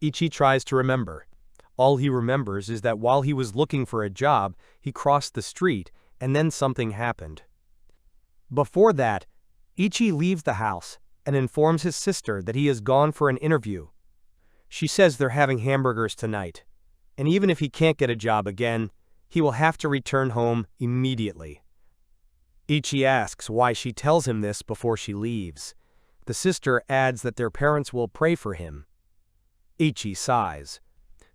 Ichi tries to remember. All he remembers is that while he was looking for a job, he crossed the street, and then something happened. Before that, Ichi leaves the house and informs his sister that he has gone for an interview. She says they're having hamburgers tonight, and even if he can't get a job again, he will have to return home immediately. Ichi asks why she tells him this before she leaves. The sister adds that their parents will pray for him. Ichi sighs.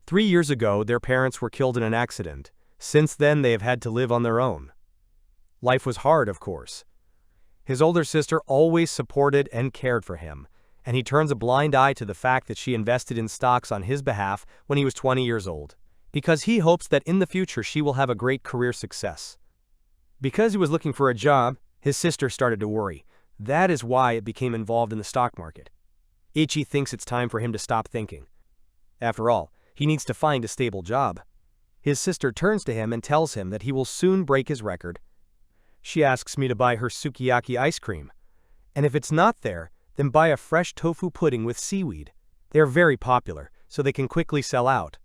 3 years ago, their parents were killed in an accident. Since then, they have had to live on their own. Life was hard, of course. His older sister always supported and cared for him, and he turns a blind eye to the fact that she invested in stocks on his behalf when he was 20 years old, because he hopes that in the future she will have a great career success. Because he was looking for a job, his sister started to worry. That is why it became involved in the stock market. Ichi thinks it's time for him to stop thinking. After all, he needs to find a stable job. His sister turns to him and tells him that he will soon break his record. She asks me to buy her sukiyaki ice cream, and if it's not there, then buy a fresh tofu pudding with seaweed. They are very popular, so they can quickly sell out.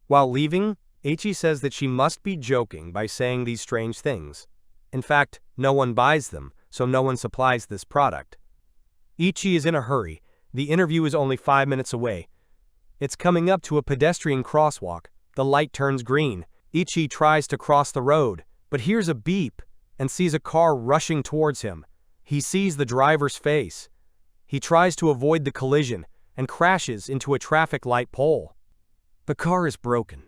While leaving, Ichi says that she must be joking by saying these strange things. In fact, no one buys them, so no one supplies this product. Ichi is in a hurry. The interview is only 5 minutes away. It's coming up to a pedestrian crosswalk. The light turns green. Ichi tries to cross the road, but hears a beep and sees a car rushing towards him. He sees the driver's face. He tries to avoid the collision and crashes into a traffic light pole. The car is broken.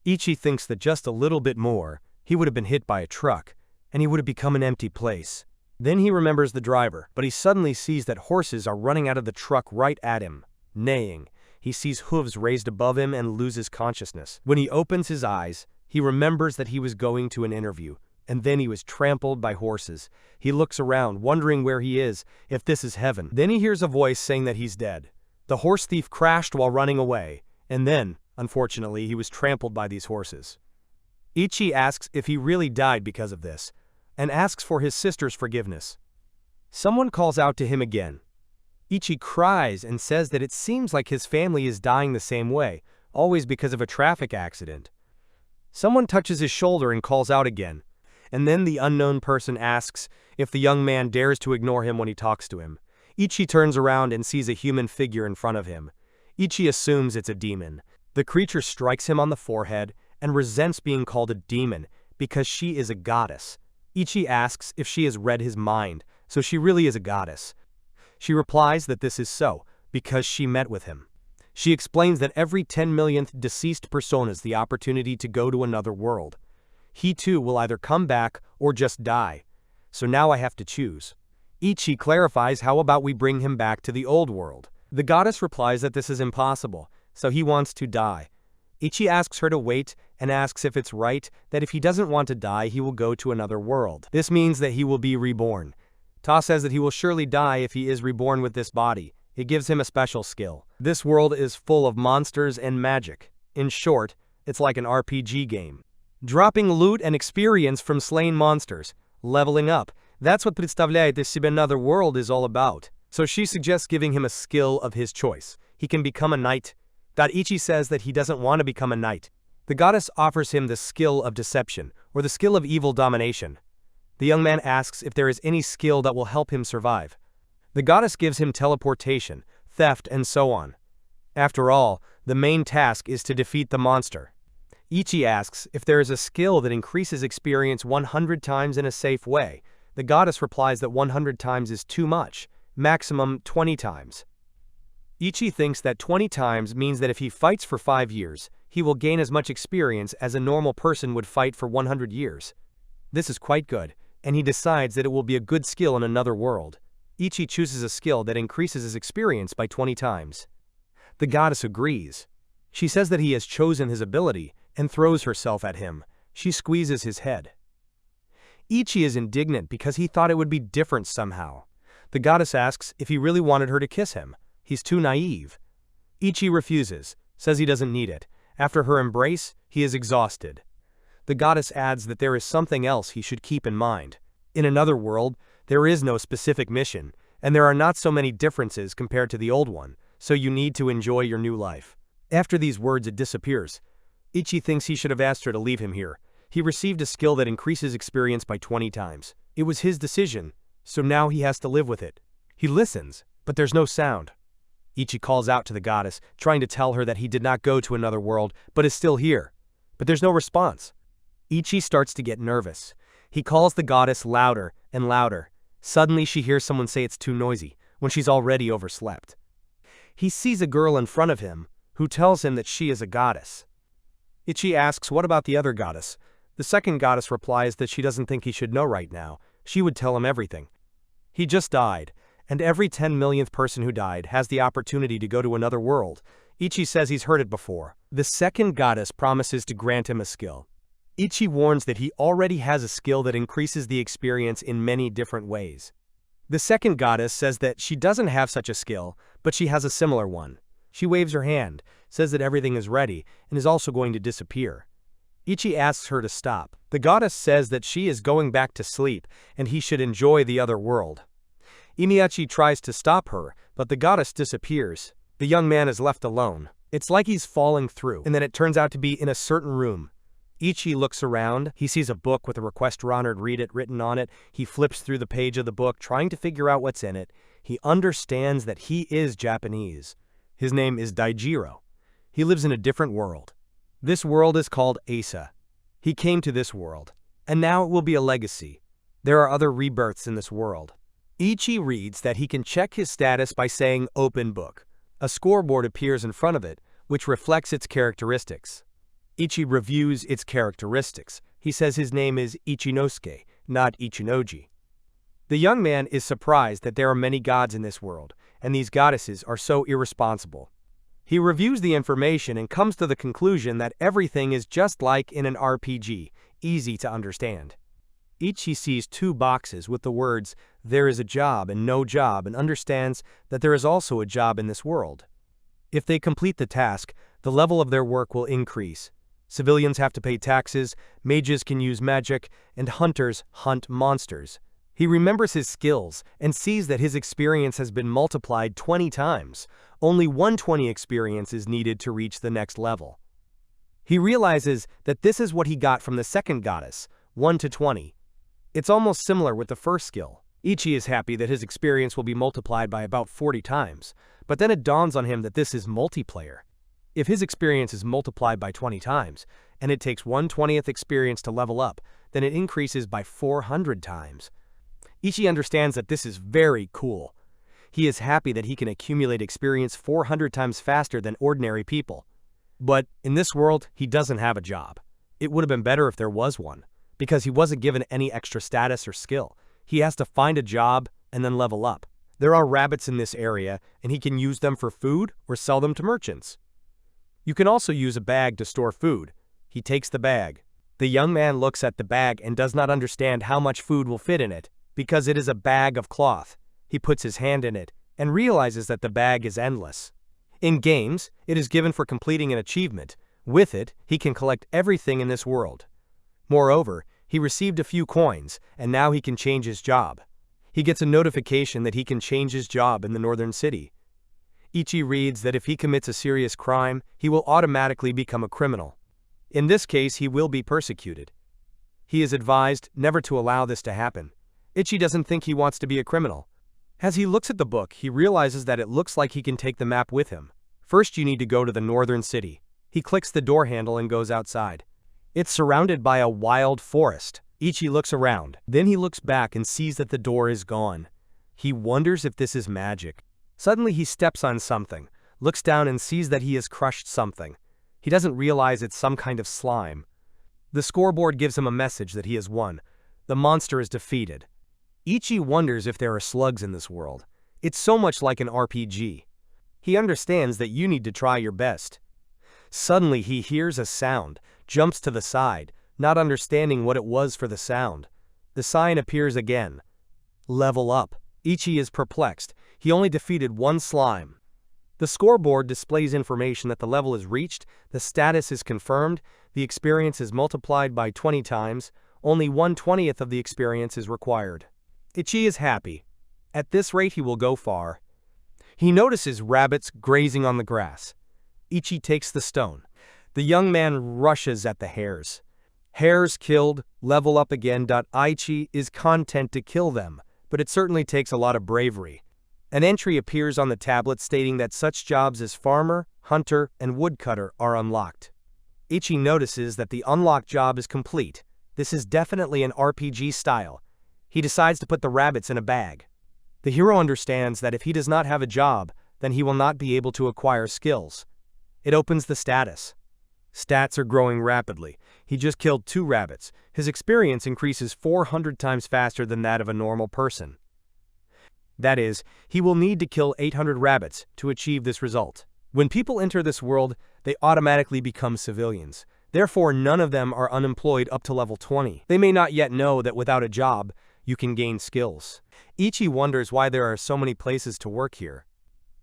Ichi thinks that just a little bit more, he would have been hit by a truck, and he would have become an empty place. Then he remembers the driver, but he suddenly sees that horses are running out of the truck right at him, neighing. He sees hooves raised above him and loses consciousness. When he opens his eyes, he remembers that he was going to an interview, and then he was trampled by horses. He looks around, wondering where he is, if this is heaven. Then he hears a voice saying that he's dead. The horse thief crashed while running away, and then, unfortunately, he was trampled by these horses. Ichi asks if he really died because of this, and asks for his sister's forgiveness. Someone calls out to him again. Ichi cries and says that it seems like his family is dying the same way, always because of a traffic accident. Someone touches his shoulder and calls out again, and then the unknown person asks if the young man dares to ignore him when he talks to him. Ichi turns around and sees a human figure in front of him. Ichi assumes it's a demon. The creature strikes him on the forehead and resents being called a demon because she is a goddess. Ichi asks if she has read his mind, so she really is a goddess. She replies that this is so, because she met with him. She explains that every 10 millionth deceased person has the opportunity to go to another world. He too will either come back or just die. So now I have to choose. Ichi clarifies how about we bring him back to the old world. The goddess replies that this is impossible, so he wants to die. Ichi asks her to wait and asks if it's right that if he doesn't want to die, he will go to another world. This means that he will be reborn. Ta says that he will surely die if he is reborn with this body. It gives him a special skill. This world is full of monsters and magic. In short, it's like an RPG game. Dropping loot and experience from slain monsters. Leveling up. That's what представляет из себя another world is all about. So she suggests giving him a skill of his choice. He can become a knight. Ichi says that he doesn't want to become a knight. The goddess offers him the skill of deception, or the skill of evil domination. The young man asks if there is any skill that will help him survive. The goddess gives him teleportation, theft, and so on. After all, the main task is to defeat the monster. Ichi asks if there is a skill that increases experience 100 times in a safe way. The goddess replies that 100 times is too much, maximum 20 times. Ichi thinks that 20 times means that if he fights for 5 years, he will gain as much experience as a normal person would fight for 100 years. This is quite good, and he decides that it will be a good skill in another world. Ichi chooses a skill that increases his experience by 20 times. The goddess agrees. She says that he has chosen his ability and throws herself at him. She squeezes his head. Ichi is indignant because he thought it would be different somehow. The goddess asks if he really wanted her to kiss him. He's too naive. Ichi refuses, says he doesn't need it. After her embrace, he is exhausted. The goddess adds that there is something else he should keep in mind. In another world, there is no specific mission, and there are not so many differences compared to the old one, so you need to enjoy your new life. After these words it disappears. Ichi thinks he should have asked her to leave him here. He received a skill that increases experience by 20 times. It was his decision, so now he has to live with it. He listens, but there's no sound. Ichi calls out to the goddess, trying to tell her that he did not go to another world, but is still here. But there's no response. Ichi starts to get nervous. He calls the goddess louder and louder. Suddenly she hears someone say it's too noisy, when she's already overslept. He sees a girl in front of him, who tells him that she is a goddess. Ichi asks what about the other goddess. The second goddess replies that she doesn't think he should know right now. She would tell him everything. He just died, and every 10 millionth person who died has the opportunity to go to another world. Ichi says he's heard it before. The second goddess promises to grant him a skill. Ichi warns that he already has a skill that increases the experience in many different ways. The second goddess says that she doesn't have such a skill, but she has a similar one. She waves her hand, says that everything is ready, and is also going to disappear. Ichi asks her to stop. The goddess says that she is going back to sleep, and he should enjoy the other world. Imiyachi tries to stop her, but the goddess disappears. The young man is left alone. It's like he's falling through, and then it turns out to be in a certain room. Ichi looks around. He sees a book with a request for honored read it written on it. He flips through the page of the book, trying to figure out what's in it. He understands that he is Japanese. His name is Daijiro. He lives in a different world. This world is called Asa. He came to this world, and now it will be a legacy. There are other rebirths in this world. Ichi reads that he can check his status by saying open book. A scoreboard appears in front of it, which reflects its characteristics. Ichi reviews its characteristics. He says his name is Ichinosuke, not Ichinoji. The young man is surprised that there are many gods in this world, and these goddesses are so irresponsible. He reviews the information and comes to the conclusion that everything is just like in an RPG, easy to understand. Ichi sees 2 boxes with the words, "There is a job" and "No job," and understands that there is also a job in this world. If they complete the task, the level of their work will increase. Civilians have to pay taxes, mages can use magic, and hunters hunt monsters. He remembers his skills and sees that his experience has been multiplied 20 times. Only 120 experience is needed to reach the next level. He realizes that this is what he got from the second goddess, 1 to 20. It's almost similar with the first skill. Ichi is happy that his experience will be multiplied by about 40 times, but then it dawns on him that this is multiplayer. If his experience is multiplied by 20 times, and it takes 1/20th experience to level up, then it increases by 400 times. Ichi understands that this is very cool. He is happy that he can accumulate experience 400 times faster than ordinary people. But in this world, he doesn't have a job. It would have been better if there was one, because he wasn't given any extra status or skill. He has to find a job and then level up. There are rabbits in this area, and he can use them for food or sell them to merchants. You can also use a bag to store food. He takes the bag. The young man looks at the bag and does not understand how much food will fit in it, because it is a bag of cloth. He puts his hand in it and realizes that the bag is endless. In games, it is given for completing an achievement. With it, he can collect everything in this world. Moreover, he received a few coins, and now he can change his job. He gets a notification that he can change his job in the northern city. Ichi reads that if he commits a serious crime, he will automatically become a criminal. In this case, he will be persecuted. He is advised never to allow this to happen. Ichi doesn't think he wants to be a criminal. As he looks at the book, he realizes that it looks like he can take the map with him. First, you need to go to the northern city. He clicks the door handle and goes outside. It's surrounded by a wild forest. Ichi looks around. Then he looks back and sees that the door is gone. He wonders if this is magic. Suddenly he steps on something, looks down and sees that he has crushed something. He doesn't realize it's some kind of slime. The scoreboard gives him a message that he has won. The monster is defeated. Ichi wonders if there are slugs in this world. It's so much like an RPG. He understands that you need to try your best. Suddenly he hears a sound, jumps to the side, not understanding what it was for the sound. The sign appears again. Level up. Ichi is perplexed. He only defeated 1 slime. The scoreboard displays information that the level is reached, the status is confirmed, the experience is multiplied by 20 times, only 1/20th of the experience is required. Ichi is happy. At this rate he will go far. He notices rabbits grazing on the grass. Ichi takes the stone. The young man rushes at the hares. Hares killed, level up again. Ichi is content to kill them, but it certainly takes a lot of bravery. An entry appears on the tablet stating that such jobs as farmer, hunter, and woodcutter are unlocked. Ichi notices that the unlocked job is complete. This is definitely an RPG style. He decides to put the rabbits in a bag. The hero understands that if he does not have a job, then he will not be able to acquire skills. It opens the status. Stats are growing rapidly. He just killed 2 rabbits. His experience increases 400 times faster than that of a normal person. That is, he will need to kill 800 rabbits to achieve this result. When people enter this world, they automatically become civilians. Therefore, none of them are unemployed up to level 20. They may not yet know that without a job, you can gain skills. Ichi wonders why there are so many places to work here.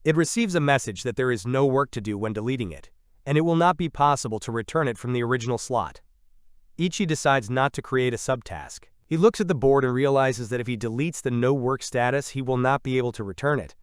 It receives a message that there is no work to do when deleting it, and it will not be possible to return it from the original slot. Ichi decides not to create a subtask. He looks at the board and realizes that if he deletes the no work status, he will not be able to return it.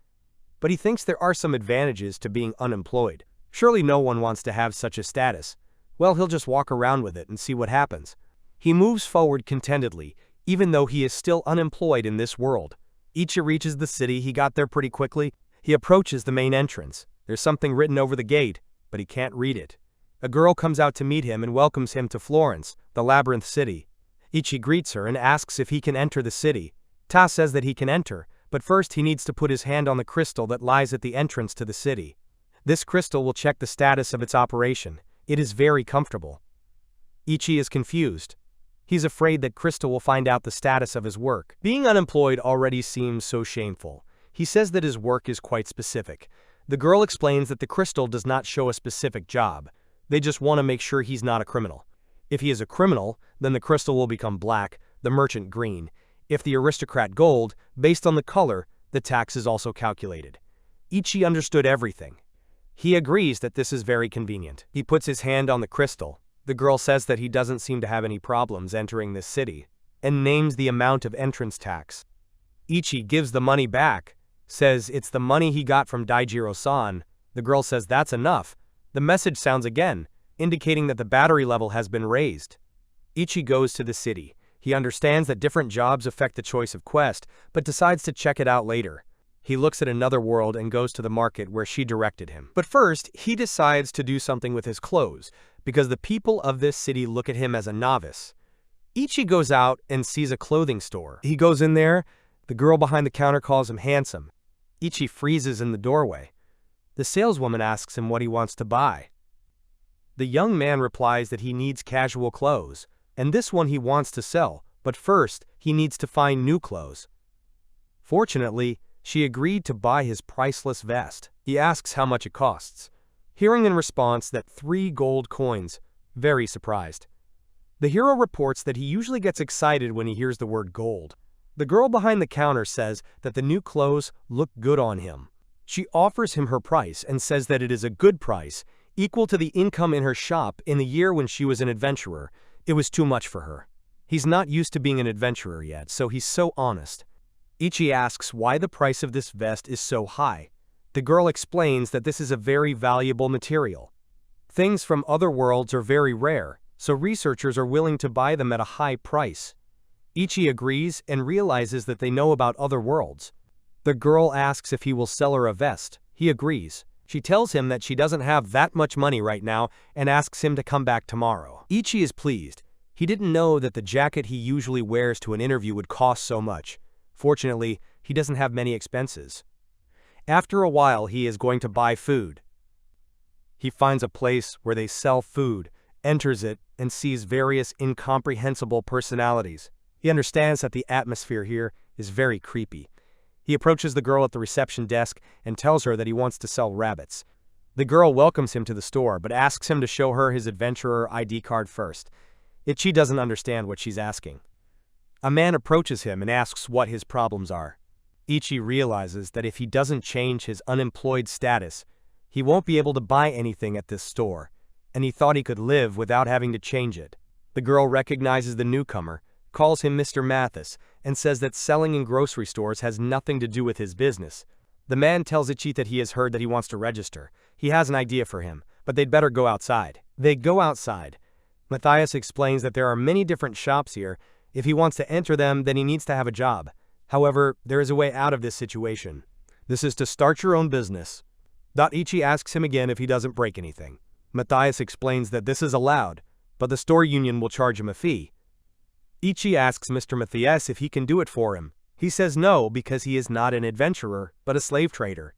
But he thinks there are some advantages to being unemployed. Surely no one wants to have such a status. Well, he'll just walk around with it and see what happens. He moves forward contentedly, even though he is still unemployed in this world. Ichi reaches the city. He got there pretty quickly. He approaches the main entrance. There's something written over the gate, but he can't read it. A girl comes out to meet him and welcomes him to Florence, the labyrinth city. Ichi greets her and asks if he can enter the city. Ta says that he can enter, but first he needs to put his hand on the crystal that lies at the entrance to the city. This crystal will check the status of its operation. It is very comfortable. Ichi is confused. He's afraid that Crystal will find out the status of his work. Being unemployed already seems so shameful. He says that his work is quite specific. The girl explains that the crystal does not show a specific job. They just want to make sure he's not a criminal. If he is a criminal, then the crystal will become black, the merchant green. If the aristocrat gold, based on the color, the tax is also calculated. Ichi understood everything. He agrees that this is very convenient. He puts his hand on the crystal. The girl says that he doesn't seem to have any problems entering this city, and names the amount of entrance tax. Ichi gives the money back, says it's the money he got from Daijiro-san. The girl says that's enough. The message sounds again, indicating that the battery level has been raised. Ichi goes to the city. He understands that different jobs affect the choice of quest, but decides to check it out later. He looks at another world and goes to the market where she directed him. But first, he decides to do something with his clothes, because the people of this city look at him as a novice. Ichi goes out and sees a clothing store. He goes in there. The girl behind the counter calls him handsome. Ichi freezes in the doorway. The saleswoman asks him what he wants to buy. The young man replies that he needs casual clothes, and this one he wants to sell, but first, he needs to find new clothes. Fortunately, she agreed to buy his priceless vest. He asks how much it costs. Hearing in response that 3 gold coins, very surprised. The hero reports that he usually gets excited when he hears the word gold. The girl behind the counter says that the new clothes look good on him. She offers him her price and says that it is a good price, equal to the income in her shop in the year when she was an adventurer. It was too much for her. He's not used to being an adventurer yet, so he's so honest. Ichi asks why the price of this vest is so high. The girl explains that this is a very valuable material. Things from other worlds are very rare, so researchers are willing to buy them at a high price. Ichi agrees and realizes that they know about other worlds. The girl asks if he will sell her a vest. He agrees. She tells him that she doesn't have that much money right now and asks him to come back tomorrow. Ichi is pleased. He didn't know that the jacket he usually wears to an interview would cost so much. Fortunately, he doesn't have many expenses. After a while, he is going to buy food. He finds a place where they sell food, enters it, and sees various incomprehensible personalities. He understands that the atmosphere here is very creepy. He approaches the girl at the reception desk and tells her that he wants to sell rabbits. The girl welcomes him to the store, but asks him to show her his adventurer ID card first. Ichi doesn't understand what she's asking. A man approaches him and asks what his problems are. Ichi realizes that if he doesn't change his unemployed status, he won't be able to buy anything at this store, and he thought he could live without having to change it. The girl recognizes the newcomer, calls him Mr. Mathis, and says that selling in grocery stores has nothing to do with his business. The man tells Ichi that he has heard that he wants to register. He has an idea for him, but they'd better go outside. They go outside. Matthias explains that there are many different shops here. If he wants to enter them, then he needs to have a job. However, there is a way out of this situation. This is to start your own business. Ichi asks him again if he doesn't break anything. Matthias explains that this is allowed, but the store union will charge him a fee. Ichi asks Mr. Matthias if he can do it for him. He says no because he is not an adventurer, but a slave trader.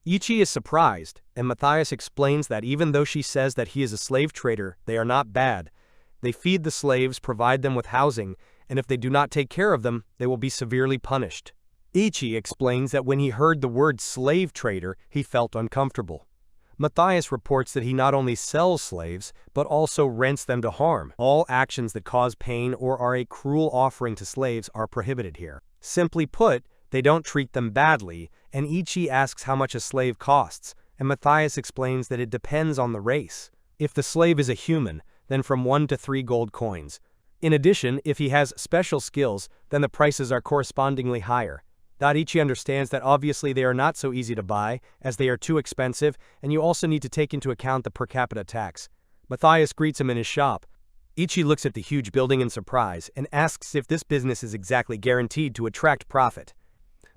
Ichi is surprised, and Matthias explains that even though she says that he is a slave trader, they are not bad. They feed the slaves, provide them with housing, and if they do not take care of them, they will be severely punished. Ichi explains that when he heard the word slave trader, he felt uncomfortable. Matthias reports that he not only sells slaves, but also rents them to harm. All actions that cause pain or are a cruel offering to slaves are prohibited here. Simply put, they don't treat them badly, and Ichi asks how much a slave costs, and Matthias explains that it depends on the race. If the slave is a human, then from 1 to 3 gold coins. In addition, if he has special skills, then the prices are correspondingly higher. Ichi understands that obviously they are not so easy to buy, as they are too expensive, and you also need to take into account the per capita tax. Matthias greets him in his shop. Ichi looks at the huge building in surprise and asks if this business is exactly guaranteed to attract profit.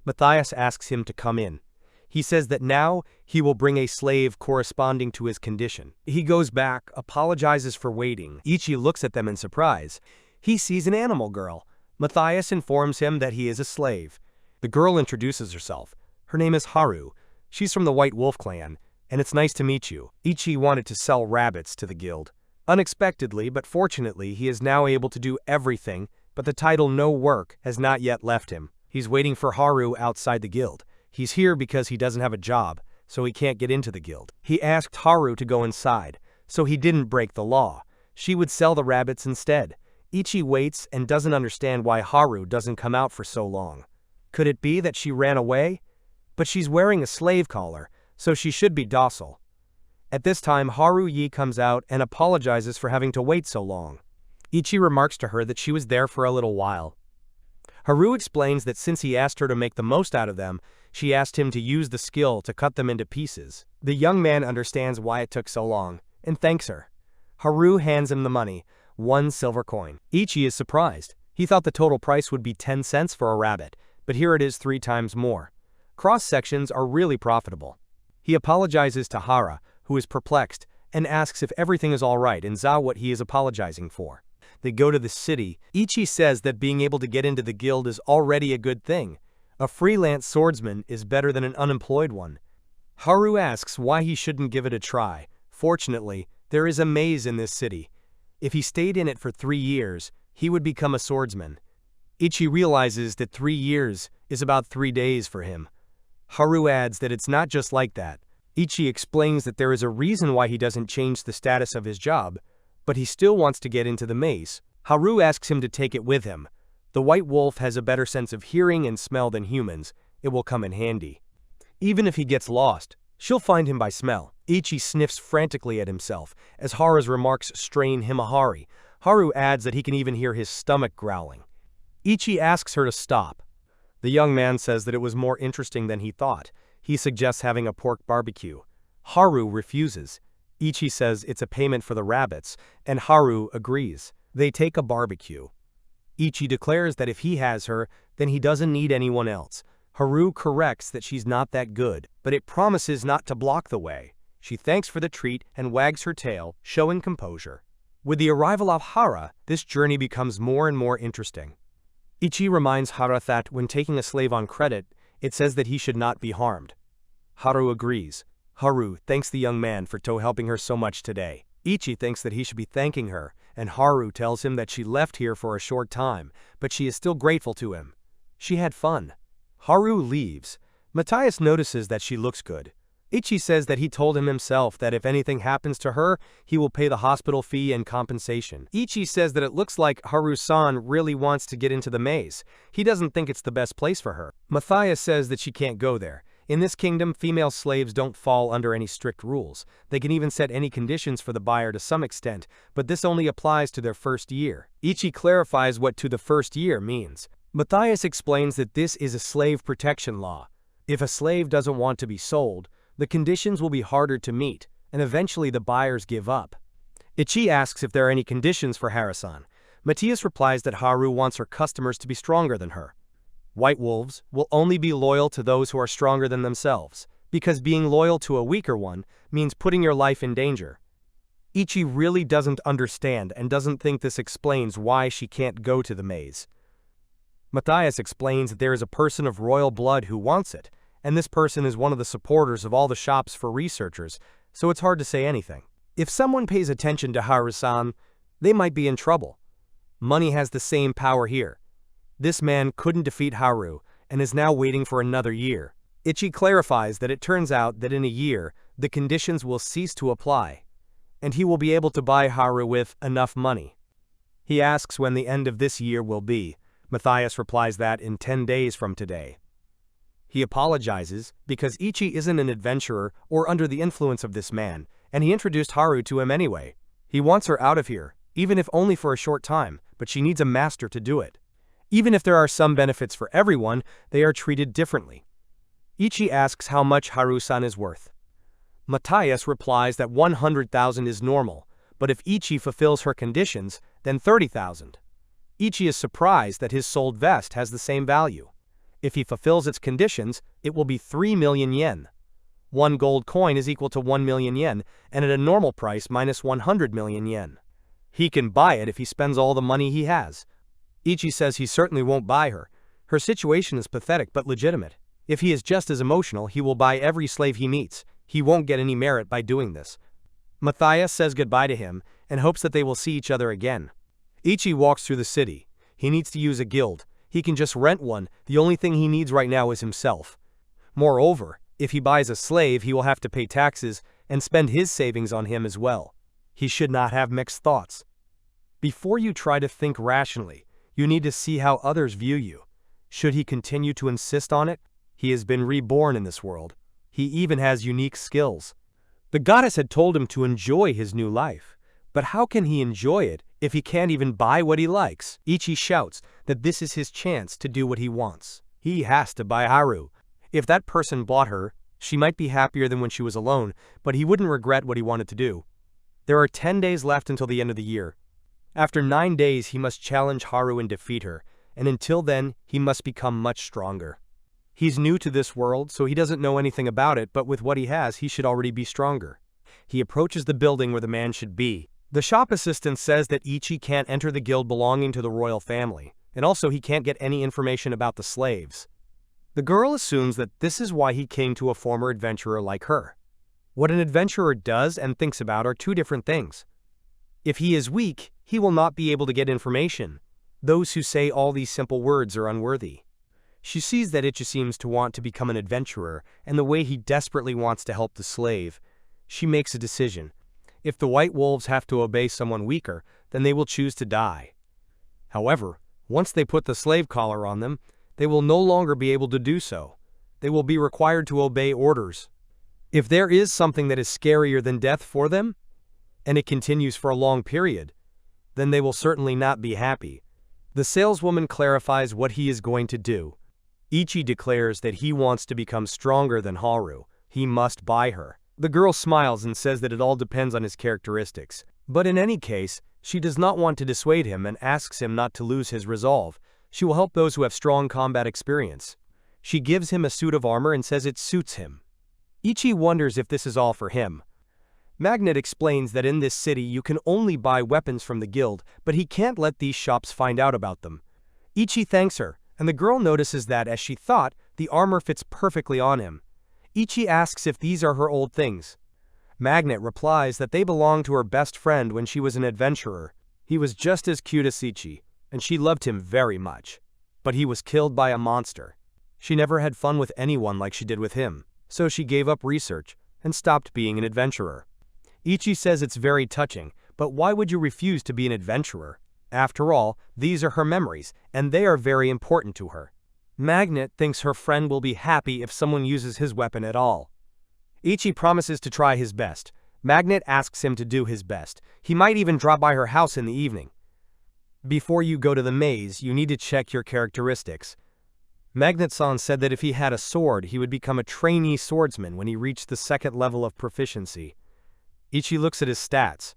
Matthias asks him to come in. He says that now he will bring a slave corresponding to his condition. He goes back, apologizes for waiting. Ichi looks at them in surprise. He sees an animal girl. Matthias informs him that he is a slave. The girl introduces herself. Her name is Haru. She's from the White Wolf clan, and it's nice to meet you. Ichi wanted to sell rabbits to the guild. Unexpectedly, but fortunately, he is now able to do everything, but the title no work has not yet left him. He's waiting for Haru outside the guild. He's here because he doesn't have a job, so he can't get into the guild. He asked Haru to go inside, so he didn't break the law. She would sell the rabbits instead. Ichi waits and doesn't understand why Haru doesn't come out for so long. Could it be that she ran away? But she's wearing a slave collar, so she should be docile. At this time, Haru comes out and apologizes for having to wait so long. Ichi remarks to her that she was there for a little while. Haru explains that since he asked her to make the most out of them, she asked him to use the skill to cut them into pieces. The young man understands why it took so long, and thanks her. Haru hands him the money, 1 silver coin. Ichi is surprised. He thought the total price would be 10 cents for a rabbit, but here it is 3 times more. Cross-sections are really profitable. He apologizes to Hara, who is perplexed, and asks if everything is alright and what he is apologizing for. They go to the city. Ichi says that being able to get into the guild is already a good thing. A freelance swordsman is better than an unemployed one. Haru asks why he shouldn't give it a try. Fortunately, there is a maze in this city. If he stayed in it for 3 years, he would become a swordsman. Ichi realizes that 3 years is about 3 days for him. Haru adds that it's not just like that. Ichi explains that there is a reason why he doesn't change the status of his job, but he still wants to get into the maze. Haru asks him to take it with him. The White Wolf has a better sense of hearing and smell than humans. It will come in handy. Even if he gets lost, she'll find him by smell. Ichi sniffs frantically at himself as Haru's remarks strain Himahari. Haru adds that he can even hear his stomach growling. Ichi asks her to stop. The young man says that it was more interesting than he thought. He suggests having a pork barbecue. Haru refuses. Ichi says it's a payment for the rabbits, and Haru agrees. They take a barbecue. Ichi declares that if he has her, then he doesn't need anyone else. Haru corrects that she's not that good, but it promises not to block the way. She thanks for the treat and wags her tail, showing composure. With the arrival of Hara, this journey becomes more and more interesting. Ichi reminds Hara that when taking a slave on credit, it says that he should not be harmed. Haru agrees. Haru thanks the young man for helping her so much today. Ichi thinks that he should be thanking her, and Haru tells him that she left here for a short time, but she is still grateful to him. She had fun. Haru leaves. Matthias notices that she looks good. Ichi says that he told him himself that if anything happens to her, he will pay the hospital fee and compensation. Ichi says that it looks like Haru-san really wants to get into the maze. He doesn't think it's the best place for her. Matthias says that she can't go there. In this kingdom, female slaves don't fall under any strict rules. They can even set any conditions for the buyer to some extent, but this only applies to their first year. Ichi clarifies what "to the first year" means. Matthias explains that this is a slave protection law. If a slave doesn't want to be sold, the conditions will be harder to meet, and eventually the buyers give up. Ichi asks if there are any conditions for Haru-san. Matthias replies that Haru wants her customers to be stronger than her. White wolves will only be loyal to those who are stronger than themselves, because being loyal to a weaker one means putting your life in danger. Ichi really doesn't understand and doesn't think this explains why she can't go to the maze. Matthias explains that there is a person of royal blood who wants it, and this person is one of the supporters of all the shops for researchers, so it's hard to say anything. If someone pays attention to Haru-san, they might be in trouble. Money has the same power here. This man couldn't defeat Haru and is now waiting for another year. Ichi clarifies that it turns out that in a year, the conditions will cease to apply, and he will be able to buy Haru with enough money. He asks when the end of this year will be. Matthias replies that in 10 days from today. He apologizes because Ichi isn't an adventurer or under the influence of this man, and he introduced Haru to him anyway. He wants her out of here, even if only for a short time, but she needs a master to do it. Even if there are some benefits for everyone, they are treated differently. Ichi asks how much Haru-san is worth. Matthias replies that 100,000 is normal, but if Ichi fulfills her conditions, then 30,000. Ichi is surprised that his sold vest has the same value. If he fulfills its conditions, it will be 3 million yen. 1 gold coin is equal to 1 million yen, and at a normal price minus 100 million yen. He can buy it if he spends all the money he has. Ichi says he certainly won't buy her. Her situation is pathetic but legitimate. If he is just as emotional, he will buy every slave he meets. He won't get any merit by doing this. Matthias says goodbye to him and hopes that they will see each other again. Ichi walks through the city. He needs to use a guild. He can just rent one. The only thing he needs right now is himself. Moreover, if he buys a slave, he will have to pay taxes and spend his savings on him as well. He should not have mixed thoughts. Before you try to think rationally, you need to see how others view you. Should he continue to insist on it? He has been reborn in this world. He even has unique skills. The goddess had told him to enjoy his new life. But how can he enjoy it if he can't even buy what he likes? Ichi shouts that this is his chance to do what he wants. He has to buy Haru. If that person bought her, she might be happier than when she was alone, but he wouldn't regret what he wanted to do. There are 10 days left until the end of the year. After 9 days, he must challenge Haru and defeat her, and until then, he must become much stronger. He's new to this world, so he doesn't know anything about it, but with what he has, he should already be stronger. He approaches the building where the man should be. The shop assistant says that Ichi can't enter the guild belonging to the royal family, and also he can't get any information about the slaves. The girl assumes that this is why he came to a former adventurer like her. What an adventurer does and thinks about are two different things. If he is weak, he will not be able to get information. Those who say all these simple words are unworthy. She sees that Ichi seems to want to become an adventurer, and the way he desperately wants to help the slave. She makes a decision. If the white wolves have to obey someone weaker, then they will choose to die. However, once they put the slave collar on them, they will no longer be able to do so. They will be required to obey orders. If there is something that is scarier than death for them, and it continues for a long period, then they will certainly not be happy. The saleswoman clarifies what he is going to do. Ichi declares that he wants to become stronger than Haru. He must buy her. The girl smiles and says that it all depends on his characteristics. But in any case, she does not want to dissuade him and asks him not to lose his resolve. She will help those who have strong combat experience. She gives him a suit of armor and says it suits him. Ichi wonders if this is all for him. Magnet explains that in this city you can only buy weapons from the guild, but he can't let these shops find out about them. Ichi thanks her, and the girl notices that, as she thought, the armor fits perfectly on him. Ichi asks if these are her old things. Magnet replies that they belong to her best friend when she was an adventurer. He was just as cute as Ichi, and she loved him very much. But he was killed by a monster. She never had fun with anyone like she did with him, so she gave up research and stopped being an adventurer. Ichi says it's very touching, but why would you refuse to be an adventurer? After all, these are her memories, and they are very important to her. Magnet thinks her friend will be happy if someone uses his weapon at all. Ichi promises to try his best. Magnet asks him to do his best. He might even drop by her house in the evening. Before you go to the maze, you need to check your characteristics. Magnet-san said that if he had a sword, he would become a trainee swordsman when he reached the 2nd level of proficiency. Ichi looks at his stats.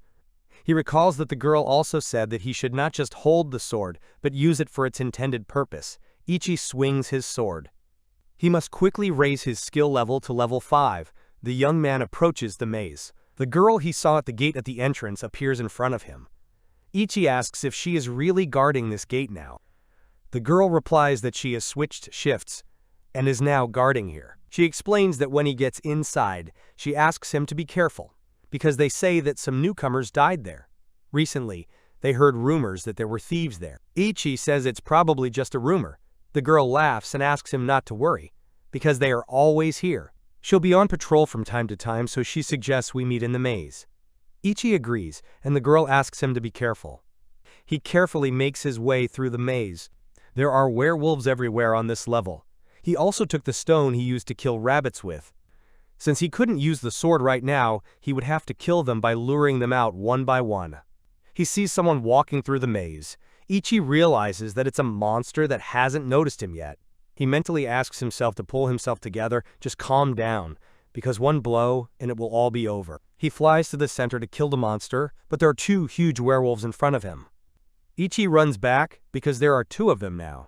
He recalls that the girl also said that he should not just hold the sword, but use it for its intended purpose. Ichi swings his sword. He must quickly raise his skill level to level 5. The young man approaches the maze. The girl he saw at the gate at the entrance appears in front of him. Ichi asks if she is really guarding this gate now. The girl replies that she has switched shifts and is now guarding here. She explains that when he gets inside, she asks him to be careful, because they say that some newcomers died there. Recently, they heard rumors that there were thieves there. Ichi says it's probably just a rumor. The girl laughs and asks him not to worry, because they are always here. She'll be on patrol from time to time, so she suggests we meet in the maze. Ichi agrees, and the girl asks him to be careful. He carefully makes his way through the maze. There are werewolves everywhere on this level. He also took the stone he used to kill rabbits with. Since he couldn't use the sword right now, he would have to kill them by luring them out one by one. He sees someone walking through the maze. Ichi realizes that it's a monster that hasn't noticed him yet. He mentally asks himself to pull himself together, just calm down, because one blow and it will all be over. He flies to the center to kill the monster, but there are 2 huge werewolves in front of him. Ichi runs back because there are 2 of them now.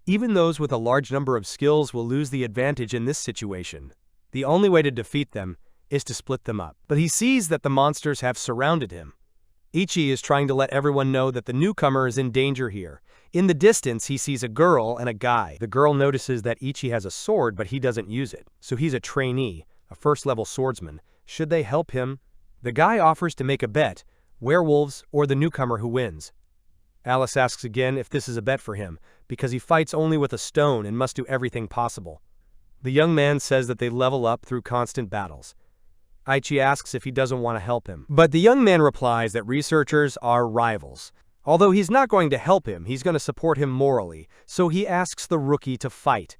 Even those with a large number of skills will lose the advantage in this situation. The only way to defeat them is to split them up. But he sees that the monsters have surrounded him. Ichi is trying to let everyone know that the newcomer is in danger here. In the distance, he sees a girl and a guy. The girl notices that Ichi has a sword, but he doesn't use it. So he's a trainee, a first-level swordsman. Should they help him? The guy offers to make a bet, werewolves or the newcomer who wins. Alice asks again if this is a bet for him, because he fights only with a stone and must do everything possible. The young man says that they level up through constant battles. Ichi asks if he doesn't want to help him, but the young man replies that researchers are rivals. Although he's not going to help him, he's going to support him morally, so he asks the rookie to fight.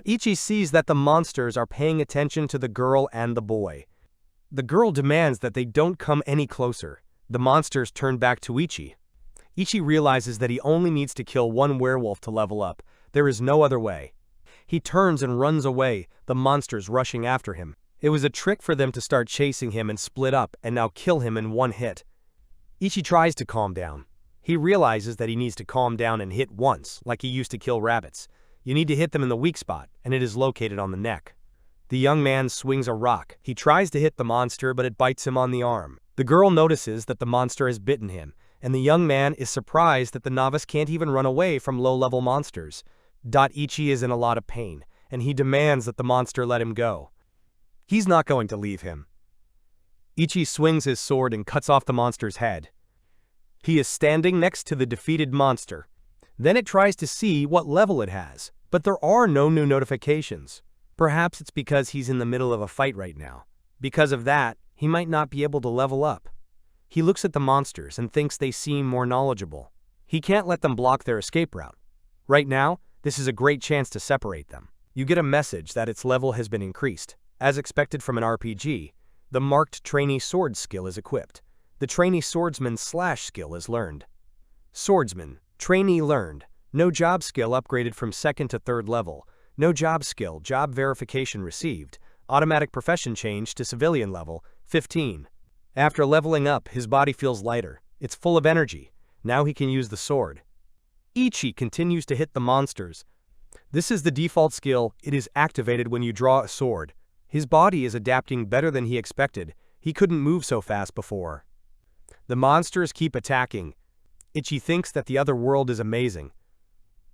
Ichi sees that the monsters are paying attention to the girl and the boy. The girl demands that they don't come any closer. The monsters turn back to Ichi. Ichi realizes that he only needs to kill 1 werewolf to level up. There is no other way. He turns and runs away, the monsters rushing after him. It was a trick for them to start chasing him and split up and now kill him in 1 hit. Ichi tries to calm down. He realizes that he needs to calm down and hit once, like he used to kill rabbits. You need to hit them in the weak spot, and it is located on the neck. The young man swings a rock. He tries to hit the monster, but it bites him on the arm. The girl notices that the monster has bitten him, and the young man is surprised that the novice can't even run away from low-level monsters. Ichi is in a lot of pain, and he demands that the monster let him go. He's not going to leave him. Ichi swings his sword and cuts off the monster's head. He is standing next to the defeated monster. Then it tries to see what level it has, but there are no new notifications. Perhaps it's because he's in the middle of a fight right now. Because of that, he might not be able to level up. He looks at the monsters and thinks they seem more knowledgeable. He can't let them block their escape route. Right now, this is a great chance to separate them. You get a message that its level has been increased. As expected from an RPG, the marked trainee sword skill is equipped. The trainee swordsman / skill is learned. Swordsman, trainee learned. No job skill upgraded from 2nd to 3rd level. No job skill, job verification received. Automatic profession change to civilian level, 15. After leveling up, his body feels lighter. It's full of energy. Now he can use the sword. Ichi continues to hit the monsters. This is the default skill. It is activated when you draw a sword. His body is adapting better than he expected. He couldn't move so fast before. The monsters keep attacking. Ichi thinks that the other world is amazing.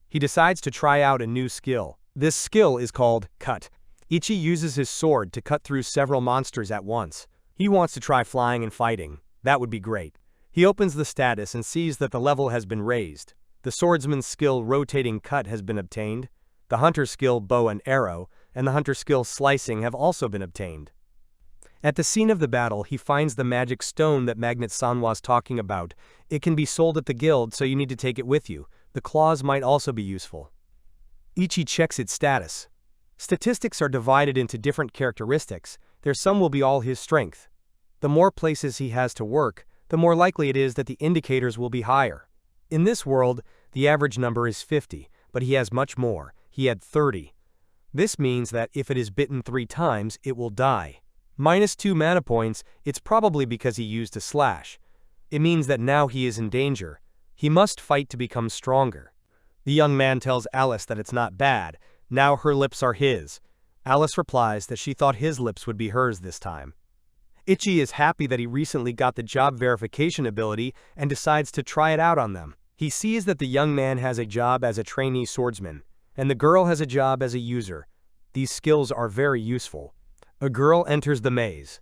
He decides to try out a new skill. This skill is called Cut. Ichi uses his sword to cut through several monsters at once. He wants to try flying and fighting. That would be great. He opens the status and sees that the level has been raised. The swordsman's skill Rotating Cut has been obtained. The hunter's skill Bow and Arrow and the hunter's skill Slicing have also been obtained. At the scene of the battle, he finds the magic stone that Magnet-san was talking about. It can be sold at the guild, so you need to take it with you. The claws might also be useful. Ichi checks its status. Statistics are divided into different characteristics. Their sum will be all his strength. The more places he has to work, the more likely it is that the indicators will be higher. In this world, the average number is 50, but he has much more. He had 30. This means that if it is bitten 3 times, it will die. -2 mana points, it's probably because he used a slash. It means that now he is in danger. He must fight to become stronger. The young man tells Alice that it's not bad. Now her lips are his. Alice replies that she thought his lips would be hers this time. Ichi is happy that he recently got the job verification ability and decides to try it out on them. He sees that the young man has a job as a trainee swordsman, and the girl has a job as a user. These skills are very useful. A girl enters the maze.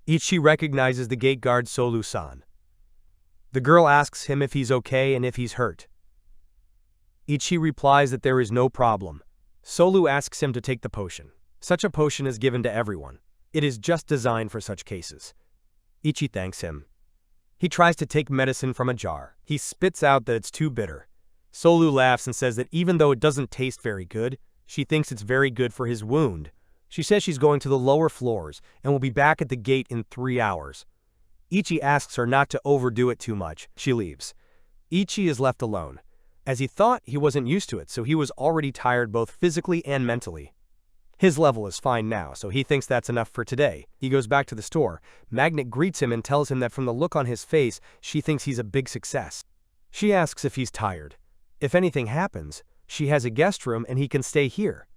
Ichi recognizes the gate guard Solu-san. The girl asks him if he's okay and if he's hurt. Ichi replies that there is no problem. Solu asks him to take the potion. Such a potion is given to everyone. It is just designed for such cases. Ichi thanks him. He tries to take medicine from a jar. He spits out that it's too bitter. Solu laughs and says that even though it doesn't taste very good, she thinks it's very good for his wound. She says she's going to the lower floors and will be back at the gate in 3 hours. Ichi asks her not to overdo it too much. She leaves. Ichi is left alone. As he thought, he wasn't used to it, so he was already tired both physically and mentally. His level is fine now, so he thinks that's enough for today. He goes back to the store. Magnet greets him and tells him that from the look on his face, she thinks he's a big success. She asks if he's tired. If anything happens, she has a guest room and he can stay here.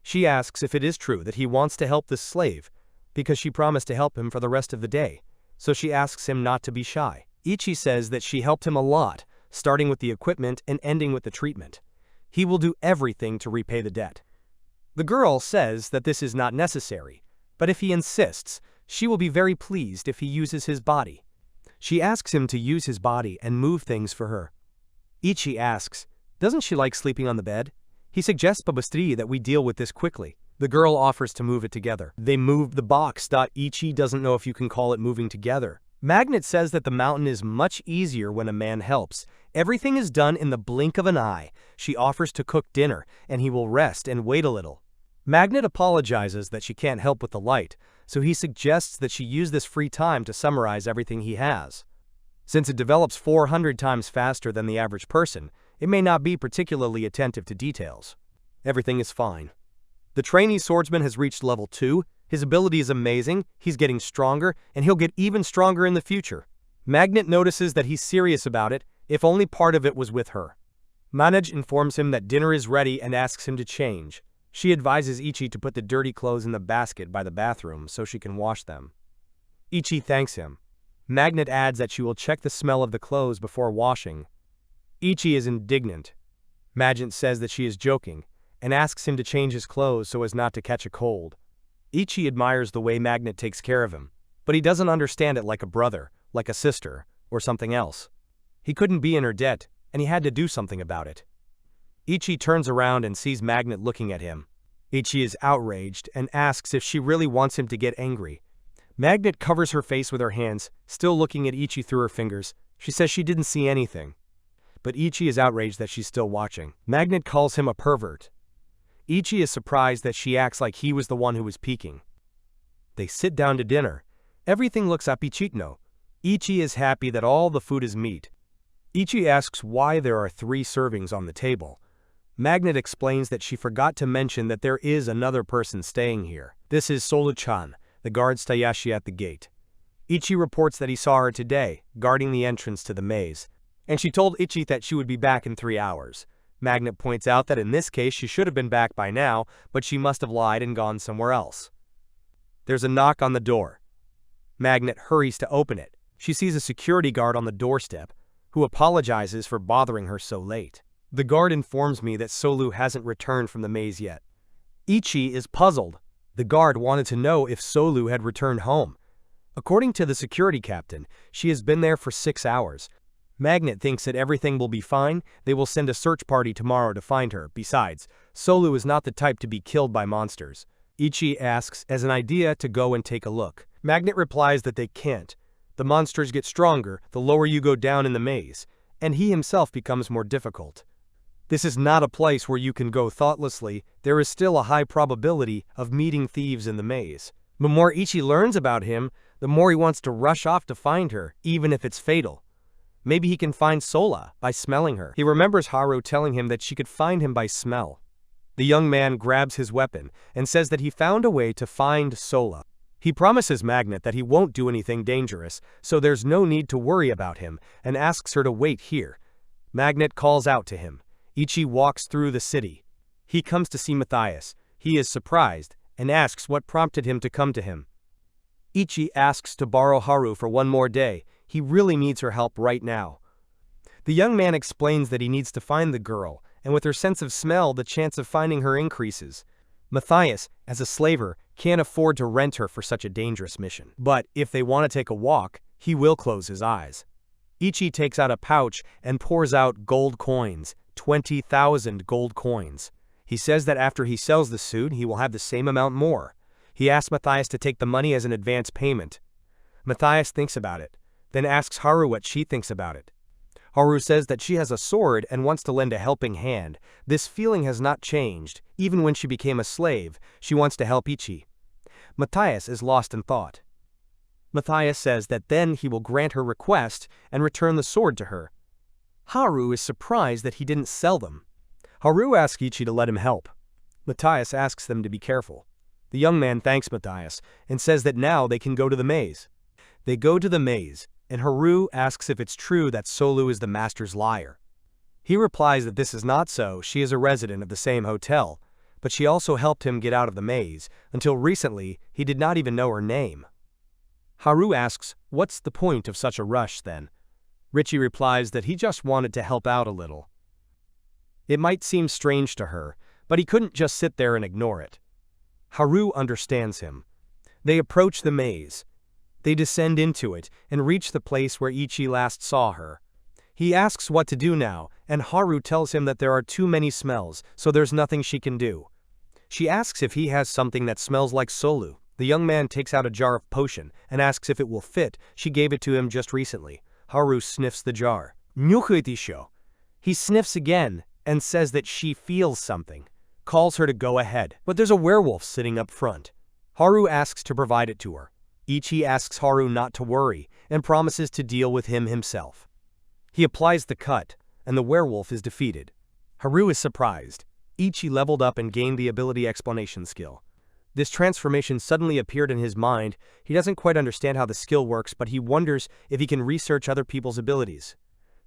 She asks if it is true that he wants to help this slave, because she promised to help him for the rest of the day, so she asks him not to be shy. Ichi says that she helped him a lot, starting with the equipment and ending with the treatment. He will do everything to repay the debt. The girl says that this is not necessary, but if he insists, she will be very pleased if he uses his body. She asks him to use his body and move things for her. Ichi asks, doesn't she like sleeping on the bed? He suggests Babastri that we deal with this quickly. The girl offers to move it together. They move the box. Ichi doesn't know if you can call it moving together. Magnet says that the mountain is much easier when a man helps. Everything is done in the blink of an eye. She offers to cook dinner, and he will rest and wait a little. Magnet apologizes that she can't help with the light, so he suggests that she use this free time to summarize everything he has. Since it develops 400 times faster than the average person, it may not be particularly attentive to details. Everything is fine. The trainee swordsman has reached level 2, his ability is amazing, he's getting stronger, and he'll get even stronger in the future. Magnet notices that he's serious about it, if only part of it was with her. Manage informs him that dinner is ready and asks him to change. She advises Ichi to put the dirty clothes in the basket by the bathroom so she can wash them. Ichi thanks him. Magnet adds that she will check the smell of the clothes before washing. Ichi is indignant. Magnet says that she is joking, and asks him to change his clothes so as not to catch a cold. Ichi admires the way Magnet takes care of him, but he doesn't understand it like a brother, like a sister, or something else. He couldn't be in her debt, and he had to do something about it. Ichi turns around and sees Magnet looking at him. Ichi is outraged and asks if she really wants him to get angry. Magnet covers her face with her hands, still looking at Ichi through her fingers. She says she didn't see anything. But Ichi is outraged that she's still watching. Magnet calls him a pervert. Ichi is surprised that she acts like he was the one who was peeking. They sit down to dinner. Everything looks appetitno. Ichi is happy that all the food is meat. Ichi asks why there are 3 servings on the table. Magnet explains that she forgot to mention that there is another person staying here. This is Solu-chan, the guard Stayashi at the gate. Ichi reports that he saw her today, guarding the entrance to the maze, and she told Ichi that she would be back in 3 hours. Magnet points out that in this case she should have been back by now, but she must have lied and gone somewhere else. There's a knock on the door. Magnet hurries to open it. She sees a security guard on the doorstep, who apologizes for bothering her so late. The guard informs me that Solu hasn't returned from the maze yet. Ichi is puzzled. The guard wanted to know if Solu had returned home. According to the security captain, she has been there for 6 hours. Magnet thinks that everything will be fine. They will send a search party tomorrow to find her. Besides, Solu is not the type to be killed by monsters. Ichi asks as an idea to go and take a look. Magnet replies that they can't. The monsters get stronger the lower you go down in the maze, and he himself becomes more difficult. This is not a place where you can go thoughtlessly. There is still a high probability of meeting thieves in the maze. The more Ichi learns about him, the more he wants to rush off to find her, even if it's fatal. Maybe he can find Sola by smelling her. He remembers Haru telling him that she could find him by smell. The young man grabs his weapon and says that he found a way to find Sola. He promises Magnet that he won't do anything dangerous, so there's no need to worry about him, and asks her to wait here. Magnet calls out to him. Ichi walks through the city. He comes to see Matthias. He is surprised, and asks what prompted him to come to him. Ichi asks to borrow Haru for one more day. He really needs her help right now. The young man explains that he needs to find the girl, and with her sense of smell, the chance of finding her increases. Matthias, as a slaver, can't afford to rent her for such a dangerous mission. But if they want to take a walk, he will close his eyes. Ichi takes out a pouch and pours out gold coins, 20,000 gold coins. He says that after he sells the suit, he will have the same amount more. He asks Matthias to take the money as an advance payment. Matthias thinks about it, then asks Haru what she thinks about it. Haru says that she has a sword and wants to lend a helping hand. This feeling has not changed. Even when she became a slave, she wants to help Ichi. Matthias is lost in thought. Matthias says that then he will grant her request and return the sword to her. Haru is surprised that he didn't sell them. Haru asks Ichi to let him help. Matthias asks them to be careful. The young man thanks Matthias and says that now they can go to the maze. They go to the maze, and Haru asks if it's true that Solu is the master's liar. He replies that this is not so. She is a resident of the same hotel, but she also helped him get out of the maze. Until recently, he did not even know her name. Haru asks, what's the point of such a rush then? Richie replies that he just wanted to help out a little. It might seem strange to her, but he couldn't just sit there and ignore it. Haru understands him. They approach the maze. They descend into it and reach the place where Ichi last saw her. He asks what to do now, and Haru tells him that there are too many smells, so there's nothing she can do. She asks if he has something that smells like Solu. The young man takes out a jar of potion and asks if it will fit. She gave it to him just recently. Haru sniffs the jar. He sniffs again and says that she feels something. Calls her to go ahead, but there's a werewolf sitting up front. Haru asks to provide it to her. Ichi asks Haru not to worry and promises to deal with him himself. He applies the cut, and the werewolf is defeated. Haru is surprised. Ichi leveled up and gained the ability explanation skill. This transformation suddenly appeared in his mind. He doesn't quite understand how the skill works, but he wonders if he can research other people's abilities.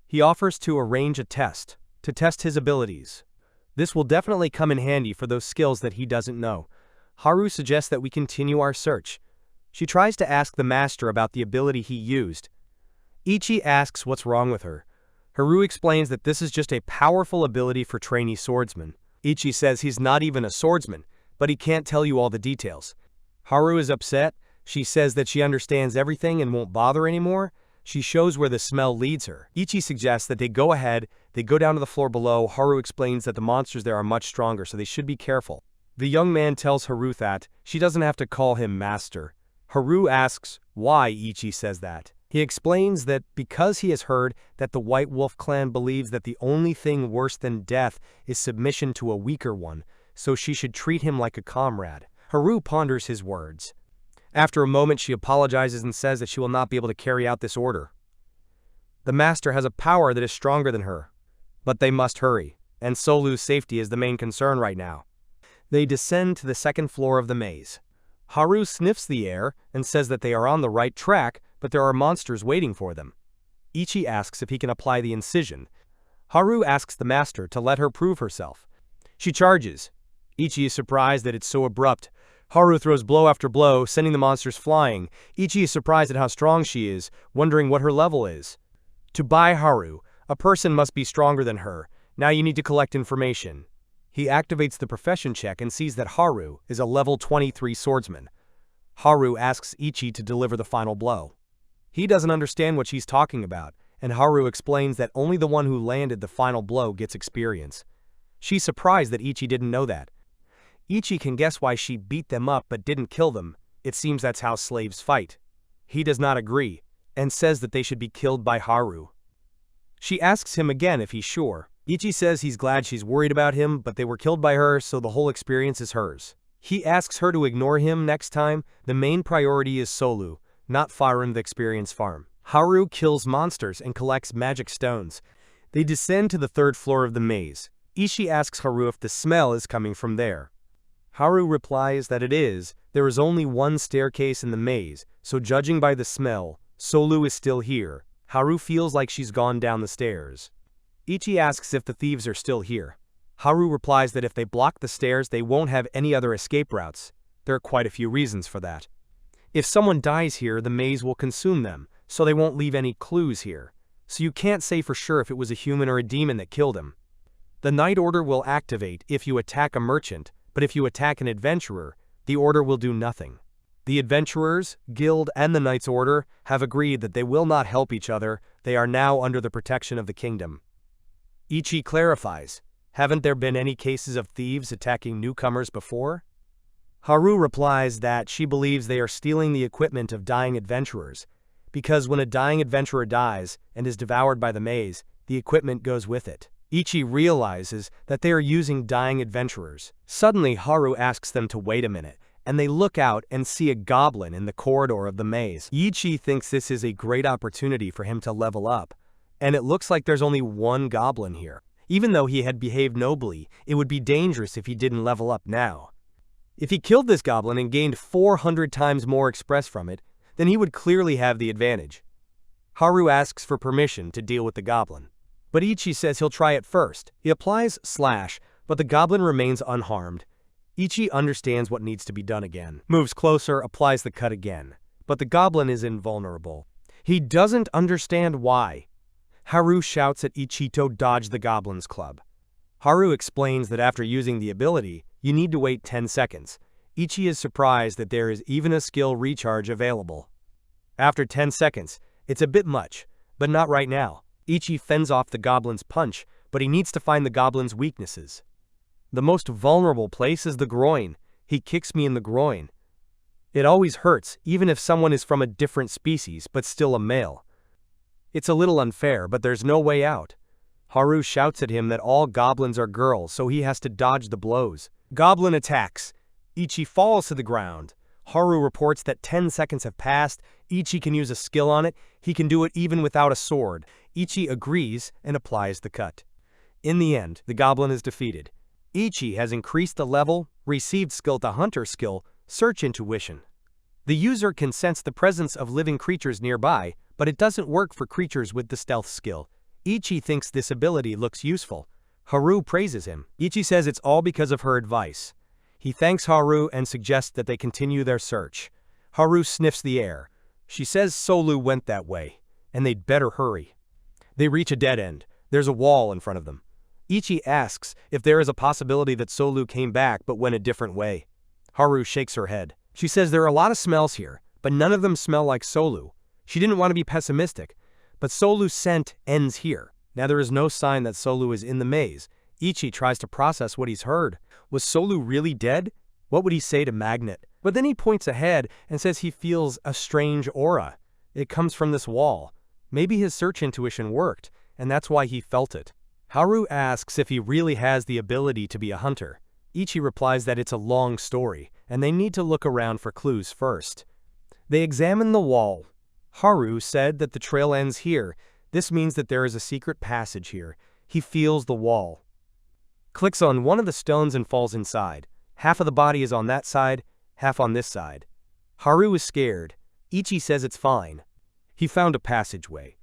He offers to arrange a test, to test his abilities. This will definitely come in handy for those skills that he doesn't know. Haru suggests that we continue our search. She tries to ask the master about the ability he used. Ichi asks what's wrong with her. Haru explains that this is just a powerful ability for trainee swordsmen. Ichi says he's not even a swordsman, but he can't tell you all the details. Haru is upset. She says that she understands everything and won't bother anymore. She shows where the smell leads her. Ichi suggests that they go ahead. They go down to the floor below. Haru explains that the monsters there are much stronger, so they should be careful. The young man tells Haru that she doesn't have to call him master. Haru asks why Ichi says that. He explains that because he has heard that the White Wolf clan believes that the only thing worse than death is submission to a weaker one, so she should treat him like a comrade. Haru ponders his words. After a moment, she apologizes and says that she will not be able to carry out this order. The master has a power that is stronger than her. But they must hurry, and Solu's safety is the main concern right now. They descend to the second floor of the maze. Haru sniffs the air and says that they are on the right track, but there are monsters waiting for them. Ichi asks if he can apply the incision. Haru asks the master to let her prove herself. She charges. Ichi is surprised that it's so abrupt. Haru throws blow after blow, sending the monsters flying. Ichi is surprised at how strong she is, wondering what her level is. To buy Haru, a person must be stronger than her. Now you need to collect information. He activates the profession check and sees that Haru is a level 23 swordsman. Haru asks Ichi to deliver the final blow. He doesn't understand what she's talking about, and Haru explains that only the one who landed the final blow gets experience. She's surprised that Ichi didn't know that. Ichi can guess why she beat them up but didn't kill them. It seems that's how slaves fight. He does not agree, and says that they should be killed by Haru. She asks him again if he's sure. Ichi says he's glad she's worried about him, but they were killed by her, so the whole experience is hers. He asks her to ignore him next time. The main priority is Solu, not Florence the experience farm. Haru kills monsters and collects magic stones. They descend to the third floor of the maze. Ichi asks Haru if the smell is coming from there. Haru replies that it is. There is only one staircase in the maze, so judging by the smell, Solu is still here. Haru feels like she's gone down the stairs. Ichi asks if the thieves are still here. Haru replies that if they block the stairs, they won't have any other escape routes. There are quite a few reasons for that. If someone dies here, the maze will consume them, so they won't leave any clues here. So you can't say for sure if it was a human or a demon that killed him. The Night Order will activate if you attack a merchant, but if you attack an adventurer, the order will do nothing. The Adventurers, Guild, and the Knight's Order have agreed that they will not help each other. They are now under the protection of the kingdom. Ichi clarifies, haven't there been any cases of thieves attacking newcomers before? Haru replies that she believes they are stealing the equipment of dying adventurers, because when a dying adventurer dies and is devoured by the maze, the equipment goes with it. Ichi realizes that they are using dying adventurers. Suddenly, Haru asks them to wait a minute, and they look out and see a goblin in the corridor of the maze. Ichi thinks this is a great opportunity for him to level up, and it looks like there's only one goblin here. Even though he had behaved nobly, it would be dangerous if he didn't level up now. If he killed this goblin and gained 400 times more express from it, then he would clearly have the advantage. Haru asks for permission to deal with the goblin, but Ichi says he'll try it first. He applies slash, but the goblin remains unharmed. Ichi understands what needs to be done again, moves closer, applies the cut again, but the goblin is invulnerable. He doesn't understand why. Haru shouts at Ichi to dodge the goblin's club. Haru explains that after using the ability, you need to wait 10 seconds. Ichi is surprised that there is even a skill recharge available. After 10 seconds, it's a bit much, but not right now. Ichi fends off the goblin's punch, but he needs to find the goblin's weaknesses. The most vulnerable place is the groin. He kicks me in the groin. It always hurts, even if someone is from a different species, but still a male. It's a little unfair, but there's no way out. Haru shouts at him that all goblins are girls, so he has to dodge the blows. Goblin attacks. Ichi falls to the ground. Haru reports that 10 seconds have passed. Ichi can use a skill on it. He can do it even without a sword. Ichi agrees and applies the cut. In the end, the goblin is defeated. Ichi has increased the level, received skill to hunter skill, search intuition. The user can sense the presence of living creatures nearby, but it doesn't work for creatures with the stealth skill. Ichi thinks this ability looks useful. Haru praises him. Ichi says it's all because of her advice. He thanks Haru and suggests that they continue their search. Haru sniffs the air. She says Solu went that way, and they'd better hurry. They reach a dead end. There's a wall in front of them. Ichi asks if there is a possibility that Solu came back but went a different way. Haru shakes her head. She says there are a lot of smells here, but none of them smell like Solu. She didn't want to be pessimistic, but Solu's scent ends here. Now there is no sign that Solu is in the maze. Ichi tries to process what he's heard. Was Solu really dead? What would he say to Magnet? But then he points ahead and says he feels a strange aura. It comes from this wall. Maybe his search intuition worked, and that's why he felt it. Haru asks if he really has the ability to be a hunter. Ichi replies that it's a long story, and they need to look around for clues first. They examine the wall. Haru said that the trail ends here. This means that there is a secret passage here. He feels the wall. Clicks on one of the stones and falls inside. Half of the body is on that side, half on this side. Haru is scared. Ichi says it's fine. He found a passageway.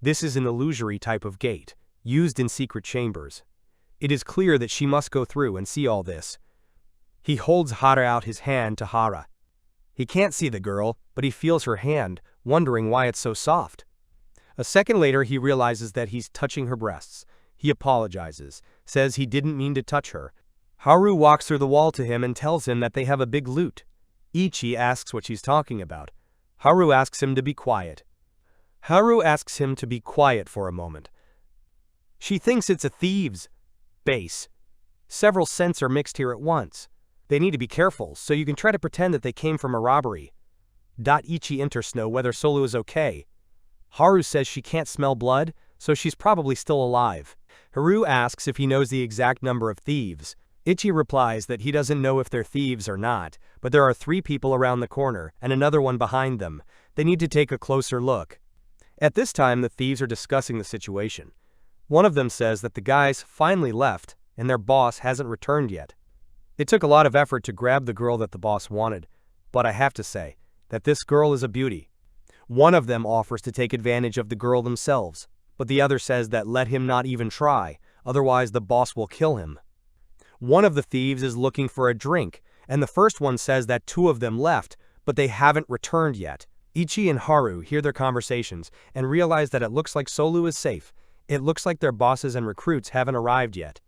This is an illusory type of gate, used in secret chambers. It is clear that she must go through and see all this. He holds Hara out his hand to Hara. He can't see the girl, but he feels her hand, wondering why it's so soft. A second later, he realizes that he's touching her breasts. He apologizes, says he didn't mean to touch her. Haru walks through the wall to him and tells him that they have a big loot. Ichi asks what she's talking about. Haru asks him to be quiet. Haru asks him to be quiet for a moment. She thinks it's a thieves' base. Several scents are mixed here at once. They need to be careful, so you can try to pretend that they came from a robbery. Ichi enters know whether Solu is okay. Haru says she can't smell blood, so she's probably still alive. Haru asks if he knows the exact number of thieves. Ichi replies that he doesn't know if they're thieves or not, but there are 3 people around the corner and another one behind them. They need to take a closer look. At this time, the thieves are discussing the situation. One of them says that the guys finally left and their boss hasn't returned yet. It took a lot of effort to grab the girl that the boss wanted, but I have to say that this girl is a beauty. One of them offers to take advantage of the girl themselves, but the other says that let him not even try, otherwise the boss will kill him. One of the thieves is looking for a drink, and the first one says that two of them left, but they haven't returned yet. Ichi and Haru hear their conversations and realize that it looks like Solu is safe. It looks like their bosses and recruits haven't arrived yet.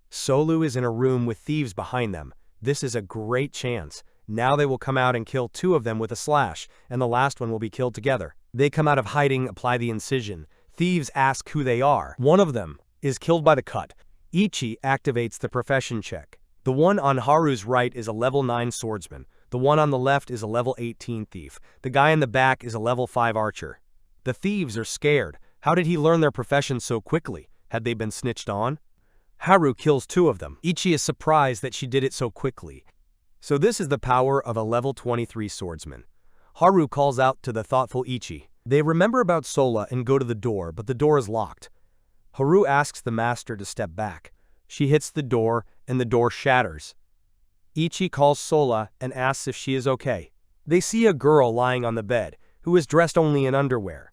Solu is in a room with thieves behind them. This is a great chance. Now they will come out and kill two of them with a slash, and the last one will be killed together. They come out of hiding, apply the incision. Thieves ask who they are. One of them is killed by the cut. Ichi activates the profession check. The one on Haru's right is a level 9 swordsman. The one on the left is a level 18 thief. The guy in the back is a level 5 archer. The thieves are scared. How did he learn their profession so quickly? Had they been snitched on? Haru kills two of them. Ichi is surprised that she did it so quickly. So this is the power of a level 23 swordsman. Haru calls out to the thoughtful Ichi. They remember about Sola and go to the door, but the door is locked. Haru asks the master to step back. She hits the door, and the door shatters. Ichi calls Sola and asks if she is okay. They see a girl lying on the bed, who is dressed only in underwear.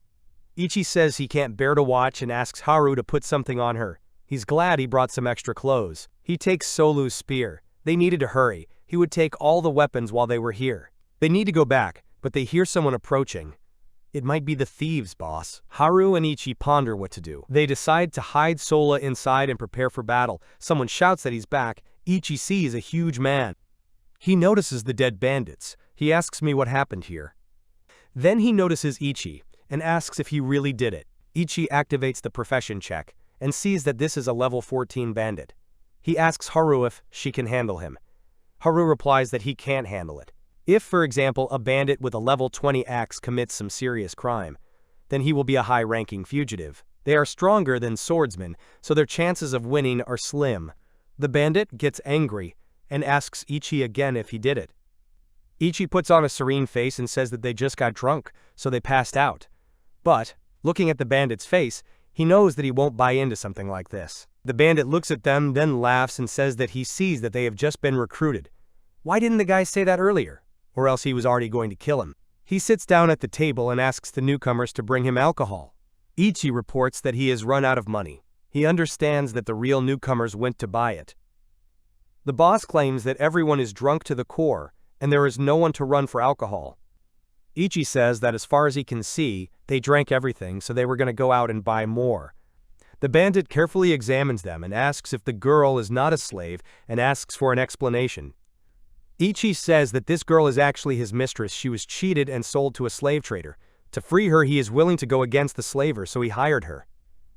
Ichi says he can't bear to watch and asks Haru to put something on her. He's glad he brought some extra clothes. He takes Solu's spear. They needed to hurry. He would take all the weapons while they were here. They need to go back, but they hear someone approaching. It might be the thieves, boss. Haru and Ichi ponder what to do. They decide to hide Sola inside and prepare for battle. Someone shouts that he's back. Ichi sees a huge man. He notices the dead bandits. He asks me what happened here. Then he notices Ichi and asks if he really did it. Ichi activates the profession check and sees that this is a level 14 bandit. He asks Haru if she can handle him. Haru replies that he can't handle it. If, for example, a bandit with a level 20 axe commits some serious crime, then he will be a high-ranking fugitive. They are stronger than swordsmen, so their chances of winning are slim. The bandit gets angry and asks Ichi again if he did it. Ichi puts on a serene face and says that they just got drunk, so they passed out. But, looking at the bandit's face, he knows that he won't buy into something like this. The bandit looks at them, then laughs and says that he sees that they have just been recruited. Why didn't the guy say that earlier? Or else he was already going to kill him. He sits down at the table and asks the newcomers to bring him alcohol. Ichi reports that he has run out of money. He understands that the real newcomers went to buy it. The boss claims that everyone is drunk to the core, and there is no one to run for alcohol. Ichi says that as far as he can see, they drank everything, so they were going to go out and buy more. The bandit carefully examines them and asks if the girl is not a slave and asks for an explanation. Ichi says that this girl is actually his mistress. She was cheated and sold to a slave trader. To free her, he is willing to go against the slaver, so he hired her.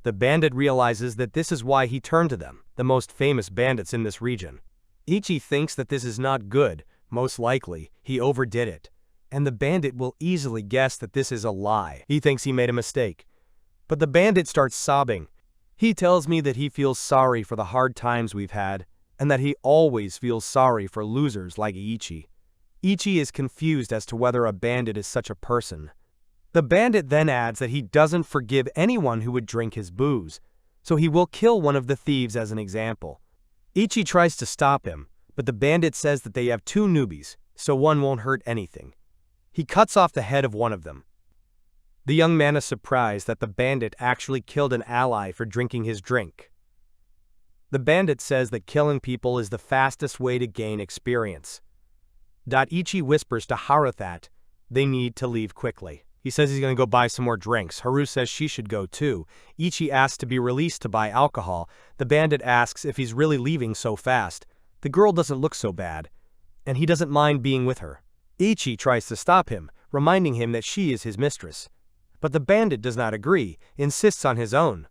The bandit realizes that this is why he turned to them, the most famous bandits in this region. Ichi thinks that this is not good. Most likely, he overdid it. And the bandit will easily guess that this is a lie. He thinks he made a mistake. But the bandit starts sobbing. He tells me that he feels sorry for the hard times we've had, and that he always feels sorry for losers like Ichi. Ichi is confused as to whether a bandit is such a person. The bandit then adds that he doesn't forgive anyone who would drink his booze, so he will kill one of the thieves as an example. Ichi tries to stop him, but the bandit says that they have two newbies, so one won't hurt anything. He cuts off the head of one of them. The young man is surprised that the bandit actually killed an ally for drinking his drink. The bandit says that killing people is the fastest way to gain experience. Ichi whispers to Haru that they need to leave quickly. He says he's going to go buy some more drinks. Haru says she should go too. Ichi asks to be released to buy alcohol. The bandit asks if he's really leaving so fast. The girl doesn't look so bad, and he doesn't mind being with her. Ichi tries to stop him, reminding him that she is his mistress. But the bandit does not agree, insists on his own.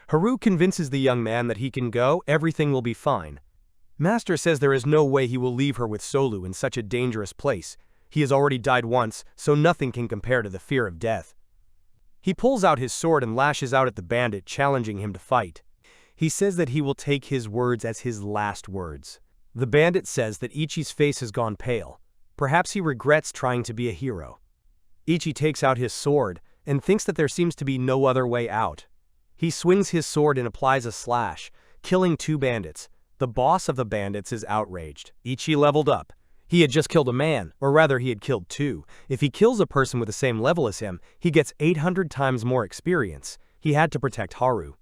Haru convinces the young man that he can go, everything will be fine. Master says there is no way he will leave her with Solu in such a dangerous place. He has already died once, so nothing can compare to the fear of death. He pulls out his sword and lashes out at the bandit, challenging him to fight. He says that he will take his words as his last words. The bandit says that Ichi's face has gone pale. Perhaps he regrets trying to be a hero. Ichi takes out his sword and thinks that there seems to be no other way out. He swings his sword and applies a slash, killing two bandits. The boss of the bandits is outraged. Ichi leveled up. He had just killed a man, or rather he had killed two. If he kills a person with the same level as him, he gets 800 times more experience. He had to protect Haru.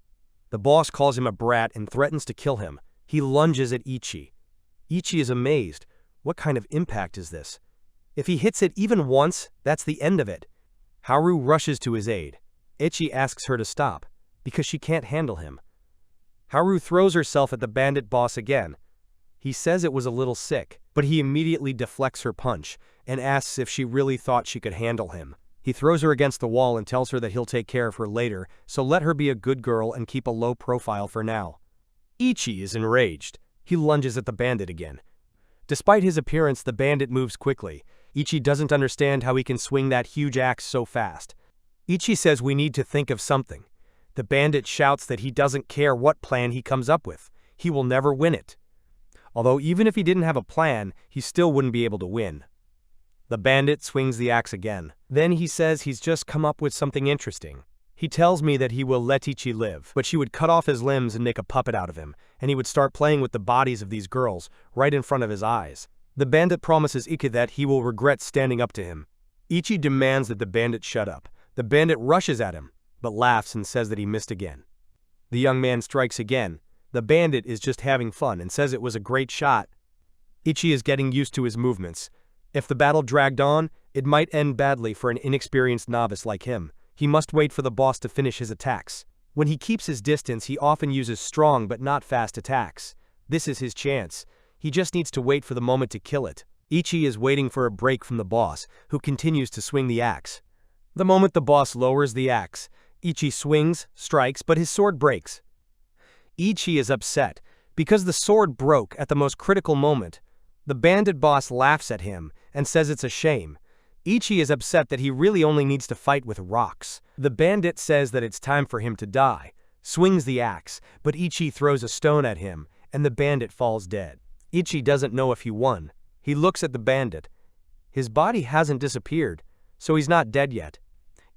The boss calls him a brat and threatens to kill him. He lunges at Ichi. Ichi is amazed. What kind of impact is this? If he hits it even once, that's the end of it. Haru rushes to his aid. Ichi asks her to stop, because she can't handle him. Haru throws herself at the bandit boss again. He says it was a little sick, but he immediately deflects her punch and asks if she really thought she could handle him. He throws her against the wall and tells her that he'll take care of her later, so let her be a good girl and keep a low profile for now. Ichi is enraged. He lunges at the bandit again. Despite his appearance, the bandit moves quickly. Ichi doesn't understand how he can swing that huge axe so fast. Ichi says we need to think of something. The bandit shouts that he doesn't care what plan he comes up with. He will never win it. Although even if he didn't have a plan, he still wouldn't be able to win. The bandit swings the axe again. Then he says he's just come up with something interesting. He tells me that he will let Ichi live, but she would cut off his limbs and make a puppet out of him, and he would start playing with the bodies of these girls right in front of his eyes. The bandit promises Ichi that he will regret standing up to him. Ichi demands that the bandit shut up. The bandit rushes at him, but laughs and says that he missed again. The young man strikes again. The bandit is just having fun and says it was a great shot. Ichi is getting used to his movements. If the battle dragged on, it might end badly for an inexperienced novice like him. He must wait for the boss to finish his attacks. When he keeps his distance, he often uses strong but not fast attacks. This is his chance. He just needs to wait for the moment to kill it. Ichi is waiting for a break from the boss, who continues to swing the axe. The moment the boss lowers the axe, Ichi swings, strikes, but his sword breaks. Ichi is upset, because the sword broke at the most critical moment. The bandit boss laughs at him and says it's a shame. Ichi is upset that he really only needs to fight with rocks. The bandit says that it's time for him to die, swings the axe, but Ichi throws a stone at him, and the bandit falls dead. Ichi doesn't know if he won. He looks at the bandit. His body hasn't disappeared, so he's not dead yet.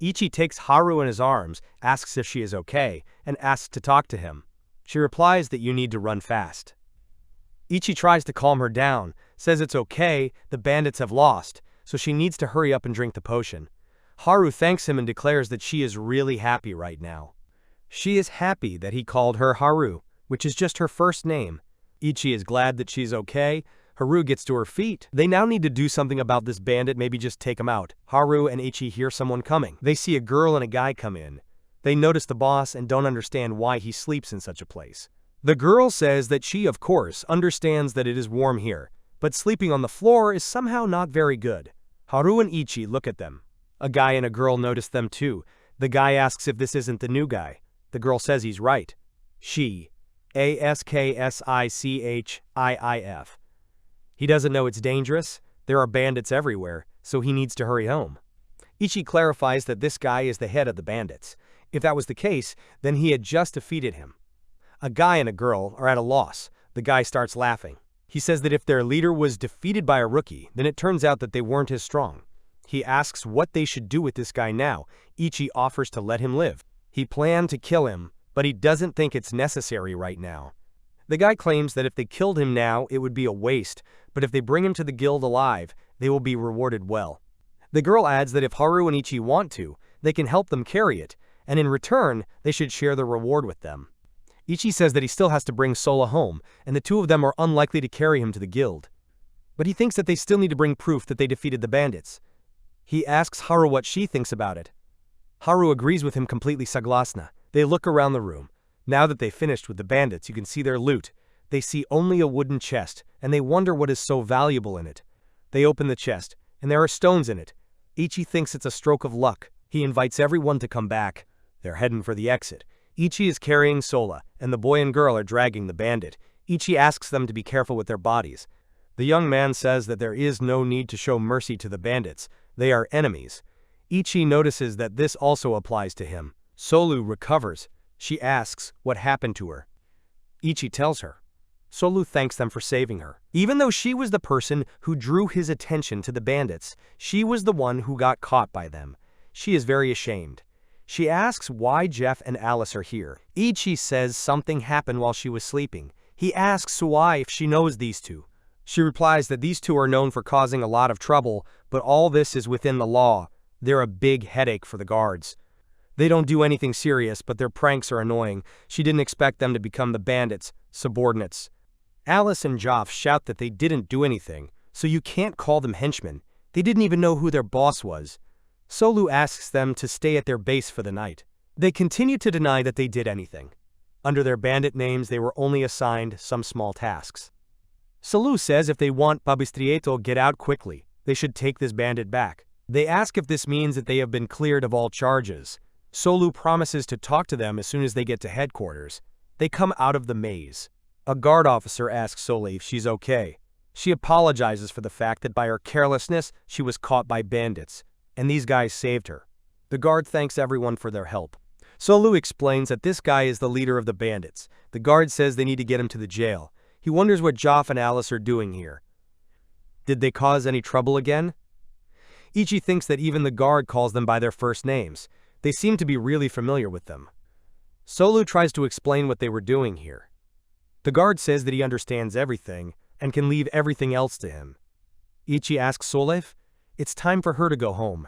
Ichi takes Haru in his arms, asks if she is okay, and asks to talk to him. She replies that you need to run fast. Ichi tries to calm her down, says it's okay, the bandits have lost, so she needs to hurry up and drink the potion. Haru thanks him and declares that she is really happy right now. She is happy that he called her Haru, which is just her first name. Ichi is glad that she's okay. Haru gets to her feet. They now need to do something about this bandit, maybe just take him out. Haru and Ichi hear someone coming. They see a girl and a guy come in. They notice the boss and don't understand why he sleeps in such a place. The girl says that she, of course, understands that it is warm here, but sleeping on the floor is somehow not very good. Haru and Ichi look at them. A guy and a girl notice them too. The guy asks if this isn't the new guy. The girl says he's right. She. Askichiif. He doesn't know it's dangerous. There are bandits everywhere, so he needs to hurry home. Ichi clarifies that this guy is the head of the bandits. If that was the case, then he had just defeated him. A guy and a girl are at a loss. The guy starts laughing. He says that if their leader was defeated by a rookie, then it turns out that they weren't as strong. He asks what they should do with this guy now. Ichi offers to let him live. He planned to kill him, but he doesn't think it's necessary right now. The guy claims that if they killed him now, it would be a waste, but if they bring him to the guild alive, they will be rewarded well. The girl adds that if Haru and Ichi want to, they can help them carry it, and in return, they should share the reward with them. Ichi says that he still has to bring Solu home, and the two of them are unlikely to carry him to the guild. But he thinks that they still need to bring proof that they defeated the bandits. He asks Haru what she thinks about it. Haru agrees with him completely saglasna. They look around the room. Now that they've finished with the bandits, you can see their loot. They see only a wooden chest, and they wonder what is so valuable in it. They open the chest, and there are stones in it. Ichi thinks it's a stroke of luck. He invites everyone to come back. They're heading for the exit. Ichi is carrying Solu, and the boy and girl are dragging the bandit. Ichi asks them to be careful with their bodies. The young man says that there is no need to show mercy to the bandits. They are enemies. Ichi notices that this also applies to him. Solu recovers. She asks what happened to her. Ichi tells her. Solu thanks them for saving her. Even though she was the person who drew his attention to the bandits, she was the one who got caught by them. She is very ashamed. She asks why Jeff and Alice are here. Ichi says something happened while she was sleeping. He asks why if she knows these two. She replies that these two are known for causing a lot of trouble, but all this is within the law. They're a big headache for the guards. They don't do anything serious, but their pranks are annoying. She didn't expect them to become the bandits, subordinates. Alice and Joff shout that they didn't do anything, so you can't call them henchmen. They didn't even know who their boss was. Solu asks them to stay at their base for the night. They continue to deny that they did anything. Under their bandit names, they were only assigned some small tasks. Solu says if they want Babistrieto get out quickly, they should take this bandit back. They ask if this means that they have been cleared of all charges. Solu promises to talk to them as soon as they get to headquarters. They come out of the maze. A guard officer asks Solu if she's okay. She apologizes for the fact that by her carelessness, she was caught by bandits, and these guys saved her. The guard thanks everyone for their help. Solu explains that this guy is the leader of the bandits. The guard says they need to get him to the jail. He wonders what Joff and Alice are doing here. Did they cause any trouble again? Ichi thinks that even the guard calls them by their first names. They seem to be really familiar with them. Solu tries to explain what they were doing here. The guard says that he understands everything and can leave everything else to him. Ichi asks Solu if it's time for her to go home.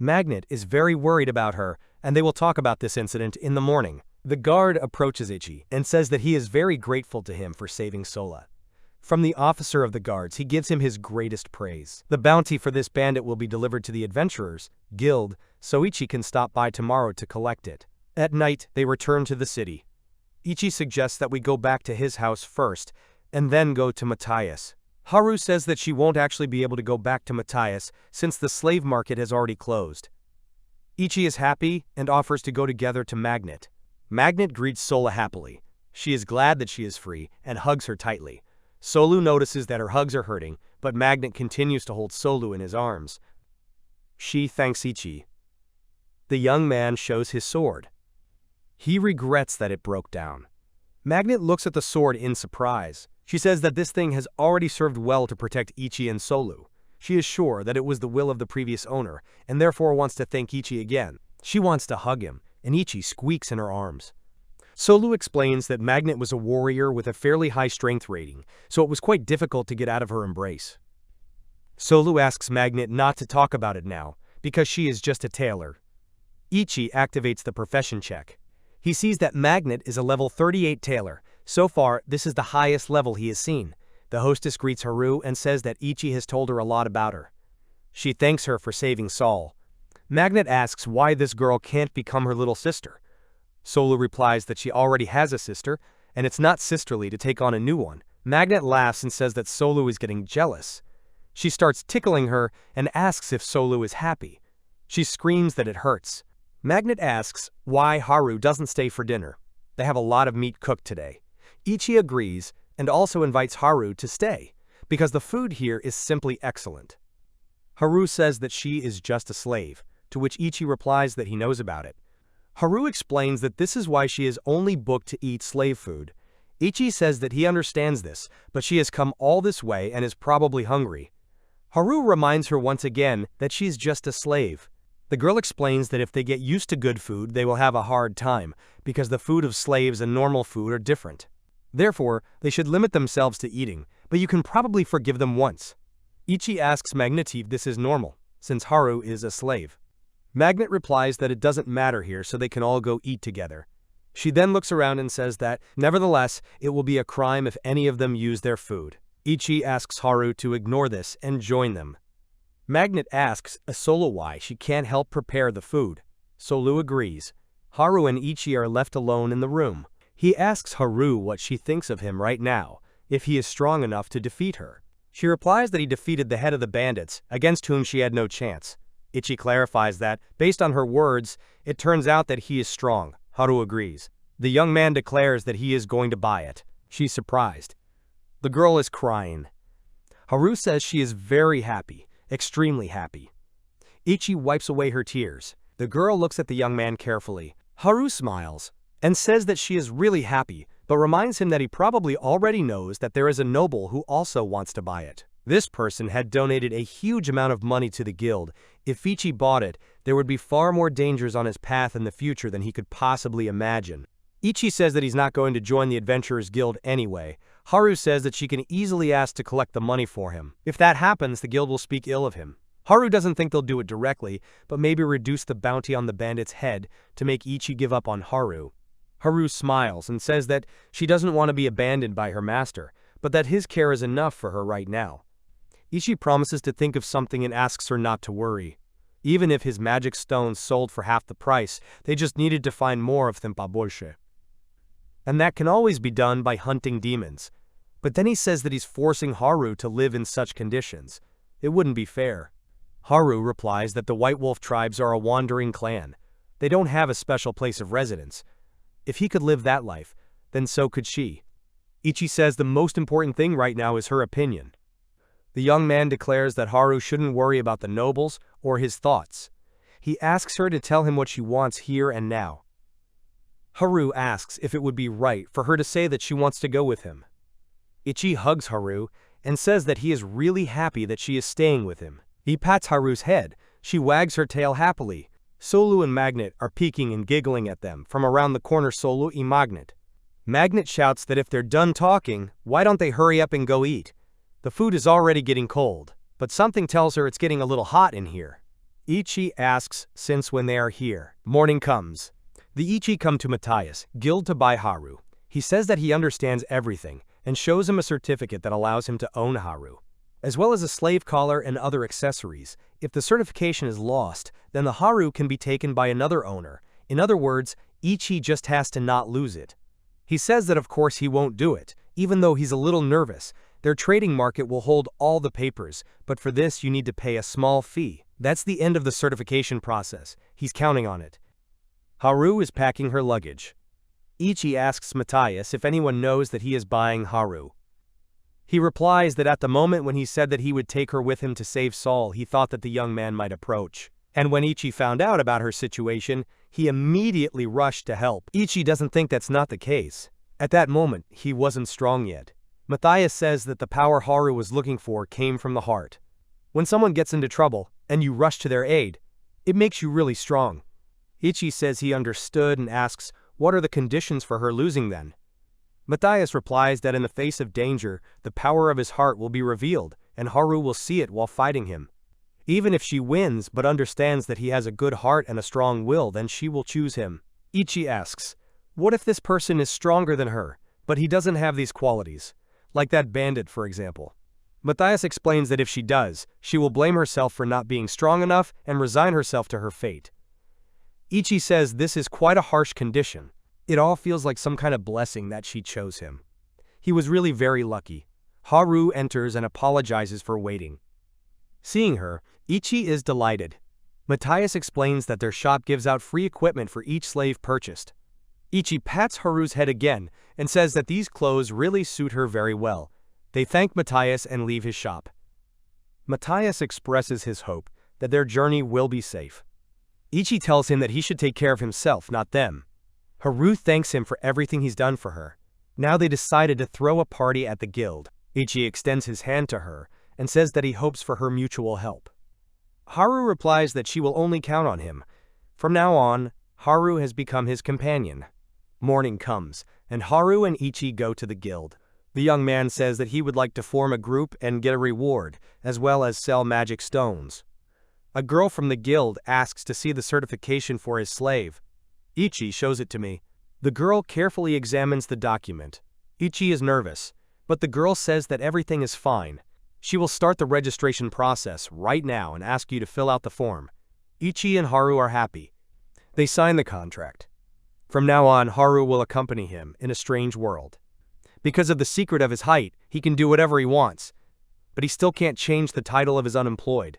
Magnet is very worried about her, and they will talk about this incident in the morning. The guard approaches Ichi and says that he is very grateful to him for saving Sola. From the officer of the guards, he gives him his greatest praise. The bounty for this bandit will be delivered to the Adventurers Guild, so Ichi can stop by tomorrow to collect it. At night, they return to the city. Ichi suggests that we go back to his house first, and then go to Matthias. Haru says that she won't actually be able to go back to Matthias since the slave market has already closed. Ichi is happy and offers to go together to Magnet. Magnet greets Sola happily. She is glad that she is free and hugs her tightly. Solu notices that her hugs are hurting, but Magnet continues to hold Solu in his arms. She thanks Ichi. The young man shows his sword. He regrets that it broke down. Magnet looks at the sword in surprise. She says that this thing has already served well to protect Ichi and Solu. She is sure that it was the will of the previous owner, and therefore wants to thank Ichi again. She wants to hug him, and Ichi squeaks in her arms. Solu explains that Magnet was a warrior with a fairly high strength rating, so it was quite difficult to get out of her embrace. Solu asks Magnet not to talk about it now, because she is just a tailor. Ichi activates the profession check. He sees that Magnet is a level 38 tailor. So far, this is the highest level he has seen. The hostess greets Haru and says that Ichi has told her a lot about her. She thanks her for saving Saul. Magnet asks why this girl can't become her little sister. Solu replies that she already has a sister, and it's not sisterly to take on a new one. Magnet laughs and says that Solu is getting jealous. She starts tickling her and asks if Solu is happy. She screams that it hurts. Magnet asks why Haru doesn't stay for dinner. They have a lot of meat cooked today. Ichi agrees and also invites Haru to stay, because the food here is simply excellent. Haru says that she is just a slave, to which Ichi replies that he knows about it. Haru explains that this is why she is only booked to eat slave food. Ichi says that he understands this, but she has come all this way and is probably hungry. Haru reminds her once again that she's just a slave. The girl explains that if they get used to good food, they will have a hard time, because the food of slaves and normal food are different. Therefore, they should limit themselves to eating, but you can probably forgive them once. Ichi asks Magnet if this is normal, since Haru is a slave. Magnet replies that it doesn't matter here, so they can all go eat together. She then looks around and says that, nevertheless, it will be a crime if any of them use their food. Ichi asks Haru to ignore this and join them. Magnet asks Solu why she can't help prepare the food. Solu agrees. Haru and Ichi are left alone in the room. He asks Haru what she thinks of him right now, if he is strong enough to defeat her. She replies that he defeated the head of the bandits, against whom she had no chance. Ichi clarifies that, based on her words, it turns out that he is strong. Haru agrees. The young man declares that he is going to buy it. She's surprised. The girl is crying. Haru says she is very happy, extremely happy. Ichi wipes away her tears. The girl looks at the young man carefully. Haru smiles and says that she is really happy, but reminds him that he probably already knows that there is a noble who also wants to buy it. This person had donated a huge amount of money to the guild. If Ichi bought it, there would be far more dangers on his path in the future than he could possibly imagine. Ichi says that he's not going to join the Adventurers Guild anyway. Haru says that she can easily ask to collect the money for him. If that happens, the guild will speak ill of him. Haru doesn't think they'll do it directly, but maybe reduce the bounty on the bandit's head to make Ichi give up on Haru. Haru smiles and says that she doesn't want to be abandoned by her master, but that his care is enough for her right now. Ichi promises to think of something and asks her not to worry. Even if his magic stones sold for half the price, they just needed to find more of them побольше. And that can always be done by hunting demons. But then he says that he's forcing Haru to live in such conditions. It wouldn't be fair. Haru replies that the White Wolf tribes are a wandering clan. They don't have a special place of residence. If he could live that life, then so could she. Ichi says the most important thing right now is her opinion. The young man declares that Haru shouldn't worry about the nobles or his thoughts. He asks her to tell him what she wants here and now. Haru asks if it would be right for her to say that she wants to go with him. Ichi hugs Haru and says that he is really happy that she is staying with him. He pats Haru's head. She wags her tail happily. Solu and Magnet are peeking and giggling at them from around the corner. Solu and Magnet. Magnet shouts that if they're done talking, why don't they hurry up and go eat? The food is already getting cold, but something tells her it's getting a little hot in here. Ichi asks since when they are here. Morning comes. The Ichi come to Matthias' guild to buy Haru. He says that he understands everything and shows him a certificate that allows him to own Haru, as well as a slave collar and other accessories. If the certification is lost, then the Haru can be taken by another owner. In other words, Ichi just has to not lose it. He says that of course he won't do it, even though he's a little nervous. Their trading market will hold all the papers, but for this you need to pay a small fee. That's the end of the certification process. He's counting on it. Haru is packing her luggage. Ichi asks Matthias if anyone knows that he is buying Haru. He replies that at the moment when he said that he would take her with him to save Saul, he thought that the young man might approach. And when Ichi found out about her situation, he immediately rushed to help. Ichi doesn't think that's not the case. At that moment, he wasn't strong yet. Matthias says that the power Haru was looking for came from the heart. When someone gets into trouble, and you rush to their aid, it makes you really strong. Ichi says he understood and asks, what are the conditions for her losing then? Matthias replies that in the face of danger, the power of his heart will be revealed, and Haru will see it while fighting him. Even if she wins but understands that he has a good heart and a strong will, then she will choose him. Ichi asks, what if this person is stronger than her, but he doesn't have these qualities? Like that bandit, for example. Matthias explains that if she does, she will blame herself for not being strong enough and resign herself to her fate. Ichi says this is quite a harsh condition. It all feels like some kind of blessing that she chose him. He was really very lucky. Haru enters and apologizes for waiting. Seeing her, Ichi is delighted. Matthias explains that their shop gives out free equipment for each slave purchased. Ichi pats Haru's head again and says that these clothes really suit her very well. They thank Matthias and leave his shop. Matthias expresses his hope that their journey will be safe. Ichi tells him that he should take care of himself, not them. Haru thanks him for everything he's done for her. Now they decided to throw a party at the guild. Ichi extends his hand to her and says that he hopes for her mutual help. Haru replies that she will only count on him. From now on, Haru has become his companion. Morning comes, and Haru and Ichi go to the guild. The young man says that he would like to form a group and get a reward, as well as sell magic stones. A girl from the guild asks to see the certification for his slave. Ichi shows it to me. The girl carefully examines the document. Ichi is nervous, but the girl says that everything is fine. She will start the registration process right now and ask you to fill out the form. Ichi and Haru are happy. They sign the contract. From now on, Haru will accompany him in a strange world. Because of the secret of his height, he can do whatever he wants. But he still can't change the title of his unemployed.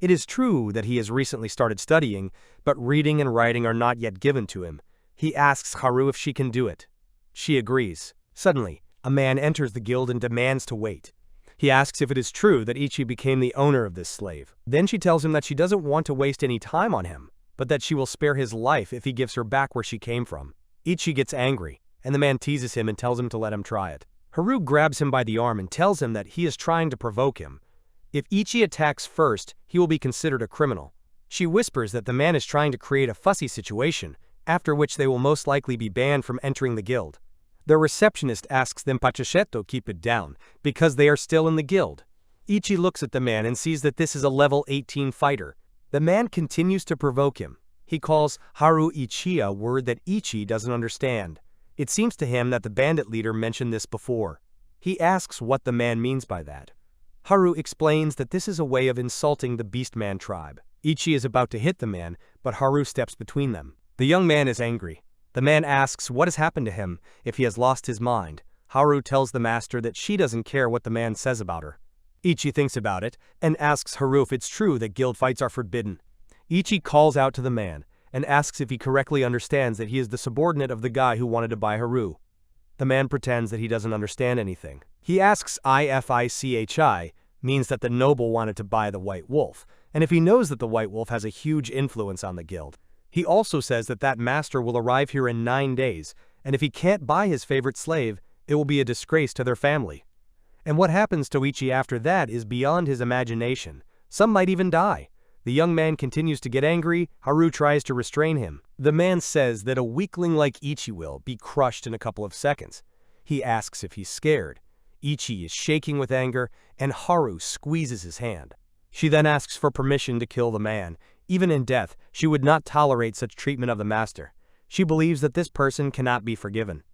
It is true that he has recently started studying, but reading and writing are not yet given to him. He asks Haru if she can do it. She agrees. Suddenly, a man enters the guild and demands to wait. He asks if it is true that Ichi became the owner of this slave. Then she tells him that she doesn't want to waste any time on him, but that she will spare his life if he gives her back where she came from. Ichi gets angry, and the man teases him and tells him to let him try it. Haru grabs him by the arm and tells him that he is trying to provoke him. If Ichi attacks first, he will be considered a criminal. She whispers that the man is trying to create a fussy situation, after which they will most likely be banned from entering the guild. The receptionist asks them to keep it down, because they are still in the guild. Ichi looks at the man and sees that this is a level 18 fighter. The man continues to provoke him. He calls Haru Ichi, a word that Ichi doesn't understand. It seems to him that the bandit leader mentioned this before. He asks what the man means by that. Haru explains that this is a way of insulting the Beastman tribe. Ichi is about to hit the man, but Haru steps between them. The young man is angry. The man asks what has happened to him, if he has lost his mind. Haru tells the master that she doesn't care what the man says about her. Ichi thinks about it, and asks Haru if it's true that guild fights are forbidden. Ichi calls out to the man, and asks if he correctly understands that he is the subordinate of the guy who wanted to buy Haru. The man pretends that he doesn't understand anything. He asks if means that the noble wanted to buy the White Wolf, and if he knows that the White Wolf has a huge influence on the guild. He also says that that master will arrive here in 9 days, and if he can't buy his favorite slave, it will be a disgrace to their family. And what happens to Ichi after that is beyond his imagination. Some might even die. The young man continues to get angry. Haru tries to restrain him. The man says that a weakling like Ichi will be crushed in a couple of seconds. He asks if he's scared. Ichi is shaking with anger, and Haru squeezes his hand. She then asks for permission to kill the man. Even in death, she would not tolerate such treatment of the master. She believes that this person cannot be forgiven.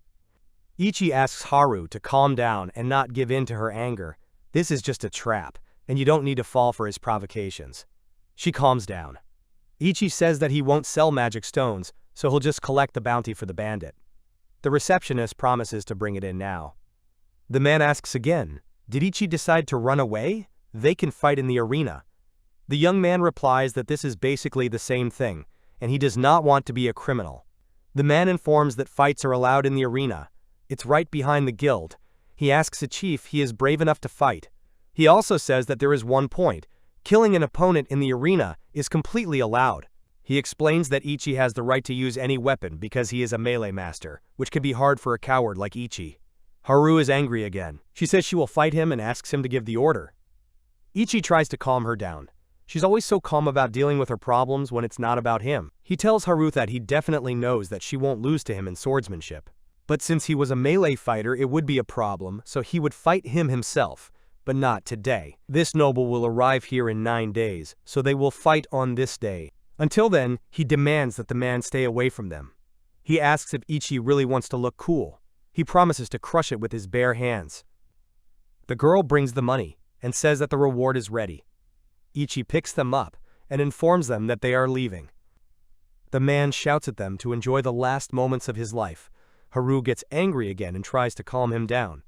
Ichi asks Haru to calm down and not give in to her anger. This is just a trap, and you don't need to fall for his provocations. She calms down. Ichi says that he won't sell magic stones, so he'll just collect the bounty for the bandit. The receptionist promises to bring it in now. The man asks again, did Ichi decide to run away? They can fight in the arena. The young man replies that this is basically the same thing, and he does not want to be a criminal. The man informs that fights are allowed in the arena. It's right behind the guild. He asks Ichi if he is brave enough to fight. He also says that there is one point. Killing an opponent in the arena is completely allowed. He explains that Ichi has the right to use any weapon because he is a melee master, which can be hard for a coward like Ichi. Haru is angry again. She says she will fight him and asks him to give the order. Ichi tries to calm her down. She's always so calm about dealing with her problems when it's not about him. He tells Haru that he definitely knows that she won't lose to him in swordsmanship. But since he was a melee fighter, it would be a problem, so he would fight him himself. But not today. This noble will arrive here in 9 days, so they will fight on this day. Until then, he demands that the man stay away from them. He asks if Ichi really wants to look cool. He promises to crush it with his bare hands. The girl brings the money, and says that the reward is ready. Ichi picks them up, and informs them that they are leaving. The man shouts at them to enjoy the last moments of his life. Haru gets angry again and tries to calm him down.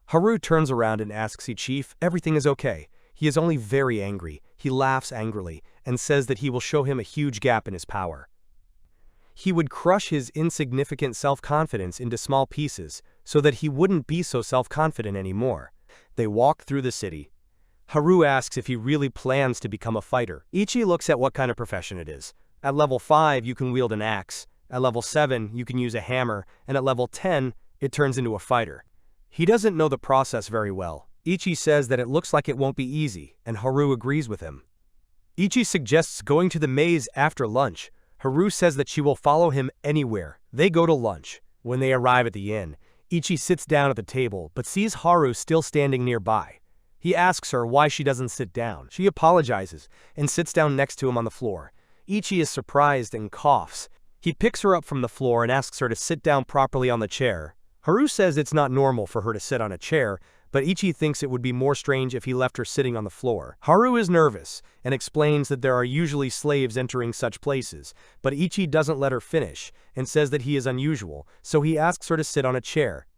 Haru turns around and asks Ichi if everything is okay. He is only very angry. He laughs angrily, and says that he will show him a huge gap in his power. He would crush his insignificant self-confidence into small pieces, so that he wouldn't be so self-confident anymore. They walk through the city. Haru asks if he really plans to become a fighter. Ichi looks at what kind of profession it is. At level 5, you can wield an axe. At level 7, you can use a hammer, and at level 10, it turns into a fighter. He doesn't know the process very well. Ichi says that it looks like it won't be easy, and Haru agrees with him. Ichi suggests going to the maze after lunch. Haru says that she will follow him anywhere. They go to lunch. When they arrive at the inn, Ichi sits down at the table, but sees Haru still standing nearby. He asks her why she doesn't sit down. She apologizes, and sits down next to him on the floor. Ichi is surprised and coughs. He picks her up from the floor and asks her to sit down properly on the chair. Haru says it's not normal for her to sit on a chair, but Ichi thinks it would be more strange if he left her sitting on the floor. Haru is nervous, and explains that there are usually slaves entering such places, but Ichi doesn't let her finish, and says that he is unusual, so he asks her to sit on a chair.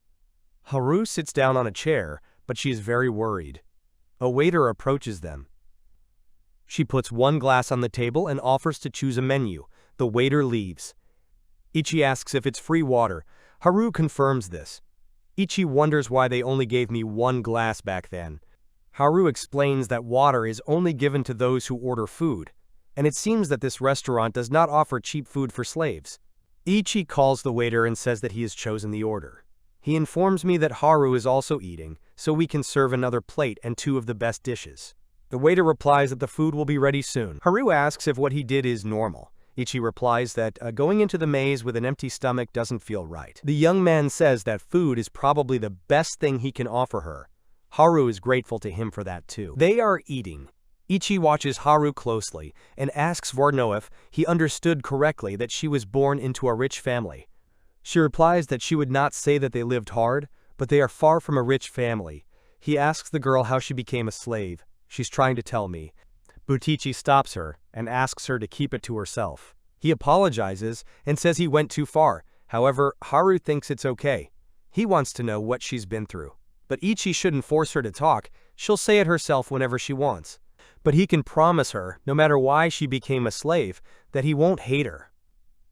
Haru sits down on a chair, but she is very worried. A waiter approaches them. She puts one glass on the table and offers to choose a menu. The waiter leaves. Ichi asks if it's free water. Haru confirms this. Ichi wonders why they only gave me one glass back then. Haru explains that water is only given to those who order food, and it seems that this restaurant does not offer cheap food for slaves. Ichi calls the waiter and says that he has chosen the order. He informs me that Haru is also eating, so we can serve another plate and 2 of the best dishes. The waiter replies that the food will be ready soon. Haru asks if what he did is normal. Ichi replies that going into the maze with an empty stomach doesn't feel right. The young man says that food is probably the best thing he can offer her. Haru is grateful to him for that too. They are eating. Ichi watches Haru closely and asks Vorno if he understood correctly that she was born into a rich family. She replies that she would not say that they lived hard, but they are far from a rich family. He asks the girl how she became a slave. She's trying to tell me. Butichi stops her and asks her to keep it to herself. He apologizes and says he went too far. However, Haru thinks it's okay. He wants to know what she's been through. But Ichi shouldn't force her to talk. She'll say it herself whenever she wants. But he can promise her, no matter why she became a slave, that he won't hate her.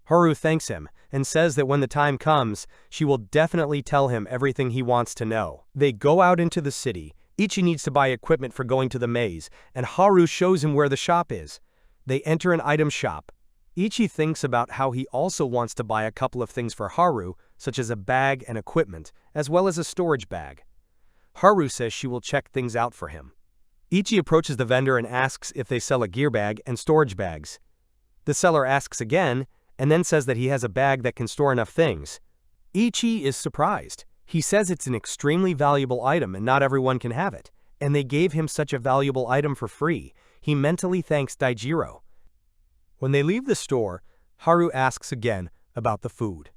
Haru thanks him and says that when the time comes, she will definitely tell him everything he wants to know. They go out into the city. Ichi needs to buy equipment for going to the maze, and Haru shows him where the shop is. They enter an item shop. Ichi thinks about how he also wants to buy a couple of things for Haru, such as a bag and equipment, as well as a storage bag. Haru says she will check things out for him. Ichi approaches the vendor and asks if they sell a gear bag and storage bags. The seller asks again, and then says that he has a bag that can store enough things. Ichi is surprised. He says it's an extremely valuable item and not everyone can have it, and they gave him such a valuable item for free. He mentally thanks Daijiro. When they leave the store, Haru asks again about the food.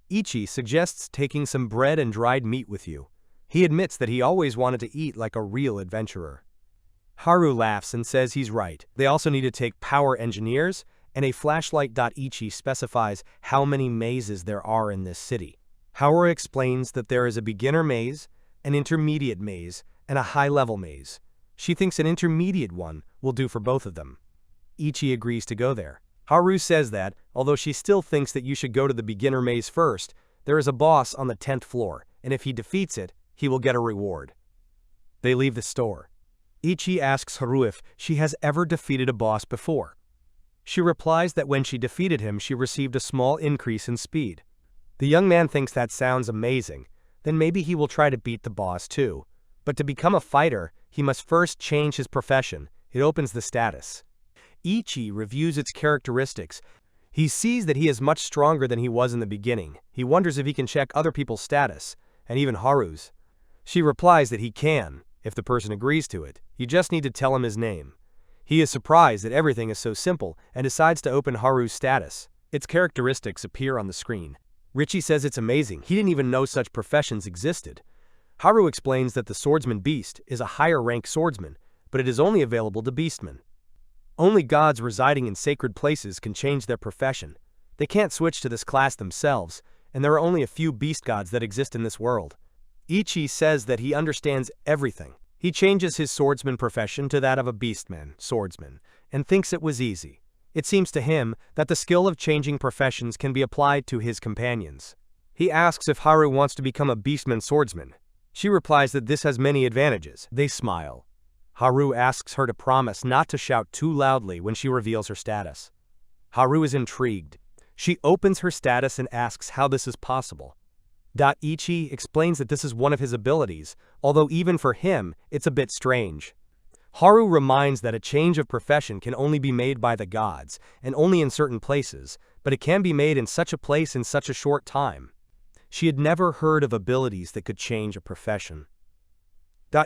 Ichi suggests taking some bread and dried meat with you. He admits that he always wanted to eat like a real adventurer. Haru laughs and says he's right. They also need to take power engineers and a flashlight. Ichi specifies how many mazes there are in this city. Haru explains that there is a beginner maze, an intermediate maze, and a high-level maze. She thinks an intermediate one will do for both of them. Ichi agrees to go there. Haru says that, although she still thinks that you should go to the beginner maze first, there is a boss on the 10th floor, and if he defeats it, he will get a reward. They leave the store. Ichi asks Haru if she has ever defeated a boss before. She replies that when she defeated him, she received a small increase in speed. The young man thinks that sounds amazing. Then maybe he will try to beat the boss too. But to become a fighter, he must first change his profession. It opens the status. Ichi reviews its characteristics. He sees that he is much stronger than he was in the beginning. He wonders if he can check other people's status, and even Haru's. She replies that he can, if the person agrees to it. You just need to tell him his name. He is surprised that everything is so simple and decides to open Haru's status. Its characteristics appear on the screen. Richie says it's amazing. He didn't even know such professions existed. Haru explains that the swordsman beast is a higher rank swordsman, but it is only available to beastmen. Only gods residing in sacred places can change their profession. They can't switch to this class themselves, and there are only a few beast gods that exist in this world. Ichi says that he understands everything. He changes his swordsman profession to that of a beastman, swordsman, and thinks it was easy. It seems to him that the skill of changing professions can be applied to his companions. He asks if Haru wants to become a beastman swordsman. She replies that this has many advantages. They smile. Haru asks her to promise not to shout too loudly when she reveals her status. Haru is intrigued. She opens her status and asks how this is possible. Ichi explains that this is one of his abilities, although even for him, it's a bit strange. Haru reminds that a change of profession can only be made by the gods, and only in certain places, but it can be made in such a place in such a short time. She had never heard of abilities that could change a profession.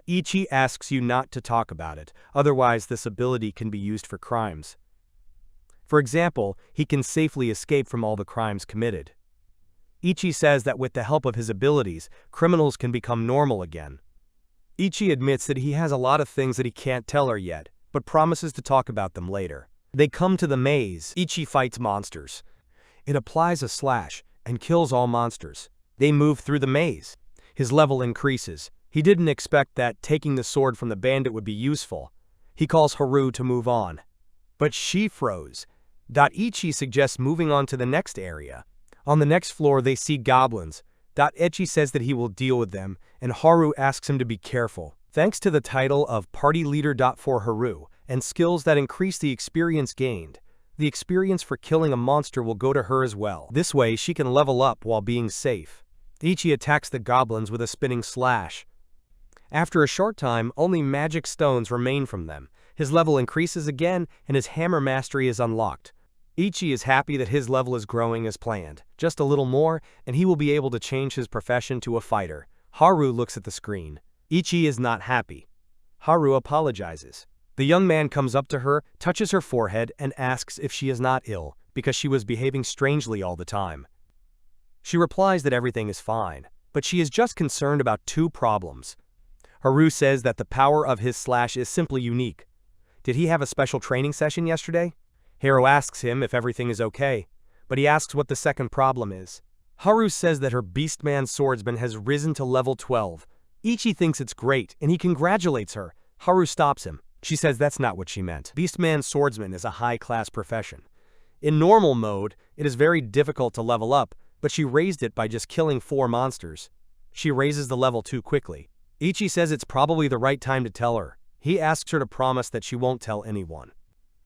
Ichi asks you not to talk about it, otherwise this ability can be used for crimes. For example, he can safely escape from all the crimes committed. Ichi says that with the help of his abilities, criminals can become normal again. Ichi admits that he has a lot of things that he can't tell her yet, but promises to talk about them later. They come to the maze. Ichi fights monsters. It applies a slash and kills all monsters. They move through the maze. His level increases. He didn't expect that taking the sword from the bandit would be useful. He calls Haru to move on. But she froze. Ichi suggests moving on to the next area. On the next floor they see goblins. Ichi says that he will deal with them, and Haru asks him to be careful. Thanks to the title of Party Leader. For Haru, and skills that increase the experience gained, the experience for killing a monster will go to her as well. This way she can level up while being safe. Ichi attacks the goblins with a spinning slash. After a short time, only magic stones remain from them. His level increases again, and his hammer mastery is unlocked. Ichi is happy that his level is growing as planned. Just a little more, and he will be able to change his profession to a fighter. Haru looks at the screen. Ichi is not happy. Haru apologizes. The young man comes up to her, touches her forehead, and asks if she is not ill, because she was behaving strangely all the time. She replies that everything is fine, but she is just concerned about two problems. Haru says that the power of his slash is simply unique. Did he have a special training session yesterday? Haru asks him if everything is okay, but he asks what the second problem is. Haru says that her Beastman swordsman has risen to level 12. Ichi thinks it's great, and he congratulates her. Haru stops him. She says that's not what she meant. Beastman swordsman is a high-class profession. In normal mode, it is very difficult to level up, but she raised it by just killing 4 monsters. She raises the level too quickly. Ichi says it's probably the right time to tell her. He asks her to promise that she won't tell anyone.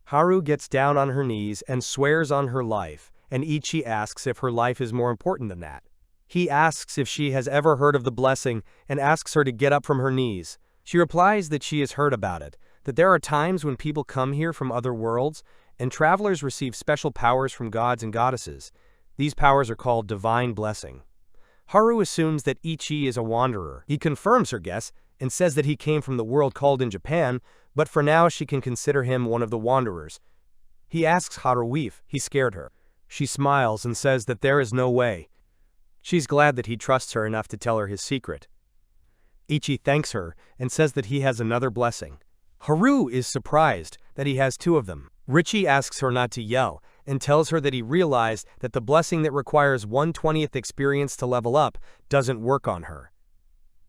Haru gets down on her knees and swears on her life, and Ichi asks if her life is more important than that. He asks if she has ever heard of the blessing and asks her to get up from her knees. She replies that she has heard about it, that there are times when people come here from other worlds, and travelers receive special powers from gods and goddesses. These powers are called divine blessing. Haru assumes that Ichi is a wanderer. He confirms her guess and says that he came from the world called in Japan, but for now she can consider him one of the wanderers. He asks Haru if he scared her. She smiles and says that there is no way. She's glad that he trusts her enough to tell her his secret. Ichi thanks her and says that he has another blessing. Haru is surprised that he has 2 of them. Richie asks her not to yell and tells her that he realized that the blessing that requires 1/20th experience to level up doesn't work on her.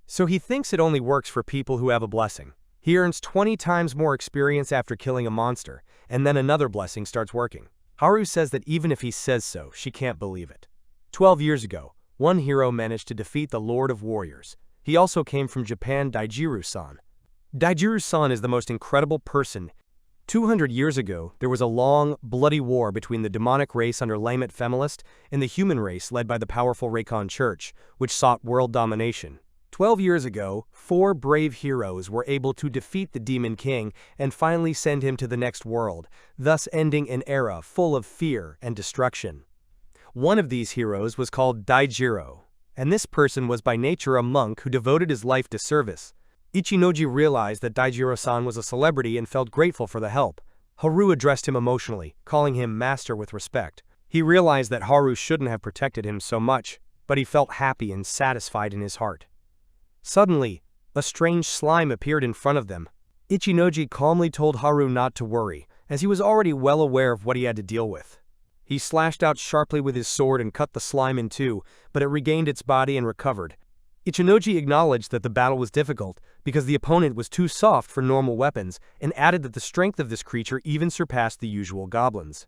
So he thinks it only works for people who have a blessing. He earns 20 times more experience after killing a monster, and then another blessing starts working. Haru says that even if he says so, she can't believe it. 12 years ago, one hero managed to defeat the Lord of Warriors. He also came from Japan, Daijiru-san. Daijiru-san is the most incredible person. 200 years ago, there was a long, bloody war between the demonic race under Lamet Femalist and the human race led by the powerful Reikon Church, which sought world domination. 12 years ago, 4 brave heroes were able to defeat the Demon King and finally send him to the next world, thus ending an era full of fear and destruction. One of these heroes was called Daijiro, and this person was by nature a monk who devoted his life to service. Ichinoji realized that Daijiro-san was a celebrity and felt grateful for the help. Haru addressed him emotionally, calling him master with respect. He realized that Haru shouldn't have protected him so much, but he felt happy and satisfied in his heart. Suddenly, a strange slime appeared in front of them. Ichinoji calmly told Haru not to worry, as he was already well aware of what he had to deal with. He slashed out sharply with his sword and cut the slime in 2, but it regained its body and recovered. Ichinoji acknowledged that the battle was difficult because the opponent was too soft for normal weapons and added that the strength of this creature even surpassed the usual goblins.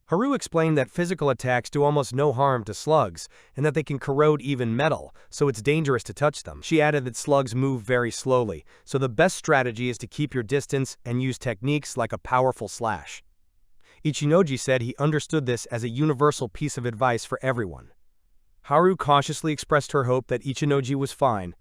Haru explained that physical attacks do almost no harm to slugs and that they can corrode even metal, so it's dangerous to touch them. She added that slugs move very slowly, so the best strategy is to keep your distance and use techniques like a powerful slash. Ichinoji said he understood this as a universal piece of advice for everyone. Haru cautiously expressed her hope that Ichinoji was fine.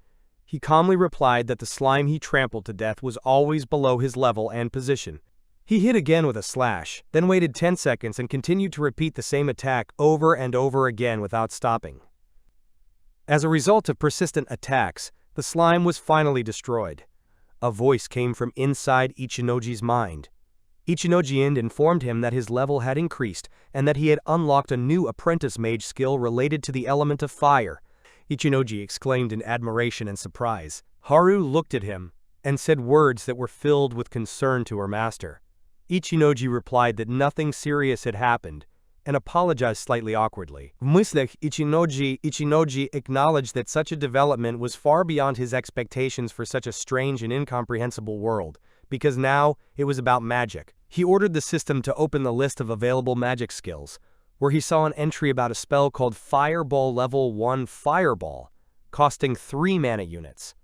He calmly replied that the slime he trampled to death was always below his level and position. He hit again with a slash, then waited 10 seconds and continued to repeat the same attack over and over again without stopping. As a result of persistent attacks, the slime was finally destroyed. A voice came from inside Ichinoji's mind. Ichinoji informed him that his level had increased and that he had unlocked a new apprentice mage skill related to the element of fire. Ichinoji exclaimed in admiration and surprise. Haru looked at him and said words that were filled with concern to her master. Ichinoji replied that nothing serious had happened and apologized slightly awkwardly. Ichinoji acknowledged that such a development was far beyond his expectations for such a strange and incomprehensible world, because now it was about magic. He ordered the system to open the list of available magic skills, where he saw an entry about a spell called Fireball Level 1 Fireball, costing 3 mana units.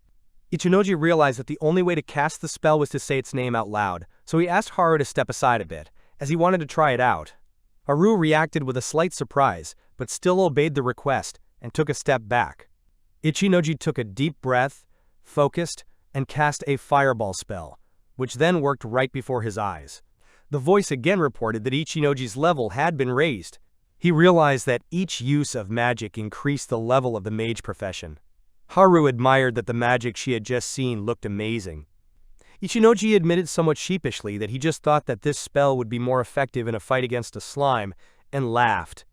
Ichinoji realized that the only way to cast the spell was to say its name out loud, so he asked Haru to step aside a bit, as he wanted to try it out. Haru reacted with a slight surprise, but still obeyed the request and took a step back. Ichinoji took a deep breath, focused, and cast a fireball spell, which then worked right before his eyes. The voice again reported that Ichinoji's level had been raised. He realized that each use of magic increased the level of the mage profession. Haru admired that the magic she had just seen looked amazing. Ichinoji admitted somewhat sheepishly that he just thought that this spell would be more effective in a fight against a slime, and laughed.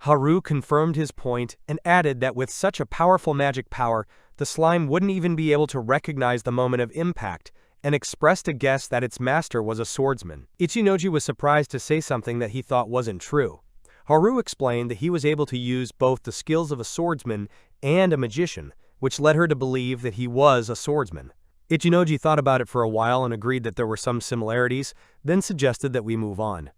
Haru confirmed his point and added that with such a powerful magic power, the slime wouldn't even be able to recognize the moment of impact, and expressed a guess that its master was a swordsman. Ichinoji was surprised to say something that he thought wasn't true. Haru explained that he was able to use both the skills of a swordsman and a magician, which led her to believe that he was a swordsman. Ichinoji thought about it for a while and agreed that there were some similarities, then suggested that we move on.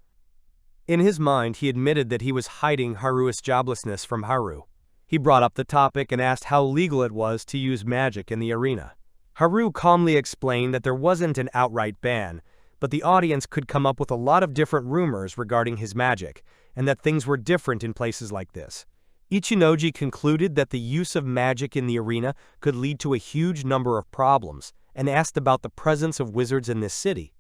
In his mind, he admitted that he was hiding Haru's joblessness from Haru. He brought up the topic and asked how legal it was to use magic in the arena. Haru calmly explained that there wasn't an outright ban, but the audience could come up with a lot of different rumors regarding his magic, and that things were different in places like this. Ichinoji concluded that the use of magic in the arena could lead to a huge number of problems, and asked about the presence of wizards in this city.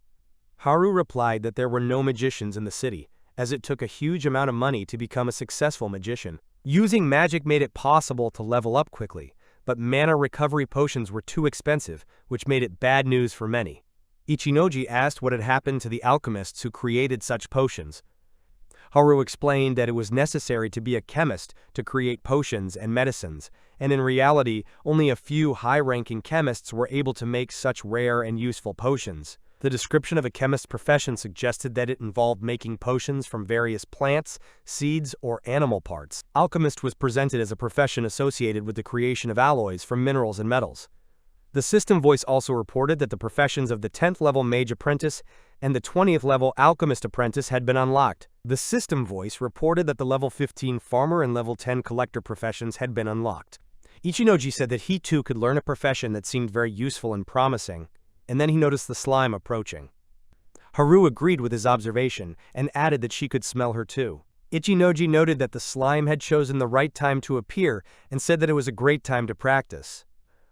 Haru replied that there were no magicians in the city, as it took a huge amount of money to become a successful magician. Using magic made it possible to level up quickly, but mana recovery potions were too expensive, which made it bad news for many. Ichinoji asked what had happened to the alchemists who created such potions. Haru explained that it was necessary to be a chemist to create potions and medicines, and in reality, only a few high-ranking chemists were able to make such rare and useful potions. The description of a chemist's profession suggested that it involved making potions from various plants, seeds, or animal parts. Alchemist was presented as a profession associated with the creation of alloys from minerals and metals. The system voice also reported that the professions of the 10th level mage apprentice and the 20th level alchemist apprentice had been unlocked. The system voice reported that the level 15 farmer and level 10 collector professions had been unlocked. Ichinoji said that he too could learn a profession that seemed very useful and promising, and then he noticed the slime approaching. Haru agreed with his observation and added that she could smell her too. Ichinoji noted that the slime had chosen the right time to appear and said that it was a great time to practice.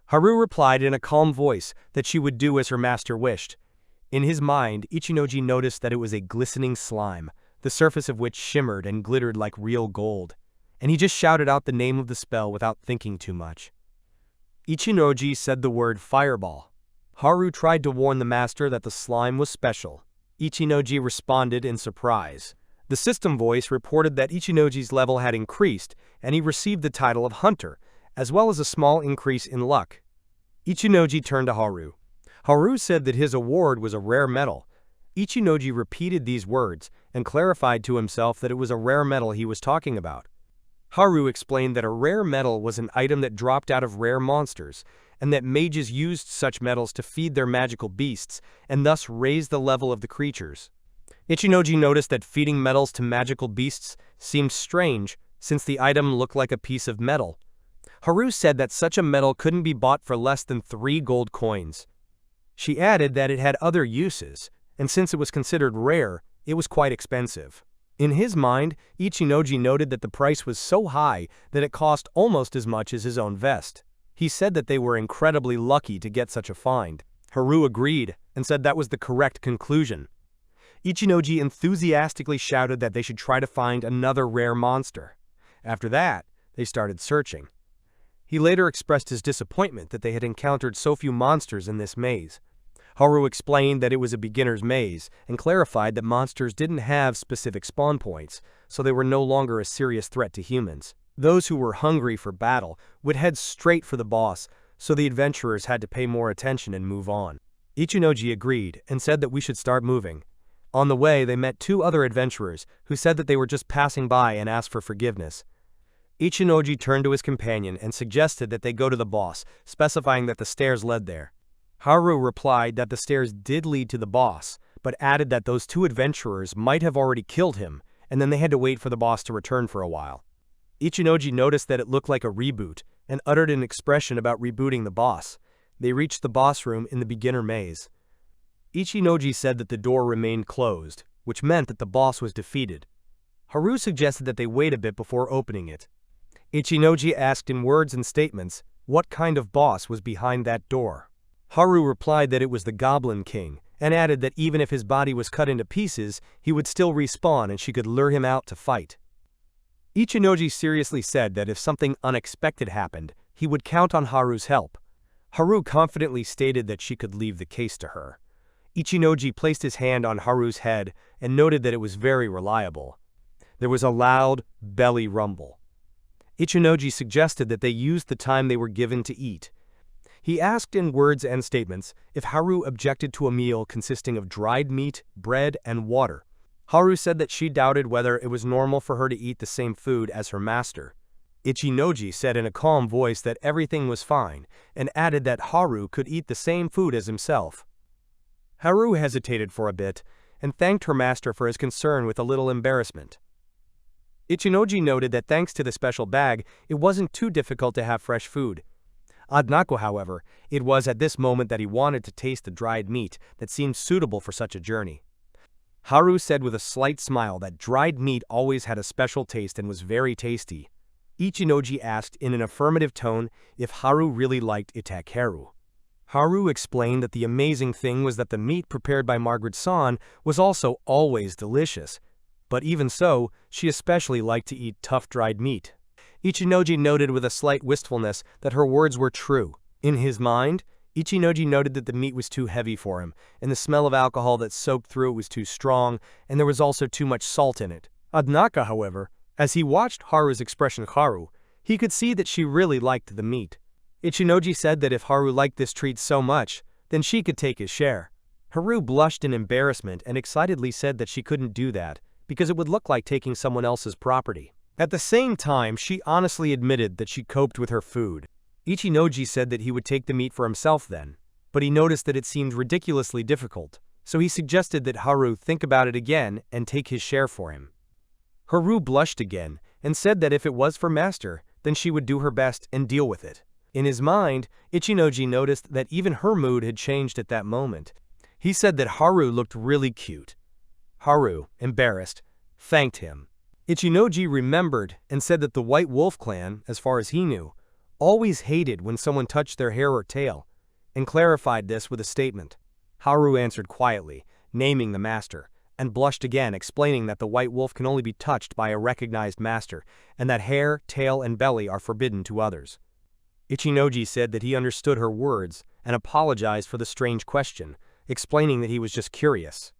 Haru replied in a calm voice that she would do as her master wished. In his mind, Ichinoji noticed that it was a glistening slime, the surface of which shimmered and glittered like real gold, and he just shouted out the name of the spell without thinking too much. Ichinoji said the word fireball. Haru tried to warn the master that the slime was special. Ichinoji responded in surprise. The system voice reported that Ichinoji's level had increased, and he received the title of Hunter, as well as a small increase in luck. Ichinoji turned to Haru. Haru said that his award was a rare metal. Ichinoji repeated these words and clarified to himself that it was a rare metal he was talking about. Haru explained that a rare metal was an item that dropped out of rare monsters, and that mages used such metals to feed their magical beasts and thus raise the level of the creatures. Ichinoji noticed that feeding metals to magical beasts seemed strange since the item looked like a piece of metal. Haru said that such a metal couldn't be bought for less than 3 gold coins. She added that it had other uses, and since it was considered rare, it was quite expensive. In his mind, Ichinoji noted that the price was so high that it cost almost as much as his own vest. He said that they were incredibly lucky to get such a find. Haru agreed and said that was the correct conclusion. Ichinoji enthusiastically shouted that they should try to find another rare monster. After that, they started searching. He later expressed his disappointment that they had encountered so few monsters in this maze. Haru explained that it was a beginner's maze and clarified that monsters didn't have specific spawn points, so they were no longer a serious threat to humans. Those who were hungry for battle would head straight for the boss, so the adventurers had to pay more attention and move on. Ichinoji agreed and said that we should start moving. On the way, they met 2 other adventurers who said that they were just passing by and asked for forgiveness. Ichinoji turned to his companion and suggested that they go to the boss, specifying that the stairs led there. Haru replied that the stairs did lead to the boss, but added that those 2 adventurers might have already killed him, and then they had to wait for the boss to return for a while. Ichinoji noticed that it looked like a reboot, and uttered an expression about rebooting the boss. They reached the boss room in the beginner maze. Ichinoji said that the door remained closed, which meant that the boss was defeated. Haru suggested that they wait a bit before opening it. Ichinoji asked in words and statements what kind of boss was behind that door. Haru replied that it was the Goblin King, and added that even if his body was cut into pieces, he would still respawn and she could lure him out to fight. Ichinoji seriously said that if something unexpected happened, he would count on Haru's help. Haru confidently stated that she could leave the case to her. Ichinoji placed his hand on Haru's head and noted that it was very reliable. There was a loud belly rumble. Ichinoji suggested that they use the time they were given to eat. He asked in words and statements if Haru objected to a meal consisting of dried meat, bread, and water. Haru said that she doubted whether it was normal for her to eat the same food as her master. Ichinoji said in a calm voice that everything was fine, and added that Haru could eat the same food as himself. Haru hesitated for a bit, and thanked her master for his concern with a little embarrassment. Ichinoji noted that thanks to the special bag, it wasn't too difficult to have fresh food. Adnako, however, it was at this moment that he wanted to taste the dried meat that seemed suitable for such a journey. Haru said with a slight smile that dried meat always had a special taste and was very tasty. Ichinoji asked in an affirmative tone if Haru really liked itakeru. Haru explained that the amazing thing was that the meat prepared by Margaret-san was also always delicious, but even so, she especially liked to eat tough dried meat. Ichinoji noted with a slight wistfulness that her words were true. In his mind, Ichinoji noted that the meat was too heavy for him, and the smell of alcohol that soaked through it was too strong, and there was also too much salt in it. Adnaka, however, as he watched Haru's expression Haru, he could see that she really liked the meat. Ichinoji said that if Haru liked this treat so much, then she could take his share. Haru blushed in embarrassment and excitedly said that she couldn't do that, because it would look like taking someone else's property. At the same time, she honestly admitted that she coped with her food. Ichinoji said that he would take the meat for himself then, but he noticed that it seemed ridiculously difficult, so he suggested that Haru think about it again and take his share for him. Haru blushed again and said that if it was for master, then she would do her best and deal with it. In his mind, Ichinoji noticed that even her mood had changed at that moment. He said that Haru looked really cute. Haru, embarrassed, thanked him. Ichinoji remembered and said that the White Wolf clan, as far as he knew, always hated when someone touched their hair or tail, and clarified this with a statement. Haru answered quietly, naming the master, and blushed again, explaining that the White Wolf can only be touched by a recognized master, and that hair, tail, and belly are forbidden to others. Ichinoji said that he understood her words and apologized for the strange question, explaining that he was just curious.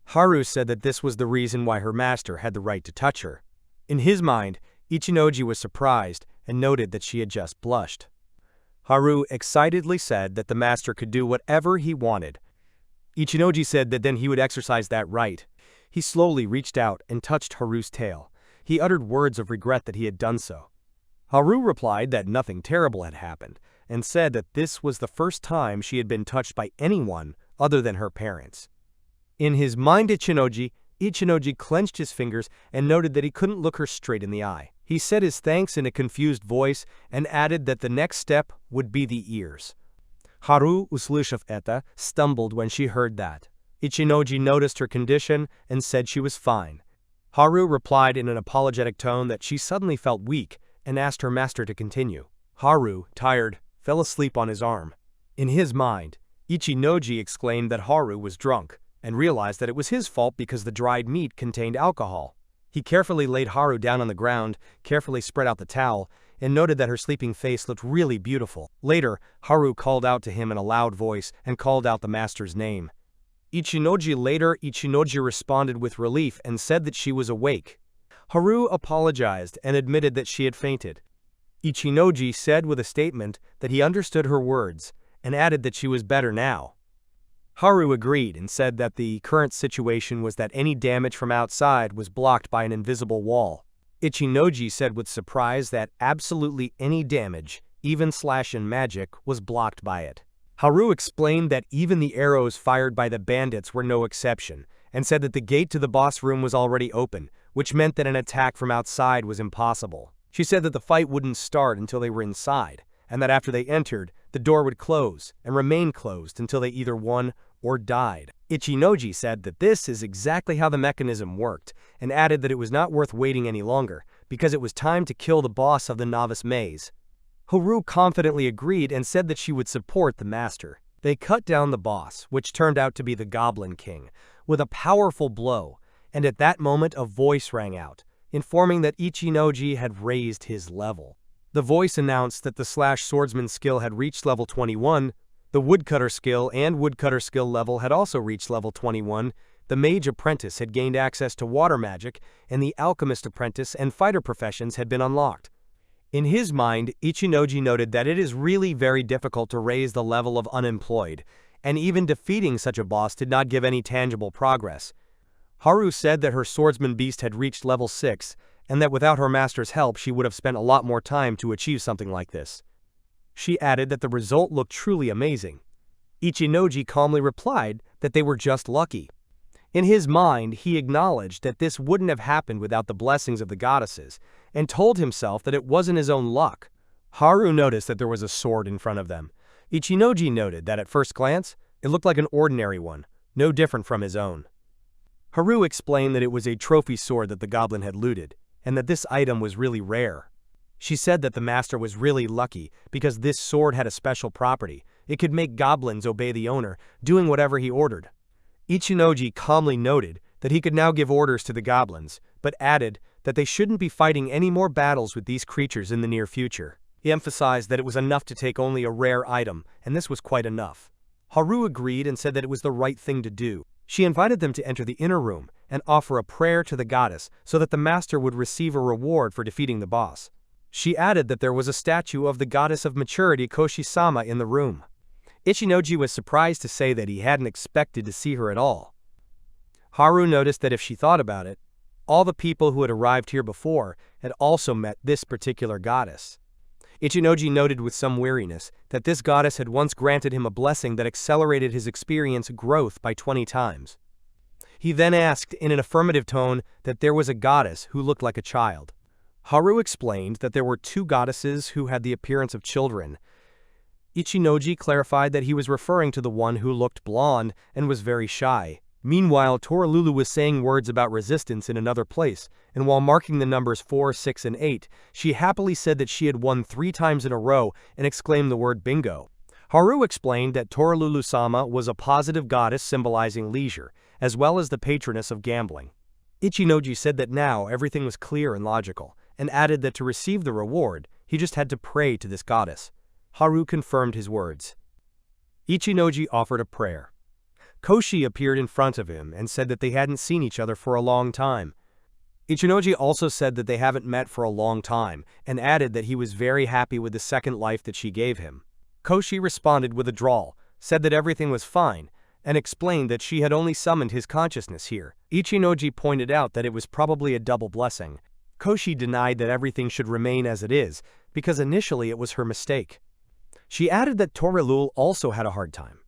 Haru said that this was the reason why her master had the right to touch her. In his mind, Ichinoji was surprised and noted that she had just blushed. Haru excitedly said that the master could do whatever he wanted. Ichinoji said that then he would exercise that right. He slowly reached out and touched Haru's tail. He uttered words of regret that he had done so. Haru replied that nothing terrible had happened, and said that this was the first time she had been touched by anyone other than her parents. In his mind, Ichinoji clenched his fingers and noted that he couldn't look her straight in the eye. He said his thanks in a confused voice and added that the next step would be the ears. Haru, услышав это, stumbled when she heard that. Ichinoji noticed her condition and said she was fine. Haru replied in an apologetic tone that she suddenly felt weak and asked her master to continue. Haru, tired, fell asleep on his arm. In his mind, Ichinoji exclaimed that Haru was drunk, and realized that it was his fault because the dried meat contained alcohol. He carefully laid Haru down on the ground, carefully spread out the towel, and noted that her sleeping face looked really beautiful. Later, Haru called out to him in a loud voice and called out the master's name. Ichinoji responded with relief and said that she was awake. Haru apologized and admitted that she had fainted. Ichinoji said with a statement that he understood her words, and added that she was better now. Haru agreed and said that the current situation was that any damage from outside was blocked by an invisible wall. Ichinoji said with surprise that absolutely any damage, even slash and magic, was blocked by it. Haru explained that even the arrows fired by the bandits were no exception, and said that the gate to the boss room was already open, which meant that an attack from outside was impossible. She said that the fight wouldn't start until they were inside, and that after they entered, the door would close and remain closed until they either won or died. Ichinoji said that this is exactly how the mechanism worked, and added that it was not worth waiting any longer, because it was time to kill the boss of the novice maze. Haru confidently agreed and said that she would support the master. They cut down the boss, which turned out to be the Goblin King, with a powerful blow, and at that moment a voice rang out, informing that Ichinoji had raised his level. The voice announced that the slash swordsman skill had reached level 21, the woodcutter skill and woodcutter skill level had also reached level 21, the mage apprentice had gained access to water magic, and the alchemist apprentice and fighter professions had been unlocked. In his mind, Ichinoji noted that it is really very difficult to raise the level of unemployed, and even defeating such a boss did not give any tangible progress. Haru said that her swordsman beast had reached level 6, and that without her master's help she would have spent a lot more time to achieve something like this. She added that the result looked truly amazing. Ichinoji calmly replied that they were just lucky. In his mind, he acknowledged that this wouldn't have happened without the blessings of the goddesses, and told himself that it wasn't his own luck. Haru noticed that there was a sword in front of them. Ichinoji noted that at first glance, it looked like an ordinary one, no different from his own. Haru explained that it was a trophy sword that the goblin had looted, and that this item was really rare. She said that the master was really lucky because this sword had a special property. It could make goblins obey the owner, doing whatever he ordered. Ichinoji calmly noted that he could now give orders to the goblins, but added that they shouldn't be fighting any more battles with these creatures in the near future. He emphasized that it was enough to take only a rare item, and this was quite enough. Haru agreed and said that it was the right thing to do. She invited them to enter the inner room and offer a prayer to the goddess so that the master would receive a reward for defeating the boss. She added that there was a statue of the goddess of maturity Koshi-sama in the room. Ichinoji was surprised to say that he hadn't expected to see her at all. Haru noticed that if she thought about it, all the people who had arrived here before had also met this particular goddess. Ichinoji noted with some weariness that this goddess had once granted him a blessing that accelerated his experience growth by 20 times. He then asked in an affirmative tone that there was a goddess who looked like a child. Haru explained that there were 2 goddesses who had the appearance of children. Ichinoji clarified that he was referring to the one who looked blonde and was very shy. Meanwhile, Toralulu was saying words about resistance in another place, and while marking the numbers 4, 6, and 8, she happily said that she had won 3 times in a row and exclaimed the word bingo. Haru explained that Toralulu-sama was a positive goddess symbolizing leisure, as well as the patroness of gambling. Ichinoji said that now everything was clear and logical, and added that to receive the reward, he just had to pray to this goddess. Haru confirmed his words. Ichinoji offered a prayer. Koshi appeared in front of him and said that they hadn't seen each other for a long time. Ichinoji also said that they haven't met for a long time, and added that he was very happy with the second life that she gave him. Koshi responded with a drawl, said that everything was fine, and explained that she had only summoned his consciousness here. Ichinoji pointed out that it was probably a double blessing. Koshi denied that everything should remain as it is, because initially it was her mistake. She added that Toralul also had a hard time.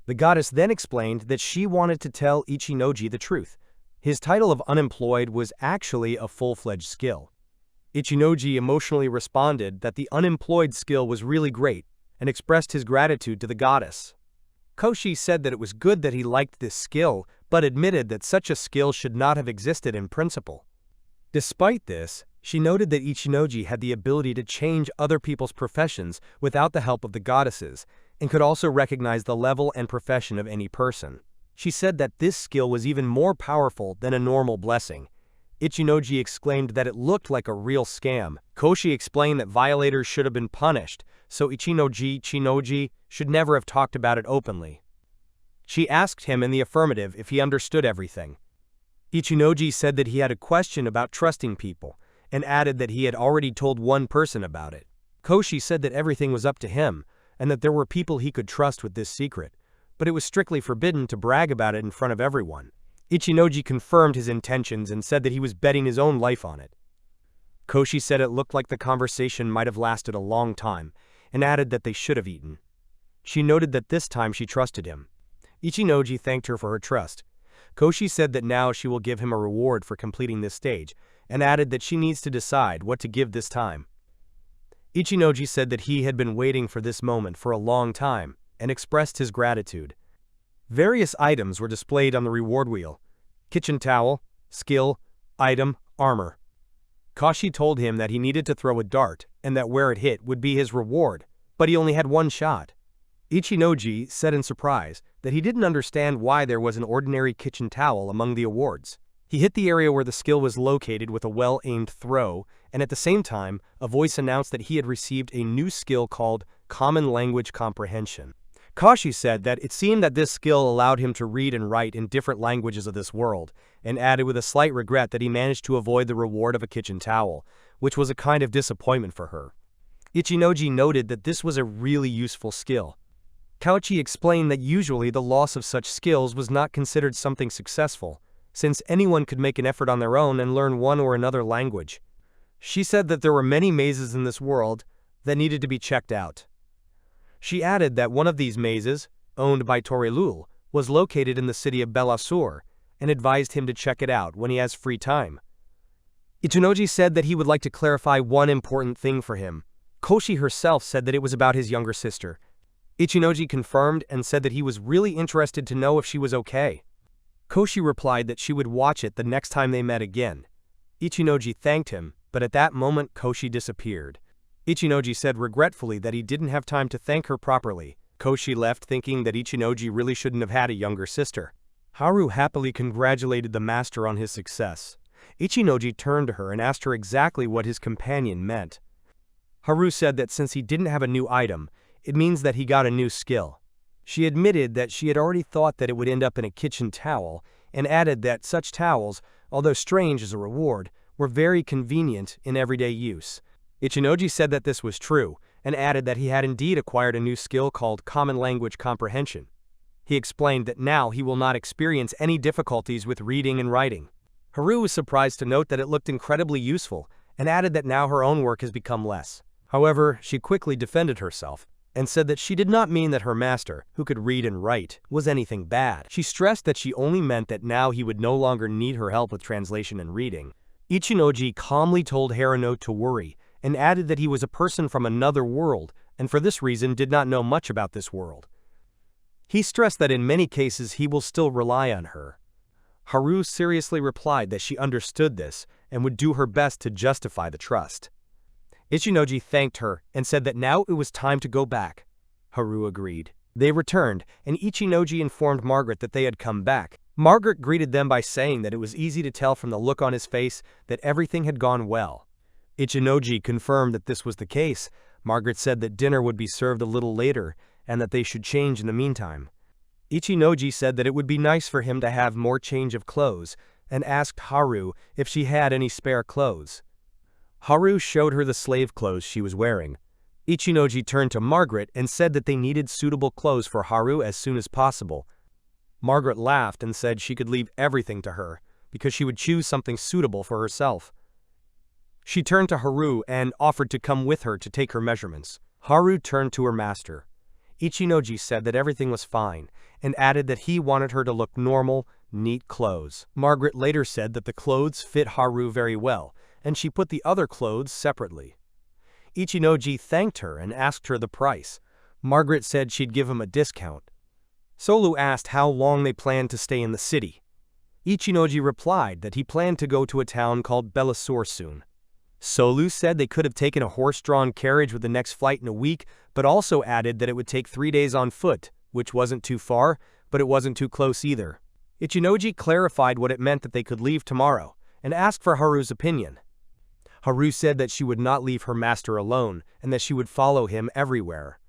The goddess then explained that she wanted to tell Ichinoji the truth. His title of unemployed was actually a full-fledged skill. Ichinoji emotionally responded that the unemployed skill was really great and expressed his gratitude to the goddess. Koshi said that it was good that he liked this skill, but admitted that such a skill should not have existed in principle. Despite this, she noted that Ichinoji had the ability to change other people's professions without the help of the goddesses, and could also recognize the level and profession of any person. She said that this skill was even more powerful than a normal blessing. Ichinoji exclaimed that it looked like a real scam. Koshi explained that violators should have been punished, so Ichinoji should never have talked about it openly. She asked him in the affirmative if he understood everything. Ichinoji said that he had a question about trusting people, and added that he had already told one person about it. Koshi said that everything was up to him, and that there were people he could trust with this secret, but it was strictly forbidden to brag about it in front of everyone. Ichinoji confirmed his intentions and said that he was betting his own life on it. Koshi said it looked like the conversation might have lasted a long time, and added that they should have eaten. She noted that this time she trusted him. Ichinoji thanked her for her trust. Koshi said that now she will give him a reward for completing this stage, and added that she needs to decide what to give this time. Ichinoji said that he had been waiting for this moment for a long time, and expressed his gratitude. Various items were displayed on the reward wheel: kitchen towel, skill, item, armor. Koshi told him that he needed to throw a dart, and that where it hit would be his reward, but he only had one shot. Ichinoji said in surprise that he didn't understand why there was an ordinary kitchen towel among the awards. He hit the area where the skill was located with a well-aimed throw, and at the same time, a voice announced that he had received a new skill called Common Language Comprehension. Kashi said that it seemed that this skill allowed him to read and write in different languages of this world, and added with a slight regret that he managed to avoid the reward of a kitchen towel, which was a kind of disappointment for her. Ichinoji noted that this was a really useful skill. Kaochi explained that usually the loss of such skills was not considered something successful, since anyone could make an effort on their own and learn one or another language. She said that there were many mazes in this world that needed to be checked out. She added that one of these mazes, owned by Torilul, was located in the city of Belasur, and advised him to check it out when he has free time. Ichinoji said that he would like to clarify one important thing for him. Koshi herself said that it was about his younger sister. Ichinoji confirmed and said that he was really interested to know if she was okay. Koshi replied that she would watch it the next time they met again. Ichinoji thanked him, but at that moment Koshi disappeared. Ichinoji said regretfully that he didn't have time to thank her properly. Koshi left thinking that Ichinoji really shouldn't have had a younger sister. Haru happily congratulated the master on his success. Ichinoji turned to her and asked her exactly what his companion meant. Haru said that since he didn't have a new item, it means that he got a new skill. She admitted that she had already thought that it would end up in a kitchen towel, and added that such towels, although strange as a reward, were very convenient in everyday use. Ichinoji said that this was true, and added that he had indeed acquired a new skill called Common Language Comprehension. He explained that now he will not experience any difficulties with reading and writing. Haru was surprised to note that it looked incredibly useful, and added that now her own work has become less. However, she quickly defended herself, and said that she did not mean that her master, who could read and write, was anything bad. She stressed that she only meant that now he would no longer need her help with translation and reading. Ichinoji calmly told Haru not to worry, and added that he was a person from another world, and for this reason did not know much about this world. He stressed that in many cases he will still rely on her. Haru seriously replied that she understood this, and would do her best to justify the trust. Ichinoji thanked her and said that now it was time to go back. Haru agreed. They returned, and Ichinoji informed Margaret that they had come back. Margaret greeted them by saying that it was easy to tell from the look on his face that everything had gone well. Ichinoji confirmed that this was the case. Margaret said that dinner would be served a little later, and that they should change in the meantime. Ichinoji said that it would be nice for him to have more change of clothes, and asked Haru if she had any spare clothes. Haru showed her the slave clothes she was wearing. Ichinoji turned to Margaret and said that they needed suitable clothes for Haru as soon as possible. Margaret laughed and said she could leave everything to her, because she would choose something suitable for herself. She turned to Haru and offered to come with her to take her measurements. Haru turned to her master. Ichinoji said that everything was fine, and added that he wanted her to look normal, neat clothes. Margaret later said that the clothes fit Haru very well, and she put the other clothes separately. Ichinoji thanked her and asked her the price. Margaret said she'd give him a discount. Solu asked how long they planned to stay in the city. Ichinoji replied that he planned to go to a town called Belasur soon. Solu said they could have taken a horse-drawn carriage with the next flight in a week, but also added that it would take 3 days on foot, which wasn't too far, but it wasn't too close either. Ichinoji clarified what it meant that they could leave tomorrow, and asked for Haru's opinion. Haru said that she would not leave her master alone, and that she would follow him everywhere.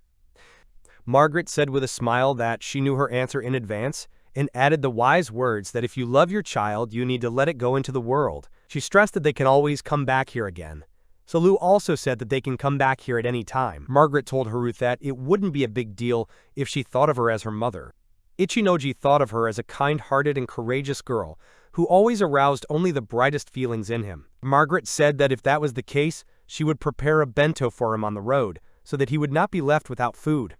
Margaret said with a smile that she knew her answer in advance, and added the wise words that if you love your child, you need to let it go into the world. She stressed that they can always come back here again. Solu also said that they can come back here at any time. Margaret told Haru that it wouldn't be a big deal if she thought of her as her mother. Ichinoji thought of her as a kind-hearted and courageous girl who always aroused only the brightest feelings in him. Margaret said that if that was the case, she would prepare a bento for him on the road, so that he would not be left without food.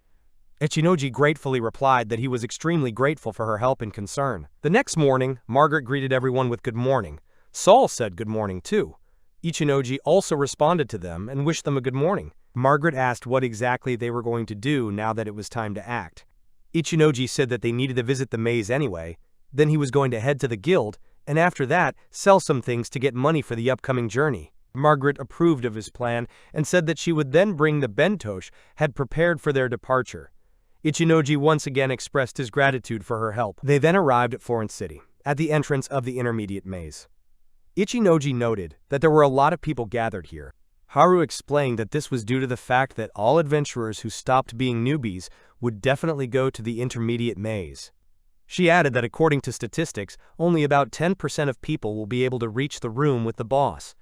Ichinoji gratefully replied that he was extremely grateful for her help and concern. The next morning, Margaret greeted everyone with good morning. Sol said good morning too. Ichinoji also responded to them and wished them a good morning. Margaret asked what exactly they were going to do now that it was time to act. Ichinoji said that they needed to visit the maze anyway, then he was going to head to the guild, and after that, sell some things to get money for the upcoming journey. Margaret approved of his plan and said that she would then bring the bentosh had prepared for their departure. Ichinoji once again expressed his gratitude for her help. They then arrived at Florence City, at the entrance of the intermediate maze. Ichinoji noted that there were a lot of people gathered here. Haru explained that this was due to the fact that all adventurers who stopped being newbies would definitely go to the intermediate maze. She added that according to statistics, only about 10% of people will be able to reach the room with the boss.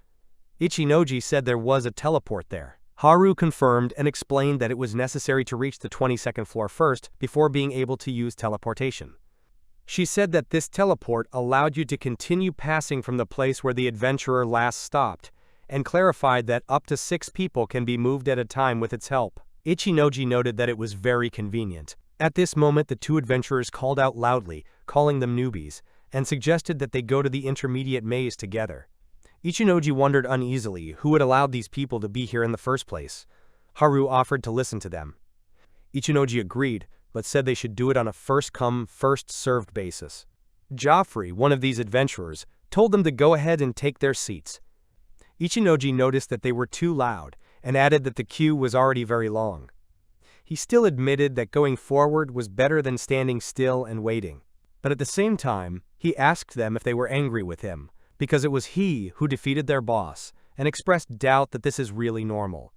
Ichinoji said there was a teleport there. Haru confirmed and explained that it was necessary to reach the 22nd floor first before being able to use teleportation. She said that this teleport allowed you to continue passing from the place where the adventurer last stopped, and clarified that up to 6 people can be moved at a time with its help. Ichinoji noted that it was very convenient. At this moment, the two adventurers called out loudly, calling them newbies, and suggested that they go to the intermediate maze together. Ichinoji wondered uneasily who had allowed these people to be here in the first place. Haru offered to listen to them. Ichinoji agreed, but said they should do it on a first-come, first-served basis. Joffrey, one of these adventurers, told them to go ahead and take their seats. Ichinoji noticed that they were too loud, and added that the queue was already very long. He still admitted that going forward was better than standing still and waiting. But at the same time, he asked them if they were angry with him, because it was he who defeated their boss, and expressed doubt that this is really normal.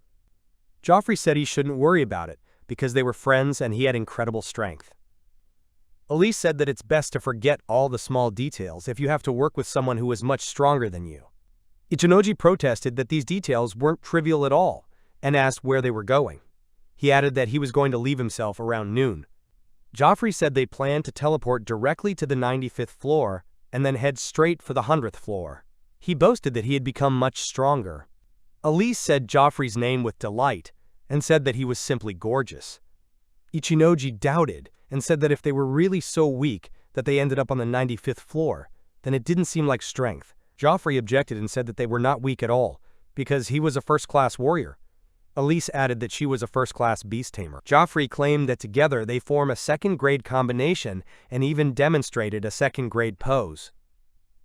Joffrey said he shouldn't worry about it, because they were friends and he had incredible strength. Elise said that it's best to forget all the small details if you have to work with someone who is much stronger than you. Ichinoji protested that these details weren't trivial at all, and asked where they were going. He added that he was going to leave himself around noon. Joffrey said they planned to teleport directly to the 95th floor, and then head straight for the 100th floor. He boasted that he had become much stronger. Elise said Joffrey's name with delight, and said that he was simply gorgeous. Ichinoji doubted, and said that if they were really so weak that they ended up on the 95th floor, then it didn't seem like strength. Joffrey objected and said that they were not weak at all, because he was a first-class warrior. Elise added that she was a first-class beast tamer. Joffrey claimed that together they form a second-grade combination and even demonstrated a second-grade pose.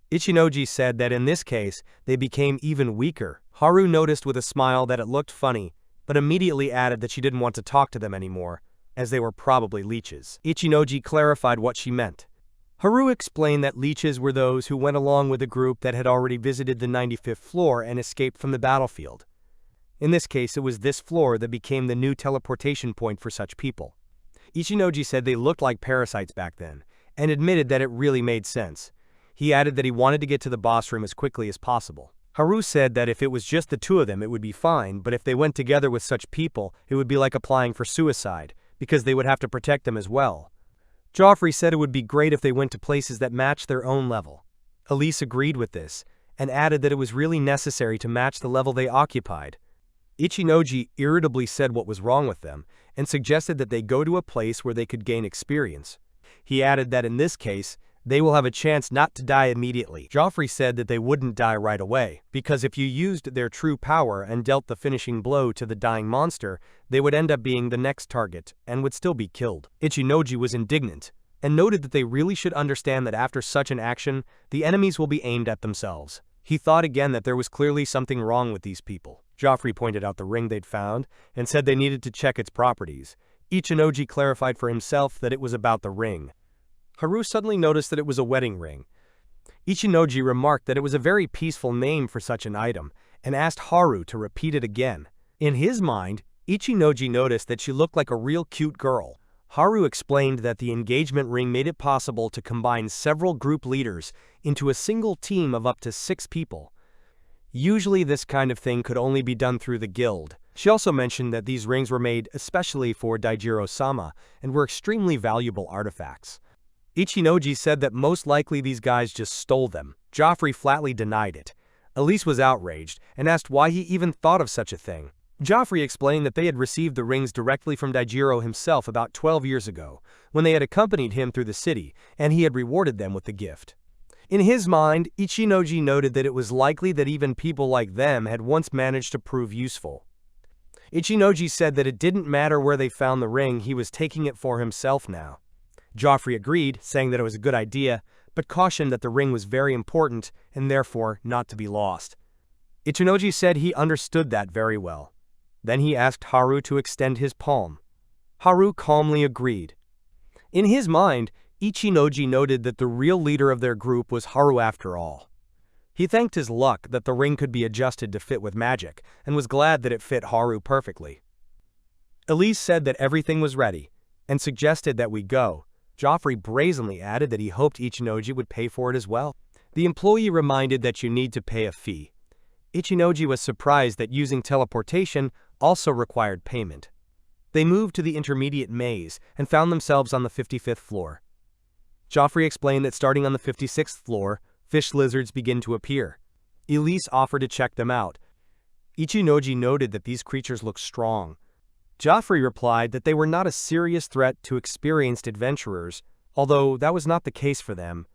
Ichinoji said that in this case, they became even weaker. Haru noticed with a smile that it looked funny, but immediately added that she didn't want to talk to them anymore, as they were probably leeches. Ichinoji clarified what she meant. Haru explained that leeches were those who went along with a group that had already visited the 95th floor and escaped from the battlefield. In this case, it was this floor that became the new teleportation point for such people. Ichinoji said they looked like parasites back then, and admitted that it really made sense. He added that he wanted to get to the boss room as quickly as possible. Haru said that if it was just the two of them, it would be fine, but if they went together with such people, it would be like applying for suicide, because they would have to protect them as well. Joffrey said it would be great if they went to places that matched their own level. Elise agreed with this, and added that it was really necessary to match the level they occupied. Ichinoji irritably said what was wrong with them, and suggested that they go to a place where they could gain experience. He added that in this case, they will have a chance not to die immediately. Joffrey said that they wouldn't die right away, because if you used their true power and dealt the finishing blow to the dying monster, they would end up being the next target, and would still be killed. Ichinoji was indignant, and noted that they really should understand that after such an action, the enemies will be aimed at themselves. He thought again that there was clearly something wrong with these people. Joffrey pointed out the ring they'd found, and said they needed to check its properties. Ichinoji clarified for himself that it was about the ring. Haru suddenly noticed that it was a wedding ring. Ichinoji remarked that it was a very peaceful name for such an item, and asked Haru to repeat it again. In his mind, Ichinoji noticed that she looked like a real cute girl. Haru explained that the engagement ring made it possible to combine several group leaders into a single team of up to 6 people. Usually this kind of thing could only be done through the guild. She also mentioned that these rings were made especially for Daijiro-sama and were extremely valuable artifacts. Ichinoji said that most likely these guys just stole them. Joffrey flatly denied it. Elise was outraged and asked why he even thought of such a thing. Joffrey explained that they had received the rings directly from Daijiro himself about 12 years ago, when they had accompanied him through the city, and he had rewarded them with the gift. In his mind, Ichinoji noted that it was likely that even people like them had once managed to prove useful. Ichinoji said that it didn't matter where they found the ring, he was taking it for himself now. Joffrey agreed, saying that it was a good idea, but cautioned that the ring was very important and therefore not to be lost. Ichinoji said he understood that very well. Then he asked Haru to extend his palm. Haru calmly agreed. In his mind, Ichinoji noted that the real leader of their group was Haru after all. He thanked his luck that the ring could be adjusted to fit with magic, and was glad that it fit Haru perfectly. Elise said that everything was ready, and suggested that we go. Joffrey brazenly added that he hoped Ichinoji would pay for it as well. The employee reminded that you need to pay a fee. Ichinoji was surprised that using teleportation also required payment. They moved to the intermediate maze and found themselves on the 55th floor. Joffrey explained that starting on the 56th floor, fish lizards begin to appear. Elise offered to check them out. Ichinoji noted that these creatures looked strong. Joffrey replied that they were not a serious threat to experienced adventurers, although that was not the case for them.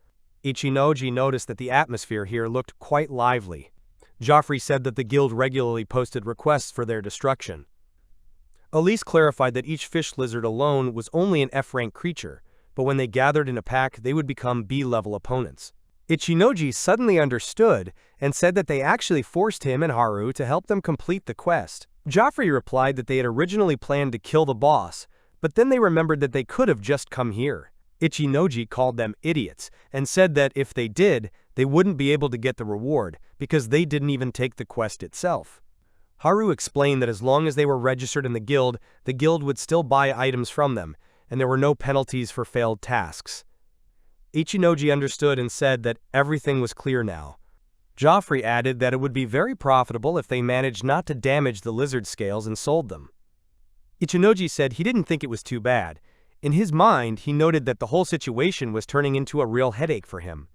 Ichinoji noticed that the atmosphere here looked quite lively. Joffrey said that the guild regularly posted requests for their destruction. Elise clarified that each fish lizard alone was only an F-rank creature, but when they gathered in a pack they would become B-level opponents. Ichinoji suddenly understood and said that they actually forced him and Haru to help them complete the quest. Joffrey replied that they had originally planned to kill the boss, but then they remembered that they could have just come here. Ichinoji called them idiots and said that if they did, they wouldn't be able to get the reward because they didn't even take the quest itself. Haru explained that as long as they were registered in the guild would still buy items from them, and there were no penalties for failed tasks. Ichinoji understood and said that everything was clear now. Joffrey added that it would be very profitable if they managed not to damage the lizard scales and sold them. Ichinoji said he didn't think it was too bad. In his mind, he noted that the whole situation was turning into a real headache for him.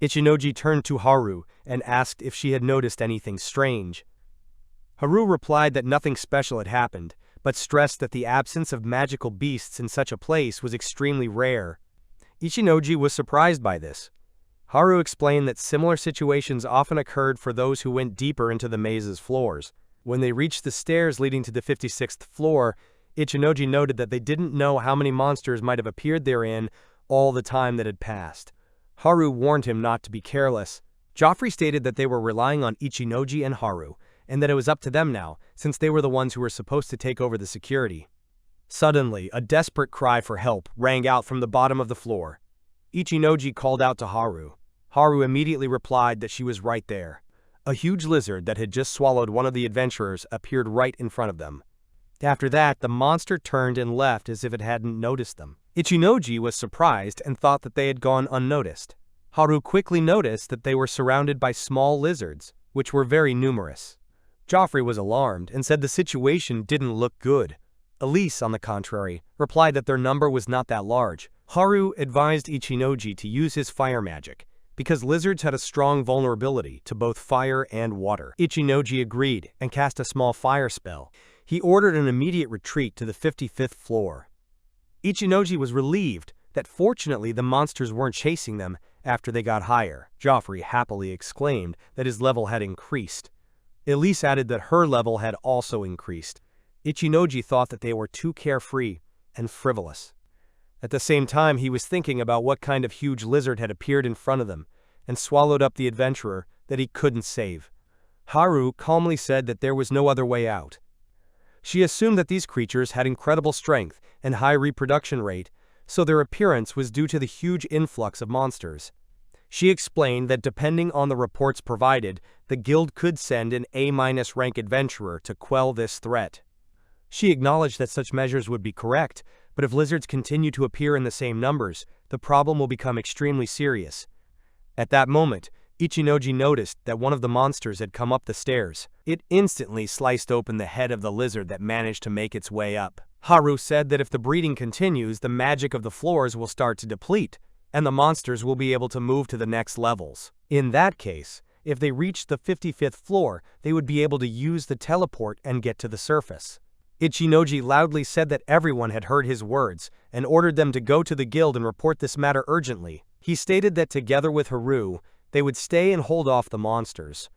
Ichinoji turned to Haru and asked if she had noticed anything strange. Haru replied that nothing special had happened, but stressed that the absence of magical beasts in such a place was extremely rare. Ichinoji was surprised by this. Haru explained that similar situations often occurred for those who went deeper into the maze's floors. When they reached the stairs leading to the 56th floor, Ichinoji noted that they didn't know how many monsters might have appeared therein all the time that had passed. Haru warned him not to be careless. Joffrey stated that they were relying on Ichinoji and Haru, and that it was up to them now, since they were the ones who were supposed to take over the security. Suddenly, a desperate cry for help rang out from the bottom of the floor. Ichinoji called out to Haru. Haru immediately replied that she was right there. A huge lizard that had just swallowed one of the adventurers appeared right in front of them. After that, the monster turned and left as if it hadn't noticed them. Ichinoji was surprised and thought that they had gone unnoticed. Haru quickly noticed that they were surrounded by small lizards, which were very numerous. Joffrey was alarmed and said the situation didn't look good. Elise, on the contrary, replied that their number was not that large. Haru advised Ichinoji to use his fire magic, because lizards had a strong vulnerability to both fire and water. Ichinoji agreed and cast a small fire spell. He ordered an immediate retreat to the 55th floor. Ichinoji was relieved that fortunately the monsters weren't chasing them after they got higher. Joffrey happily exclaimed that his level had increased. Elise added that her level had also increased. Ichinoji thought that they were too carefree and frivolous. At the same time, he was thinking about what kind of huge lizard had appeared in front of them and swallowed up the adventurer that he couldn't save. Haru calmly said that there was no other way out. She assumed that these creatures had incredible strength and high reproduction rate, so their appearance was due to the huge influx of monsters. She explained that depending on the reports provided, the guild could send an A-rank adventurer to quell this threat. She acknowledged that such measures would be correct, but if lizards continue to appear in the same numbers, the problem will become extremely serious. At that moment, Ichinoji noticed that one of the monsters had come up the stairs. It instantly sliced open the head of the lizard that managed to make its way up. Haru said that if the breeding continues, the magic of the floors will start to deplete, and the monsters will be able to move to the next levels. In that case, if they reached the 55th floor, they would be able to use the teleport and get to the surface. Ichinoji loudly said that everyone had heard his words and ordered them to go to the guild and report this matter urgently. He stated that together with Haru, they would stay and hold off the monsters.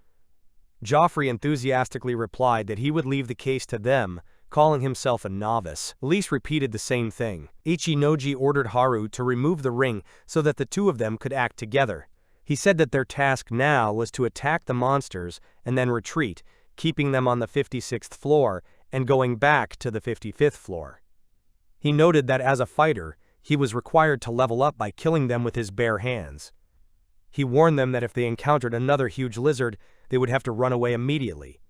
Joffrey enthusiastically replied that he would leave the case to them, calling himself a novice. Elise repeated the same thing. Ichinoji ordered Haru to remove the ring so that the two of them could act together. He said that their task now was to attack the monsters and then retreat, keeping them on the 56th floor and going back to the 55th floor. He noted that as a fighter, he was required to level up by killing them with his bare hands. He warned them that if they encountered another huge lizard, they would have to run away immediately.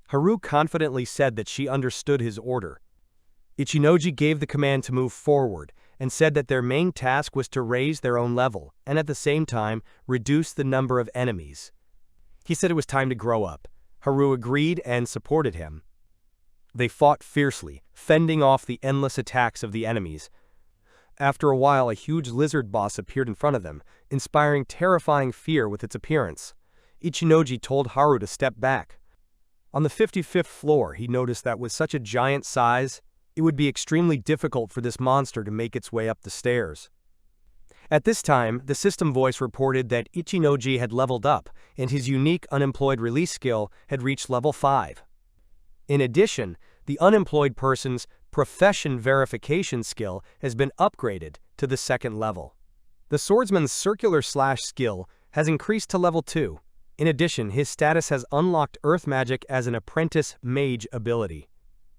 Haru confidently said that she understood his order. Ichinoji gave the command to move forward and said that their main task was to raise their own level and at the same time reduce the number of enemies. He said it was time to grow up. Haru agreed and supported him. They fought fiercely, fending off the endless attacks of the enemies. After a while, a huge lizard boss appeared in front of them, inspiring terrifying fear with its appearance. Ichinoji told Haru to step back. On the 55th floor, he noticed that with such a giant size, it would be extremely difficult for this monster to make its way up the stairs. At this time, the system voice reported that Ichinoji had leveled up, and his unique unemployed release skill had reached level 5. In addition, the unemployed person's profession verification skill has been upgraded to the 2nd level. The swordsman's circular slash skill has increased to level 2. In addition, his status has unlocked earth magic as an apprentice mage ability.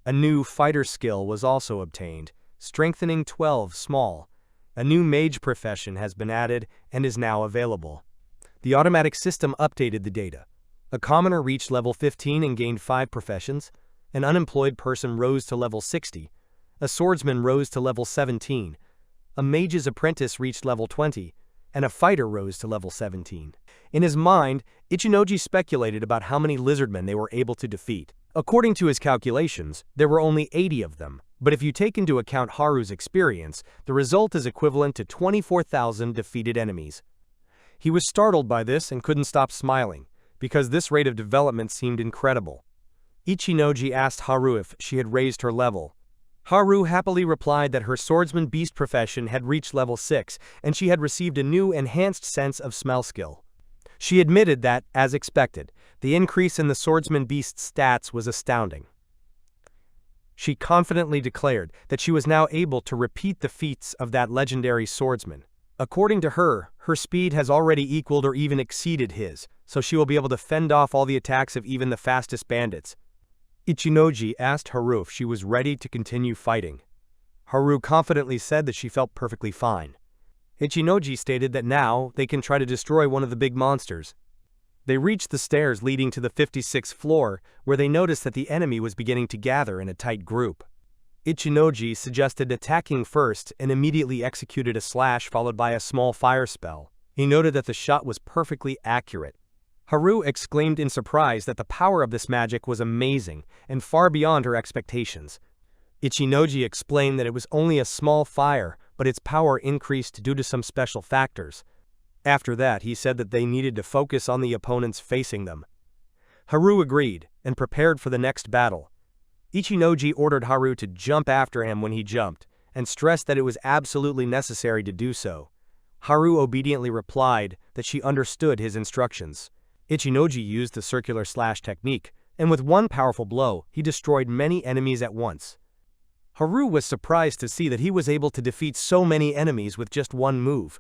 A new fighter skill was also obtained, strengthening 12 small. A new mage profession has been added and is now available. The automatic system updated the data. A commoner reached level 15 and gained 5 professions. An unemployed person rose to level 60. A swordsman rose to level 17. A mage's apprentice reached level 20. And a fighter rose to level 17. In his mind, Ichinoji speculated about how many lizardmen they were able to defeat. According to his calculations, there were only 80 of them, but if you take into account Haru's experience, the result is equivalent to 24,000 defeated enemies. He was startled by this and couldn't stop smiling, because this rate of development seemed incredible. Ichinoji asked Haru if she had raised her level. Haru happily replied that her swordsman beast profession had reached level 6 and she had received a new enhanced sense of smell skill. She admitted that, as expected, the increase in the swordsman beast's stats was astounding. She confidently declared that she was now able to repeat the feats of that legendary swordsman. According to her, her speed has already equaled or even exceeded his, so she will be able to fend off all the attacks of even the fastest bandits. Ichinoji asked Haru if she was ready to continue fighting. Haru confidently said that she felt perfectly fine. Ichinoji stated that now they can try to destroy one of the big monsters. They reached the stairs leading to the 56th floor, where they noticed that the enemy was beginning to gather in a tight group. Ichinoji suggested attacking first and immediately executed a slash followed by a small fire spell. He noted that the shot was perfectly accurate. Haru exclaimed in surprise that the power of this magic was amazing and far beyond her expectations. Ichinoji explained that it was only a small fire, but its power increased due to some special factors. After that, he said that they needed to focus on the opponents facing them. Haru agreed and prepared for the next battle. Ichinoji ordered Haru to jump after him when he jumped, and stressed that it was absolutely necessary to do so. Haru obediently replied that she understood his instructions. Ichinoji used the circular slash technique, and with one powerful blow, he destroyed many enemies at once. Haru was surprised to see that he was able to defeat so many enemies with just one move.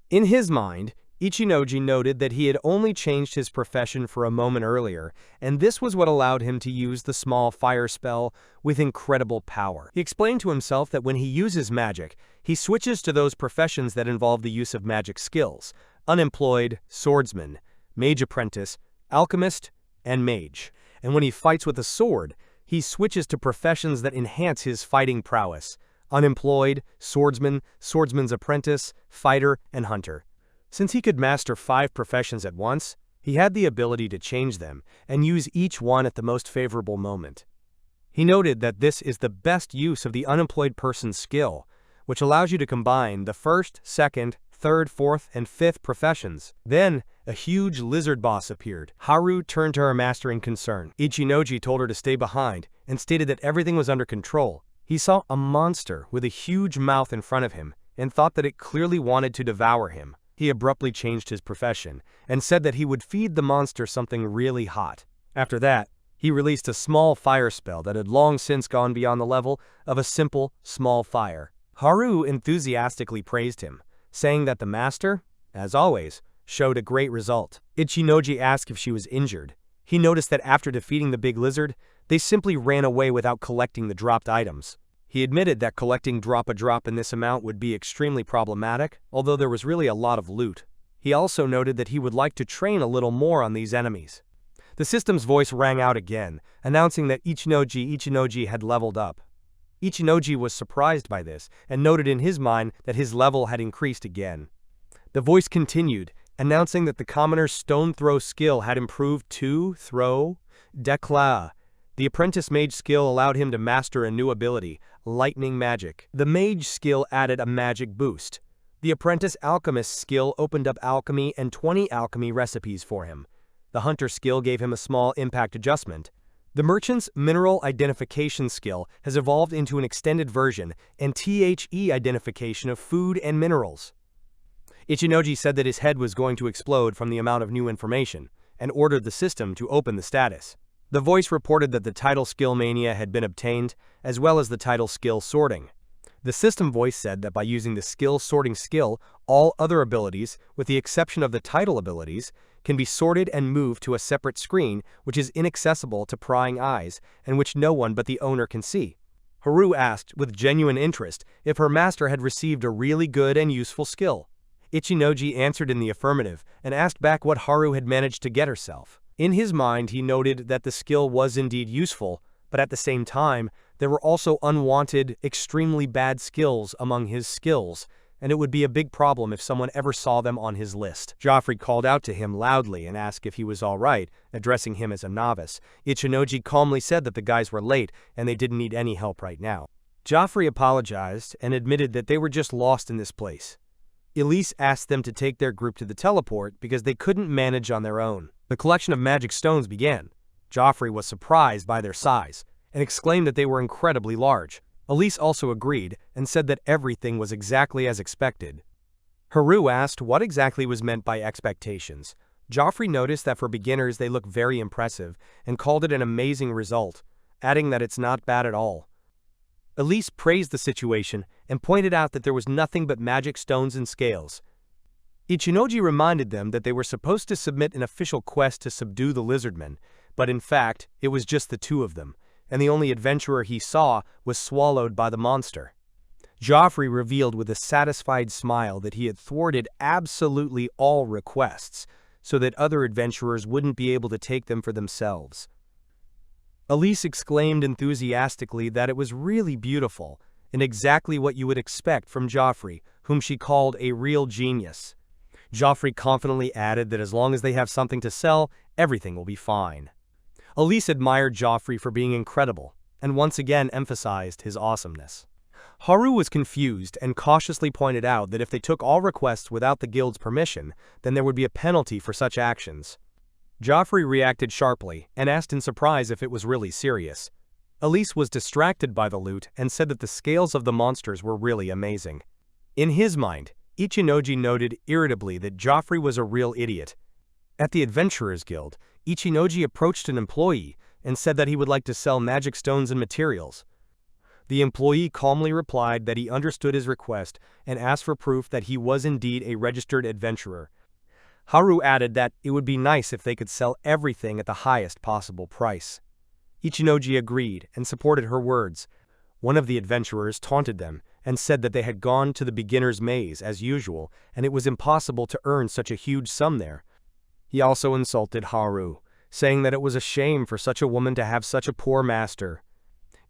In his mind, Ichinoji noted that he had only changed his profession for a moment earlier, and this was what allowed him to use the small fire spell with incredible power. He explained to himself that when he uses magic, he switches to those professions that involve the use of magic skills: unemployed, swordsman, mage apprentice, alchemist, and mage. And when he fights with a sword, he switches to professions that enhance his fighting prowess: unemployed, swordsman, swordsman's apprentice, fighter, and hunter. Since he could master 5 professions at once, he had the ability to change them and use each one at the most favorable moment. He noted that this is the best use of the unemployed person's skill, which allows you to combine the 1st, 2nd, 3rd, 4th, and 5th professions. Then, a huge lizard boss appeared. Haru turned to her master in concern. Ichinoji told her to stay behind and stated that everything was under control. He saw a monster with a huge mouth in front of him and thought that it clearly wanted to devour him. He abruptly changed his profession and said that he would feed the monster something really hot. After that, he released a small fire spell that had long since gone beyond the level of a simple, small fire. Haru enthusiastically praised him, saying that the master, as always, showed a great result. Ichinoji asked if she was injured. He noticed that after defeating the big lizard, they simply ran away without collecting the dropped items. He admitted that collecting drop-a-drop in this amount would be extremely problematic, although there was really a lot of loot. He also noted that he would like to train a little more on these enemies. The system's voice rang out again, announcing that Ichinoji had leveled up. Ichinoji was surprised by this and noted in his mind that his level had increased again. The voice continued, announcing that the commoner's stone throw skill had improved to throw decla. The apprentice mage skill allowed him to master a new ability, lightning magic. The mage skill added a magic boost. The apprentice alchemist skill opened up alchemy and 20 alchemy recipes for him. The hunter skill gave him a small impact adjustment. The merchant's mineral identification skill has evolved into an extended version and THE identification of food and minerals. Ichinoji said that his head was going to explode from the amount of new information, and ordered the system to open the status. The voice reported that the title skill mania had been obtained, as well as the title skill sorting. The system voice said that by using the skill sorting skill, all other abilities, with the exception of the title abilities, can be sorted and moved to a separate screen which is inaccessible to prying eyes and which no one but the owner can see. Haru asked, with genuine interest, if her master had received a really good and useful skill. Ichinoji answered in the affirmative and asked back what Haru had managed to get herself. In his mind, he noted that the skill was indeed useful, but at the same time, there were also unwanted, extremely bad skills among his skills, and it would be a big problem if someone ever saw them on his list. Joffrey called out to him loudly and asked if he was all right, addressing him as a novice. Ichinoji calmly said that the guys were late and they didn't need any help right now. Joffrey apologized and admitted that they were just lost in this place. Elise asked them to take their group to the teleport because they couldn't manage on their own. The collection of magic stones began. Joffrey was surprised by their size and exclaimed that they were incredibly large. Elise also agreed and said that everything was exactly as expected. Haru asked what exactly was meant by expectations. Joffrey noticed that for beginners they look very impressive and called it an amazing result, adding that it's not bad at all. Elise praised the situation and pointed out that there was nothing but magic stones and scales. Ichinoji reminded them that they were supposed to submit an official quest to subdue the lizardmen, but in fact, it was just the two of them, and the only adventurer he saw was swallowed by the monster. Joffrey revealed with a satisfied smile that he had thwarted absolutely all requests, so that other adventurers wouldn't be able to take them for themselves. Elise exclaimed enthusiastically that it was really beautiful, and exactly what you would expect from Joffrey, whom she called a real genius. Joffrey confidently added that as long as they have something to sell, everything will be fine. Elise admired Joffrey for being incredible, and once again emphasized his awesomeness. Haru was confused and cautiously pointed out that if they took all requests without the guild's permission, then there would be a penalty for such actions. Joffrey reacted sharply and asked in surprise if it was really serious. Elise was distracted by the loot and said that the scales of the monsters were really amazing. In his mind, Ichinoji noted irritably that Joffrey was a real idiot. At the Adventurers Guild, Ichinoji approached an employee and said that he would like to sell magic stones and materials. The employee calmly replied that he understood his request and asked for proof that he was indeed a registered adventurer. Haru added that it would be nice if they could sell everything at the highest possible price. Ichinoji agreed and supported her words. One of the adventurers taunted them and said that they had gone to the beginner's maze as usual and it was impossible to earn such a huge sum there. He also insulted Haru, saying that it was a shame for such a woman to have such a poor master.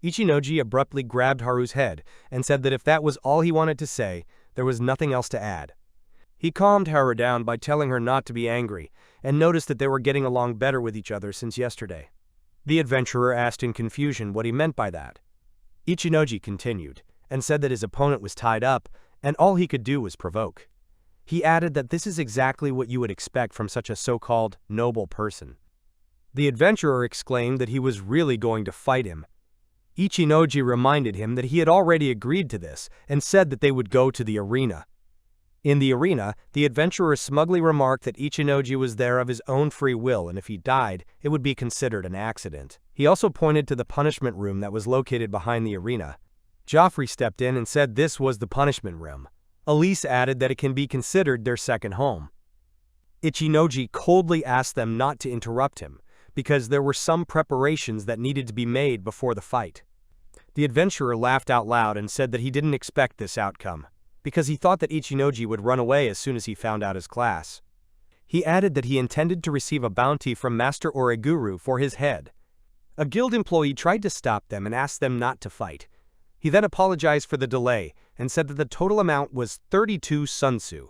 Ichinoji abruptly grabbed Haru's head and said that if that was all he wanted to say, there was nothing else to add. He calmed Haru down by telling her not to be angry and noticed that they were getting along better with each other since yesterday. The adventurer asked in confusion what he meant by that. Ichinoji continued and said that his opponent was tied up and all he could do was provoke. He added that this is exactly what you would expect from such a so-called noble person. The adventurer exclaimed that he was really going to fight him. Ichinoji reminded him that he had already agreed to this and said that they would go to the arena. In the arena, the adventurer smugly remarked that Ichinoji was there of his own free will and if he died, it would be considered an accident. He also pointed to the punishment room that was located behind the arena. Joffrey stepped in and said this was the punishment room. Elise added that it can be considered their second home. Ichinoji coldly asked them not to interrupt him, because there were some preparations that needed to be made before the fight. The adventurer laughed out loud and said that he didn't expect this outcome, because he thought that Ichinoji would run away as soon as he found out his class. He added that he intended to receive a bounty from Master Oreguru for his head. A guild employee tried to stop them and asked them not to fight. He then apologized for the delay and said that the total amount was 32 sunsu.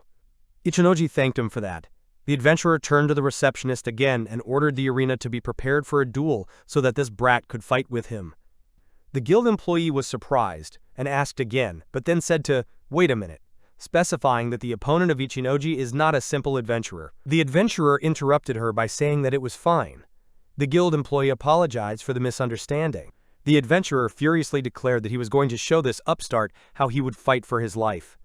Ichinoji thanked him for that. The adventurer turned to the receptionist again and ordered the arena to be prepared for a duel so that this brat could fight with him. The guild employee was surprised and asked again, but then said to, "Wait a minute," specifying that the opponent of Ichinoji is not a simple adventurer. The adventurer interrupted her by saying that it was fine. The guild employee apologized for the misunderstanding. The adventurer furiously declared that he was going to show this upstart how he would fight for his life.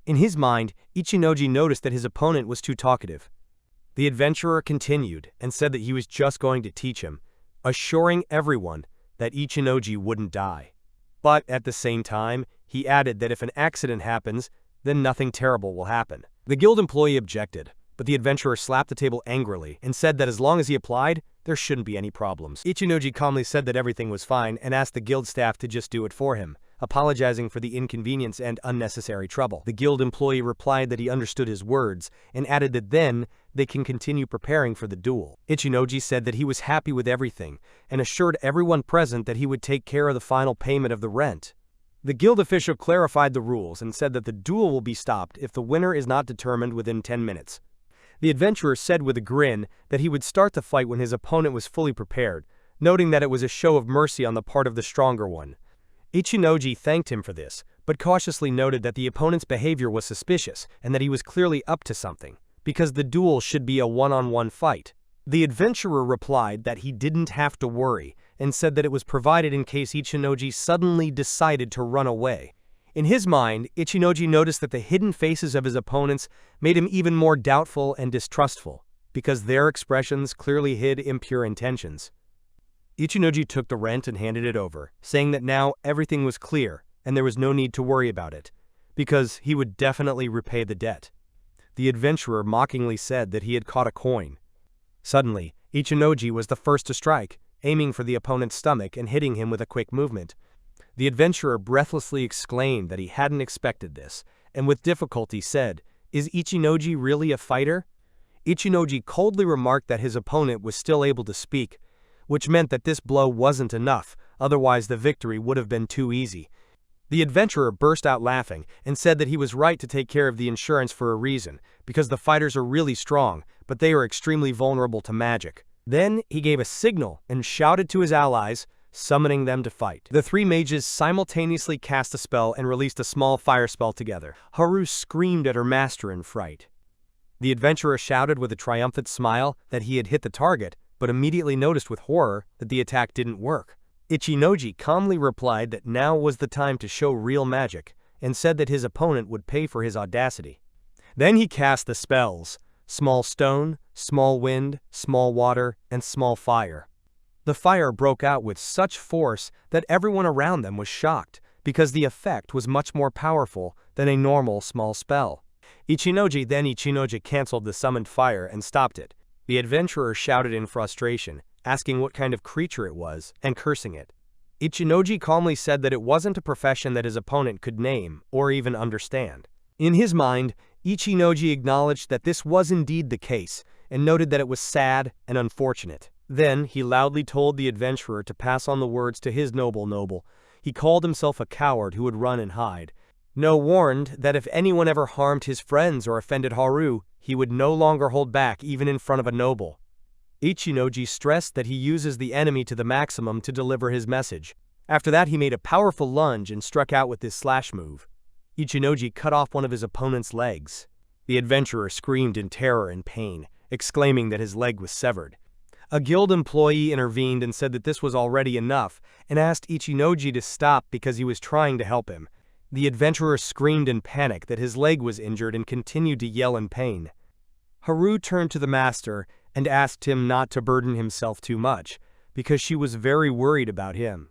In his mind, Ichinoji noticed that his opponent was too talkative. The adventurer continued and said that he was just going to teach him, assuring everyone that Ichinoji wouldn't die. But at the same time, he added that if an accident happens, then nothing terrible will happen. The guild employee objected, but the adventurer slapped the table angrily and said that as long as he applied, there shouldn't be any problems. Ichinoji calmly said that everything was fine and asked the guild staff to just do it for him, apologizing for the inconvenience and unnecessary trouble. The guild employee replied that he understood his words and added that then they can continue preparing for the duel. Ichinoji said that he was happy with everything and assured everyone present that he would take care of the final payment of the rent. The guild official clarified the rules and said that the duel will be stopped if the winner is not determined within 10 minutes. The adventurer said with a grin that he would start the fight when his opponent was fully prepared, noting that it was a show of mercy on the part of the stronger one. Ichinoji thanked him for this, but cautiously noted that the opponent's behavior was suspicious and that he was clearly up to something, because the duel should be a one-on-one fight. The adventurer replied that he didn't have to worry and said that it was provided in case Ichinoji suddenly decided to run away. In his mind, Ichinoji noticed that the hidden faces of his opponents made him even more doubtful and distrustful, because their expressions clearly hid impure intentions. Ichinoji took the rent and handed it over, saying that now everything was clear and there was no need to worry about it, because he would definitely repay the debt. The adventurer mockingly said that he had caught a coin. Suddenly, Ichinoji was the first to strike, aiming for the opponent's stomach and hitting him with a quick movement. The adventurer breathlessly exclaimed that he hadn't expected this, and with difficulty said, "Is Ichinoji really a fighter?" Ichinoji coldly remarked that his opponent was still able to speak, which meant that this blow wasn't enough, otherwise the victory would have been too easy. The adventurer burst out laughing and said that he was right to take care of the insurance for a reason, because the fighters are really strong, but they are extremely vulnerable to magic. Then he gave a signal and shouted to his allies, summoning them to fight. The three mages simultaneously cast a spell and released a small fire spell together. Haru screamed at her master in fright. The adventurer shouted with a triumphant smile that he had hit the target, but immediately noticed with horror that the attack didn't work. Ichinoji calmly replied that now was the time to show real magic, and said that his opponent would pay for his audacity. Then he cast the spells: small stone, small wind, small water, and small fire. The fire broke out with such force that everyone around them was shocked, because the effect was much more powerful than a normal small spell. Ichinoji cancelled the summoned fire and stopped it. The adventurer shouted in frustration, asking what kind of creature it was, and cursing it. Ichinoji calmly said that it wasn't a profession that his opponent could name or even understand. In his mind, Ichinoji acknowledged that this was indeed the case, and noted that it was sad and unfortunate. Then he loudly told the adventurer to pass on the words to his noble. He called himself a coward who would run and hide. Warned that if anyone ever harmed his friends or offended Haru, he would no longer hold back even in front of a noble. Ichinoji stressed that he uses the enemy to the maximum to deliver his message. After that, he made a powerful lunge and struck out with his slash move. Ichinoji cut off one of his opponent's legs. The adventurer screamed in terror and pain, exclaiming that his leg was severed. A guild employee intervened and said that this was already enough, and asked Ichinoji to stop because he was trying to help him. The adventurer screamed in panic that his leg was injured and continued to yell in pain. Haru turned to the master and asked him not to burden himself too much, because she was very worried about him.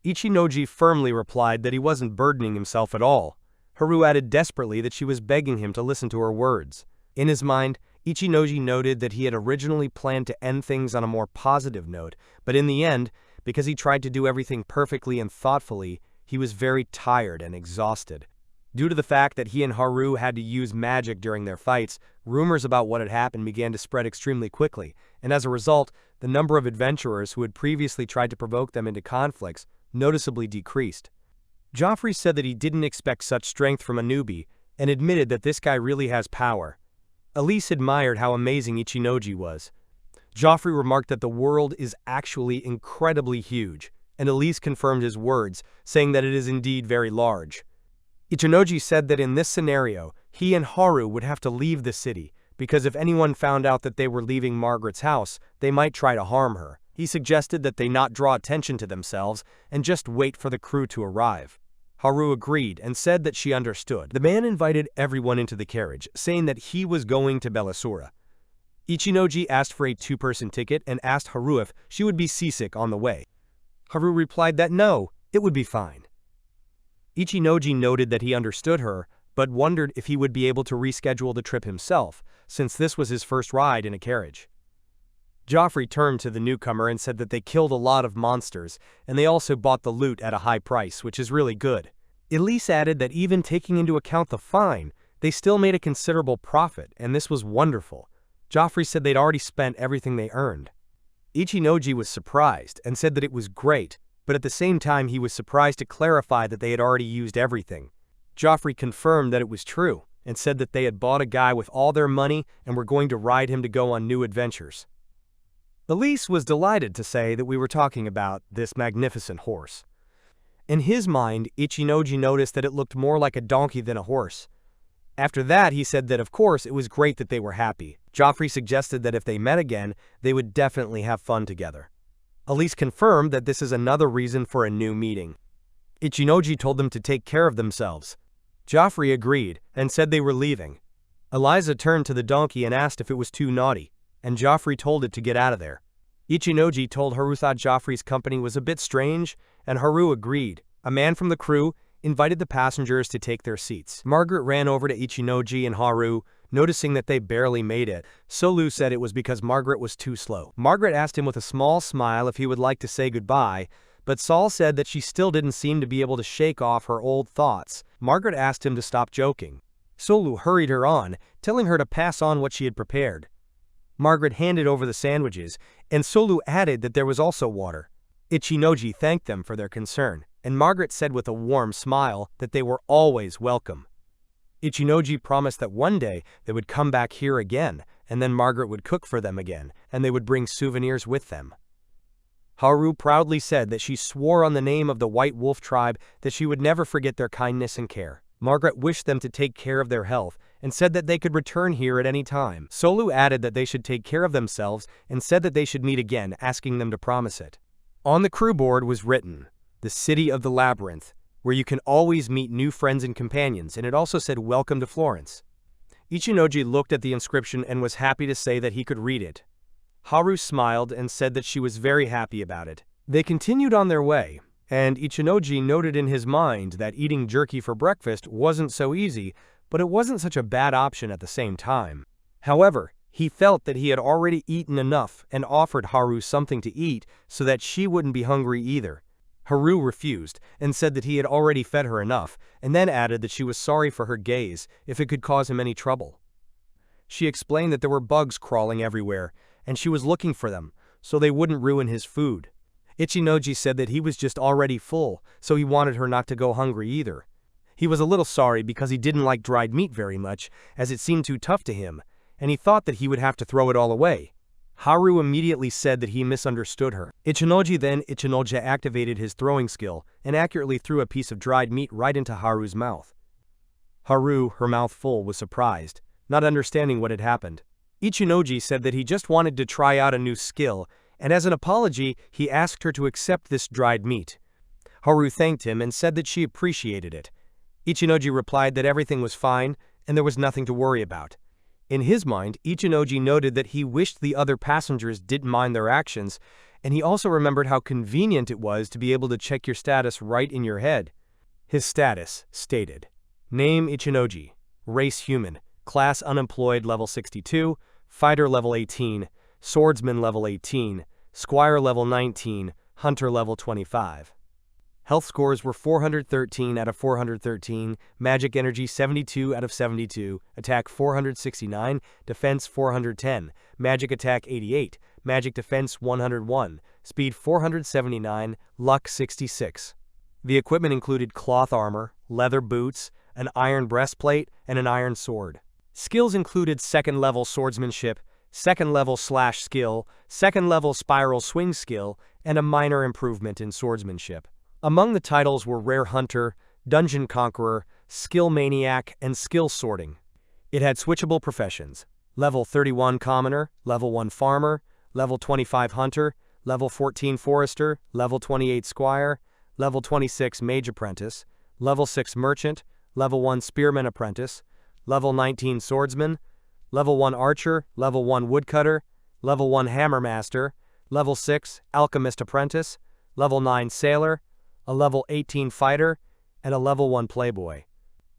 Ichinoji firmly replied that he wasn't burdening himself at all. Haru added desperately that she was begging him to listen to her words. In his mind, Ichinoji noted that he had originally planned to end things on a more positive note, but in the end, because he tried to do everything perfectly and thoughtfully, he was very tired and exhausted. Due to the fact that he and Haru had to use magic during their fights, rumors about what had happened began to spread extremely quickly, and as a result, the number of adventurers who had previously tried to provoke them into conflicts noticeably decreased. Joffrey said that he didn't expect such strength from a newbie, and admitted that this guy really has power. Elise admired how amazing Ichinoji was. Joffrey remarked that the world is actually incredibly huge, and Elise confirmed his words, saying that it is indeed very large. Ichinoji said that in this scenario, he and Haru would have to leave the city, because if anyone found out that they were leaving Margaret's house, they might try to harm her. He suggested that they not draw attention to themselves and just wait for the crew to arrive. Haru agreed and said that she understood. The man invited everyone into the carriage, saying that he was going to Bellasura. Ichinoji asked for a two-person ticket and asked Haru if she would be seasick on the way. Haru replied that no, it would be fine. Ichinoji noted that he understood her, but wondered if he would be able to reschedule the trip himself, since this was his first ride in a carriage. Joffrey turned to the newcomer and said that they killed a lot of monsters, and they also bought the loot at a high price, which is really good. Elise added that even taking into account the fine, they still made a considerable profit, and this was wonderful. Joffrey said they'd already spent everything they earned. Ichinoji was surprised and said that it was great, but at the same time he was surprised to clarify that they had already used everything. Joffrey confirmed that it was true, and said that they had bought a guy with all their money and were going to ride him to go on new adventures. Elise was delighted to say that we were talking about this magnificent horse. In his mind, Ichinoji noticed that it looked more like a donkey than a horse. After that, he said that of course it was great that they were happy. Joffrey suggested that if they met again, they would definitely have fun together. Elise confirmed that this is another reason for a new meeting. Ichinoji told them to take care of themselves. Joffrey agreed and said they were leaving. Eliza turned to the donkey and asked if it was too naughty, and Joffrey told it to get out of there. Ichinoji told Haru thought Joffrey's company was a bit strange, and Haru agreed. A man from the crew invited the passengers to take their seats. Margaret ran over to Ichinoji and Haru, noticing that they barely made it. Solu said it was because Margaret was too slow. Margaret asked him with a small smile if he would like to say goodbye, but Saul said that she still didn't seem to be able to shake off her old thoughts. Margaret asked him to stop joking. Solu hurried her on, telling her to pass on what she had prepared. Margaret handed over the sandwiches, and Solu added that there was also water. Ichinoji thanked them for their concern, and Margaret said with a warm smile that they were always welcome. Ichinoji promised that one day they would come back here again, and then Margaret would cook for them again, and they would bring souvenirs with them. Haru proudly said that she swore on the name of the White Wolf tribe that she would never forget their kindness and care. Margaret wished them to take care of their health and said that they could return here at any time. Solu added that they should take care of themselves and said that they should meet again, asking them to promise it. On the crew board was written, "The City of the Labyrinth, where you can always meet new friends and companions," and it also said, "Welcome to Florence." Ichinoji looked at the inscription and was happy to say that he could read it. Haru smiled and said that she was very happy about it. They continued on their way, and Ichinoji noted in his mind that eating jerky for breakfast wasn't so easy, but it wasn't such a bad option at the same time. However, he felt that he had already eaten enough and offered Haru something to eat so that she wouldn't be hungry either. Haru refused and said that he had already fed her enough, and then added that she was sorry for her gaze if it could cause him any trouble. She explained that there were bugs crawling everywhere, and she was looking for them, so they wouldn't ruin his food. Ichinoji said that he was just already full, so he wanted her not to go hungry either. He was a little sorry because he didn't like dried meat very much, as it seemed too tough to him, and he thought that he would have to throw it all away. Haru immediately said that he misunderstood her. Ichinoji activated his throwing skill and accurately threw a piece of dried meat right into Haru's mouth. Haru, her mouth full, was surprised, not understanding what had happened. Ichinoji said that he just wanted to try out a new skill, and as an apology, he asked her to accept this dried meat. Haru thanked him and said that she appreciated it. Ichinoji replied that everything was fine and there was nothing to worry about. In his mind, Ichinoji noted that he wished the other passengers didn't mind their actions, and he also remembered how convenient it was to be able to check your status right in your head. His status stated: Name Ichinoji, race human, class unemployed level 62, fighter level 18, swordsman level 18, squire level 19, Hunter level 25. Health scores were 413 out of 413, magic energy 72 out of 72, attack 469, defense 410, magic attack 88, magic defense 101, speed 479, luck 66. The equipment included cloth armor, leather boots, an iron breastplate, and an iron sword. Skills included second level swordsmanship, second level slash skill, second level spiral swing skill, and a minor improvement in swordsmanship. Among the titles were Rare Hunter, Dungeon Conqueror, Skill Maniac, and Skill Sorting. It had switchable professions: level 31 Commoner, level 1 Farmer, level 25 Hunter, level 14 Forester, level 28 Squire, level 26 Mage Apprentice, level 6 Merchant, level 1 Spearman Apprentice, level 19 Swordsman, level 1 Archer, level 1 Woodcutter, level 1 Hammer Master, level 6 Alchemist Apprentice, level 9 Sailor, a level 18 Fighter, and a level 1 Playboy.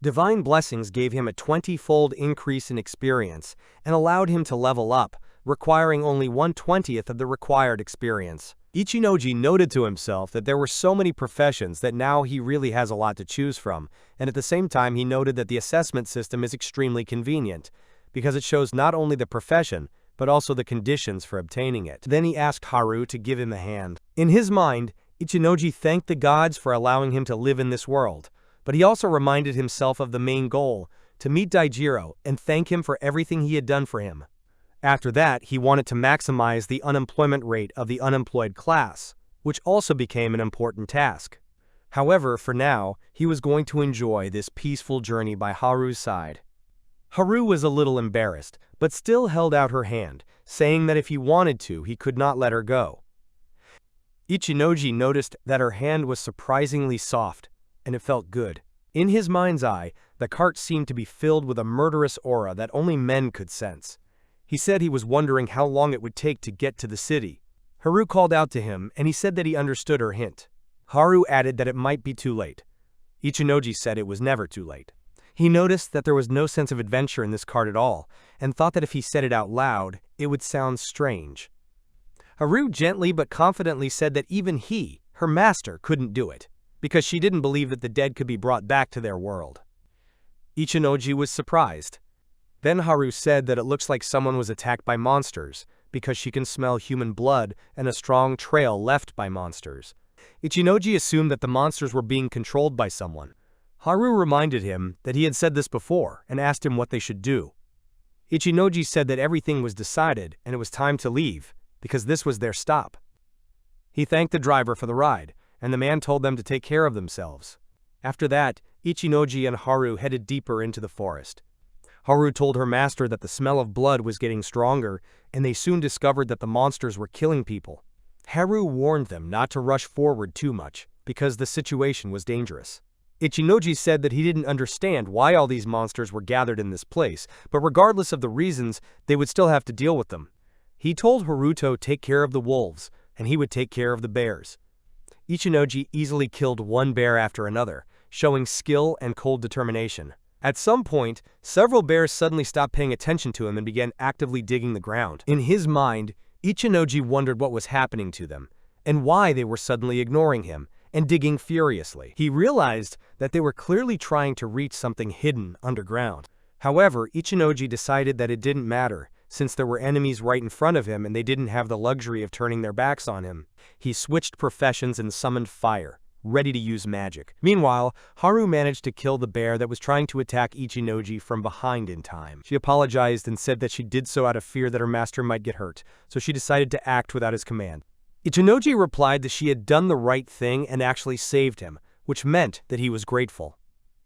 Divine Blessings gave him a 20-fold increase in experience and allowed him to level up, requiring only 1/20th of the required experience. Ichinoji noted to himself that there were so many professions that now he really has a lot to choose from, and at the same time he noted that the assessment system is extremely convenient, because it shows not only the profession, but also the conditions for obtaining it. Then he asked Haru to give him a hand. In his mind, Ichinoji thanked the gods for allowing him to live in this world, but he also reminded himself of the main goal, to meet Daijiro and thank him for everything he had done for him. After that, he wanted to maximize the unemployment rate of the unemployed class, which also became an important task. However, for now, he was going to enjoy this peaceful journey by Haru's side. Haru was a little embarrassed, but still held out her hand, saying that if he wanted to, he could not let her go. Ichinoji noticed that her hand was surprisingly soft, and it felt good. In his mind's eye, the cart seemed to be filled with a murderous aura that only men could sense. He said he was wondering how long it would take to get to the city. Haru called out to him, and he said that he understood her hint. Haru added that it might be too late. Ichinoji said it was never too late. He noticed that there was no sense of adventure in this cart at all, and thought that if he said it out loud, it would sound strange. Haru gently but confidently said that even he, her master, couldn't do it, because she didn't believe that the dead could be brought back to their world. Ichinoji was surprised. Then Haru said that it looks like someone was attacked by monsters, because she can smell human blood and a strong trail left by monsters. Ichinoji assumed that the monsters were being controlled by someone. Haru reminded him that he had said this before and asked him what they should do. Ichinoji said that everything was decided and it was time to leave, because this was their stop. He thanked the driver for the ride, and the man told them to take care of themselves. After that, Ichinoji and Haru headed deeper into the forest. Haru told her master that the smell of blood was getting stronger, and they soon discovered that the monsters were killing people. Haru warned them not to rush forward too much, because the situation was dangerous. Ichinoji said that he didn't understand why all these monsters were gathered in this place, but regardless of the reasons, they would still have to deal with them. He told Haru to take care of the wolves, and he would take care of the bears. Ichinoji easily killed one bear after another, showing skill and cold determination. At some point, several bears suddenly stopped paying attention to him and began actively digging the ground. In his mind, Ichinoji wondered what was happening to them, and why they were suddenly ignoring him and digging furiously. He realized that they were clearly trying to reach something hidden underground. However, Ichinoji decided that it didn't matter, since there were enemies right in front of him and they didn't have the luxury of turning their backs on him. He switched professions and summoned fire, ready to use magic. Meanwhile, Haru managed to kill the bear that was trying to attack Ichinoji from behind in time. She apologized and said that she did so out of fear that her master might get hurt, so she decided to act without his command. Ichinoji replied that she had done the right thing and actually saved him, which meant that he was grateful.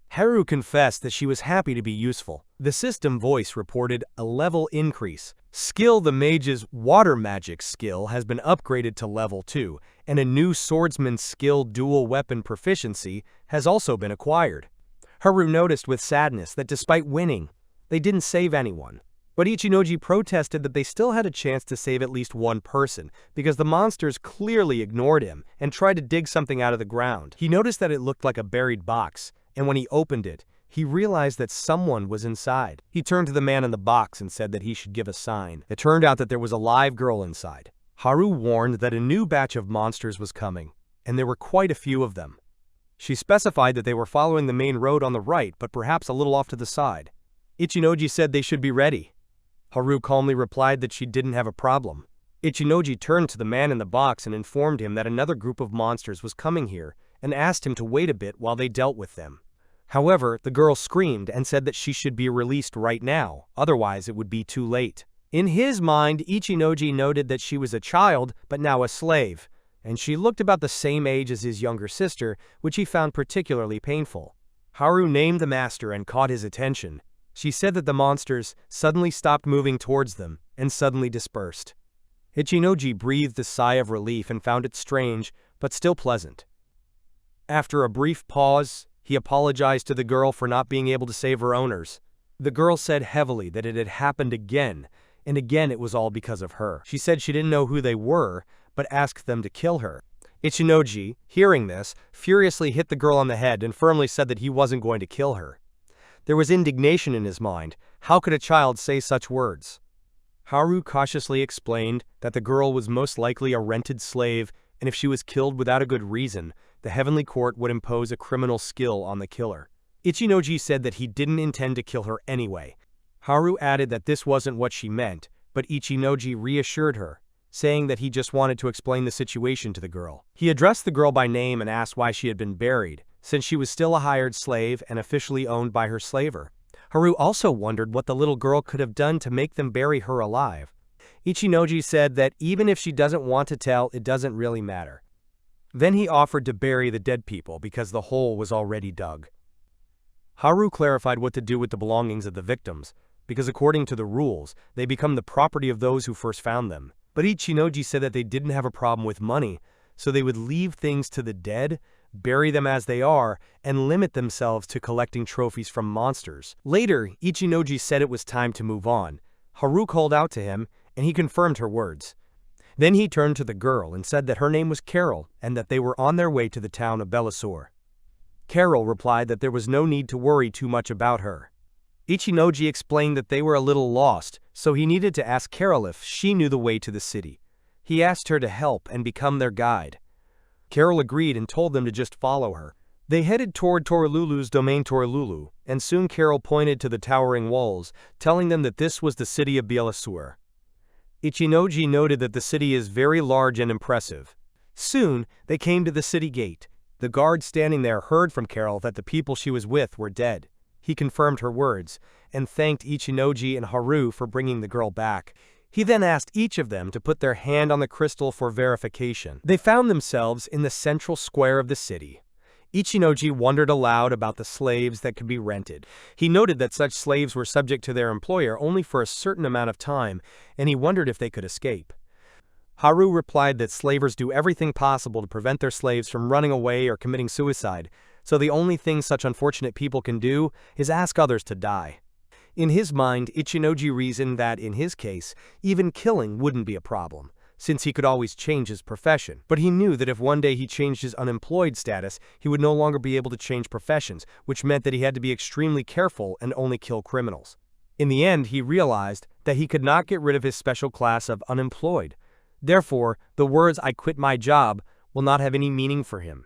Haru confessed that she was happy to be useful. The system voice reported a level increase. Skill: the mage's water magic skill has been upgraded to level 2, and a new swordsman skill dual weapon proficiency has also been acquired. Haru noticed with sadness that despite winning, they didn't save anyone. But Ichinoji protested that they still had a chance to save at least one person, because the monsters clearly ignored him and tried to dig something out of the ground. He noticed that it looked like a buried box, and when he opened it, he realized that someone was inside. He turned to the man in the box and said that he should give a sign. It turned out that there was a live girl inside. Haru warned that a new batch of monsters was coming, and there were quite a few of them. She specified that they were following the main road on the right but perhaps a little off to the side. Ichinoji said they should be ready. Haru calmly replied that she didn't have a problem. Ichinoji turned to the man in the box and informed him that another group of monsters was coming here and asked him to wait a bit while they dealt with them. However, the girl screamed and said that she should be released right now, otherwise it would be too late. In his mind, Ichinoji noted that she was a child but now a slave, and she looked about the same age as his younger sister, which he found particularly painful. Haru named the master and caught his attention. She said that the monsters suddenly stopped moving towards them and suddenly dispersed. Ichinoji breathed a sigh of relief and found it strange, but still pleasant. After a brief pause, he apologized to the girl for not being able to save her owners. The girl said heavily that it had happened again, and again it was all because of her. She said she didn't know who they were, but asked them to kill her. Ichinoji, hearing this, furiously hit the girl on the head and firmly said that he wasn't going to kill her. There was indignation in his mind. How could a child say such words? Haru cautiously explained that the girl was most likely a rented slave, and if she was killed without a good reason, the heavenly court would impose a criminal skill on the killer. Ichinoji said that he didn't intend to kill her anyway. Haru added that this wasn't what she meant, but Ichinoji reassured her, saying that he just wanted to explain the situation to the girl. He addressed the girl by name and asked why she had been buried, since she was still a hired slave and officially owned by her slaver. Haru also wondered what the little girl could have done to make them bury her alive. Ichinoji said that even if she doesn't want to tell, it doesn't really matter. Then he offered to bury the dead people because the hole was already dug. Haru clarified what to do with the belongings of the victims, because according to the rules, they become the property of those who first found them. But Ichinoji said that they didn't have a problem with money, so they would leave things to the dead, bury them as they are, and limit themselves to collecting trophies from monsters. Later, Ichinoji said it was time to move on. Haru called out to him, and he confirmed her words. Then he turned to the girl and said that her name was Carol and that they were on their way to the town of Bellasur. Carol replied that there was no need to worry too much about her. Ichinoji explained that they were a little lost, so he needed to ask Carol if she knew the way to the city. He asked her to help and become their guide. Carol agreed and told them to just follow her. They headed toward Torilulu's domain Torilulu, and soon Carol pointed to the towering walls, telling them that this was the city of Bellasur. Ichinoji noted that the city is very large and impressive. Soon, they came to the city gate. The guard standing there heard from Carol that the people she was with were dead. He confirmed her words, and thanked Ichinoji and Haru for bringing the girl back. He then asked each of them to put their hand on the crystal for verification. They found themselves in the central square of the city. Ichinoji wondered aloud about the slaves that could be rented. He noted that such slaves were subject to their employer only for a certain amount of time, and he wondered if they could escape. Haru replied that slavers do everything possible to prevent their slaves from running away or committing suicide, so the only thing such unfortunate people can do is ask others to die. In his mind, Ichinoji reasoned that, in his case, even killing wouldn't be a problem, since he could always change his profession. But he knew that if one day he changed his unemployed status, he would no longer be able to change professions, which meant that he had to be extremely careful and only kill criminals. In the end, he realized that he could not get rid of his special class of unemployed. Therefore, the words "I quit my job" will not have any meaning for him.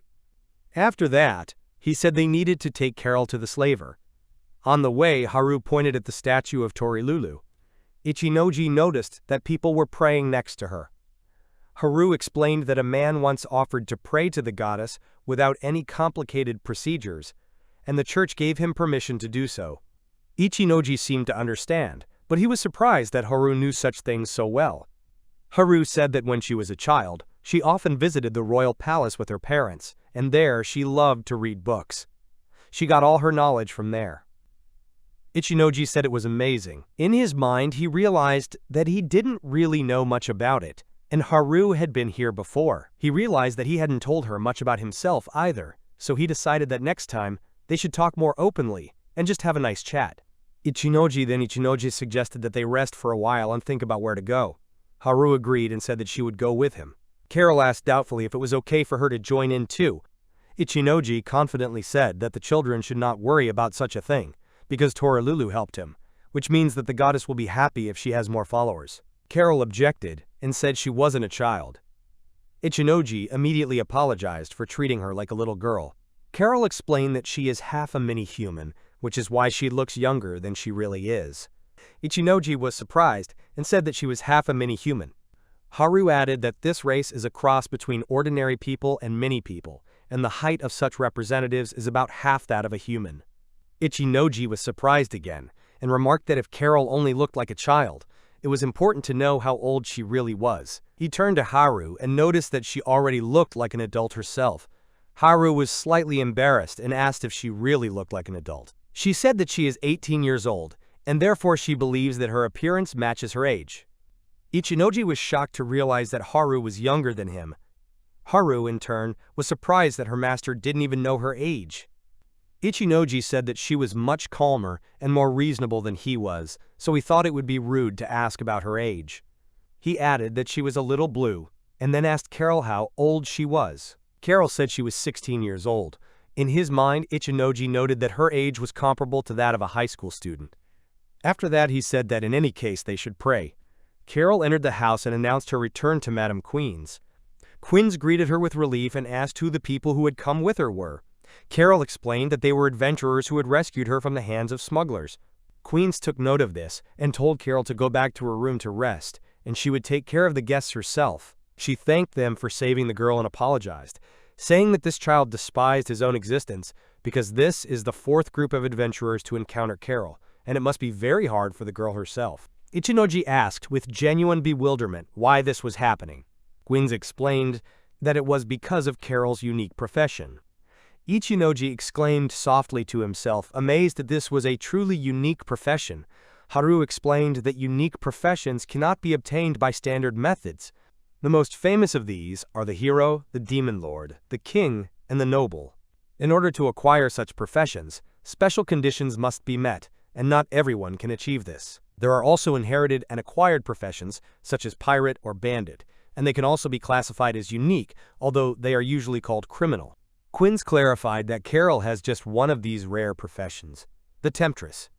After that, he said they needed to take Carol to the slaver. On the way, Haru pointed at the statue of Torilulu. Ichinoji noticed that people were praying next to her. Haru explained that a man once offered to pray to the goddess without any complicated procedures, and the church gave him permission to do so. Ichinoji seemed to understand, but he was surprised that Haru knew such things so well. Haru said that when she was a child, she often visited the royal palace with her parents, and there she loved to read books. She got all her knowledge from there. Ichinoji said it was amazing. In his mind, he realized that he didn't really know much about it, and Haru had been here before. He realized that he hadn't told her much about himself either, so he decided that next time, they should talk more openly and just have a nice chat. Ichinoji suggested that they rest for a while and think about where to go. Haru agreed and said that she would go with him. Carol asked doubtfully if it was okay for her to join in too. Ichinoji confidently said that the children should not worry about such a thing, because Torilulu helped him, which means that the goddess will be happy if she has more followers. Carol objected and said she wasn't a child. Ichinoji immediately apologized for treating her like a little girl. Carol explained that she is half a mini-human, which is why she looks younger than she really is. Ichinoji was surprised and said that she was half a mini-human. Haru added that this race is a cross between ordinary people and mini-people, and the height of such representatives is about half that of a human. Ichinoji was surprised again, and remarked that if Carol only looked like a child, it was important to know how old she really was. He turned to Haru and noticed that she already looked like an adult herself. Haru was slightly embarrassed and asked if she really looked like an adult. She said that she is 18 years old, and therefore she believes that her appearance matches her age. Ichinoji was shocked to realize that Haru was younger than him. Haru, in turn, was surprised that her master didn't even know her age. Ichinoji said that she was much calmer and more reasonable than he was, so he thought it would be rude to ask about her age. He added that she was a little blue, and then asked Carol how old she was. Carol said she was 16 years old. In his mind, Ichinoji noted that her age was comparable to that of a high school student. After that, he said that in any case they should pray. Carol entered the house and announced her return to Madame Queen's. Quinns greeted her with relief and asked who the people who had come with her were. Carol explained that they were adventurers who had rescued her from the hands of smugglers. Queens took note of this and told Carol to go back to her room to rest, and she would take care of the guests herself. She thanked them for saving the girl and apologized, saying that this child despised his own existence because this is the fourth group of adventurers to encounter Carol, and it must be very hard for the girl herself. Ichinoji asked with genuine bewilderment why this was happening. Quinns explained that it was because of Carol's unique profession. Ichinoji exclaimed softly to himself, amazed that this was a truly unique profession. Haru explained that unique professions cannot be obtained by standard methods. The most famous of these are the hero, the demon lord, the king, and the noble. In order to acquire such professions, special conditions must be met, and not everyone can achieve this. There are also inherited and acquired professions, such as pirate or bandit, and they can also be classified as unique, although they are usually called criminal. Quinns clarified that Carol has just one of these rare professions, the temptress.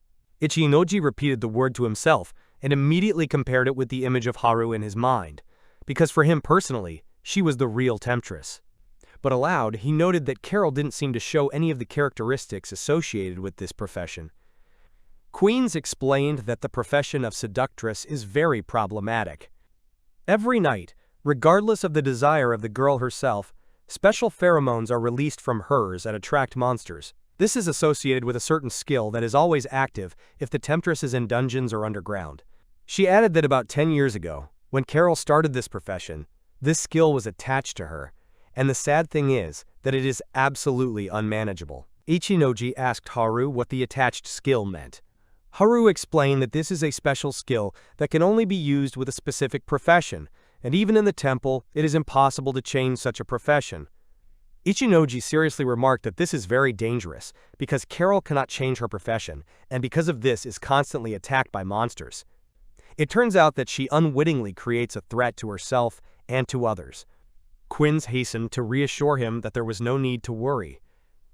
Ichinoji repeated the word to himself and immediately compared it with the image of Haru in his mind, because for him personally, she was the real temptress. But aloud, he noted that Carol didn't seem to show any of the characteristics associated with this profession. Quinns explained that the profession of seductress is very problematic. Every night, regardless of the desire of the girl herself, special pheromones are released from hers that attract monsters. This is associated with a certain skill that is always active if the temptress is in dungeons or underground. She added that about 10 years ago, when Carol started this profession, this skill was attached to her, and the sad thing is that it is absolutely unmanageable. Ichinoji asked Haru what the attached skill meant. Haru explained that this is a special skill that can only be used with a specific profession, and even in the temple, it is impossible to change such a profession. Ichinoji seriously remarked that this is very dangerous, because Carol cannot change her profession, and because of this is constantly attacked by monsters. It turns out that she unwittingly creates a threat to herself and to others. Quinns hastened to reassure him that there was no need to worry.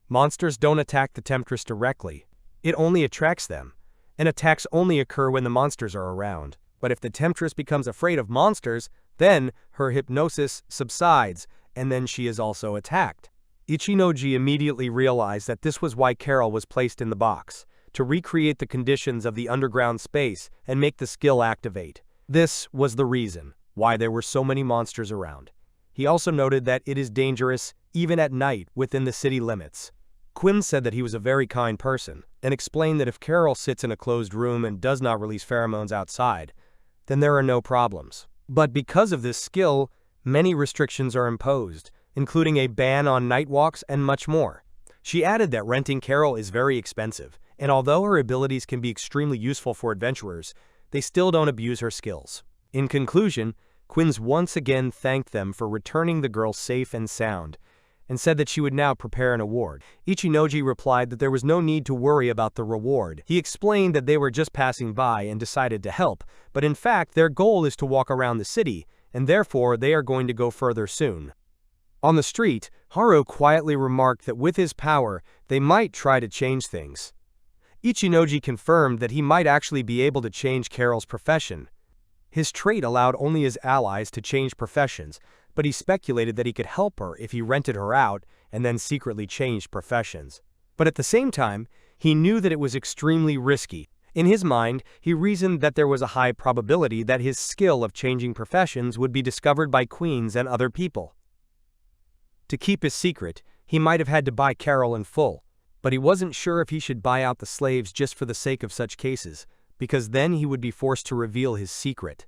Monsters don't attack the temptress directly. It only attracts them, and attacks only occur when the monsters are around. But if the temptress becomes afraid of monsters, then her hypnosis subsides, and then she is also attacked. Ichinoji immediately realized that this was why Carol was placed in the box, to recreate the conditions of the underground space and make the skill activate. This was the reason why there were so many monsters around. He also noted that it is dangerous even at night within the city limits. Quinn said that he was a very kind person, and explained that if Carol sits in a closed room and does not release pheromones outside, then there are no problems. But because of this skill, many restrictions are imposed, including a ban on night walks and much more. She added that renting Carol is very expensive, and although her abilities can be extremely useful for adventurers, they still don't abuse her skills. In conclusion, Quinns once again thanked them for returning the girl safe and sound, and said that she would now prepare an award. Ichinoji replied that there was no need to worry about the reward. He explained that they were just passing by and decided to help, but in fact their goal is to walk around the city, and therefore they are going to go further soon. On the street, Haru quietly remarked that with his power, they might try to change things. Ichinoji confirmed that he might actually be able to change Carol's profession. His trait allowed only his allies to change professions, but he speculated that he could help her if he rented her out and then secretly changed professions. But at the same time, he knew that it was extremely risky. In his mind, he reasoned that there was a high probability that his skill of changing professions would be discovered by queens and other people. To keep his secret, he might have had to buy Carol in full, but he wasn't sure if he should buy out the slaves just for the sake of such cases, because then he would be forced to reveal his secret.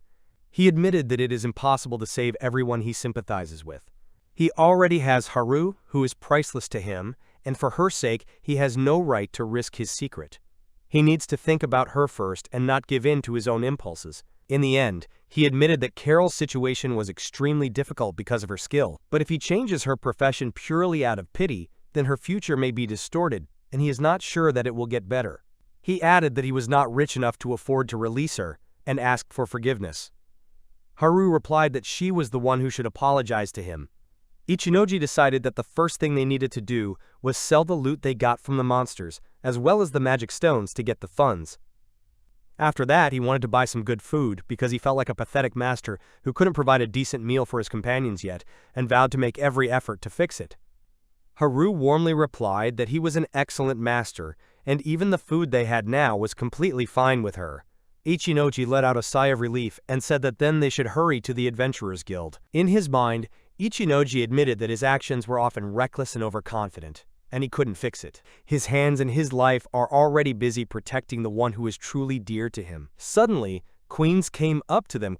He admitted that it is impossible to save everyone he sympathizes with. He already has Haru, who is priceless to him, and for her sake, he has no right to risk his secret. He needs to think about her first and not give in to his own impulses. In the end, he admitted that Carol's situation was extremely difficult because of her skill, but if he changes her profession purely out of pity, then her future may be distorted, and he is not sure that it will get better. He added that he was not rich enough to afford to release her, and asked for forgiveness. Haru replied that she was the one who should apologize to him. Ichinoji decided that the first thing they needed to do was sell the loot they got from the monsters, as well as the magic stones to get the funds. After that, he wanted to buy some good food because he felt like a pathetic master who couldn't provide a decent meal for his companions yet, and vowed to make every effort to fix it. Haru warmly replied that he was an excellent master, and even the food they had now was completely fine with her. Ichinoji let out a sigh of relief and said that then they should hurry to the Adventurers Guild. In his mind, Ichinoji admitted that his actions were often reckless and overconfident, and he couldn't fix it. His hands and his life are already busy protecting the one who is truly dear to him. Suddenly, Queens came up to them.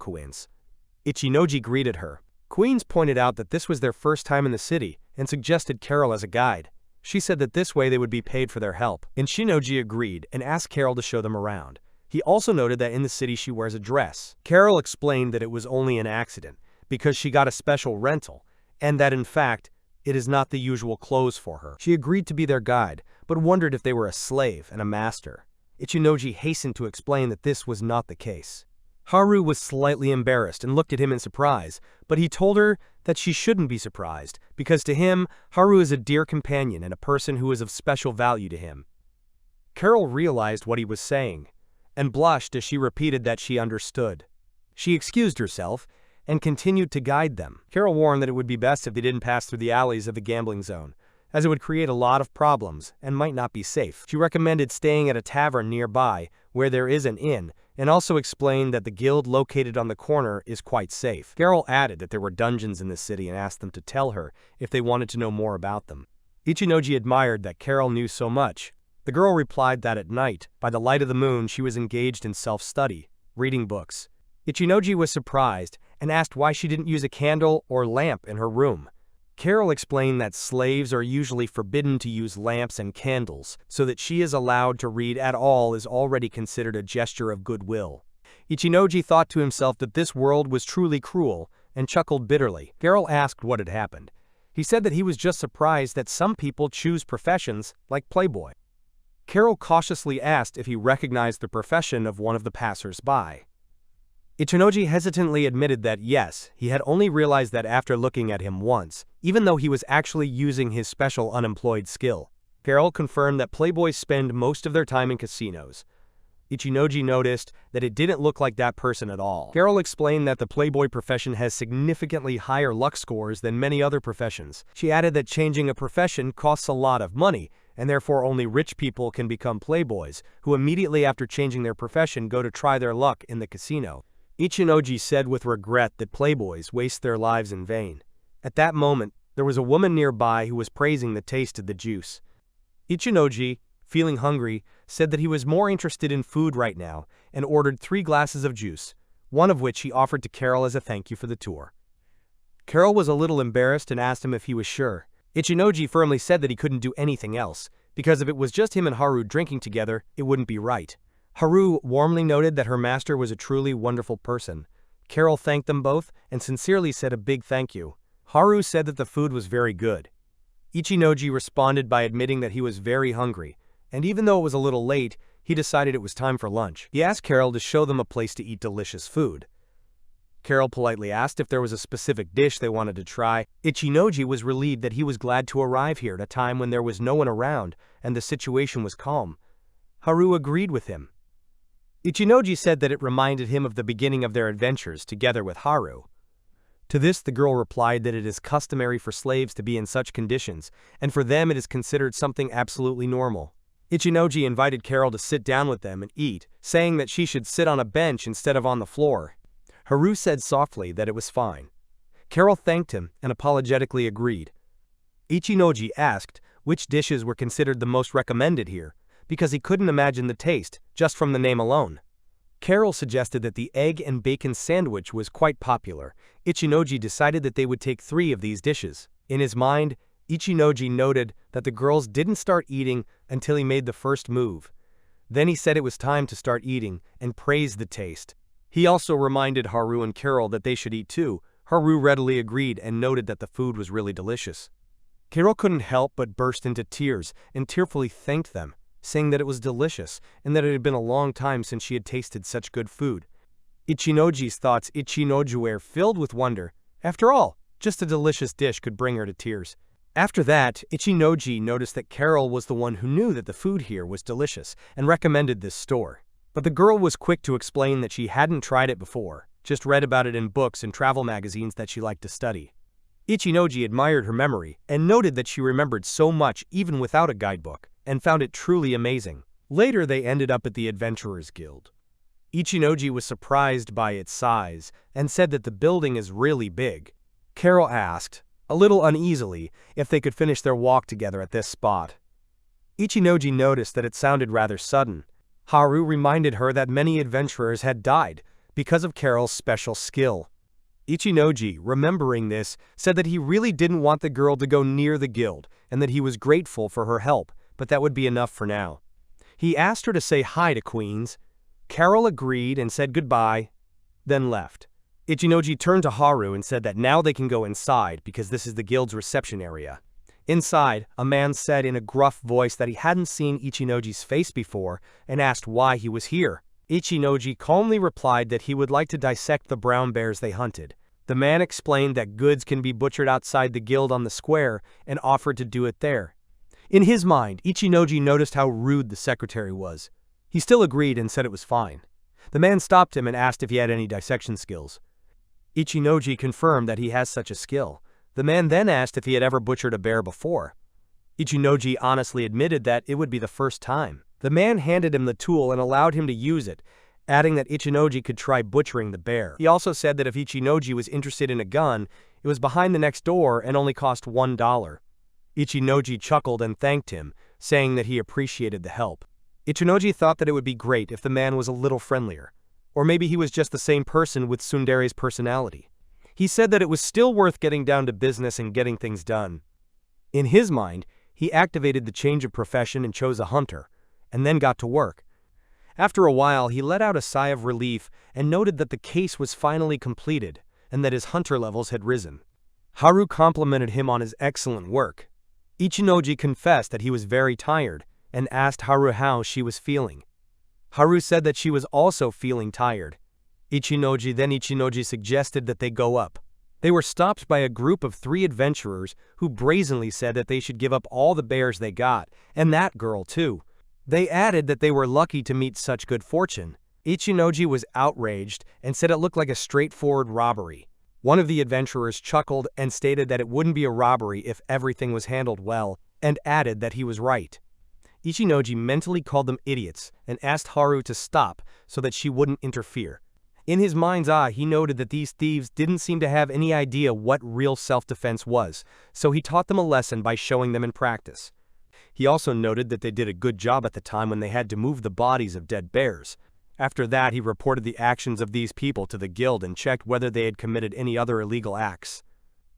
Ichinoji greeted her. Queens pointed out that this was their first time in the city and suggested Carol as a guide. She said that this way they would be paid for their help. Ichinoji agreed and asked Carol to show them around. He also noted that in the city she wears a dress. Carol explained that it was only an accident, because she got a special rental, and that in fact, it is not the usual clothes for her. She agreed to be their guide, but wondered if they were a slave and a master. Ichinoji hastened to explain that this was not the case. Haru was slightly embarrassed and looked at him in surprise, but he told her that she shouldn't be surprised, because to him, Haru is a dear companion and a person who is of special value to him. Carol realized what he was saying, and blushed as she repeated that she understood. She excused herself and continued to guide them. Carol warned that it would be best if they didn't pass through the alleys of the gambling zone, as it would create a lot of problems and might not be safe. She recommended staying at a tavern nearby, where there is an inn, and also explained that the guild located on the corner is quite safe. Carol added that there were dungeons in the city and asked them to tell her if they wanted to know more about them. Ichinoji admired that Carol knew so much. The girl replied that at night, by the light of the moon, she was engaged in self-study, reading books. Ichinoji was surprised and asked why she didn't use a candle or lamp in her room. Carol explained that slaves are usually forbidden to use lamps and candles, so that she is allowed to read at all is already considered a gesture of goodwill. Ichinoji thought to himself that this world was truly cruel and chuckled bitterly. Carol asked what had happened. He said that he was just surprised that some people choose professions like playboy. Carol cautiously asked if he recognized the profession of one of the passers-by. Ichinoji hesitantly admitted that yes, he had only realized that after looking at him once, even though he was actually using his special unemployed skill. Carol confirmed that playboys spend most of their time in casinos. Ichinoji noticed that it didn't look like that person at all. Carol explained that the playboy profession has significantly higher luck scores than many other professions. She added that changing a profession costs a lot of money, and therefore only rich people can become playboys, who immediately after changing their profession go to try their luck in the casino. Ichinoji said with regret that playboys waste their lives in vain. At that moment, there was a woman nearby who was praising the taste of the juice. Ichinoji, feeling hungry, said that he was more interested in food right now and ordered 3 glasses of juice, one of which he offered to Carol as a thank you for the tour. Carol was a little embarrassed and asked him if he was sure. Ichinoji firmly said that he couldn't do anything else, because if it was just him and Haru drinking together, it wouldn't be right. Haru warmly noted that her master was a truly wonderful person. Carol thanked them both and sincerely said a big thank you. Haru said that the food was very good. Ichinoji responded by admitting that he was very hungry, and even though it was a little late, he decided it was time for lunch. He asked Carol to show them a place to eat delicious food. Carol politely asked if there was a specific dish they wanted to try. Ichinoji was relieved that he was glad to arrive here at a time when there was no one around and the situation was calm. Haru agreed with him. Ichinoji said that it reminded him of the beginning of their adventures together with Haru. To this the girl replied that it is customary for slaves to be in such conditions, and for them it is considered something absolutely normal. Ichinoji invited Carol to sit down with them and eat, saying that she should sit on a bench instead of on the floor. Haru said softly that it was fine. Carol thanked him and apologetically agreed. Ichinoji asked which dishes were considered the most recommended here, because he couldn't imagine the taste just from the name alone. Carol suggested that the egg and bacon sandwich was quite popular. Ichinoji decided that they would take 3 of these dishes. In his mind, Ichinoji noted that the girls didn't start eating until he made the first move. Then he said it was time to start eating and praised the taste. He also reminded Haru and Carol that they should eat too. Haru readily agreed and noted that the food was really delicious. Carol couldn't help but burst into tears and tearfully thanked them, saying that it was delicious and that it had been a long time since she had tasted such good food. Ichinoji's thoughts were filled with wonder. After all, just a delicious dish could bring her to tears. After that, Ichinoji noticed that Carol was the one who knew that the food here was delicious and recommended this store. But the girl was quick to explain that she hadn't tried it before, just read about it in books and travel magazines that she liked to study. Ichinoji admired her memory and noted that she remembered so much even without a guidebook, and found it truly amazing. Later they ended up at the Adventurers Guild. Ichinoji was surprised by its size and said that the building is really big. Carol asked, a little uneasily, if they could finish their walk together at this spot. Ichinoji noticed that it sounded rather sudden. Haru reminded her that many adventurers had died because of Carol's special skill. Ichinoji, remembering this, said that he really didn't want the girl to go near the guild and that he was grateful for her help, but that would be enough for now. He asked her to say hi to Queens. Carol agreed and said goodbye, then left. Ichinoji turned to Haru and said that now they can go inside because this is the guild's reception area. Inside, a man said in a gruff voice that he hadn't seen Ichinoji's face before and asked why he was here. Ichinoji calmly replied that he would like to dissect the brown bears they hunted. The man explained that goods can be butchered outside the guild on the square and offered to do it there. In his mind, Ichinoji noticed how rude the secretary was. He still agreed and said it was fine. The man stopped him and asked if he had any dissection skills. Ichinoji confirmed that he has such a skill. The man then asked if he had ever butchered a bear before. Ichinoji honestly admitted that it would be the first time. The man handed him the tool and allowed him to use it, adding that Ichinoji could try butchering the bear. He also said that if Ichinoji was interested in a gun, it was behind the next door and only cost $1. Ichinoji chuckled and thanked him, saying that he appreciated the help. Ichinoji thought that it would be great if the man was a little friendlier. Or maybe he was just the same person with Tsundere's personality. He said that it was still worth getting down to business and getting things done. In his mind, he activated the change of profession and chose a hunter, and then got to work. After a while, he let out a sigh of relief and noted that the case was finally completed and that his hunter levels had risen. Haru complimented him on his excellent work. Ichinoji confessed that he was very tired and asked Haru how she was feeling. Haru said that she was also feeling tired. Ichinoji suggested that they go up. They were stopped by a group of 3 adventurers who brazenly said that they should give up all the bears they got, and that girl too. They added that they were lucky to meet such good fortune. Ichinoji was outraged and said it looked like a straightforward robbery. One of the adventurers chuckled and stated that it wouldn't be a robbery if everything was handled well, and added that he was right. Ichinoji mentally called them idiots and asked Haru to stop so that she wouldn't interfere. In his mind's eye, he noted that these thieves didn't seem to have any idea what real self-defense was, so he taught them a lesson by showing them in practice. He also noted that they did a good job at the time when they had to move the bodies of dead bears. After that, he reported the actions of these people to the guild and checked whether they had committed any other illegal acts.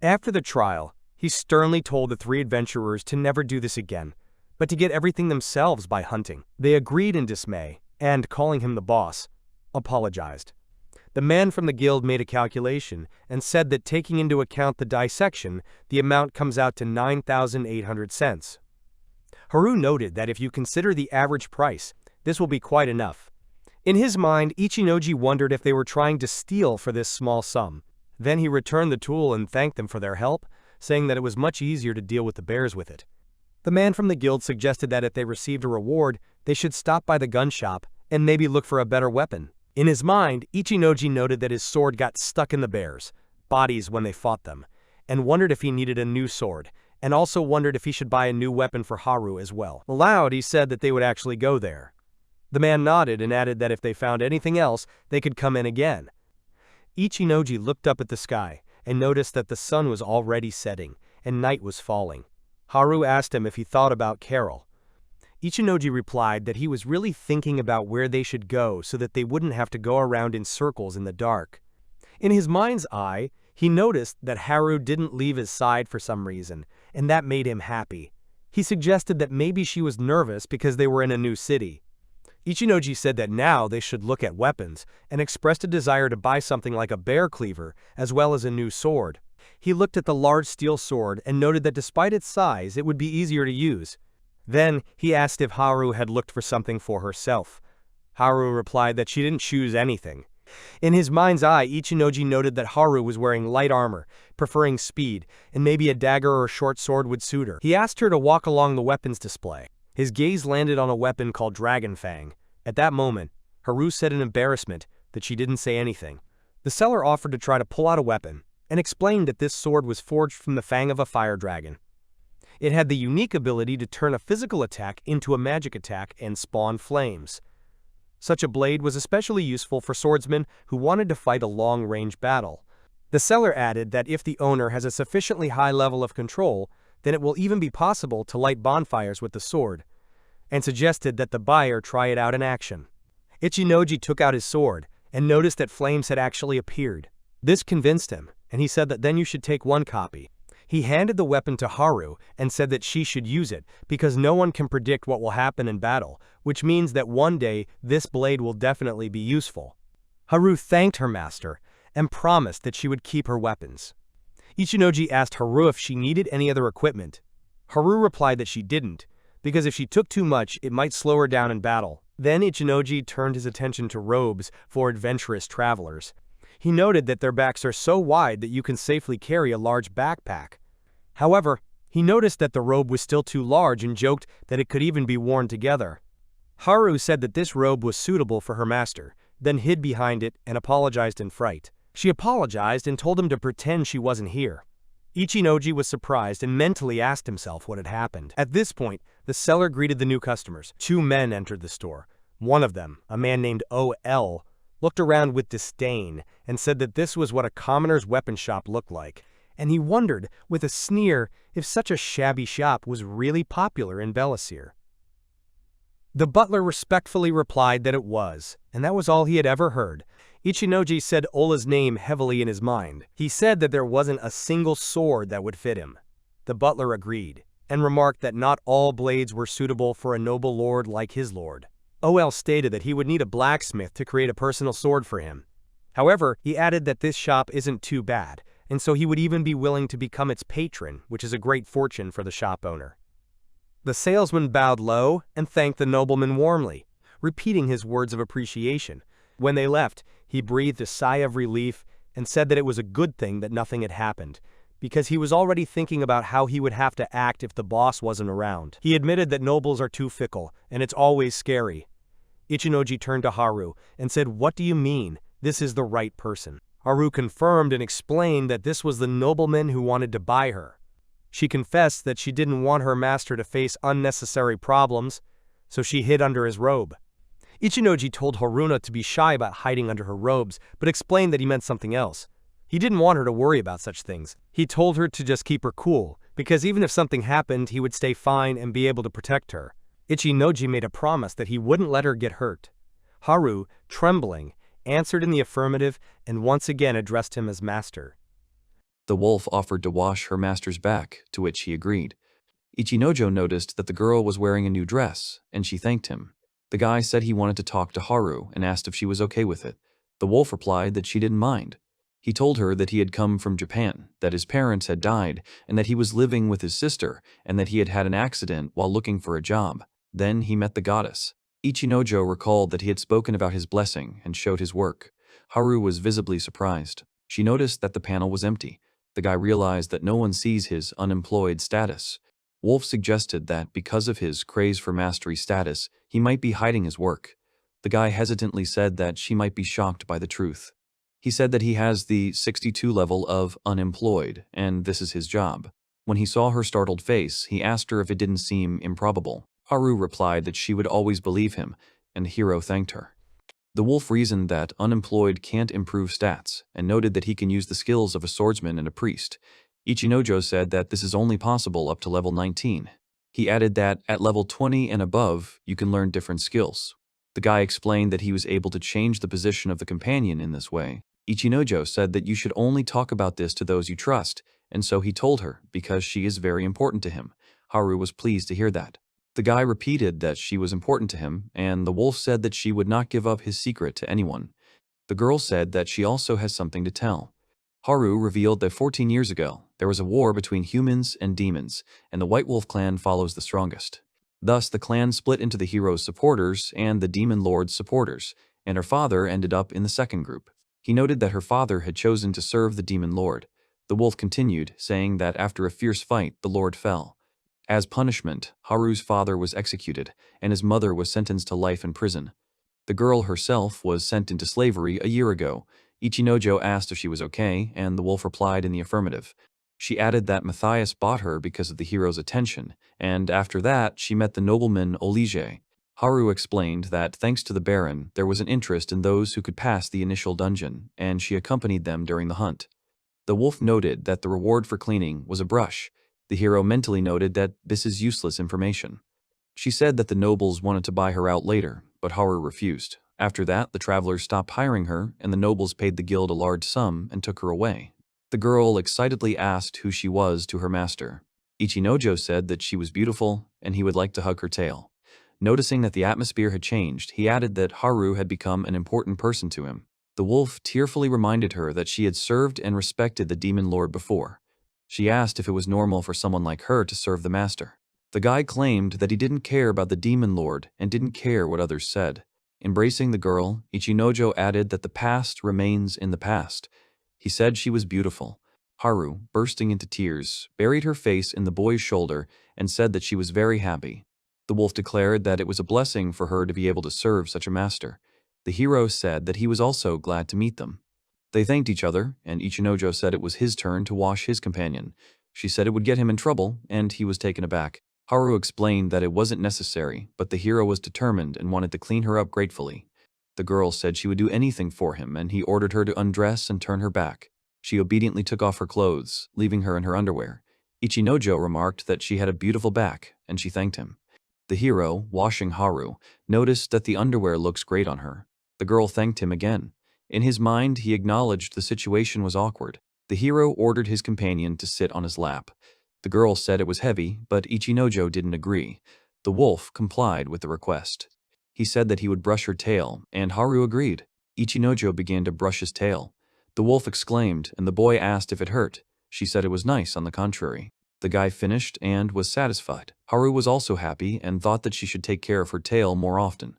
After the trial, he sternly told the 3 adventurers to never do this again, but to get everything themselves by hunting. They agreed in dismay, and, calling him the boss, apologized. The man from the guild made a calculation and said that taking into account the dissection, the amount comes out to 9,800 cents. Haru noted that if you consider the average price, this will be quite enough. In his mind, Ichinoji wondered if they were trying to steal for this small sum. Then he returned the tool and thanked them for their help, saying that it was much easier to deal with the bears with it. The man from the guild suggested that if they received a reward, they should stop by the gun shop and maybe look for a better weapon. In his mind, Ichinoji noted that his sword got stuck in the bears' bodies when they fought them, and wondered if he needed a new sword, and also wondered if he should buy a new weapon for Haru as well. Aloud, he said that they would actually go there. The man nodded and added that if they found anything else, they could come in again. Ichinoji looked up at the sky and noticed that the sun was already setting and night was falling. Haru asked him if he thought about Carol. Ichinoji replied that he was really thinking about where they should go so that they wouldn't have to go around in circles in the dark. In his mind's eye, he noticed that Haru didn't leave his side for some reason, and that made him happy. He suggested that maybe she was nervous because they were in a new city. Ichinoji said that now they should look at weapons, and expressed a desire to buy something like a bear cleaver, as well as a new sword. He looked at the large steel sword and noted that despite its size, it would be easier to use. Then, he asked if Haru had looked for something for herself. Haru replied that she didn't choose anything. In his mind's eye, Ichinoji noted that Haru was wearing light armor, preferring speed, and maybe a dagger or a short sword would suit her. He asked her to walk along the weapons display. His gaze landed on a weapon called Dragon Fang. At that moment, Haru said in embarrassment that she didn't say anything. The seller offered to try to pull out a weapon, and explained that this sword was forged from the fang of a fire dragon. It had the unique ability to turn a physical attack into a magic attack and spawn flames. Such a blade was especially useful for swordsmen who wanted to fight a long-range battle. The seller added that if the owner has a sufficiently high level of control, then it will even be possible to light bonfires with the sword, and suggested that the buyer try it out in action. Ichinoji took out his sword and noticed that flames had actually appeared. This convinced him, and he said that then you should take one copy. He handed the weapon to Haru and said that she should use it because no one can predict what will happen in battle, which means that one day this blade will definitely be useful. Haru thanked her master and promised that she would keep her weapons. Ichinoji asked Haru if she needed any other equipment. Haru replied that she didn't, because if she took too much, it might slow her down in battle. Then Ichinoji turned his attention to robes for adventurous travelers. He noted that their backs are so wide that you can safely carry a large backpack. However, he noticed that the robe was still too large and joked that it could even be worn together. Haru said that this robe was suitable for her master, then hid behind it and apologized in fright. She apologized and told him to pretend she wasn't here. Ichinoji was surprised and mentally asked himself what had happened. At this point, the seller greeted the new customers. 2 men entered the store. One of them, a man named O.L., looked around with disdain and said that this was what a commoner's weapon shop looked like, and he wondered, with a sneer, if such a shabby shop was really popular in Belisir. The butler respectfully replied that it was, and that was all he had ever heard. Ichinoji said Ola's name heavily in his mind. He said that there wasn't a single sword that would fit him. The butler agreed, and remarked that not all blades were suitable for a noble lord like his lord. O.L. stated that he would need a blacksmith to create a personal sword for him. However, he added that this shop isn't too bad, and so he would even be willing to become its patron, which is a great fortune for the shop owner. The salesman bowed low and thanked the nobleman warmly, repeating his words of appreciation. When they left, he breathed a sigh of relief and said that it was a good thing that nothing had happened, because he was already thinking about how he would have to act if the boss wasn't around. He admitted that nobles are too fickle, and it's always scary. Ichinoji turned to Haru and said, "What do you mean? This is the right person." Haru confirmed and explained that this was the nobleman who wanted to buy her. She confessed that she didn't want her master to face unnecessary problems, so she hid under his robe. Ichinoji told Haru not to be shy about hiding under her robes, but explained that he meant something else. He didn't want her to worry about such things. He told her to just keep her cool, because even if something happened, he would stay fine and be able to protect her. Ichinoji made a promise that he wouldn't let her get hurt. Haru, trembling, answered in the affirmative and once again addressed him as master. The wolf offered to wash her master's back, to which he agreed. Ichinojo noticed that the girl was wearing a new dress, and she thanked him. The guy said he wanted to talk to Haru and asked if she was okay with it. The wolf replied that she didn't mind. He told her that he had come from Japan, that his parents had died, and that he was living with his sister, and that he had had an accident while looking for a job. Then he met the goddess. Ichinojo recalled that he had spoken about his blessing and showed his work. Haru was visibly surprised. She noticed that the panel was empty. The guy realized that no one sees his unemployed status. Wolf suggested that because of his craze for mastery status, he might be hiding his work. The guy hesitantly said that she might be shocked by the truth. He said that he has the 62 level of unemployed, and this is his job. When he saw her startled face, he asked her if it didn't seem improbable. Haru replied that she would always believe him, and the hero thanked her. The wolf reasoned that unemployed can't improve stats, and noted that he can use the skills of a swordsman and a priest. Ichinojo said that this is only possible up to level 19. He added that at level 20 and above, you can learn different skills. The guy explained that he was able to change the position of the companion in this way. Ichinojo said that you should only talk about this to those you trust, and so he told her, because she is very important to him. Haru was pleased to hear that. The guy repeated that she was important to him, and the wolf said that she would not give up his secret to anyone. The girl said that she also has something to tell. Haru revealed that 14 years ago, there was a war between humans and demons, and the White Wolf clan follows the strongest. Thus, the clan split into the hero's supporters and the demon lord's supporters, and her father ended up in the second group. He noted that her father had chosen to serve the demon lord. The wolf continued, saying that after a fierce fight, the lord fell. As punishment, Haru's father was executed, and his mother was sentenced to life in prison. The girl herself was sent into slavery a year ago. Ichinojo asked if she was okay, and the wolf replied in the affirmative. She added that Matthias bought her because of the hero's attention, and after that, she met the nobleman Olige. Haru explained that thanks to the Baron, there was an interest in those who could pass the initial dungeon, and she accompanied them during the hunt. The wolf noted that the reward for cleaning was a brush. The hero mentally noted that this is useless information. She said that the nobles wanted to buy her out later, but Haru refused. After that, the travelers stopped hiring her, and the nobles paid the guild a large sum and took her away. The girl excitedly asked who she was to her master. Ichinojo said that she was beautiful, and he would like to hug her tail. Noticing that the atmosphere had changed, he added that Haru had become an important person to him. The wolf tearfully reminded her that she had served and respected the demon lord before. She asked if it was normal for someone like her to serve the master. The guy claimed that he didn't care about the demon lord and didn't care what others said. Embracing the girl, Ichinojo added that the past remains in the past. He said she was beautiful. Haru, bursting into tears, buried her face in the boy's shoulder and said that she was very happy. The wolf declared that it was a blessing for her to be able to serve such a master. The hero said that he was also glad to meet them. They thanked each other, and Ichinojo said it was his turn to wash his companion. She said it would get him in trouble, and he was taken aback. Haru explained that it wasn't necessary, but the hero was determined and wanted to clean her up gratefully. The girl said she would do anything for him, and he ordered her to undress and turn her back. She obediently took off her clothes, leaving her in her underwear. Ichinojo remarked that she had a beautiful back, and she thanked him. The hero, washing Haru, noticed that the underwear looks great on her. The girl thanked him again. In his mind, he acknowledged the situation was awkward. The hero ordered his companion to sit on his lap. The girl said it was heavy, but Ichinojo didn't agree. The wolf complied with the request. He said that he would brush her tail, and Haru agreed. Ichinojo began to brush his tail. The wolf exclaimed, and the boy asked if it hurt. She said it was nice, on the contrary. The guy finished and was satisfied. Haru was also happy and thought that she should take care of her tail more often.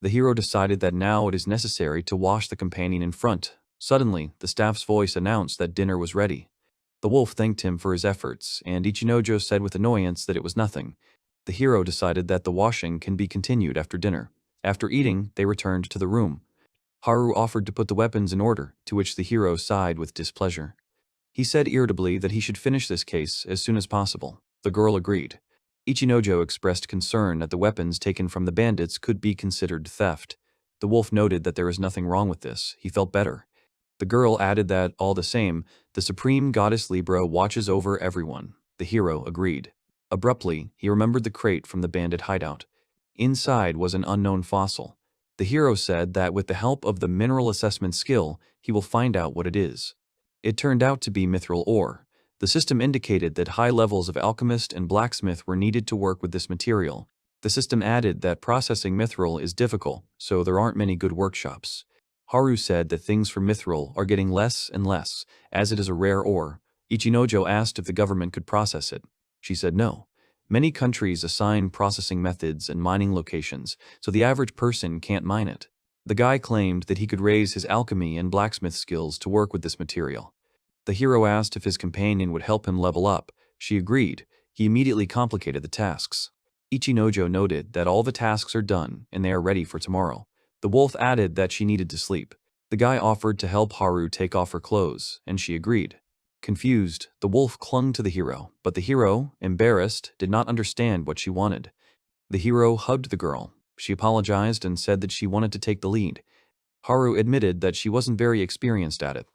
The hero decided that now it is necessary to wash the companion in front. Suddenly, the staff's voice announced that dinner was ready. The wolf thanked him for his efforts, and Ichinojo said with annoyance that it was nothing. The hero decided that the washing can be continued after dinner. After eating, they returned to the room. Haru offered to put the weapons in order, to which the hero sighed with displeasure. He said irritably that he should finish this case as soon as possible. The girl agreed. Ichinojo expressed concern that the weapons taken from the bandits could be considered theft. The wolf noted that there is nothing wrong with this. He felt better. The girl added that, all the same, the supreme goddess Libra watches over everyone. The hero agreed. Abruptly, he remembered the crate from the bandit hideout. Inside was an unknown fossil. The hero said that with the help of the mineral assessment skill, he will find out what it is. It turned out to be mithril ore. The system indicated that high levels of alchemist and blacksmith were needed to work with this material. The system added that processing mithril is difficult, so there aren't many good workshops. Haru said that things for mithril are getting less and less, as it is a rare ore. Ichinojo asked if the government could process it. She said no. Many countries assign processing methods and mining locations, so the average person can't mine it. The guy claimed that he could raise his alchemy and blacksmith skills to work with this material. The hero asked if his companion would help him level up. She agreed. He immediately complicated the tasks. Ichinojo noted that all the tasks are done and they are ready for tomorrow. The wolf added that she needed to sleep. The guy offered to help Haru take off her clothes, and she agreed. Confused, the wolf clung to the hero, but the hero, embarrassed, did not understand what she wanted. The hero hugged the girl. She apologized and said that she wanted to take the lead. Haru admitted that she wasn't very experienced at it.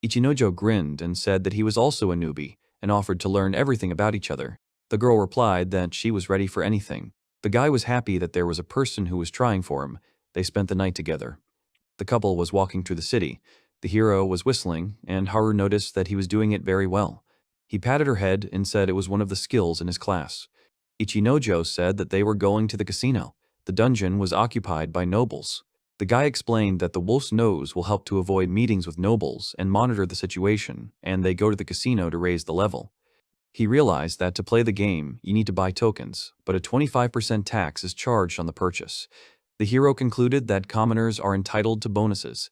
Ichinojo grinned and said that he was also a newbie and offered to learn everything about each other. The girl replied that she was ready for anything. The guy was happy that there was a person who was trying for him. They spent the night together. The couple was walking through the city. The hero was whistling, and Haru noticed that he was doing it very well. He patted her head and said it was one of the skills in his class. Ichinojo said that they were going to the casino. The dungeon was occupied by nobles. The guy explained that the wolf's nose will help to avoid meetings with nobles and monitor the situation, and they go to the casino to raise the level. He realized that to play the game, you need to buy tokens, but a 25% tax is charged on the purchase. The hero concluded that commoners are entitled to bonuses.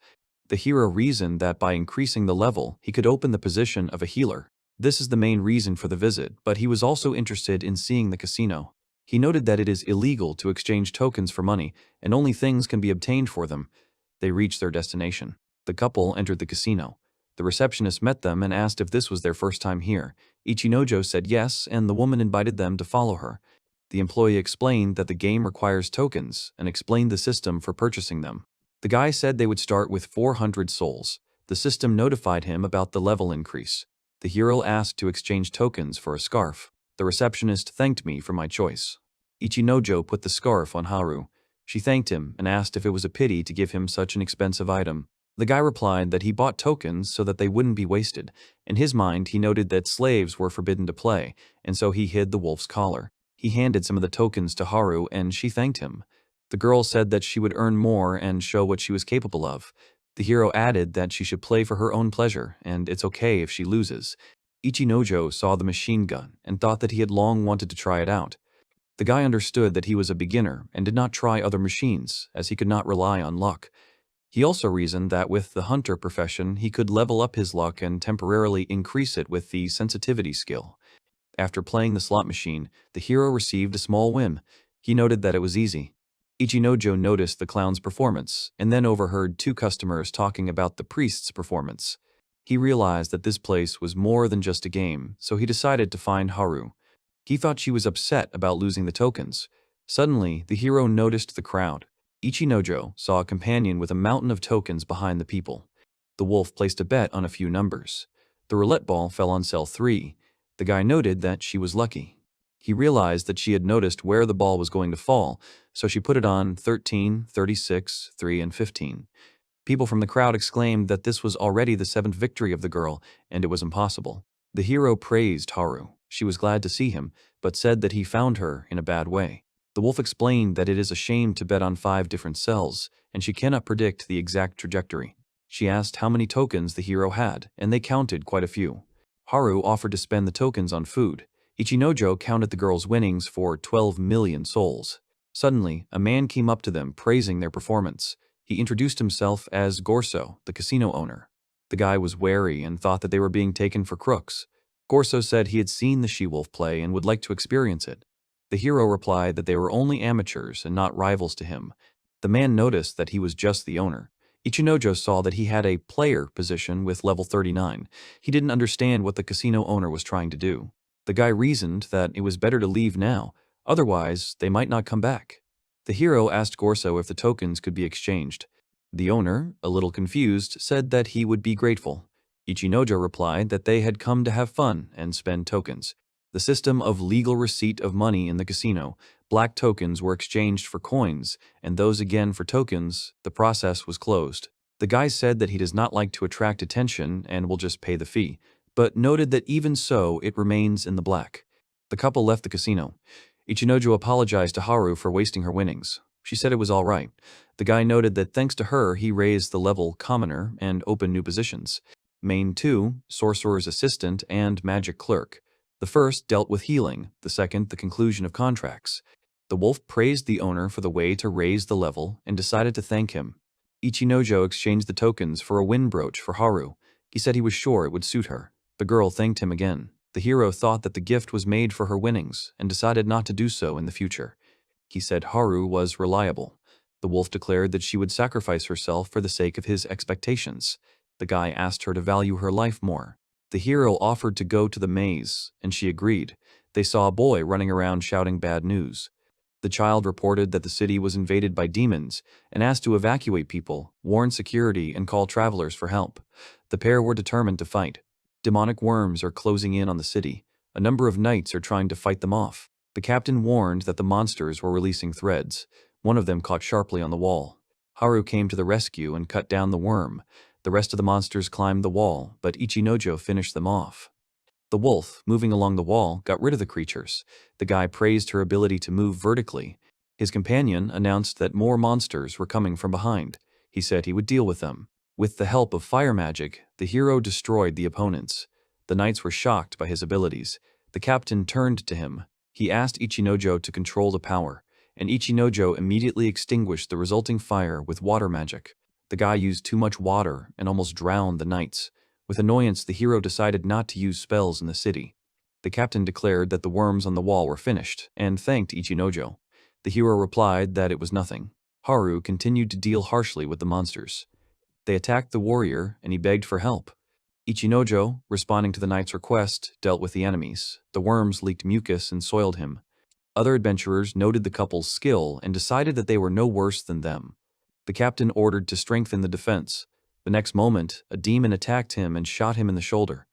The hero reasoned that by increasing the level, he could open the position of a healer. This is the main reason for the visit, but he was also interested in seeing the casino. He noted that it is illegal to exchange tokens for money, and only things can be obtained for them. They reached their destination. The couple entered the casino. The receptionist met them and asked if this was their first time here. Ichinojo said yes, and the woman invited them to follow her. The employee explained that the game requires tokens and explained the system for purchasing them. The guy said they would start with 400 souls. The system notified him about the level increase. The hero asked to exchange tokens for a scarf. The receptionist thanked me for my choice. Ichinojo put the scarf on Haru. She thanked him and asked if it was a pity to give him such an expensive item. The guy replied that he bought tokens so that they wouldn't be wasted. In his mind, he noted that slaves were forbidden to play, and so he hid the wolf's collar. He handed some of the tokens to Haru and she thanked him. The girl said that she would earn more and show what she was capable of. The hero added that she should play for her own pleasure, and it's okay if she loses. Ichinojo saw the machine gun and thought that he had long wanted to try it out. The guy understood that he was a beginner and did not try other machines, as he could not rely on luck. He also reasoned that with the hunter profession, he could level up his luck and temporarily increase it with the sensitivity skill. After playing the slot machine, the hero received a small whim. He noted that it was easy. Ichinojo noticed the clown's performance, and then overheard two customers talking about the priest's performance. He realized that this place was more than just a game, so he decided to find Haru. He thought she was upset about losing the tokens. Suddenly, the hero noticed the crowd. Ichinojo saw a companion with a mountain of tokens behind the people. The wolf placed a bet on a few numbers. The roulette ball fell on cell 3. The guy noted that she was lucky. He realized that she had noticed where the ball was going to fall, so she put it on 13, 36, 3, and 15. People from the crowd exclaimed that this was already the 7th victory of the girl, and it was impossible. The hero praised Haru. She was glad to see him, but said that he found her in a bad way. The wolf explained that it is a shame to bet on 5 different cells, and she cannot predict the exact trajectory. She asked how many tokens the hero had, and they counted quite a few. Haru offered to spend the tokens on food. Ichinojo counted the girl's winnings for 12 million souls. Suddenly, a man came up to them praising their performance. He introduced himself as Gorso, the casino owner. The guy was wary and thought that they were being taken for crooks. Gorso said he had seen the she-wolf play and would like to experience it. The hero replied that they were only amateurs and not rivals to him. The man noticed that he was just the owner. Ichinojo saw that he had a player position with level 39. He didn't understand what the casino owner was trying to do. The guy reasoned that it was better to leave now, otherwise they might not come back. The hero asked Gorso if the tokens could be exchanged. The owner, a little confused, said that he would be grateful. Ichinojo replied that they had come to have fun and spend tokens. The system of legal receipt of money in the casino, black tokens were exchanged for coins, and those again for tokens. The process was closed. The guy said that he does not like to attract attention and will just pay the fee, but noted that even so, it remains in the black. The couple left the casino. Ichinojo apologized to Haru for wasting her winnings. She said it was all right. The guy noted that thanks to her, he raised the level commoner and opened new positions. Main 2, sorcerer's assistant, and magic clerk. The first dealt with healing, the second the conclusion of contracts. The wolf praised the owner for the way to raise the level and decided to thank him. Ichinojo exchanged the tokens for a wind brooch for Haru. He said he was sure it would suit her. The girl thanked him again. The hero thought that the gift was made for her winnings and decided not to do so in the future. He said Haru was reliable. The wolf declared that she would sacrifice herself for the sake of his expectations. The guy asked her to value her life more. The hero offered to go to the maze, and she agreed. They saw a boy running around shouting bad news. The child reported that the city was invaded by demons and asked to evacuate people, warn security, and call travelers for help. The pair were determined to fight. Demonic worms are closing in on the city. A number of knights are trying to fight them off. The captain warned that the monsters were releasing threads. One of them caught sharply on the wall. Haru came to the rescue and cut down the worm. The rest of the monsters climbed the wall, but Ichinojo finished them off. The wolf, moving along the wall, got rid of the creatures. The guy praised her ability to move vertically. His companion announced that more monsters were coming from behind. He said he would deal with them. With the help of fire magic, the hero destroyed the opponents. The knights were shocked by his abilities. The captain turned to him. He asked Ichinojo to control the power, and Ichinojo immediately extinguished the resulting fire with water magic. The guy used too much water and almost drowned the knights. With annoyance, the hero decided not to use spells in the city. The captain declared that the worms on the wall were finished, and thanked Ichinojo. The hero replied that it was nothing. Haru continued to deal harshly with the monsters. They attacked the warrior, and he begged for help. Ichinojo, responding to the knight's request, dealt with the enemies. The worms leaked mucus and soiled him. Other adventurers noted the couple's skill and decided that they were no worse than them. The captain ordered to strengthen the defense. The next moment, a demon attacked him and shot him in the shoulder.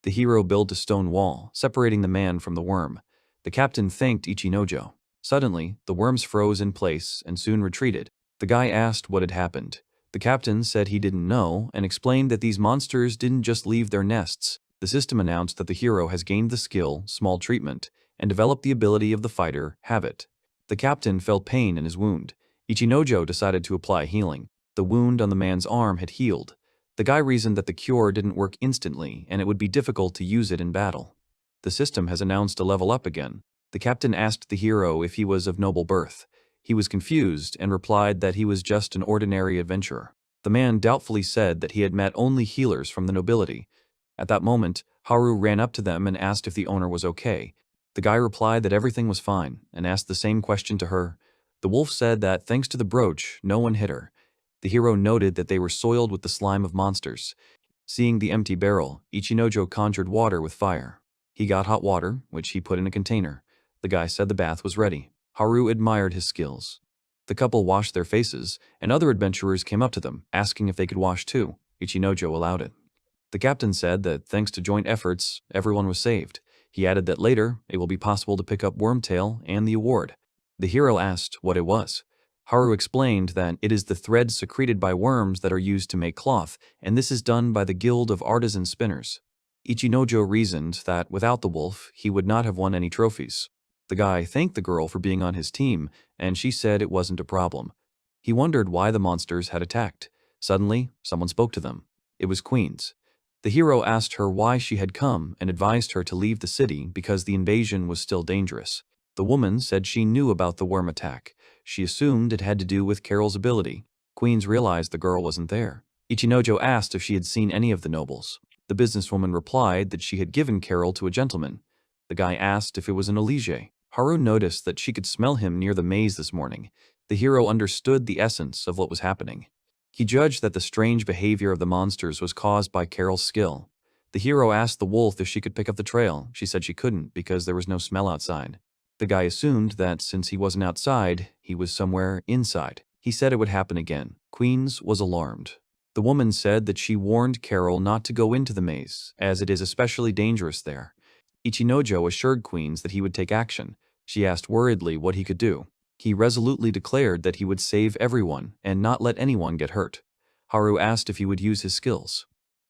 The hero built a stone wall, separating the man from the worm. The captain thanked Ichinojo. Suddenly, the worms froze in place and soon retreated. The guy asked what had happened. The captain said he didn't know and explained that these monsters didn't just leave their nests. The system announced that the hero has gained the skill, small treatment, and developed the ability of the fighter, habit. The captain felt pain in his wound. Ichinojo decided to apply healing. The wound on the man's arm had healed. The guy reasoned that the cure didn't work instantly and it would be difficult to use it in battle. The system has announced a level up again. The captain asked the hero if he was of noble birth. He was confused and replied that he was just an ordinary adventurer. The man doubtfully said that he had met only healers from the nobility. At that moment, Haru ran up to them and asked if the owner was okay. The guy replied that everything was fine and asked the same question to her. The wolf said that thanks to the brooch, no one hit her. The hero noted that they were soiled with the slime of monsters. Seeing the empty barrel, Ichinojo conjured water with fire. He got hot water, which he put in a container. The guy said the bath was ready. Haru admired his skills. The couple washed their faces, and other adventurers came up to them, asking if they could wash too. Ichinojo allowed it. The captain said that thanks to joint efforts, everyone was saved. He added that later, it will be possible to pick up Wormtail and the award. The hero asked what it was. Haru explained that it is the threads secreted by worms that are used to make cloth, and this is done by the Guild of Artisan Spinners. Ichinojo reasoned that without the wolf, he would not have won any trophies. The guy thanked the girl for being on his team, and she said it wasn't a problem. He wondered why the monsters had attacked. Suddenly, someone spoke to them. It was Queens. The hero asked her why she had come and advised her to leave the city because the invasion was still dangerous. The woman said she knew about the worm attack. She assumed it had to do with Carol's ability. Queens realized the girl wasn't there. Ichinojo asked if she had seen any of the nobles. The businesswoman replied that she had given Carol to a gentleman. The guy asked if it was an illyasviel. Haru noticed that she could smell him near the maze this morning. The hero understood the essence of what was happening. He judged that the strange behavior of the monsters was caused by Carol's skill. The hero asked the wolf if she could pick up the trail. She said she couldn't because there was no smell outside. The guy assumed that since he wasn't outside, he was somewhere inside. He said it would happen again. Queens was alarmed. The woman said that she warned Carol not to go into the maze, as it is especially dangerous there. Ichinojo assured Queens that he would take action. She asked worriedly what he could do. He resolutely declared that he would save everyone and not let anyone get hurt. Haru asked if he would use his skills.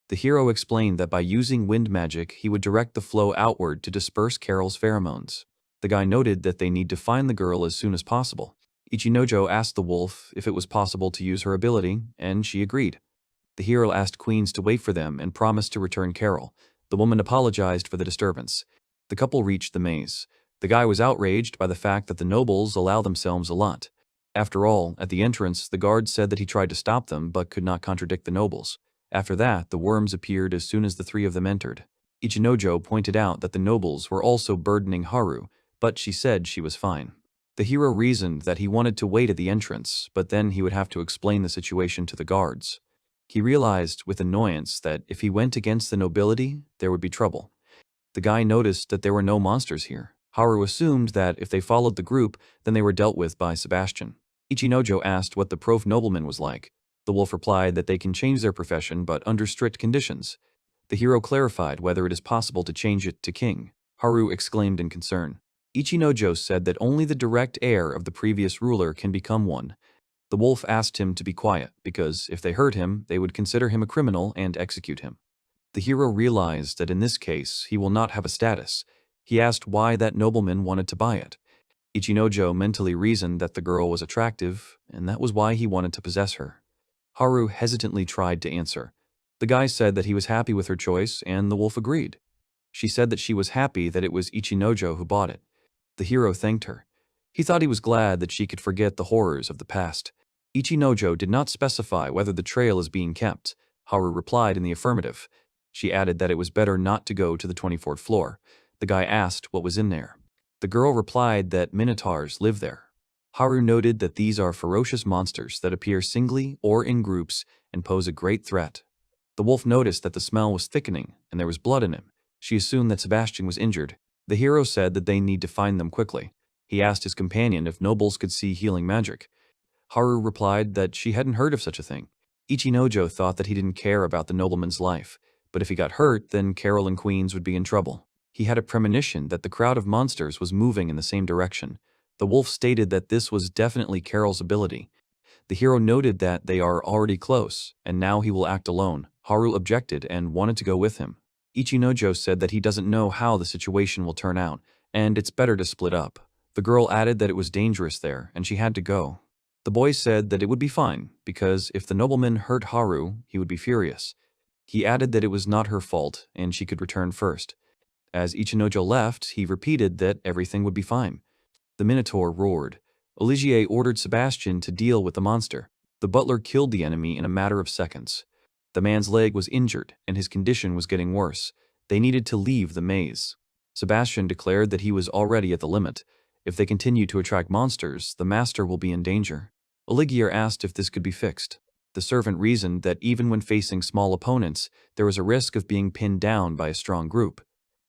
The hero explained that by using wind magic, he would direct the flow outward to disperse Carol's pheromones. The guy noted that they need to find the girl as soon as possible. Ichinojo asked the wolf if it was possible to use her ability, and she agreed. The hero asked Queens to wait for them and promised to return Carol. The woman apologized for the disturbance. The couple reached the maze. The guy was outraged by the fact that the nobles allow themselves a lot. After all, at the entrance, the guard said that he tried to stop them but could not contradict the nobles. After that, the worms appeared as soon as the three of them entered. Ichinojo pointed out that the nobles were also burdening Haru, but she said she was fine. The hero reasoned that he wanted to wait at the entrance, but then he would have to explain the situation to the guards. He realized with annoyance that if he went against the nobility, there would be trouble. The guy noticed that there were no monsters here. Haru assumed that if they followed the group, then they were dealt with by Sebastian. Ichinojo asked what the prof nobleman was like. The wolf replied that they can change their profession but under strict conditions. The hero clarified whether it is possible to change it to king. Haru exclaimed in concern. Ichinojo said that only the direct heir of the previous ruler can become one. The wolf asked him to be quiet, because if they hurt him, they would consider him a criminal and execute him. The hero realized that in this case, he will not have a status. He asked why that nobleman wanted to buy it. Ichinojo mentally reasoned that the girl was attractive, and that was why he wanted to possess her. Haru hesitantly tried to answer. The guy said that he was happy with her choice, and the wolf agreed. She said that she was happy that it was Ichinojo who bought it. The hero thanked her. He thought he was glad that she could forget the horrors of the past. Ichinojo did not specify whether the trail is being kept. Haru replied in the affirmative. She added that it was better not to go to the 24th floor. The guy asked what was in there. The girl replied that minotaurs live there. Haru noted that these are ferocious monsters that appear singly or in groups and pose a great threat. The wolf noticed that the smell was thickening and there was blood in him. She assumed that Sebastian was injured. The hero said that they need to find them quickly. He asked his companion if nobles could see healing magic. Haru replied that she hadn't heard of such a thing. Ichinojo thought that he didn't care about the nobleman's life, but if he got hurt, then Carol and Queens would be in trouble. He had a premonition that the crowd of monsters was moving in the same direction. The wolf stated that this was definitely Carol's ability. The hero noted that they are already close, and now he will act alone. Haru objected and wanted to go with him. Ichinojo said that he doesn't know how the situation will turn out, and it's better to split up. The girl added that it was dangerous there, and she had to go. The boy said that it would be fine, because if the nobleman hurt Haru, he would be furious. He added that it was not her fault, and she could return first. As Ichinojo left, he repeated that everything would be fine. The Minotaur roared. Olivier ordered Sebastian to deal with the monster. The butler killed the enemy in a matter of seconds. The man's leg was injured, and his condition was getting worse. They needed to leave the maze. Sebastian declared that he was already at the limit. If they continue to attract monsters, the master will be in danger. Olivier asked if this could be fixed. The servant reasoned that even when facing small opponents, there was a risk of being pinned down by a strong group.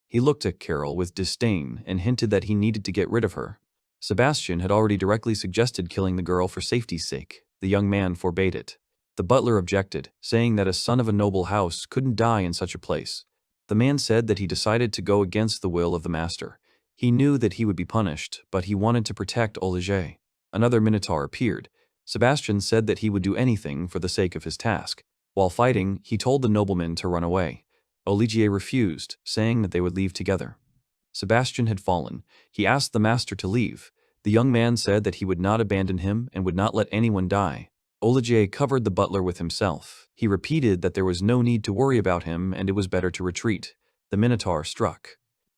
He looked at Carol with disdain and hinted that he needed to get rid of her. Sebastian had already directly suggested killing the girl for safety's sake. The young man forbade it. The butler objected, saying that a son of a noble house couldn't die in such a place. The man said that he decided to go against the will of the master. He knew that he would be punished, but he wanted to protect Olivier. Another Minotaur appeared. Sebastian said that he would do anything for the sake of his task. While fighting, he told the nobleman to run away. Olivier refused, saying that they would leave together. Sebastian had fallen. He asked the master to leave. The young man said that he would not abandon him and would not let anyone die. Olivier covered the butler with himself. He repeated that there was no need to worry about him and it was better to retreat. The Minotaur struck.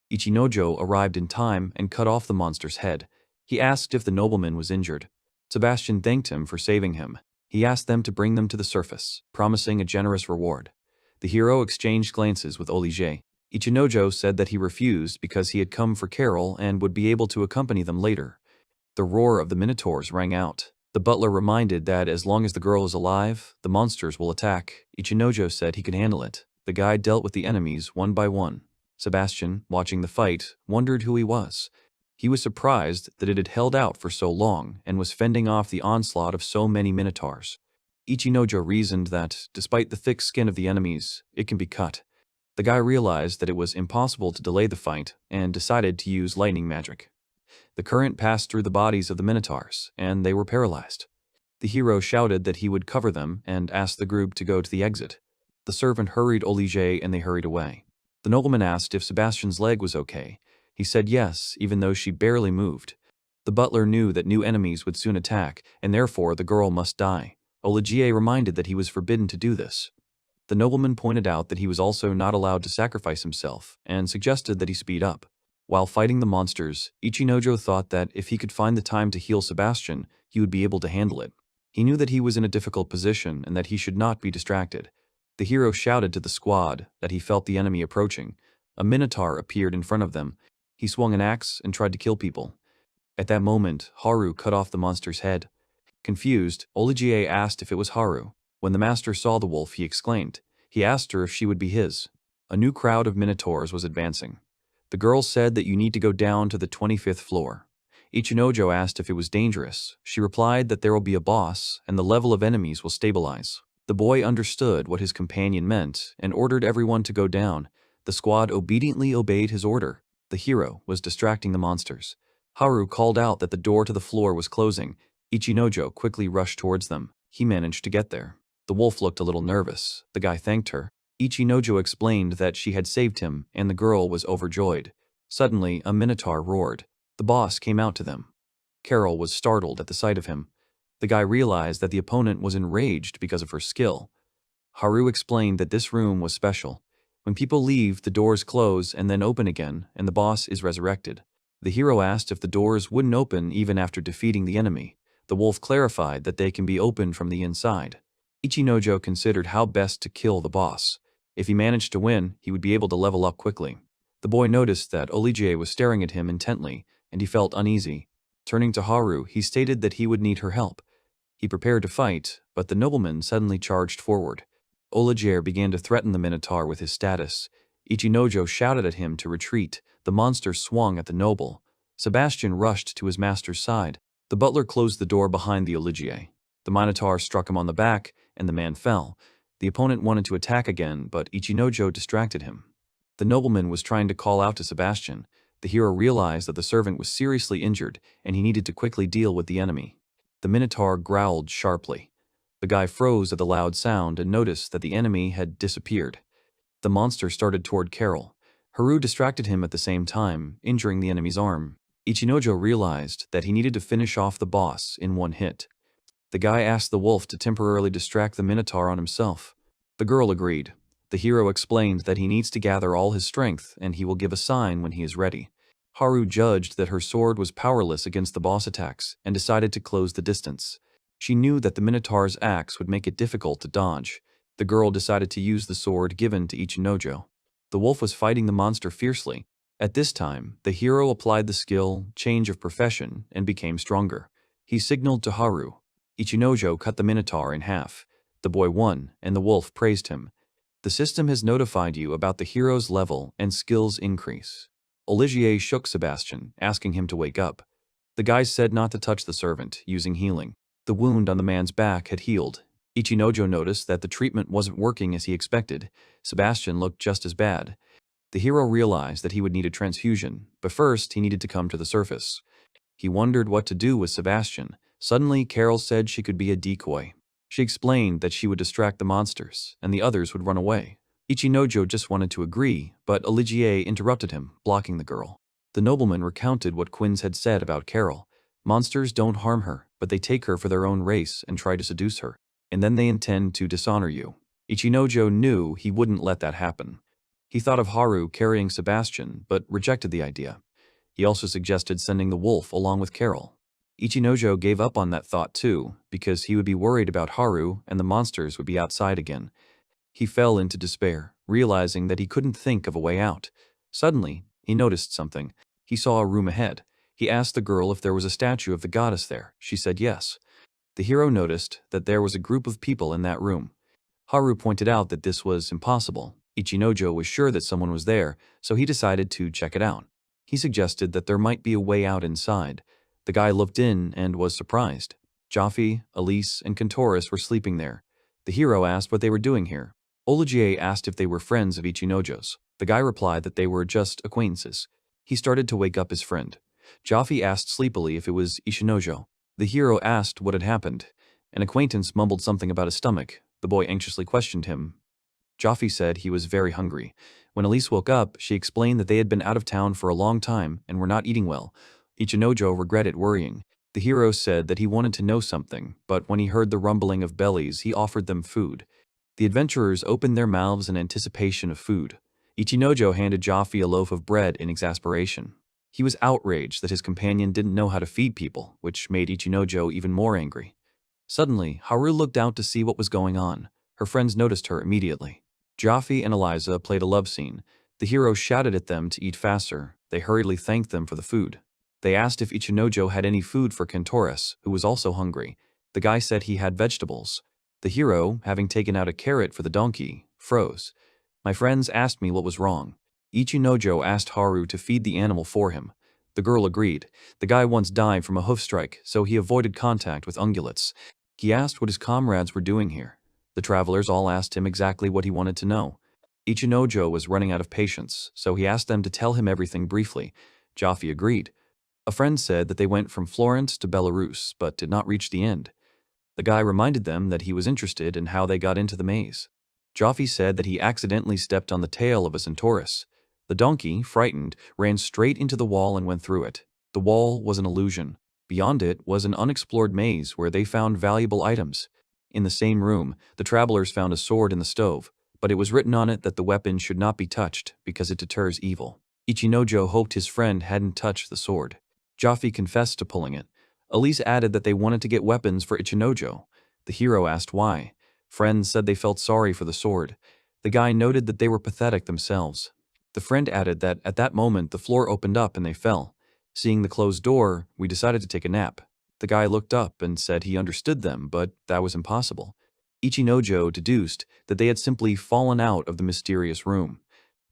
Ichinojo arrived in time and cut off the monster's head. He asked if the nobleman was injured. Sebastian thanked him for saving him. He asked them to bring them to the surface, promising a generous reward. The hero exchanged glances with Olivier. Ichinojo said that he refused because he had come for Carol and would be able to accompany them later. The roar of the Minotaurs rang out. The butler reminded that as long as the girl is alive, the monsters will attack. Ichinojo said he could handle it. The guy dealt with the enemies one by one. Sebastian, watching the fight, wondered who he was. He was surprised that it had held out for so long and was fending off the onslaught of so many Minotaurs. Ichinojo reasoned that, despite the thick skin of the enemies, it can be cut. The guy realized that it was impossible to delay the fight and decided to use lightning magic. The current passed through the bodies of the Minotaurs, and they were paralyzed. The hero shouted that he would cover them and asked the group to go to the exit. The servant hurried Olivier and they hurried away. The nobleman asked if Sebastian's leg was okay. He said yes, even though she barely moved. The butler knew that new enemies would soon attack, and therefore the girl must die. Olivier reminded that he was forbidden to do this. The nobleman pointed out that he was also not allowed to sacrifice himself, and suggested that he speed up. While fighting the monsters, Ichinojo thought that if he could find the time to heal Sebastian, he would be able to handle it. He knew that he was in a difficult position and that he should not be distracted. The hero shouted to the squad that he felt the enemy approaching. A Minotaur appeared in front of them. He swung an axe and tried to kill people. At that moment, Haru cut off the monster's head. Confused, Olivier asked if it was Haru. When the master saw the wolf, he exclaimed. He asked her if she would be his. A new crowd of minotaurs was advancing. The girl said that you need to go down to the 25th floor. Ichinojo asked if it was dangerous. She replied that there will be a boss, and the level of enemies will stabilize. The boy understood what his companion meant, and ordered everyone to go down. The squad obediently obeyed his order. The hero was distracting the monsters. Haru called out that the door to the floor was closing. Ichinojo quickly rushed towards them. He managed to get there. The wolf looked a little nervous. The guy thanked her. Ichinojo explained that she had saved him, and the girl was overjoyed. Suddenly, a minotaur roared. The boss came out to them. Carol was startled at the sight of him. The guy realized that the opponent was enraged because of her skill. Haru explained that this room was special. When people leave, the doors close and then open again, and the boss is resurrected. The hero asked if the doors wouldn't open even after defeating the enemy. The wolf clarified that they can be opened from the inside. Ichinojo considered how best to kill the boss. If he managed to win, he would be able to level up quickly. The boy noticed that Olivier was staring at him intently, and he felt uneasy. Turning to Haru, he stated that he would need her help. He prepared to fight, but the nobleman suddenly charged forward. Olivier began to threaten the minotaur with his status. Ichinojo shouted at him to retreat. The monster swung at the noble. Sebastian rushed to his master's side. The butler closed the door behind the Olivier. The minotaur struck him on the back, and the man fell. The opponent wanted to attack again, but Ichinojo distracted him. The nobleman was trying to call out to Sebastian. The hero realized that the servant was seriously injured, and he needed to quickly deal with the enemy. The minotaur growled sharply. The guy froze at the loud sound and noticed that the enemy had disappeared. The monster started toward Carol. Haru distracted him at the same time, injuring the enemy's arm. Ichinojo realized that he needed to finish off the boss in one hit. The guy asked the wolf to temporarily distract the minotaur on himself. The girl agreed. The hero explained that he needs to gather all his strength, and he will give a sign when he is ready. Haru judged that her sword was powerless against the boss attacks, and decided to close the distance. She knew that the minotaur's axe would make it difficult to dodge. The girl decided to use the sword given to Ichinojo. The wolf was fighting the monster fiercely. At this time, the hero applied the skill, change of profession, and became stronger. He signaled to Haru. Ichinojo cut the minotaur in half. The boy won, and the wolf praised him. The system has notified you about the hero's level and skills increase. Olivier shook Sebastian, asking him to wake up. The guy said not to touch the servant, using healing. The wound on the man's back had healed. Ichinojo noticed that the treatment wasn't working as he expected. Sebastian looked just as bad. The hero realized that he would need a transfusion, but first he needed to come to the surface. He wondered what to do with Sebastian. Suddenly, Carol said she could be a decoy. She explained that she would distract the monsters, and the others would run away. Ichinojo just wanted to agree, but Olivier interrupted him, blocking the girl. The nobleman recounted what Quinns had said about Carol. Monsters don't harm her, but they take her for their own race and try to seduce her, and then they intend to dishonor you. Ichinojo knew he wouldn't let that happen. He thought of Haru carrying Sebastian, but rejected the idea. He also suggested sending the wolf along with Carol. Ichinojo gave up on that thought too, because he would be worried about Haru and the monsters would be outside again. He fell into despair, realizing that he couldn't think of a way out. Suddenly, he noticed something. He saw a room ahead. He asked the girl if there was a statue of the goddess there. She said yes. The hero noticed that there was a group of people in that room. Haru pointed out that this was impossible. Ichinojo was sure that someone was there, so he decided to check it out. He suggested that there might be a way out inside. The guy looked in and was surprised. Jaffe, Elise, and Kantoris were sleeping there. The hero asked what they were doing here. Olivier asked if they were friends of Ichinojo's. The guy replied that they were just acquaintances. He started to wake up his friend. Jaffe asked sleepily if it was Ichinojo. The hero asked what had happened. An acquaintance mumbled something about his stomach. The boy anxiously questioned him. Jaffe said he was very hungry. When Elise woke up, she explained that they had been out of town for a long time and were not eating well. Ichinojo regretted worrying. The hero said that he wanted to know something, but when he heard the rumbling of bellies, he offered them food. The adventurers opened their mouths in anticipation of food. Ichinojo handed Jaffe a loaf of bread in exasperation. He was outraged that his companion didn't know how to feed people, which made Ichinojo even more angry. Suddenly, Haru looked out to see what was going on. Her friends noticed her immediately. Jaffe and Eliza played a love scene. The hero shouted at them to eat faster. They hurriedly thanked them for the food. They asked if Ichinojo had any food for Kentoris, who was also hungry. The guy said he had vegetables. The hero, having taken out a carrot for the donkey, froze. My friends asked me what was wrong. Ichinojo asked Haru to feed the animal for him. The girl agreed. The guy once died from a hoof strike, so he avoided contact with ungulates. He asked what his comrades were doing here. The travelers all asked him exactly what he wanted to know. Ichinojo was running out of patience, so he asked them to tell him everything briefly. Jaffe agreed. A friend said that they went from Florence to Belarus, but did not reach the end. The guy reminded them that he was interested in how they got into the maze. Jaffe said that he accidentally stepped on the tail of a centaurus. The donkey, frightened, ran straight into the wall and went through it. The wall was an illusion. Beyond it was an unexplored maze where they found valuable items. In the same room, the travelers found a sword in the stove, but it was written on it that the weapon should not be touched because it deters evil. Ichinojo hoped his friend hadn't touched the sword. Jaffe confessed to pulling it. Elise added that they wanted to get weapons for Ichinojo. The hero asked why. Friends said they felt sorry for the sword. The guy noted that they were pathetic themselves. The friend added that at that moment the floor opened up and they fell. Seeing the closed door, we decided to take a nap. The guy looked up and said he understood them, but that was impossible. Ichinojo deduced that they had simply fallen out of the mysterious room.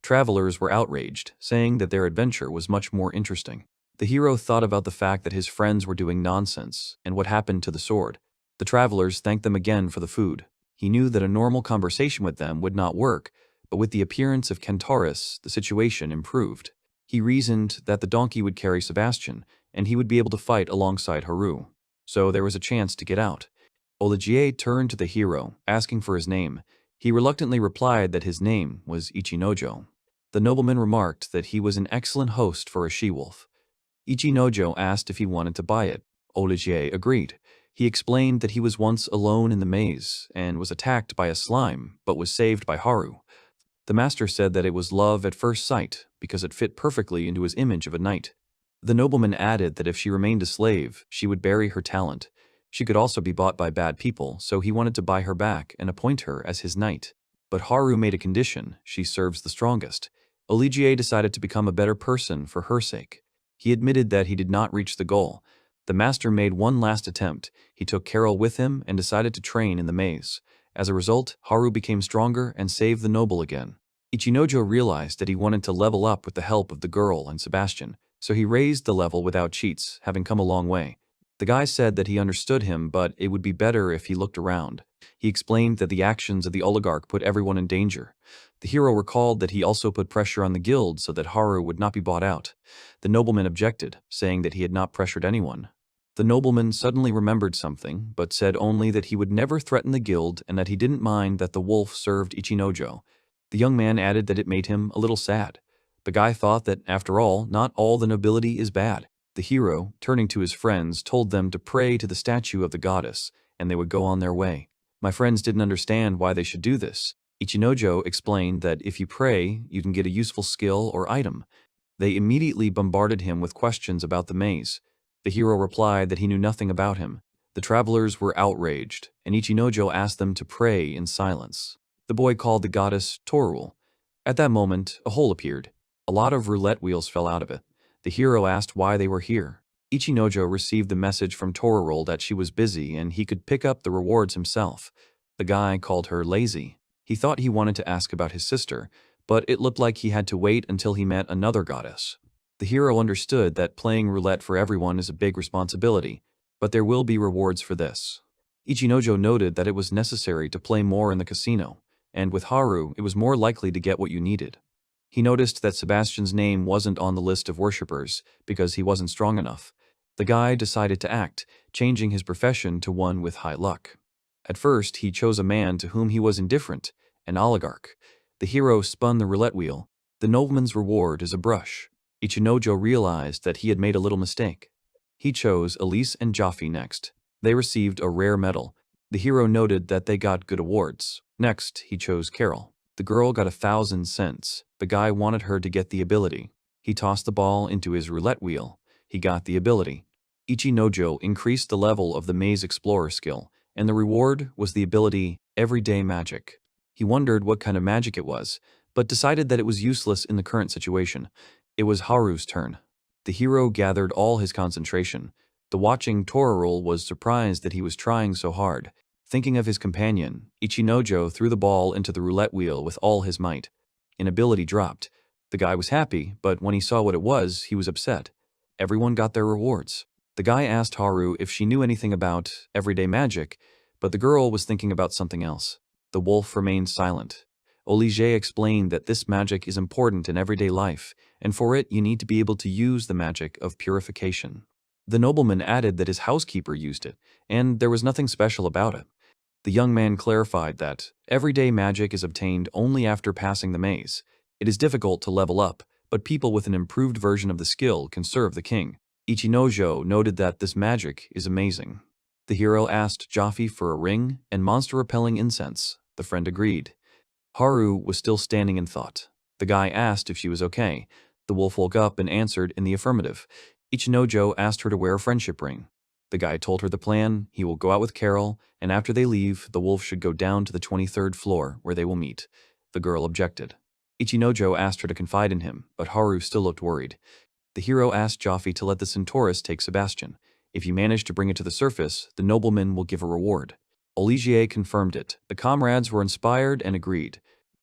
Travelers were outraged, saying that their adventure was much more interesting. The hero thought about the fact that his friends were doing nonsense and what happened to the sword. The travelers thanked them again for the food. He knew that a normal conversation with them would not work, but with the appearance of Kentoris, the situation improved. He reasoned that the donkey would carry Sebastian, and he would be able to fight alongside Haru. So there was a chance to get out. Olivier turned to the hero, asking for his name. He reluctantly replied that his name was Ichinojo. The nobleman remarked that he was an excellent host for a she-wolf. Ichinojo asked if he wanted to buy it. Olivier agreed. He explained that he was once alone in the maze and was attacked by a slime, but was saved by Haru. The master said that it was love at first sight because it fit perfectly into his image of a knight. The nobleman added that if she remained a slave, she would bury her talent. She could also be bought by bad people, so he wanted to buy her back and appoint her as his knight. But Haru made a condition: she serves the strongest. Olivier decided to become a better person for her sake. He admitted that he did not reach the goal. The master made one last attempt. He took Carol with him and decided to train in the maze. As a result, Haru became stronger and saved the noble again. Ichinojo realized that he wanted to level up with the help of the girl and Sebastian, so he raised the level without cheats, having come a long way. The guy said that he understood him, but it would be better if he looked around. He explained that the actions of the oligarch put everyone in danger. The hero recalled that he also put pressure on the guild so that Haru would not be bought out. The nobleman objected, saying that he had not pressured anyone. The nobleman suddenly remembered something, but said only that he would never threaten the guild and that he didn't mind that the wolf served Ichinojo. The young man added that it made him a little sad. The guy thought that, after all, not all the nobility is bad. The hero, turning to his friends, told them to pray to the statue of the goddess, and they would go on their way. My friends didn't understand why they should do this. Ichinojo explained that if you pray, you can get a useful skill or item. They immediately bombarded him with questions about the maze. The hero replied that he knew nothing about him. The travelers were outraged, and Ichinojo asked them to pray in silence. The boy called the goddess Torul. At that moment, a hole appeared. A lot of roulette wheels fell out of it. The hero asked why they were here. Ichinojo received the message from Torul that she was busy and he could pick up the rewards himself. The guy called her lazy. He thought he wanted to ask about his sister, but it looked like he had to wait until he met another goddess. The hero understood that playing roulette for everyone is a big responsibility, but there will be rewards for this. Ichinojo noted that it was necessary to play more in the casino, and with Haru, it was more likely to get what you needed. He noticed that Sebastian's name wasn't on the list of worshippers because he wasn't strong enough. The guy decided to act, changing his profession to one with high luck. At first, he chose a man to whom he was indifferent, an oligarch. The hero spun the roulette wheel. The nobleman's reward is a brush. Ichinojo realized that he had made a little mistake. He chose Elise and Jaffe next. They received a rare medal. The hero noted that they got good awards. Next, he chose Carol. The girl got 1,000 cents. The guy wanted her to get the ability. He tossed the ball into his roulette wheel. He got the ability. Ichinojo increased the level of the Maze Explorer skill, and the reward was the ability Everyday Magic. He wondered what kind of magic it was, but decided that it was useless in the current situation. It was Haru's turn. The hero gathered all his concentration. The watching Torarul was surprised that he was trying so hard. Thinking of his companion, Ichinojo threw the ball into the roulette wheel with all his might. An ability dropped. The guy was happy, but when he saw what it was, he was upset. Everyone got their rewards. The guy asked Haru if she knew anything about everyday magic, but the girl was thinking about something else. The wolf remained silent. Olivier explained that this magic is important in everyday life, and for it you need to be able to use the magic of purification. The nobleman added that his housekeeper used it, and there was nothing special about it. The young man clarified that everyday magic is obtained only after passing the maze. It is difficult to level up, but people with an improved version of the skill can serve the king. Ichinojo noted that this magic is amazing. The hero asked Jaffe for a ring and monster-repelling incense. The friend agreed. Haru was still standing in thought. The guy asked if she was okay. The wolf woke up and answered in the affirmative. Ichinojo asked her to wear a friendship ring. The guy told her the plan. He will go out with Carol, and after they leave, the wolf should go down to the 23rd floor where they will meet. The girl objected. Ichinojo asked her to confide in him, but Haru still looked worried. The hero asked Jaffe to let the centaurus take Sebastian. If you manage to bring it to the surface, the nobleman will give a reward. Olivier confirmed it. The comrades were inspired and agreed.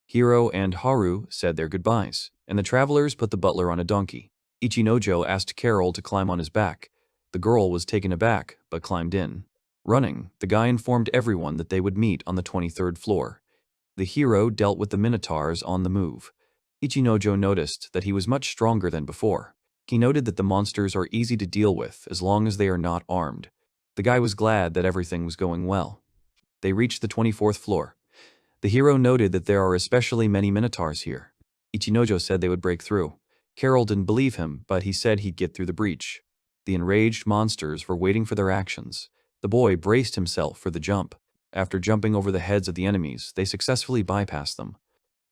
Hero and Haru said their goodbyes, and the travelers put the butler on a donkey. Ichinojo asked Carol to climb on his back. The girl was taken aback, but climbed in. Running, the guy informed everyone that they would meet on the 23rd floor. The hero dealt with the minotaurs on the move. Ichinojo noticed that he was much stronger than before. He noted that the monsters are easy to deal with as long as they are not armed. The guy was glad that everything was going well. They reached the 24th floor. The hero noted that there are especially many minotaurs here. Ichinojo said they would break through. Carol didn't believe him, but he said he'd get through the breach. The enraged monsters were waiting for their actions. The boy braced himself for the jump. After jumping over the heads of the enemies, they successfully bypassed them.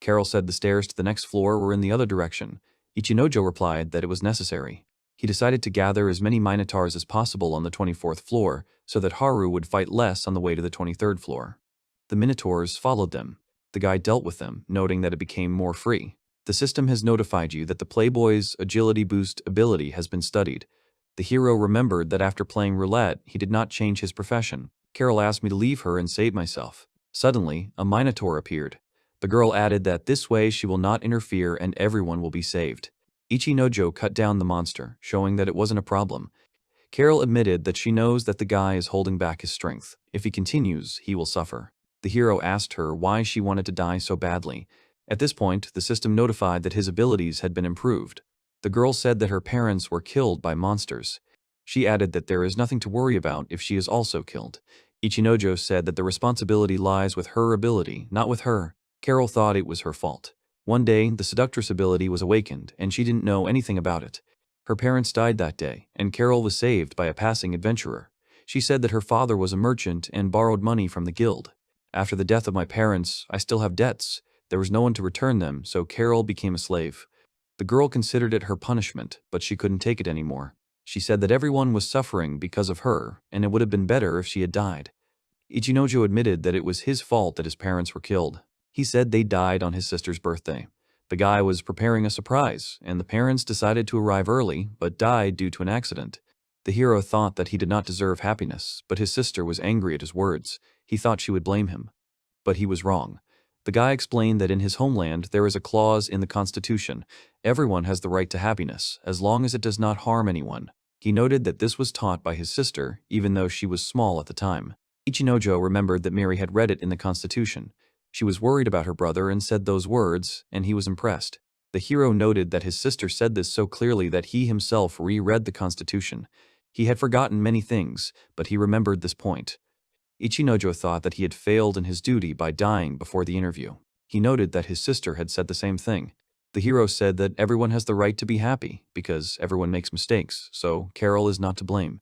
Carol said the stairs to the next floor were in the other direction. Ichinojo replied that it was necessary. He decided to gather as many minotaurs as possible on the 24th floor so that Haru would fight less on the way to the 23rd floor. The minotaurs followed them. The guy dealt with them, noting that it became more free. The system has notified you that the Playboy's agility boost ability has been studied. The hero remembered that after playing roulette, he did not change his profession. Carol asked me to leave her and save myself. Suddenly, a minotaur appeared. The girl added that this way she will not interfere and everyone will be saved. Ichinojo cut down the monster, showing that it wasn't a problem. Carol admitted that she knows that the guy is holding back his strength. If he continues, he will suffer. The hero asked her why she wanted to die so badly. At this point, the system notified that his abilities had been improved. The girl said that her parents were killed by monsters. She added that there is nothing to worry about if she is also killed. Ichinojo said that the responsibility lies with her ability, not with her. Carol thought it was her fault. One day, the seductress ability was awakened, and she didn't know anything about it. Her parents died that day, and Carol was saved by a passing adventurer. She said that her father was a merchant and borrowed money from the guild. After the death of my parents, I still have debts. There was no one to return them, so Carol became a slave. The girl considered it her punishment, but she couldn't take it anymore. She said that everyone was suffering because of her, and it would have been better if she had died. Ichinojo admitted that it was his fault that his parents were killed. He said they died on his sister's birthday. The guy was preparing a surprise, and the parents decided to arrive early, but died due to an accident. The hero thought that he did not deserve happiness, but his sister was angry at his words. He thought she would blame him. But he was wrong. The guy explained that in his homeland there is a clause in the Constitution. Everyone has the right to happiness, as long as it does not harm anyone. He noted that this was taught by his sister, even though she was small at the time. Ichinojo remembered that Mary had read it in the Constitution. She was worried about her brother and said those words, and he was impressed. The hero noted that his sister said this so clearly that he himself reread the Constitution. He had forgotten many things, but he remembered this point. Ichinojo thought that he had failed in his duty by dying before the interview. He noted that his sister had said the same thing. The hero said that everyone has the right to be happy, because everyone makes mistakes, so Carol is not to blame.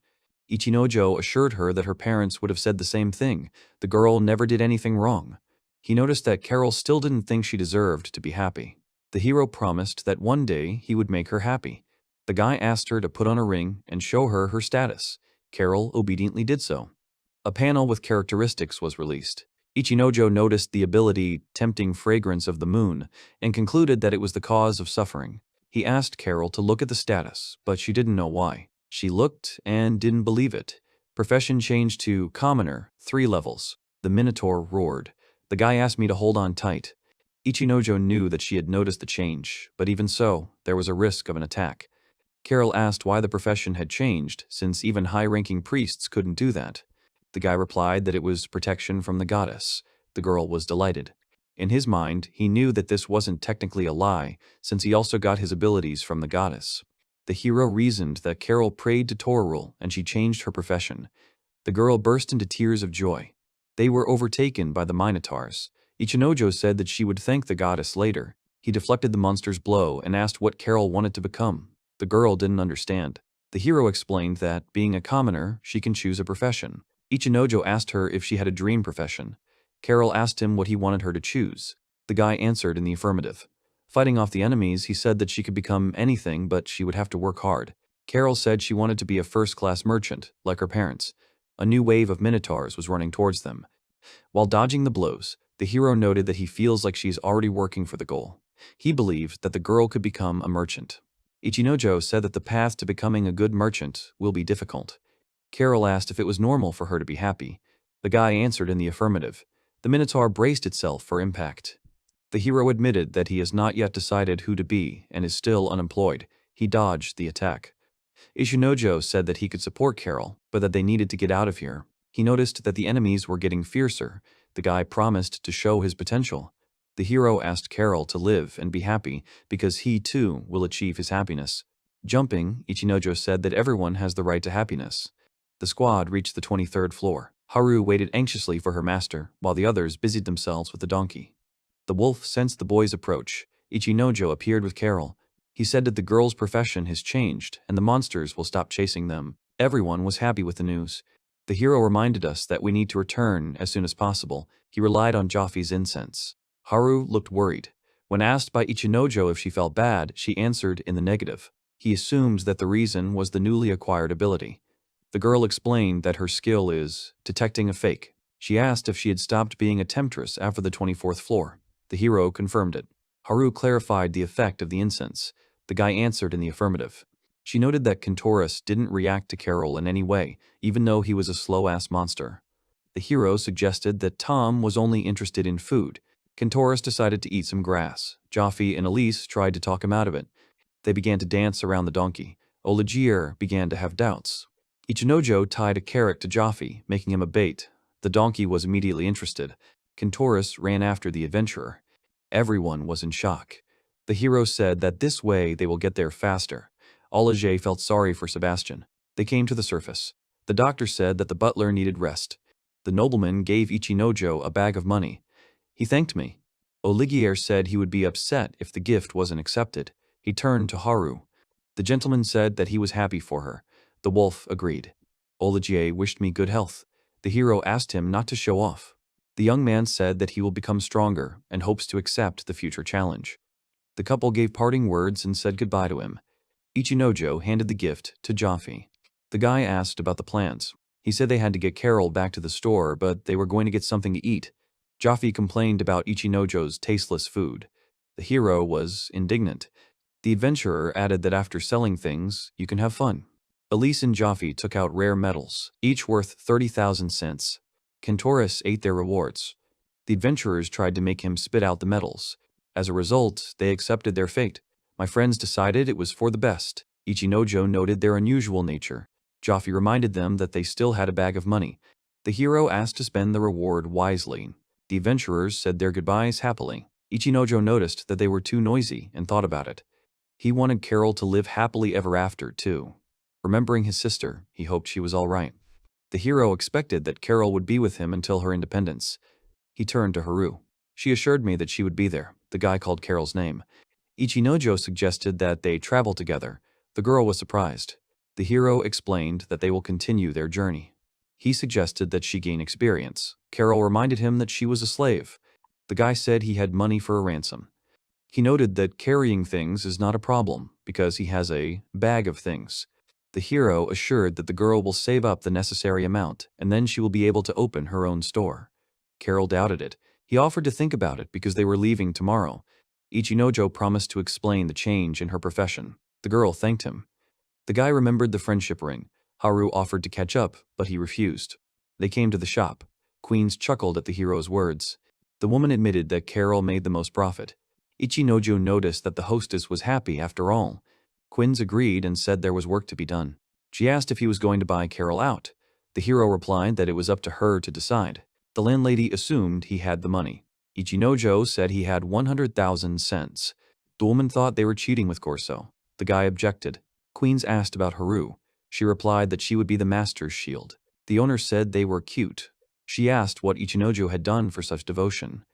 Ichinojo assured her that her parents would have said the same thing. The girl never did anything wrong. He noticed that Carol still didn't think she deserved to be happy. The hero promised that one day he would make her happy. The guy asked her to put on a ring and show her her status. Carol obediently did so. A panel with characteristics was released. Ichinojo noticed the ability tempting fragrance of the moon and concluded that it was the cause of suffering. He asked Carol to look at the status, but she didn't know why. She looked and didn't believe it. Profession changed to commoner, 3 levels. The Minotaur roared. The guy asked me to hold on tight. Ichinojo knew that she had noticed the change, but even so, there was a risk of an attack. Carol asked why the profession had changed, since even high-ranking priests couldn't do that. The guy replied that it was protection from the goddess. The girl was delighted. In his mind, he knew that this wasn't technically a lie, since he also got his abilities from the goddess. The hero reasoned that Carol prayed to Toril and she changed her profession. The girl burst into tears of joy. They were overtaken by the Minotaurs. Ichinojo said that she would thank the goddess later. He deflected the monster's blow and asked what Carol wanted to become. The girl didn't understand. The hero explained that, being a commoner, she can choose a profession. Ichinojo asked her if she had a dream profession. Carol asked him what he wanted her to choose. The guy answered in the affirmative. Fighting off the enemies, he said that she could become anything, but she would have to work hard. Carol said she wanted to be a first-class merchant, like her parents. A new wave of minotaurs was running towards them. While dodging the blows, the hero noted that he feels like she's already working for the goal. He believed that the girl could become a merchant. Ichinojo said that the path to becoming a good merchant will be difficult. Carol asked if it was normal for her to be happy. The guy answered in the affirmative. The Minotaur braced itself for impact. The hero admitted that he has not yet decided who to be and is still unemployed. He dodged the attack. Ichinojo said that he could support Carol, but that they needed to get out of here. He noticed that the enemies were getting fiercer. The guy promised to show his potential. The hero asked Carol to live and be happy because he, too, will achieve his happiness. Jumping, Ichinojo said that everyone has the right to happiness. The squad reached the 23rd floor. Haru waited anxiously for her master, while the others busied themselves with the donkey. The wolf sensed the boys' approach. Ichinojo appeared with Carol. He said that the girl's profession has changed, and the monsters will stop chasing them. Everyone was happy with the news. The hero reminded us that we need to return as soon as possible. He relied on Joffy's incense. Haru looked worried. When asked by Ichinojo if she felt bad, she answered in the negative. He assumed that the reason was the newly acquired ability. The girl explained that her skill is detecting a fake. She asked if she had stopped being a temptress after the 24th floor. The hero confirmed it. Haru clarified the effect of the incense. The guy answered in the affirmative. She noted that Kentoris didn't react to Carol in any way, even though he was a slow-ass monster. The hero suggested that Tom was only interested in food. Kentoris decided to eat some grass. Joffy and Elise tried to talk him out of it. They began to dance around the donkey. Olagier began to have doubts. Ichinojo tied a carrot to Joffy, making him a bait. The donkey was immediately interested. Kentoris ran after the adventurer. Everyone was in shock. The hero said that this way they will get there faster. Olagier felt sorry for Sebastian. They came to the surface. The doctor said that the butler needed rest. The nobleman gave Ichinojo a bag of money. He thanked me. Olagier said he would be upset if the gift wasn't accepted. He turned to Haru. The gentleman said that he was happy for her. The wolf agreed. Olagier wished me good health. The hero asked him not to show off. The young man said that he will become stronger and hopes to accept the future challenge. The couple gave parting words and said goodbye to him. Ichinojo handed the gift to Joffy. The guy asked about the plans. He said they had to get Carol back to the store, but they were going to get something to eat. Joffy complained about Ichinojo's tasteless food. The hero was indignant. The adventurer added that after selling things, you can have fun. Elise and Joffy took out rare metals, each worth 30,000 cents. Kentoris ate their rewards. The adventurers tried to make him spit out the metals. As a result, they accepted their fate. My friends decided it was for the best. Ichinojo noted their unusual nature. Joffy reminded them that they still had a bag of money. The hero asked to spend the reward wisely. The adventurers said their goodbyes happily. Ichinojo noticed that they were too noisy and thought about it. He wanted Carol to live happily ever after, too. Remembering his sister, he hoped she was all right. The hero expected that Carol would be with him until her independence. He turned to Haru. She assured me that she would be there. The guy called Carol's name. Ichinojo suggested that they travel together. The girl was surprised. The hero explained that they will continue their journey. He suggested that she gain experience. Carol reminded him that she was a slave. The guy said he had money for a ransom. He noted that carrying things is not a problem because he has a bag of things. The hero assured that the girl will save up the necessary amount and then she will be able to open her own store. Carol doubted it. He offered to think about it because they were leaving tomorrow. Ichinojo promised to explain the change in her profession. The girl thanked him. The guy remembered the friendship ring. Haru offered to catch up, but he refused. They came to the shop. Queens chuckled at the hero's words. The woman admitted that Carol made the most profit. Ichinojo noticed that the hostess was happy after all. Quins agreed and said there was work to be done. She asked if he was going to buy Carol out. The hero replied that it was up to her to decide. The landlady assumed he had the money. Ichinojo said he had 100,000 cents. The woman thought they were cheating with Corso. The guy objected. Queens asked about Haru. She replied that she would be the master's shield. The owner said they were cute. She asked what Ichinojo had done for such devotion.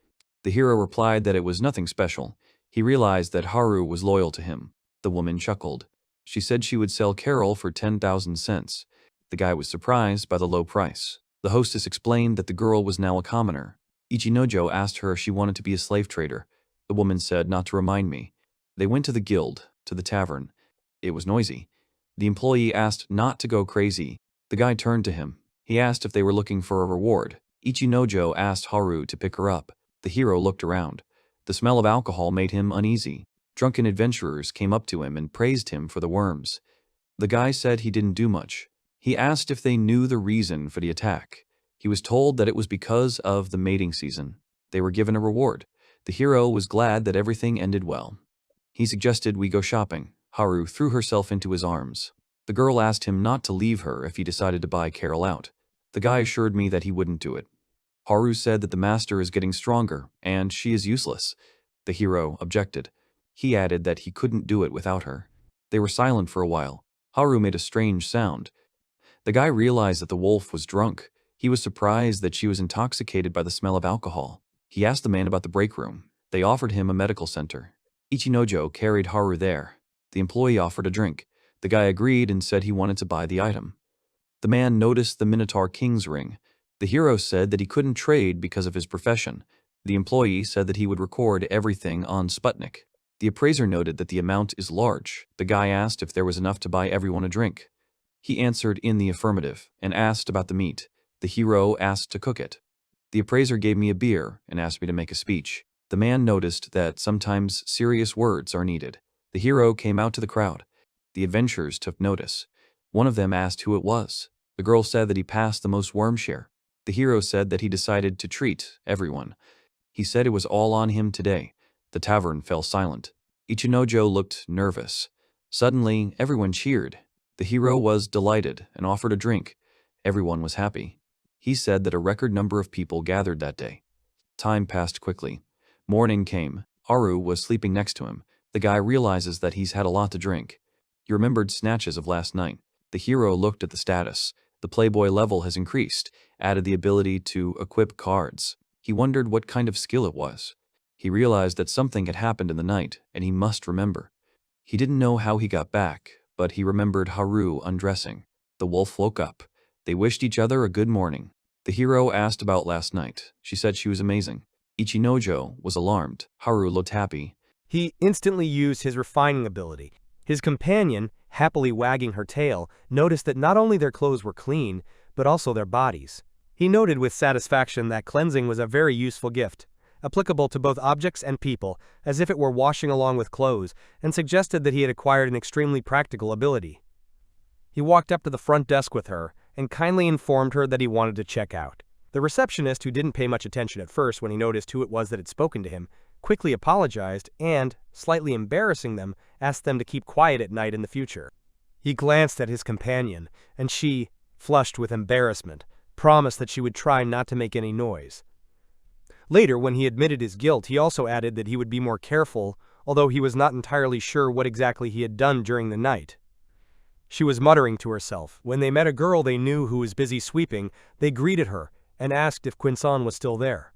The hero replied that it was nothing special. He realized that Haru was loyal to him. The woman chuckled. She said she would sell Carol for 10,000 cents. The guy was surprised by the low price. The hostess explained that the girl was now a commoner. Ichinojo asked her if she wanted to be a slave trader. The woman said not to remind me. They went to the guild, to the tavern. It was noisy. The employee asked not to go crazy. The guy turned to him. He asked if they were looking for a reward. Ichinojo asked Haru to pick her up. The hero looked around. The smell of alcohol made him uneasy. Drunken adventurers came up to him and praised him for the worms. The guy said he didn't do much. He asked if they knew the reason for the attack. He was told that it was because of the mating season. They were given a reward. The hero was glad that everything ended well. He suggested we go shopping. Haru threw herself into his arms. The girl asked him not to leave her if he decided to buy Carol out. The guy assured me that he wouldn't do it. Haru said that the master is getting stronger, and she is useless. The hero objected. He added that he couldn't do it without her. They were silent for a while. Haru made a strange sound. The guy realized that the wolf was drunk. He was surprised that she was intoxicated by the smell of alcohol. He asked the man about the break room. They offered him a medical center. Ichinojo carried Haru there. The employee offered a drink. The guy agreed and said he wanted to buy the item. The man noticed the Minotaur King's ring. The hero said that he couldn't trade because of his profession. The employee said that he would record everything on Sputnik. The appraiser noted that the amount is large. The guy asked if there was enough to buy everyone a drink. He answered in the affirmative and asked about the meat. The hero asked to cook it. The appraiser gave me a beer and asked me to make a speech. The man noticed that sometimes serious words are needed. The hero came out to the crowd. The adventurers took notice. One of them asked who it was. The girl said that he passed the most worm share. The hero said that he decided to treat everyone. He said it was all on him today. The tavern fell silent. Ichinojo looked nervous. Suddenly, everyone cheered. The hero was delighted and offered a drink. Everyone was happy. He said that a record number of people gathered that day. Time passed quickly. Morning came. Haru was sleeping next to him. The guy realizes that he's had a lot to drink. He remembered snatches of last night. The hero looked at the status. The Playboy level has increased, added the ability to equip cards. He wondered what kind of skill it was. He realized that something had happened in the night, and he must remember. He didn't know how he got back, but he remembered Haru undressing. The wolf woke up. They wished each other a good morning. The hero asked about last night. She said she was amazing. Ichinojo was alarmed. Haru looked happy. He instantly used his refining ability. His companion, happily wagging her tail, noticed that not only their clothes were clean, but also their bodies. He noted with satisfaction that cleansing was a very useful gift, applicable to both objects and people, as if it were washing along with clothes, and suggested that he had acquired an extremely practical ability. He walked up to the front desk with her, and kindly informed her that he wanted to check out. The receptionist, who didn't pay much attention at first when he noticed who it was that had spoken to him, quickly apologized and, slightly embarrassing them, asked them to keep quiet at night in the future. He glanced at his companion, and she, flushed with embarrassment, promised that she would try not to make any noise. Later, when he admitted his guilt, he also added that he would be more careful, although he was not entirely sure what exactly he had done during the night. She was muttering to herself. When they met a girl they knew who was busy sweeping, they greeted her and asked if Quinson was still there.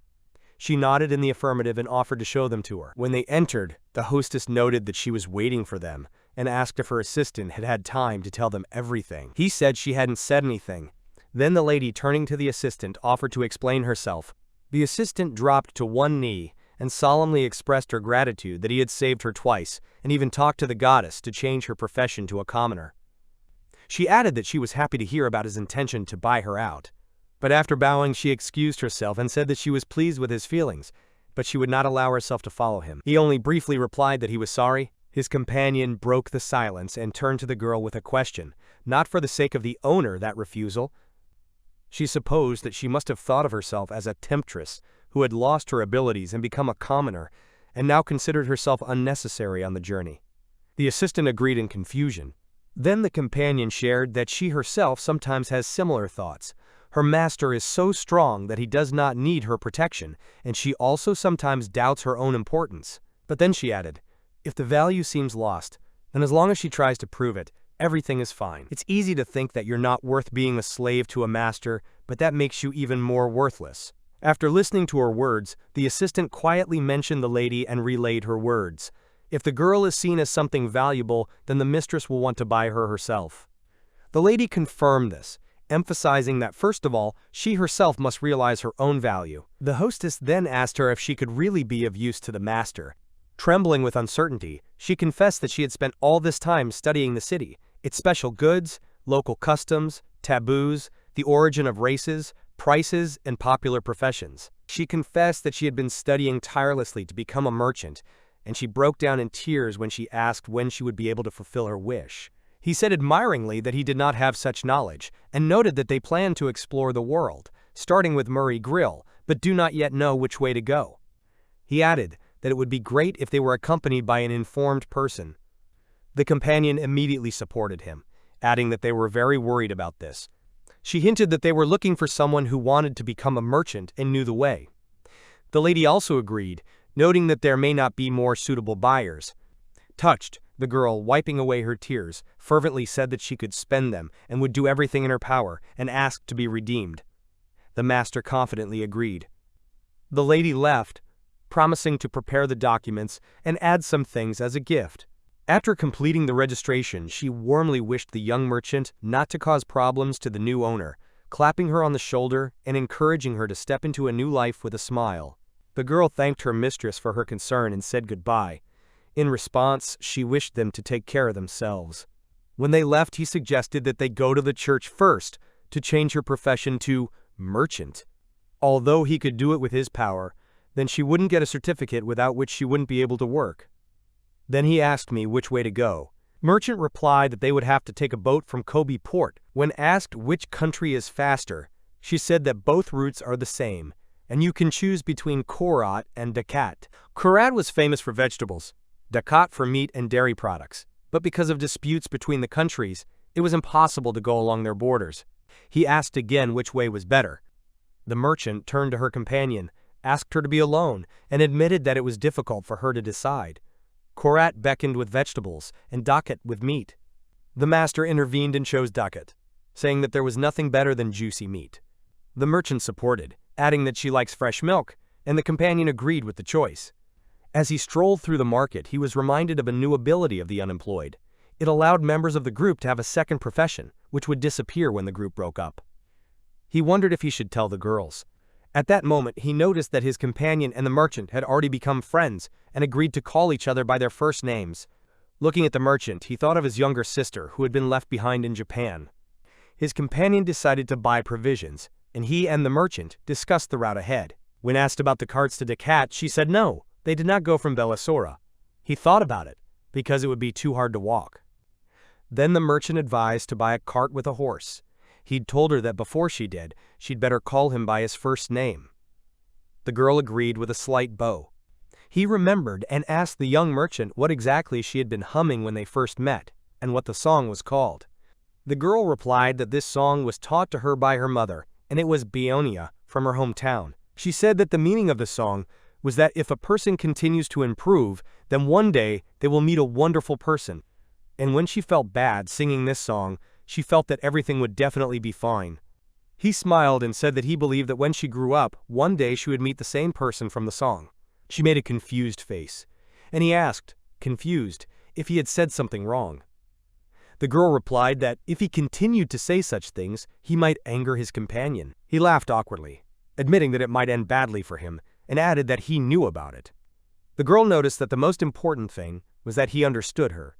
She nodded in the affirmative and offered to show them to her. When they entered, the hostess noted that she was waiting for them and asked if her assistant had had time to tell them everything. He said she hadn't said anything. Then the lady, turning to the assistant, offered to explain herself. The assistant dropped to one knee and solemnly expressed her gratitude that he had saved her twice, and even talked to the goddess to change her profession to a commoner. She added that she was happy to hear about his intention to buy her out. But after bowing, she excused herself and said that she was pleased with his feelings, but she would not allow herself to follow him. He only briefly replied that he was sorry. His companion broke the silence and turned to the girl with a question, not for the sake of the owner, that refusal. She supposed that she must have thought of herself as a temptress who had lost her abilities and become a commoner, and now considered herself unnecessary on the journey. The assistant agreed in confusion. Then the companion shared that she herself sometimes has similar thoughts. Her master is so strong that he does not need her protection, and she also sometimes doubts her own importance. But then she added, if the value seems lost, then as long as she tries to prove it, everything is fine. It's easy to think that you're not worth being a slave to a master, but that makes you even more worthless. After listening to her words, the assistant quietly mentioned the lady and relayed her words. If the girl is seen as something valuable, then the mistress will want to buy her herself. The lady confirmed this, emphasizing that first of all, she herself must realize her own value. The hostess then asked her if she could really be of use to the master. Trembling with uncertainty, she confessed that she had spent all this time studying the city, its special goods, local customs, taboos, the origin of races, prices, and popular professions. She confessed that she had been studying tirelessly to become a merchant, and she broke down in tears when she asked when she would be able to fulfill her wish. He said admiringly that he did not have such knowledge, and noted that they planned to explore the world, starting with Murray Grill, but do not yet know which way to go. He added that it would be great if they were accompanied by an informed person. The companion immediately supported him, adding that they were very worried about this. She hinted that they were looking for someone who wanted to become a merchant and knew the way. The lady also agreed, noting that there may not be more suitable buyers. Touched, the girl, wiping away her tears, fervently said that she could spend them and would do everything in her power, and asked to be redeemed. The master confidently agreed. The lady left, promising to prepare the documents and add some things as a gift. After completing the registration, she warmly wished the young merchant not to cause problems to the new owner, clapping her on the shoulder and encouraging her to step into a new life with a smile. The girl thanked her mistress for her concern and said goodbye. In response, she wished them to take care of themselves. When they left, he suggested that they go to the church first to change her profession to merchant. Although he could do it with his power, then she wouldn't get a certificate without which she wouldn't be able to work. Then he asked me which way to go. Merchant replied that they would have to take a boat from Kobe port. When asked which country is faster, she said that both routes are the same, and you can choose between Furuit and Dakat. Furuit was famous for vegetables, Dakat for meat and dairy products, but because of disputes between the countries, it was impossible to go along their borders. He asked again which way was better. The merchant turned to her companion, asked her to be alone, and admitted that it was difficult for her to decide. Furuit beckoned with vegetables, and Dakat with meat. The master intervened and chose Dakat, saying that there was nothing better than juicy meat. The merchant supported, adding that she likes fresh milk, and the companion agreed with the choice. As he strolled through the market, he was reminded of a new ability of the unemployed. It allowed members of the group to have a second profession, which would disappear when the group broke up. He wondered if he should tell the girls. At that moment, he noticed that his companion and the merchant had already become friends and agreed to call each other by their first names. Looking at the merchant, he thought of his younger sister who had been left behind in Japan. His companion decided to buy provisions, and he and the merchant discussed the route ahead. When asked about the carts to Dakat, she said no, they did not go from Bellasora. He thought about it, because it would be too hard to walk. Then the merchant advised to buy a cart with a horse. He'd told her that before she did, she'd better call him by his first name. The girl agreed with a slight bow. He remembered and asked the young merchant what exactly she had been humming when they first met, and what the song was called. The girl replied that this song was taught to her by her mother, and it was Bionia from her hometown. She said that the meaning of the song was that if a person continues to improve, then one day they will meet a wonderful person. And when she felt bad singing this song, she felt that everything would definitely be fine. He smiled and said that he believed that when she grew up, one day she would meet the same person from the song. She made a confused face, and he asked, confused, if he had said something wrong. The girl replied that if he continued to say such things, he might anger his companion. He laughed awkwardly, admitting that it might end badly for him, and added that he knew about it. The girl noticed that the most important thing was that he understood her.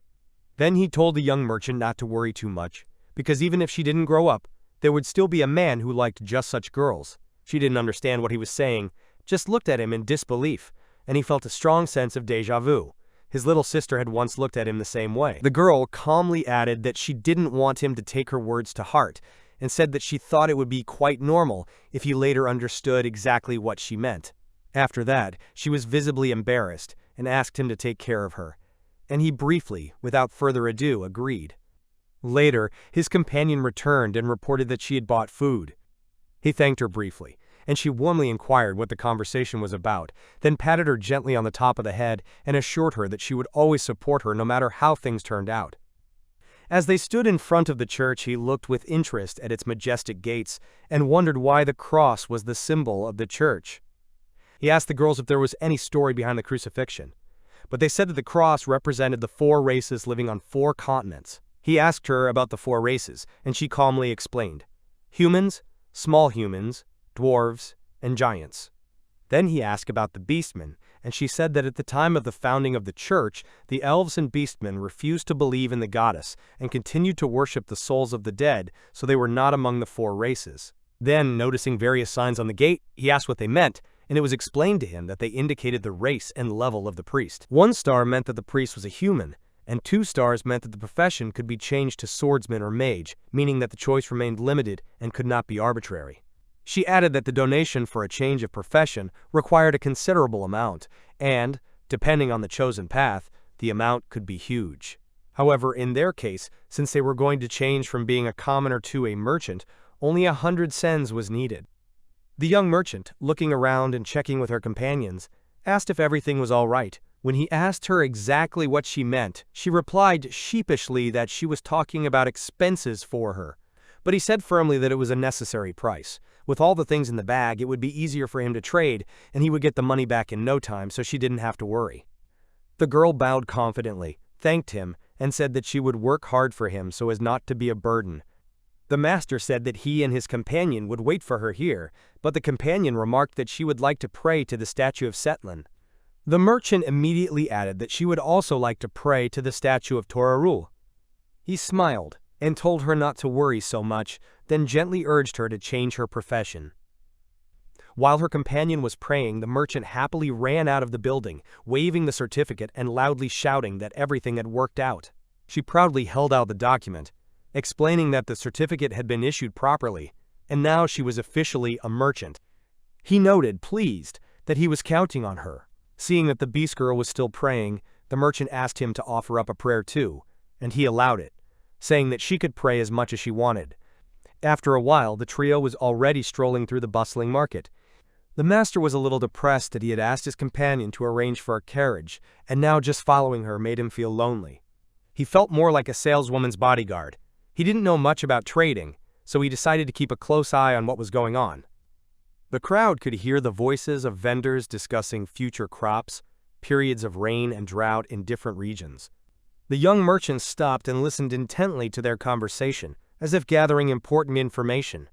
Then he told the young merchant not to worry too much, because even if she didn't grow up, there would still be a man who liked just such girls. She didn't understand what he was saying, just looked at him in disbelief, and he felt a strong sense of déjà vu. His little sister had once looked at him the same way. The girl calmly added that she didn't want him to take her words to heart, and said that she thought it would be quite normal if he later understood exactly what she meant. After that, she was visibly embarrassed and asked him to take care of her, and he briefly, without further ado, agreed. Later, his companion returned and reported that she had bought food. He thanked her briefly, and she warmly inquired what the conversation was about, then patted her gently on the top of the head and assured her that she would always support her no matter how things turned out. As they stood in front of the church, he looked with interest at its majestic gates and wondered why the cross was the symbol of the church. He asked the girls if there was any story behind the crucifixion, but they said that the cross represented the 4 races living on 4 continents. He asked her about the 4 races, and she calmly explained: humans, small humans, dwarves, and giants. Then he asked about the beastmen, and she said that at the time of the founding of the church, the elves and beastmen refused to believe in the goddess and continued to worship the souls of the dead, so they were not among the 4 races. Then, noticing various signs on the gate, he asked what they meant, and it was explained to him that they indicated the race and level of the priest. 1 star meant that the priest was a human, and 2 stars meant that the profession could be changed to swordsman or mage, meaning that the choice remained limited and could not be arbitrary. She added that the donation for a change of profession required a considerable amount, and, depending on the chosen path, the amount could be huge. However, in their case, since they were going to change from being a commoner to a merchant, only 100 cents was needed. The young merchant, looking around and checking with her companions, asked if everything was all right. When he asked her exactly what she meant, she replied sheepishly that she was talking about expenses for her. But he said firmly that it was a necessary price. With all the things in the bag, it would be easier for him to trade, and he would get the money back in no time, so she didn't have to worry. The girl bowed confidently, thanked him, and said that she would work hard for him so as not to be a burden. The master said that he and his companion would wait for her here, but the companion remarked that she would like to pray to the statue of Setlin. The merchant immediately added that she would also like to pray to the statue of Toraru. He smiled and told her not to worry so much, then gently urged her to change her profession. While her companion was praying, the merchant happily ran out of the building, waving the certificate and loudly shouting that everything had worked out. She proudly held out the document, explaining that the certificate had been issued properly, and now she was officially a merchant. He noted, pleased, that he was counting on her. Seeing that the beast girl was still praying, the merchant asked him to offer up a prayer too, and he allowed it, saying that she could pray as much as she wanted. After a while, the trio was already strolling through the bustling market. The master was a little depressed that he had asked his companion to arrange for a carriage, and now just following her made him feel lonely. He felt more like a saleswoman's bodyguard. He didn't know much about trading, so he decided to keep a close eye on what was going on. The crowd could hear the voices of vendors discussing future crops, periods of rain and drought in different regions. The young merchants stopped and listened intently to their conversation, as if gathering important information.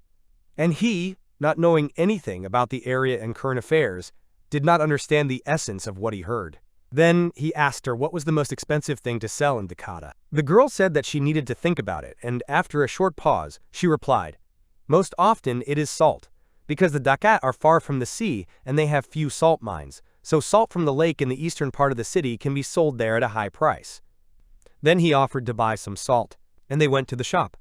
And he, not knowing anything about the area and current affairs, did not understand the essence of what he heard. Then he asked her what was the most expensive thing to sell in Dakat. The girl said that she needed to think about it, and after a short pause, she replied, "Most often it is salt, because the Dakat are far from the sea and they have few salt mines, so salt from the lake in the eastern part of the city can be sold there at a high price." Then he offered to buy some salt, and they went to the shop.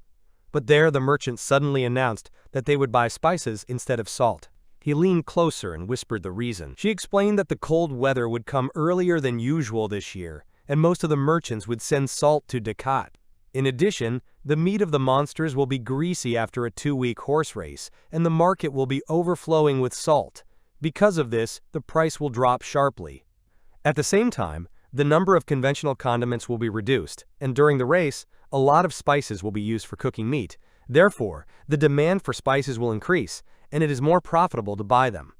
But there the merchant suddenly announced that they would buy spices instead of salt. He leaned closer and whispered the reason. She explained that the cold weather would come earlier than usual this year, and most of the merchants would send salt to Dakat. In addition, the meat of the monsters will be greasy after a 2-week horse race, and the market will be overflowing with salt. Because of this, the price will drop sharply. At the same time, the number of conventional condiments will be reduced, and during the race, a lot of spices will be used for cooking meat. Therefore, the demand for spices will increase, and it is more profitable to buy them.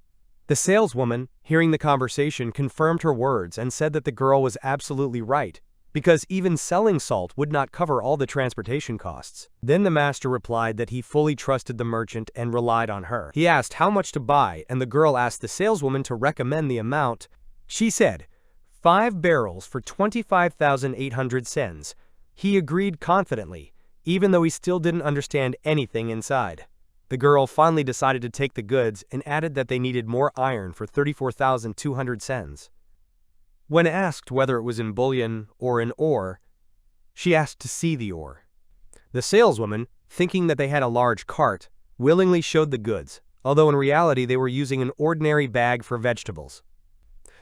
The saleswoman, hearing the conversation, confirmed her words and said that the girl was absolutely right, because even selling salt would not cover all the transportation costs. Then the master replied that he fully trusted the merchant and relied on her. He asked how much to buy, and the girl asked the saleswoman to recommend the amount. She said, 5 barrels for 25,800 cents. He agreed confidently, even though he still didn't understand anything inside. The girl finally decided to take the goods and added that they needed more iron for 34,200 cents. When asked whether it was in bullion or in ore, she asked to see the ore. The saleswoman, thinking that they had a large cart, willingly showed the goods, although in reality they were using an ordinary bag for vegetables.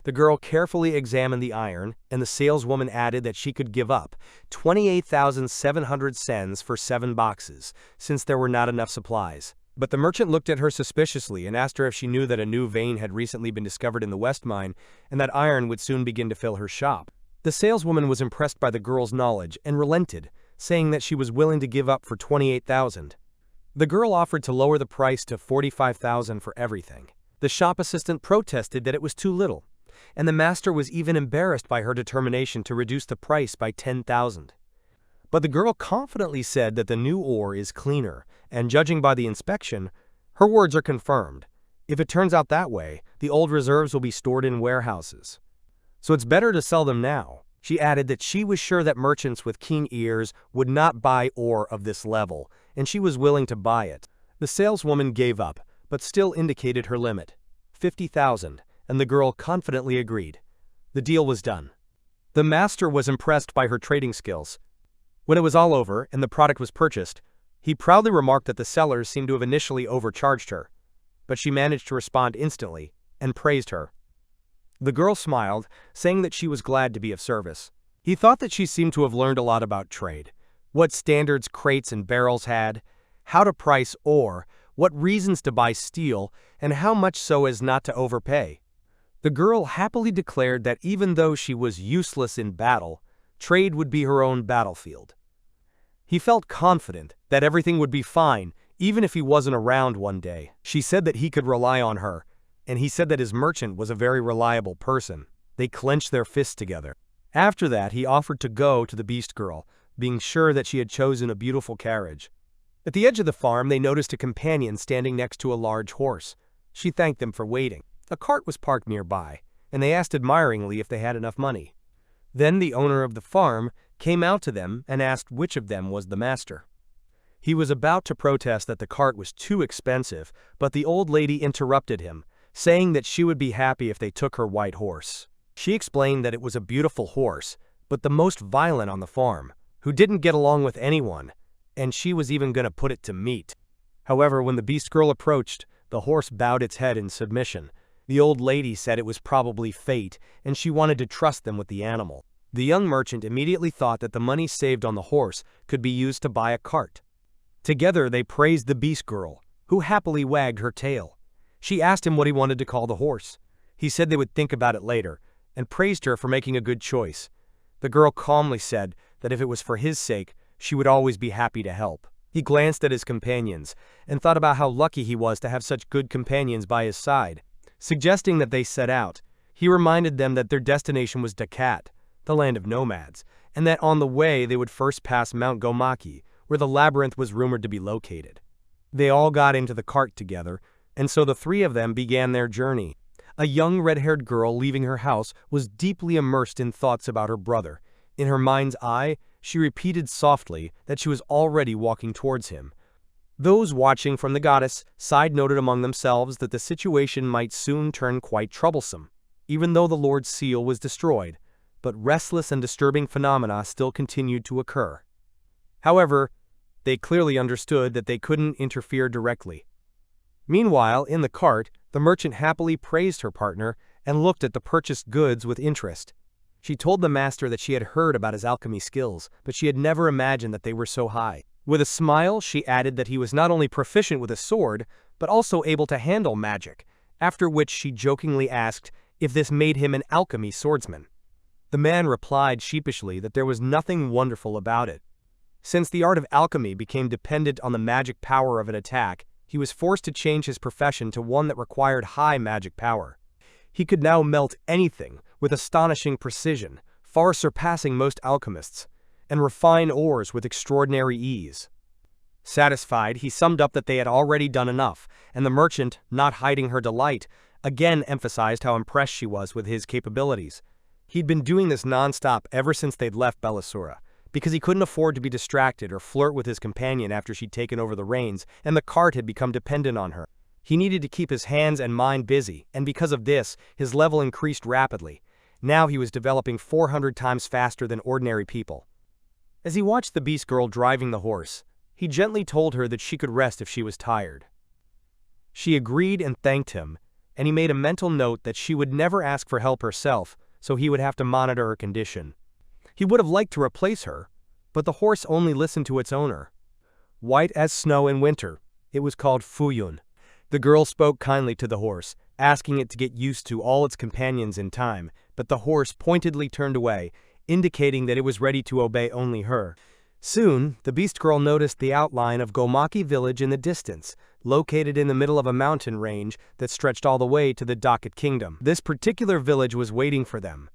The girl carefully examined the iron, and the saleswoman added that she could give up 28,700 cents for 7 boxes, since there were not enough supplies. But the merchant looked at her suspiciously and asked her if she knew that a new vein had recently been discovered in the West Mine and that iron would soon begin to fill her shop. The saleswoman was impressed by the girl's knowledge and relented, saying that she was willing to give up for 28,000. The girl offered to lower the price to 45,000 for everything. The shop assistant protested that it was too little, and the master was even embarrassed by her determination to reduce the price by 10,000. But the girl confidently said that the new ore is cleaner, and judging by the inspection, her words are confirmed. If it turns out that way, the old reserves will be stored in warehouses. So it's better to sell them now. She added that she was sure that merchants with keen ears would not buy ore of this level, and she was willing to buy it. The saleswoman gave up, but still indicated her limit, 50,000, and the girl confidently agreed. The deal was done. The master was impressed by her trading skills. When it was all over and the product was purchased, he proudly remarked that the sellers seemed to have initially overcharged her, but she managed to respond instantly and praised her. The girl smiled, saying that she was glad to be of service. He thought that she seemed to have learned a lot about trade, what standards crates and barrels had, how to price ore, what reasons to buy steel, and how much so as not to overpay. The girl happily declared that even though she was useless in battle, trade would be her own battlefield. He felt confident that everything would be fine, even if he wasn't around one day. She said that he could rely on her, and he said that his merchant was a very reliable person. They clenched their fists together. After that, he offered to go to the beast girl, being sure that she had chosen a beautiful carriage. At the edge of the farm, they noticed a companion standing next to a large horse. She thanked them for waiting. A cart was parked nearby, and they asked admiringly if they had enough money. Then the owner of the farm came out to them and asked which of them was the master. He was about to protest that the cart was too expensive, but the old lady interrupted him, saying that she would be happy if they took her white horse. She explained that it was a beautiful horse, but the most violent on the farm, who didn't get along with anyone, and she was even going to put it to meat. However, when the beast girl approached, the horse bowed its head in submission. The old lady said it was probably fate, and she wanted to trust them with the animal. The young merchant immediately thought that the money saved on the horse could be used to buy a cart. Together they praised the beast girl, who happily wagged her tail. She asked him what he wanted to call the horse. He said they would think about it later, and praised her for making a good choice. The girl calmly said that if it was for his sake, she would always be happy to help. He glanced at his companions, and thought about how lucky he was to have such good companions by his side. Suggesting that they set out, he reminded them that their destination was Dakat, the land of nomads, and that on the way they would first pass Mount Gomaki, where the labyrinth was rumored to be located. They all got into the cart together, and so the three of them began their journey. A young red-haired girl leaving her house was deeply immersed in thoughts about her brother. In her mind's eye, she repeated softly that she was already walking towards him. Those watching from the goddess side-noted among themselves that the situation might soon turn quite troublesome, even though the Lord's seal was destroyed, but restless and disturbing phenomena still continued to occur. However, they clearly understood that they couldn't interfere directly. Meanwhile, in the cart, the merchant happily praised her partner and looked at the purchased goods with interest. She told the master that she had heard about his alchemy skills, but she had never imagined that they were so high. With a smile, she added that he was not only proficient with a sword, but also able to handle magic, after which she jokingly asked if this made him an alchemy swordsman. The man replied sheepishly that there was nothing wonderful about it. Since the art of alchemy became dependent on the magic power of an attack, he was forced to change his profession to one that required high magic power. He could now melt anything with astonishing precision, far surpassing most alchemists, and refine ores with extraordinary ease. Satisfied, he summed up that they had already done enough, and the merchant, not hiding her delight, again emphasized how impressed she was with his capabilities. He'd been doing this non-stop ever since they'd left Bellasura, because he couldn't afford to be distracted or flirt with his companion after she'd taken over the reins and the cart had become dependent on her. He needed to keep his hands and mind busy, and because of this, his level increased rapidly. Now he was developing 400 times faster than ordinary people. As he watched the beast girl driving the horse, he gently told her that she could rest if she was tired. She agreed and thanked him, and he made a mental note that she would never ask for help herself, so he would have to monitor her condition. He would have liked to replace her, but the horse only listened to its owner. White as snow in winter, it was called Fuyun. The girl spoke kindly to the horse, asking it to get used to all its companions in time, but the horse pointedly turned away, indicating that it was ready to obey only her. Soon, the beast girl noticed the outline of Gomaki village in the distance, located in the middle of a mountain range that stretched all the way to the Dakat kingdom. This particular village was waiting for them.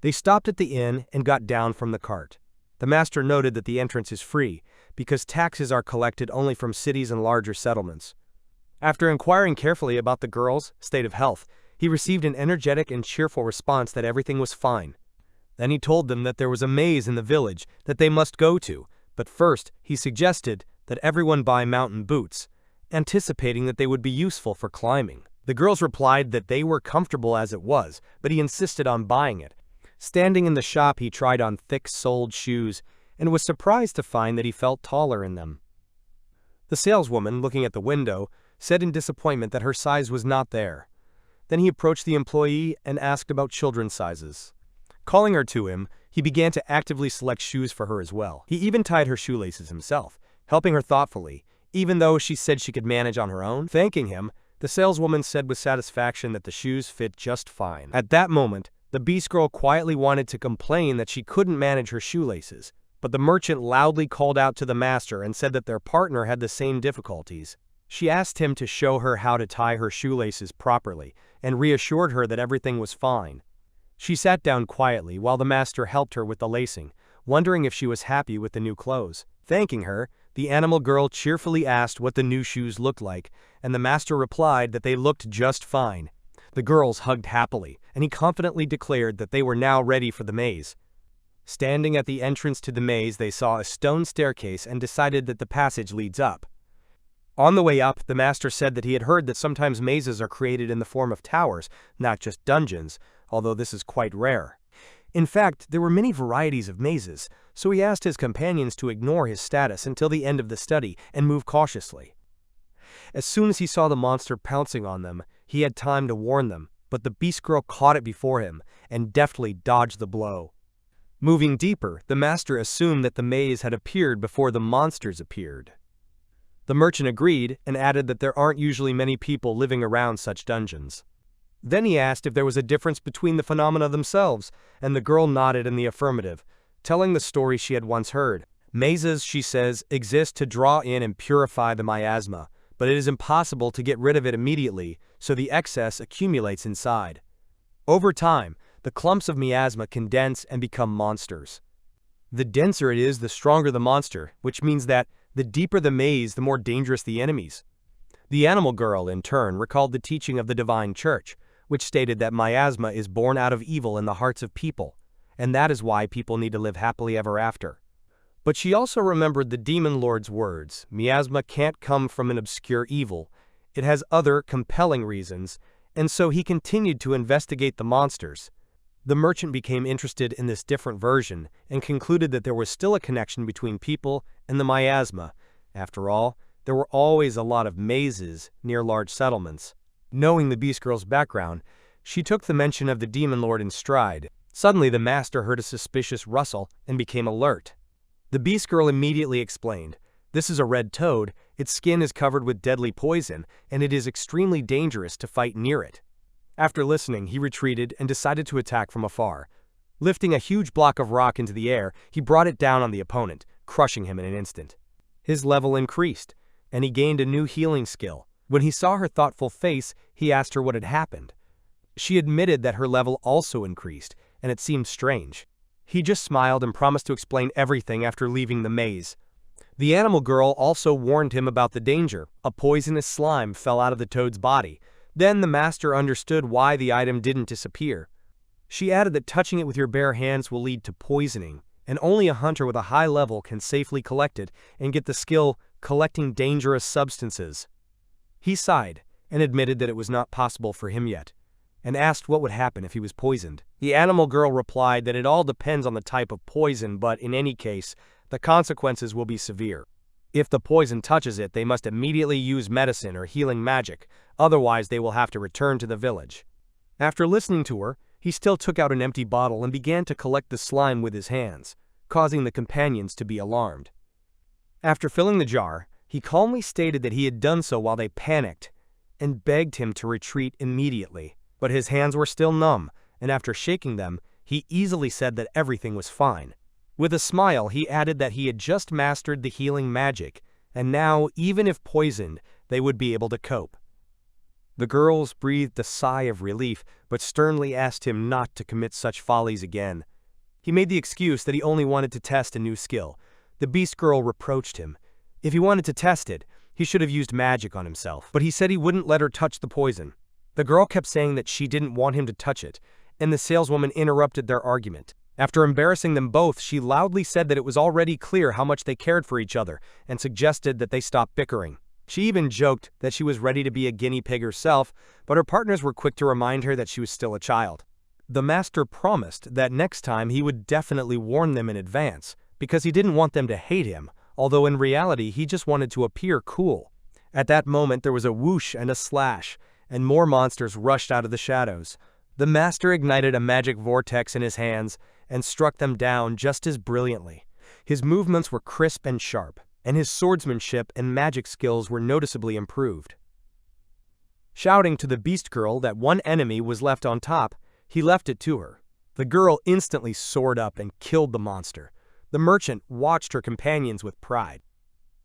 They stopped at the inn and got down from the cart. The master noted that the entrance is free, because taxes are collected only from cities and larger settlements. After inquiring carefully about the girl's state of health, he received an energetic and cheerful response that everything was fine. Then he told them that there was a maze in the village that they must go to, but first he suggested that everyone buy mountain boots, anticipating that they would be useful for climbing. The girls replied that they were comfortable as it was, but he insisted on buying it. Standing in the shop, he tried on thick-soled shoes and was surprised to find that he felt taller in them. The saleswoman, looking at the window, said in disappointment that her size was not there. Then he approached the employee and asked about children's sizes. Calling her to him, he began to actively select shoes for her as well. He even tied her shoelaces himself, helping her thoughtfully, even though she said she could manage on her own. Thanking him, the saleswoman said with satisfaction that the shoes fit just fine. At that moment, the beast girl quietly wanted to complain that she couldn't manage her shoelaces, but the merchant loudly called out to the master and said that their partner had the same difficulties. She asked him to show her how to tie her shoelaces properly and reassured her that everything was fine. She sat down quietly while the master helped her with the lacing, wondering if she was happy with the new clothes. Thanking her, the animal girl cheerfully asked what the new shoes looked like, and the master replied that they looked just fine. The girls hugged happily, and he confidently declared that they were now ready for the maze. Standing at the entrance to the maze, they saw a stone staircase and decided that the passage leads up. On the way up, the master said that he had heard that sometimes mazes are created in the form of towers, not just dungeons, although this is quite rare. In fact, there were many varieties of mazes, so he asked his companions to ignore his status until the end of the study and move cautiously. As soon as he saw the monster pouncing on them, he had time to warn them, but the beast girl caught it before him and deftly dodged the blow. Moving deeper, the master assumed that the maze had appeared before the monsters appeared. The merchant agreed and added that there aren't usually many people living around such dungeons. Then he asked if there was a difference between the phenomena themselves, and the girl nodded in the affirmative, telling the story she had once heard. Mazes, she says, exist to draw in and purify the miasma, but it is impossible to get rid of it immediately, so the excess accumulates inside. Over time, the clumps of miasma condense and become monsters. The denser it is, the stronger the monster, which means that the deeper the maze, the more dangerous the enemies. The animal girl, in turn, recalled the teaching of the divine church, which stated that miasma is born out of evil in the hearts of people, and that is why people need to live happily ever after. But she also remembered the demon lord's words: miasma can't come from an obscure evil, it has other compelling reasons, and so he continued to investigate the monsters. The merchant became interested in this different version and concluded that there was still a connection between people and the miasma. After all, there were always a lot of mazes near large settlements. Knowing the beast girl's background, she took the mention of the demon lord in stride. Suddenly, the master heard a suspicious rustle and became alert. The beast girl immediately explained, "This is a red toad, its skin is covered with deadly poison, and it is extremely dangerous to fight near it." After listening, he retreated and decided to attack from afar. Lifting a huge block of rock into the air, he brought it down on the opponent, crushing him in an instant. His level increased, and he gained a new healing skill. When he saw her thoughtful face, he asked her what had happened. She admitted that her level also increased, and it seemed strange. He just smiled and promised to explain everything after leaving the maze. The animal girl also warned him about the danger. A poisonous slime fell out of the toad's body. Then the master understood why the item didn't disappear. She added that touching it with your bare hands will lead to poisoning, and only a hunter with a high level can safely collect it and get the skill collecting dangerous substances. He sighed and admitted that it was not possible for him yet, and asked what would happen if he was poisoned. The animal girl replied that it all depends on the type of poison, but in any case, the consequences will be severe. If the poison touches it, they must immediately use medicine or healing magic, otherwise they will have to return to the village. After listening to her, he still took out an empty bottle and began to collect the slime with his hands, causing the companions to be alarmed. After filling the jar, he calmly stated that he had done so while they panicked and begged him to retreat immediately. But his hands were still numb, and after shaking them, he easily said that everything was fine. With a smile, he added that he had just mastered the healing magic, and now, even if poisoned, they would be able to cope. The girls breathed a sigh of relief, but sternly asked him not to commit such follies again. He made the excuse that he only wanted to test a new skill. The beast girl reproached him. If he wanted to test it, he should have used magic on himself, but he said he wouldn't let her touch the poison. The girl kept saying that she didn't want him to touch it, and the saleswoman interrupted their argument. After embarrassing them both, she loudly said that it was already clear how much they cared for each other and suggested that they stop bickering. She even joked that she was ready to be a guinea pig herself, but her partners were quick to remind her that she was still a child. The master promised that next time he would definitely warn them in advance, because he didn't want them to hate him, although in reality he just wanted to appear cool. At that moment there was a whoosh and a slash, and more monsters rushed out of the shadows. The master ignited a magic vortex in his hands and struck them down just as brilliantly. His movements were crisp and sharp, and his swordsmanship and magic skills were noticeably improved. Shouting to the beast girl that one enemy was left on top, he left it to her. The girl instantly soared up and killed the monster. The merchant watched her companions with pride.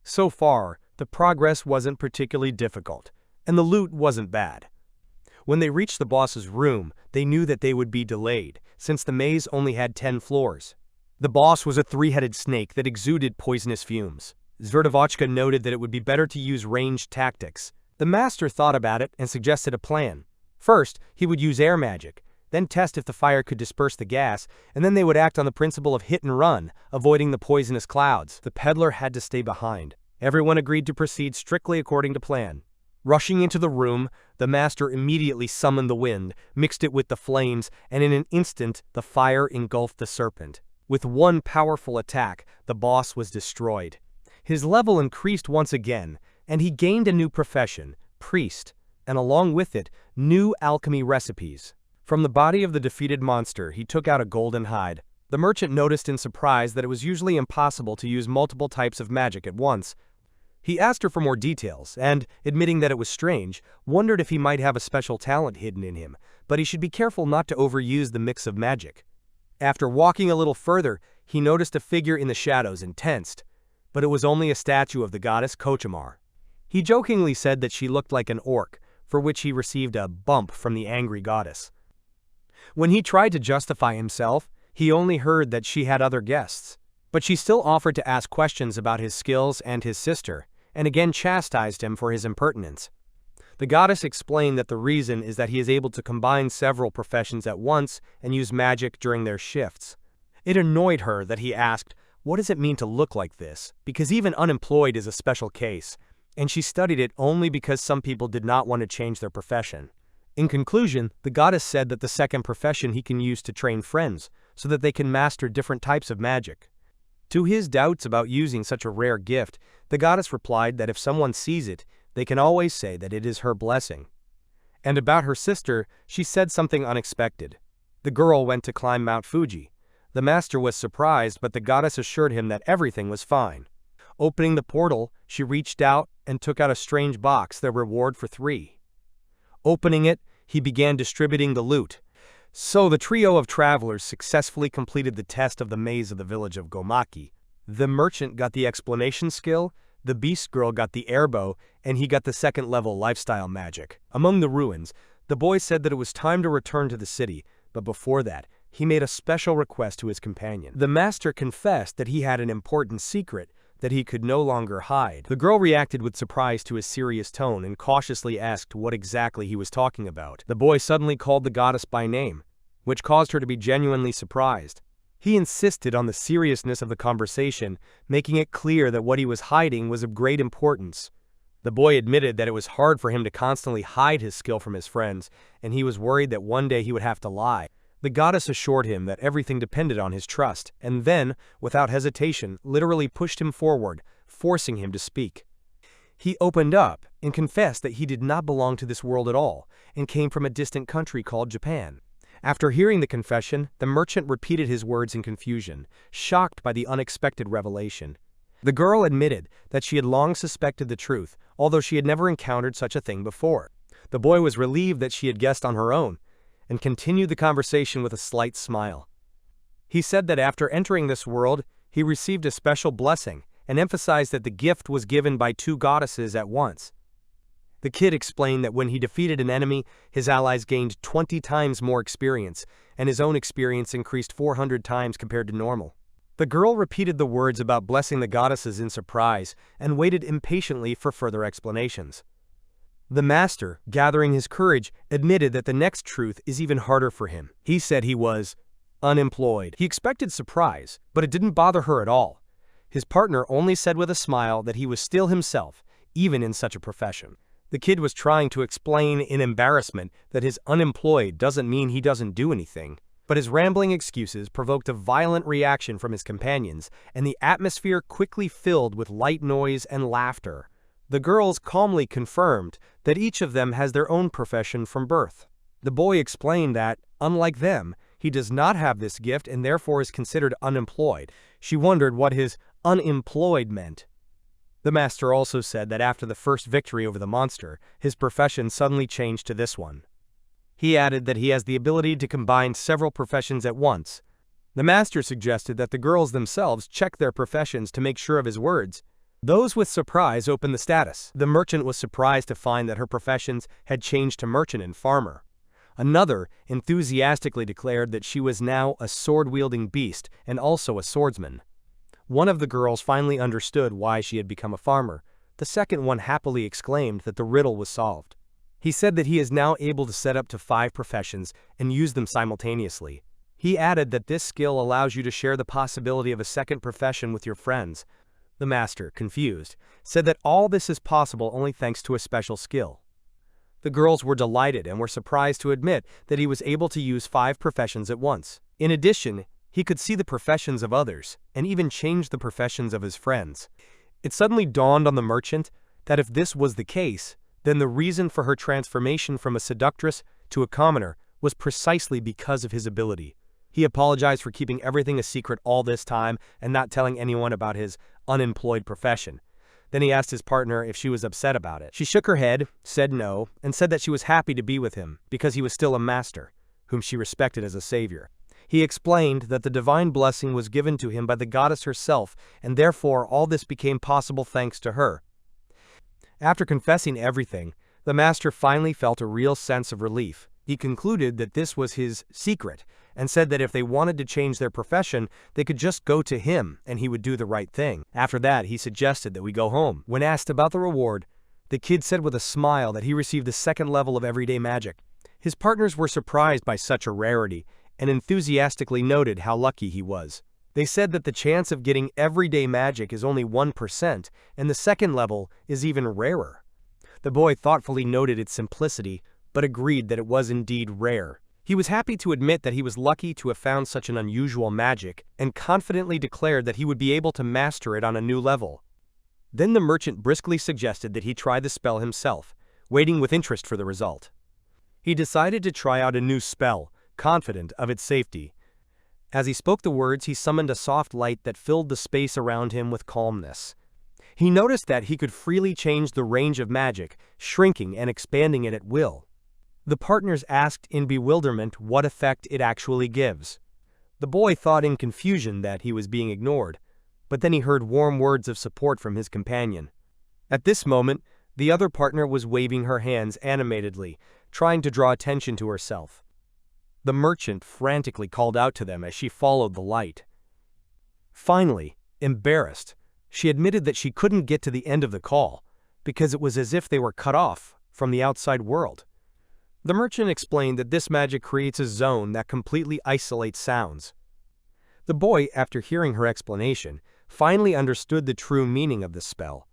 So far, the progress wasn't particularly difficult, and the loot wasn't bad. When they reached the boss's room, they knew that they would be delayed, since the maze only had 10 floors. The boss was a three-headed snake that exuded poisonous fumes. Zverdovochka noted that it would be better to use ranged tactics. The master thought about it and suggested a plan. First, he would use air magic, then test if the fire could disperse the gas, and then they would act on the principle of hit and run, avoiding the poisonous clouds. The peddler had to stay behind. Everyone agreed to proceed strictly according to plan. Rushing into the room, the master immediately summoned the wind, mixed it with the flames, and in an instant the fire engulfed the serpent. With one powerful attack, the boss was destroyed. His level increased once again, and he gained a new profession, priest, and along with it, new alchemy recipes. From the body of the defeated monster, he took out a golden hide. The merchant noticed in surprise that it was usually impossible to use multiple types of magic at once. He asked her for more details, and, admitting that it was strange, wondered if he might have a special talent hidden in him, but he should be careful not to overuse the mix of magic. After walking a little further, he noticed a figure in the shadows and tensed, but it was only a statue of the goddess Kochimar. He jokingly said that she looked like an orc, for which he received a bump from the angry goddess. When he tried to justify himself, he only heard that she had other guests, but she still offered to ask questions about his skills and his sister, and again chastised him for his impertinence. The goddess explained that the reason is that he is able to combine several professions at once and use magic during their shifts. It annoyed her that he asked, "What does it mean to look like this?" because even unemployed is a special case, and she studied it only because some people did not want to change their profession. In conclusion, the goddess said that the second profession he can use to train friends, so that they can master different types of magic. To his doubts about using such a rare gift, the goddess replied that if someone sees it, they can always say that it is her blessing. And about her sister, she said something unexpected. The girl went to climb Mount Fuji. The master was surprised, but the goddess assured him that everything was fine. Opening the portal, she reached out and took out a strange box, their reward for 3. Opening it, he began distributing the loot. So the trio of travelers successfully completed the test of the maze of the village of Gomaki. The merchant got the explanation skill, the beast girl got the airbow, and he got the second-level lifestyle magic. Among the ruins, the boy said that it was time to return to the city, but before that, he made a special request to his companion. The master confessed that he had an important secret that he could no longer hide. The girl reacted with surprise to his serious tone and cautiously asked what exactly he was talking about. The boy suddenly called the goddess by name, which caused her to be genuinely surprised. He insisted on the seriousness of the conversation, making it clear that what he was hiding was of great importance. The boy admitted that it was hard for him to constantly hide his skill from his friends, and he was worried that one day he would have to lie. The goddess assured him that everything depended on his trust, and then, without hesitation, literally pushed him forward, forcing him to speak. He opened up and confessed that he did not belong to this world at all, and came from a distant country called Japan. After hearing the confession, the merchant repeated his words in confusion, shocked by the unexpected revelation. The girl admitted that she had long suspected the truth, although she had never encountered such a thing before. The boy was relieved that she had guessed on her own, and continued the conversation with a slight smile. He said that after entering this world, he received a special blessing, and emphasized that the gift was given by two goddesses at once. The kid explained that when he defeated an enemy, his allies gained 20 times more experience, and his own experience increased 400 times compared to normal. The girl repeated the words about blessing the goddesses in surprise, and waited impatiently for further explanations. The master, gathering his courage, admitted that the next truth is even harder for him. He said he was unemployed. He expected surprise, but it didn't bother her at all. His partner only said with a smile that he was still himself, even in such a profession. The kid was trying to explain in embarrassment that his unemployed doesn't mean he doesn't do anything, but his rambling excuses provoked a violent reaction from his companions, and the atmosphere quickly filled with light noise and laughter. The girls calmly confirmed that each of them has their own profession from birth. The boy explained that, unlike them, he does not have this gift and therefore is considered unemployed. She wondered what his unemployed meant. The master also said that after the first victory over the monster, his profession suddenly changed to this one. He added that he has the ability to combine several professions at once. The master suggested that the girls themselves check their professions to make sure of his words. Those with surprise opened the status. The merchant was surprised to find that her professions had changed to merchant and farmer. Another enthusiastically declared that she was now a sword-wielding beast and also a swordsman. One of the girls finally understood why she had become a farmer. The second one happily exclaimed that the riddle was solved. He said that he is now able to set up to 5 professions and use them simultaneously. He added that this skill allows you to share the possibility of a second profession with your friends. The master, confused, said that all this is possible only thanks to a special skill. The girls were delighted and were surprised to admit that he was able to use 5 professions at once. In addition, he could see the professions of others, and even change the professions of his friends. It suddenly dawned on the merchant that if this was the case, then the reason for her transformation from a seductress to a commoner was precisely because of his ability. He apologized for keeping everything a secret all this time and not telling anyone about his unemployed profession. Then he asked his partner if she was upset about it. She shook her head, said no, and said that she was happy to be with him because he was still a master, whom she respected as a savior. He explained that the divine blessing was given to him by the goddess herself, and therefore all this became possible thanks to her. After confessing everything, the master finally felt a real sense of relief. He concluded that this was his secret, and said that if they wanted to change their profession, they could just go to him and he would do the right thing. After that, he suggested that we go home. When asked about the reward, the kid said with a smile that he received the 2nd level of everyday magic. His partners were surprised by such a rarity, and enthusiastically noted how lucky he was. They said that the chance of getting everyday magic is only 1%, and the 2nd level is even rarer. The boy thoughtfully noted its simplicity, but agreed that it was indeed rare. He was happy to admit that he was lucky to have found such an unusual magic, and confidently declared that he would be able to master it on a new level. Then the merchant briskly suggested that he try the spell himself, waiting with interest for the result. He decided to try out a new spell, confident of its safety. As he spoke the words, he summoned a soft light that filled the space around him with calmness. He noticed that he could freely change the range of magic, shrinking and expanding it at will. The partners asked in bewilderment what effect it actually gives. The boy thought in confusion that he was being ignored, but then he heard warm words of support from his companion. At this moment, the other partner was waving her hands animatedly, trying to draw attention to herself. The merchant frantically called out to them as she followed the light. Finally, embarrassed, she admitted that she couldn't get to the end of the call, because it was as if they were cut off from the outside world. The merchant explained that this magic creates a zone that completely isolates sounds. The boy, after hearing her explanation, finally understood the true meaning of the spell.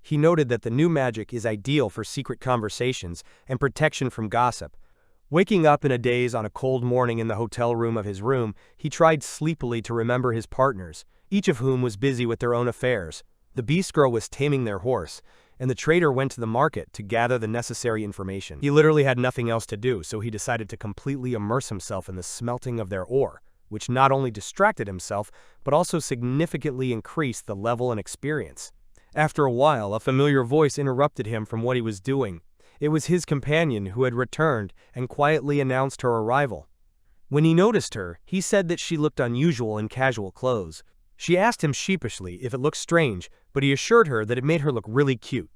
He noted that the new magic is ideal for secret conversations and protection from gossip. Waking up in a daze on a cold morning in the hotel room of his room, he tried sleepily to remember his partners, each of whom was busy with their own affairs. The beast girl was taming their horse, and the trader went to the market to gather the necessary information. He literally had nothing else to do, so he decided to completely immerse himself in the smelting of their ore, which not only distracted himself, but also significantly increased the level and experience. After a while, a familiar voice interrupted him from what he was doing. It was his companion who had returned and quietly announced her arrival. When he noticed her, he said that she looked unusual in casual clothes. She asked him sheepishly if it looked strange, but he assured her that it made her look really cute.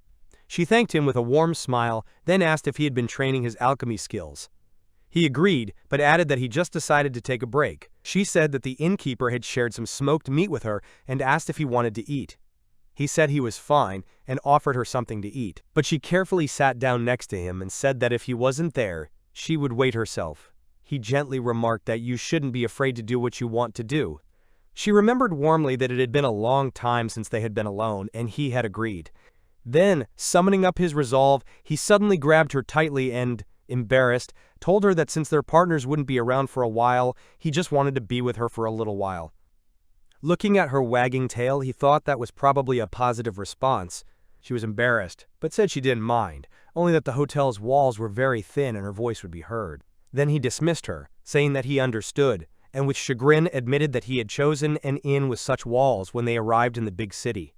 She thanked him with a warm smile, then asked if he had been training his alchemy skills. He agreed, but added that he just decided to take a break. She said that the innkeeper had shared some smoked meat with her and asked if he wanted to eat. He said he was fine and offered her something to eat, but she carefully sat down next to him and said that if he wasn't there, she would wait herself. He gently remarked that you shouldn't be afraid to do what you want to do. She remembered warmly that it had been a long time since they had been alone, and he had agreed. Then, summoning up his resolve, he suddenly grabbed her tightly and, embarrassed, told her that since their partners wouldn't be around for a while, he just wanted to be with her for a little while. Looking at her wagging tail, he thought that was probably a positive response. She was embarrassed, but said she didn't mind, only that the hotel's walls were very thin and her voice would be heard. Then he dismissed her, saying that he understood, and with chagrin admitted that he had chosen an inn with such walls when they arrived in the big city.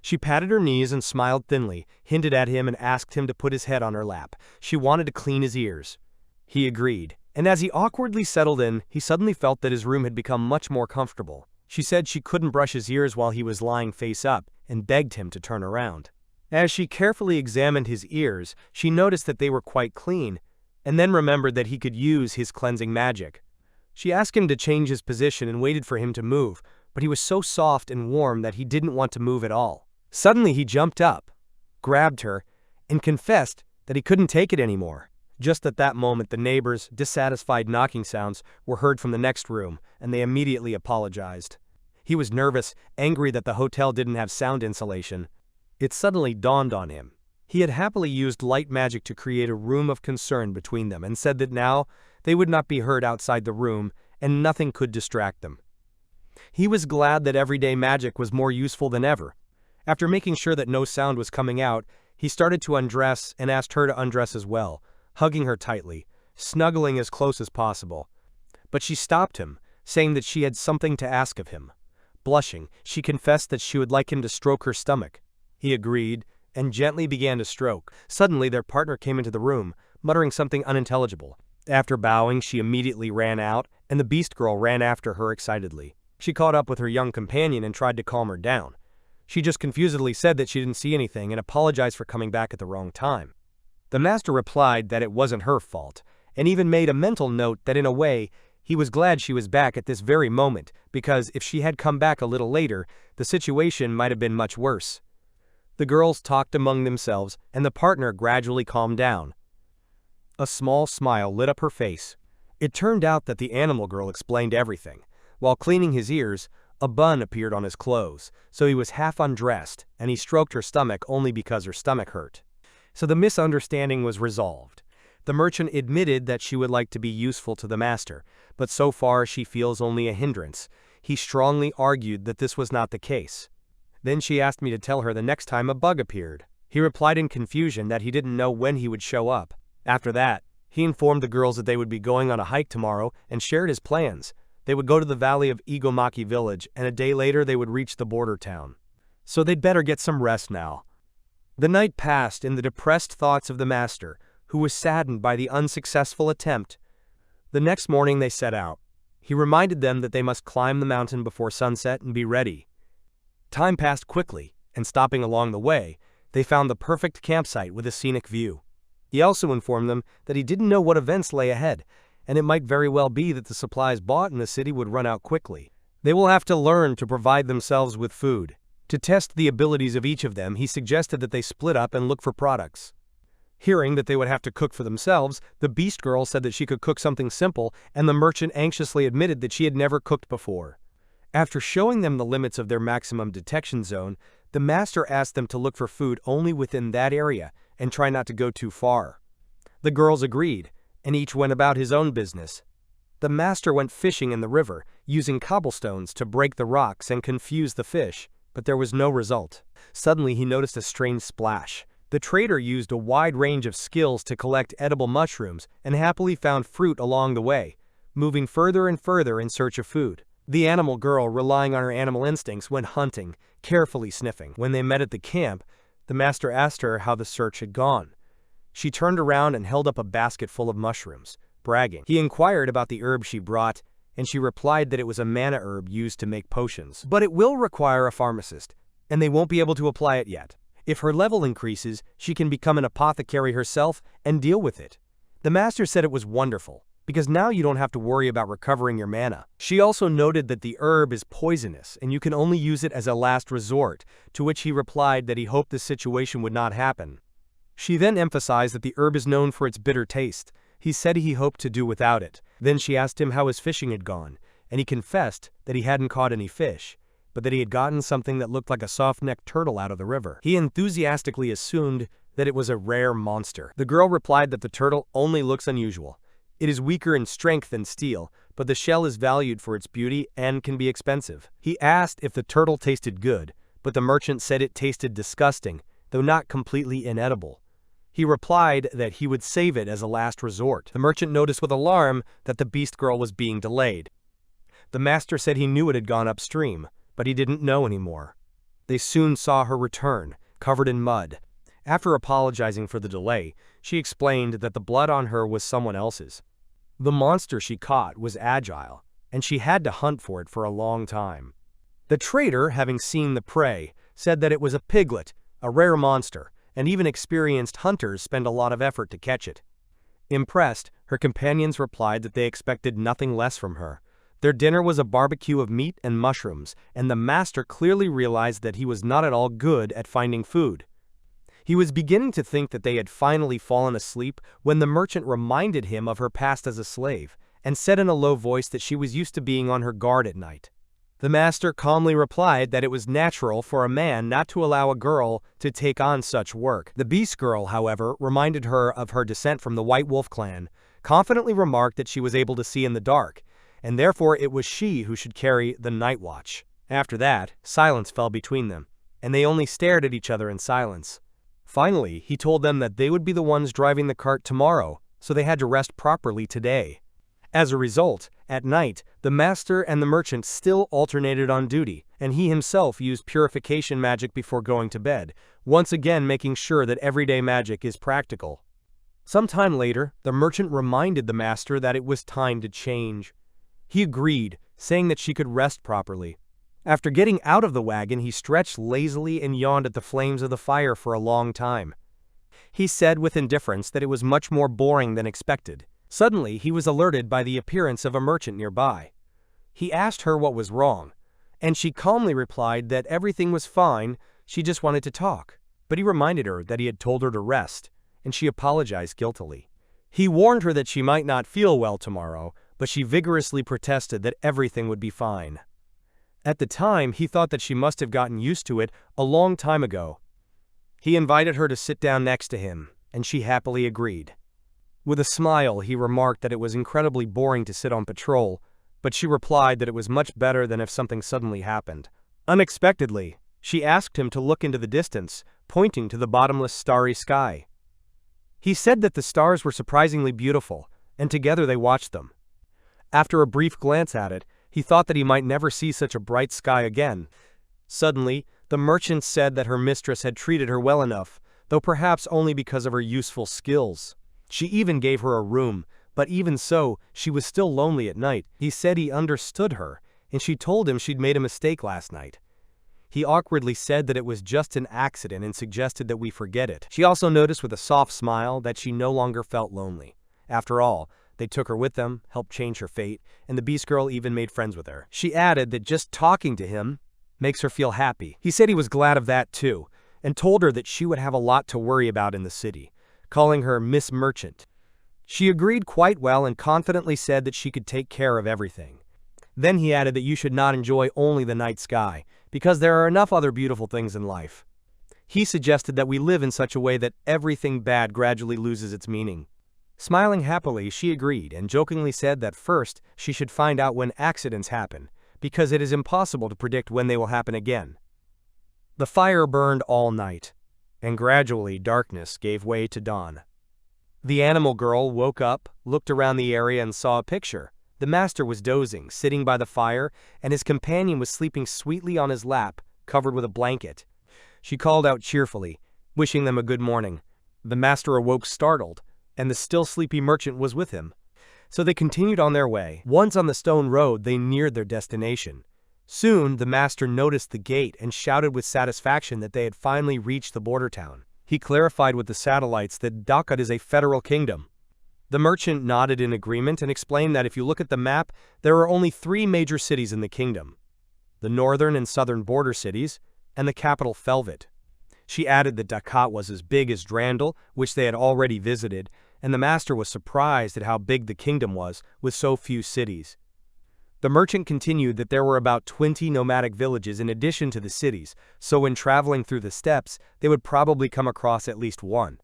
She patted her knees and smiled thinly, hinted at him and asked him to put his head on her lap. She wanted to clean his ears. He agreed, and as he awkwardly settled in, he suddenly felt that his room had become much more comfortable. She said she couldn't brush his ears while he was lying face up and begged him to turn around. As she carefully examined his ears, she noticed that they were quite clean, and then remembered that he could use his cleansing magic. She asked him to change his position and waited for him to move, but he was so soft and warm that he didn't want to move at all. Suddenly he jumped up, grabbed her, and confessed that he couldn't take it anymore. Just at that moment, the neighbors' dissatisfied knocking sounds were heard from the next room, and they immediately apologized. He was nervous, angry that the hotel didn't have sound insulation. It suddenly dawned on him. He had happily used light magic to create a room of concern between them and said that now they would not be heard outside the room and nothing could distract them. He was glad that everyday magic was more useful than ever. After making sure that no sound was coming out, he started to undress and asked her to undress as well, hugging her tightly, snuggling as close as possible. But she stopped him, saying that she had something to ask of him. Blushing, she confessed that she would like him to stroke her stomach. He agreed, and gently began to stroke. Suddenly their partner came into the room, muttering something unintelligible. After bowing, she immediately ran out, and the beast girl ran after her excitedly. She caught up with her young companion and tried to calm her down. She just confusedly said that she didn't see anything and apologized for coming back at the wrong time. The master replied that it wasn't her fault, and even made a mental note that in a way, he was glad she was back at this very moment, because if she had come back a little later, the situation might have been much worse. The girls talked among themselves, and the partner gradually calmed down. A small smile lit up her face. It turned out that the animal girl explained everything. While cleaning his ears, a bun appeared on his clothes, so he was half undressed, and he stroked her stomach only because her stomach hurt. So the misunderstanding was resolved. The merchant admitted that she would like to be useful to the master, but so far she feels only a hindrance. He strongly argued that this was not the case. Then she asked me to tell her the next time a bug appeared. He replied in confusion that he didn't know when he would show up. After that, he informed the girls that they would be going on a hike tomorrow and shared his plans. They would go to the valley of Igomaki village, and a day later they would reach the border town. So they'd better get some rest now. The night passed in the depressed thoughts of the master, who was saddened by the unsuccessful attempt. The next morning they set out. He reminded them that they must climb the mountain before sunset and be ready. Time passed quickly, and stopping along the way, they found the perfect campsite with a scenic view. He also informed them that he didn't know what events lay ahead, and it might very well be that the supplies bought in the city would run out quickly. They will have to learn to provide themselves with food. To test the abilities of each of them, he suggested that they split up and look for products. Hearing that they would have to cook for themselves, the beast girl said that she could cook something simple, and the merchant anxiously admitted that she had never cooked before. After showing them the limits of their maximum detection zone, the master asked them to look for food only within that area and try not to go too far. The girls agreed, and each went about his own business. The master went fishing in the river, using cobblestones to break the rocks and confuse the fish, but there was no result. Suddenly he noticed a strange splash. The trader used a wide range of skills to collect edible mushrooms and happily found fruit along the way, moving further and further in search of food. The animal girl, relying on her animal instincts, went hunting, carefully sniffing. When they met at the camp, the master asked her how the search had gone. She turned around and held up a basket full of mushrooms, bragging. He inquired about the herb she brought, and she replied that it was a mana herb used to make potions. But it will require a pharmacist, and they won't be able to apply it yet. If her level increases, she can become an apothecary herself and deal with it. The master said it was wonderful, because now you don't have to worry about recovering your mana. She also noted that the herb is poisonous and you can only use it as a last resort, to which he replied that he hoped this situation would not happen. She then emphasized that the herb is known for its bitter taste. He said he hoped to do without it. Then she asked him how his fishing had gone, and he confessed that he hadn't caught any fish, but that he had gotten something that looked like a soft-necked turtle out of the river. He enthusiastically assumed that it was a rare monster. The girl replied that the turtle only looks unusual. It is weaker in strength than steel, but the shell is valued for its beauty and can be expensive. He asked if the turtle tasted good, but the merchant said it tasted disgusting, though not completely inedible. He replied that he would save it as a last resort. The merchant noticed with alarm that the beast girl was being delayed. The master said he knew it had gone upstream, but he didn't know anymore. They soon saw her return, covered in mud. After apologizing for the delay, she explained that the blood on her was someone else's. The monster she caught was agile, and she had to hunt for it for a long time. The trader, having seen the prey, said that it was a piglet, a rare monster, and even experienced hunters spend a lot of effort to catch it. Impressed, her companions replied that they expected nothing less from her. Their dinner was a barbecue of meat and mushrooms, and the master clearly realized that he was not at all good at finding food. He was beginning to think that they had finally fallen asleep when the merchant reminded him of her past as a slave, and said in a low voice that she was used to being on her guard at night. The master calmly replied that it was natural for a man not to allow a girl to take on such work. The beast girl, however, reminded her of her descent from the White Wolf clan, confidently remarked that she was able to see in the dark, and therefore it was she who should carry the night watch. After that, silence fell between them, and they only stared at each other in silence. Finally, he told them that they would be the ones driving the cart tomorrow, so they had to rest properly today. As a result, at night, the master and the merchant still alternated on duty, and he himself used purification magic before going to bed, once again making sure that everyday magic is practical. Some time later, the merchant reminded the master that it was time to change. He agreed, saying that she could rest properly. After getting out of the wagon, he stretched lazily and yawned at the flames of the fire for a long time. He said with indifference that it was much more boring than expected. Suddenly, he was alerted by the appearance of a merchant nearby. He asked her what was wrong, and she calmly replied that everything was fine, she just wanted to talk. But he reminded her that he had told her to rest, and she apologized guiltily. He warned her that she might not feel well tomorrow, but she vigorously protested that everything would be fine. At the time, he thought that she must have gotten used to it a long time ago. He invited her to sit down next to him, and she happily agreed. With a smile, he remarked that it was incredibly boring to sit on patrol, but she replied that it was much better than if something suddenly happened. Unexpectedly, she asked him to look into the distance, pointing to the bottomless starry sky. He said that the stars were surprisingly beautiful, and together they watched them. After a brief glance at it, he thought that he might never see such a bright sky again. Suddenly, the merchant said that her mistress had treated her well enough, though perhaps only because of her useful skills. She even gave her a room, but even so, she was still lonely at night. He said he understood her, and she told him she'd made a mistake last night. He awkwardly said that it was just an accident and suggested that we forget it. She also noticed with a soft smile that she no longer felt lonely. After all, they took her with them, helped change her fate, and the beast girl even made friends with her. She added that just talking to him makes her feel happy. He said he was glad of that too, and told her that she would have a lot to worry about in the city. calling her Miss Merchant. She agreed quite well and confidently said that she could take care of everything. Then he added that you should not enjoy only the night sky, because there are enough other beautiful things in life. He suggested that we live in such a way that everything bad gradually loses its meaning. Smiling happily, she agreed and jokingly said that first she should find out when accidents happen, because it is impossible to predict when they will happen again. The fire burned all night, and gradually darkness gave way to dawn. The animal girl woke up, looked around the area and saw a picture. The master was dozing, sitting by the fire, and his companion was sleeping sweetly on his lap, covered with a blanket. She called out cheerfully, wishing them a good morning. The master awoke startled, and the still sleepy merchant was with him. So they continued on their way. Once on the stone road, they neared their destination. Soon, the master noticed the gate and shouted with satisfaction that they had finally reached the border town. He clarified with the satellites that Dakat is a federal kingdom. The merchant nodded in agreement and explained that if you look at the map, there are only 3 major cities in the kingdom: the northern and southern border cities, and the capital Felvet. She added that Dakat was as big as Drandal, which they had already visited, and the master was surprised at how big the kingdom was, with so few cities. The merchant continued that there were about 20 nomadic villages in addition to the cities, so when traveling through the steppes, they would probably come across at least one.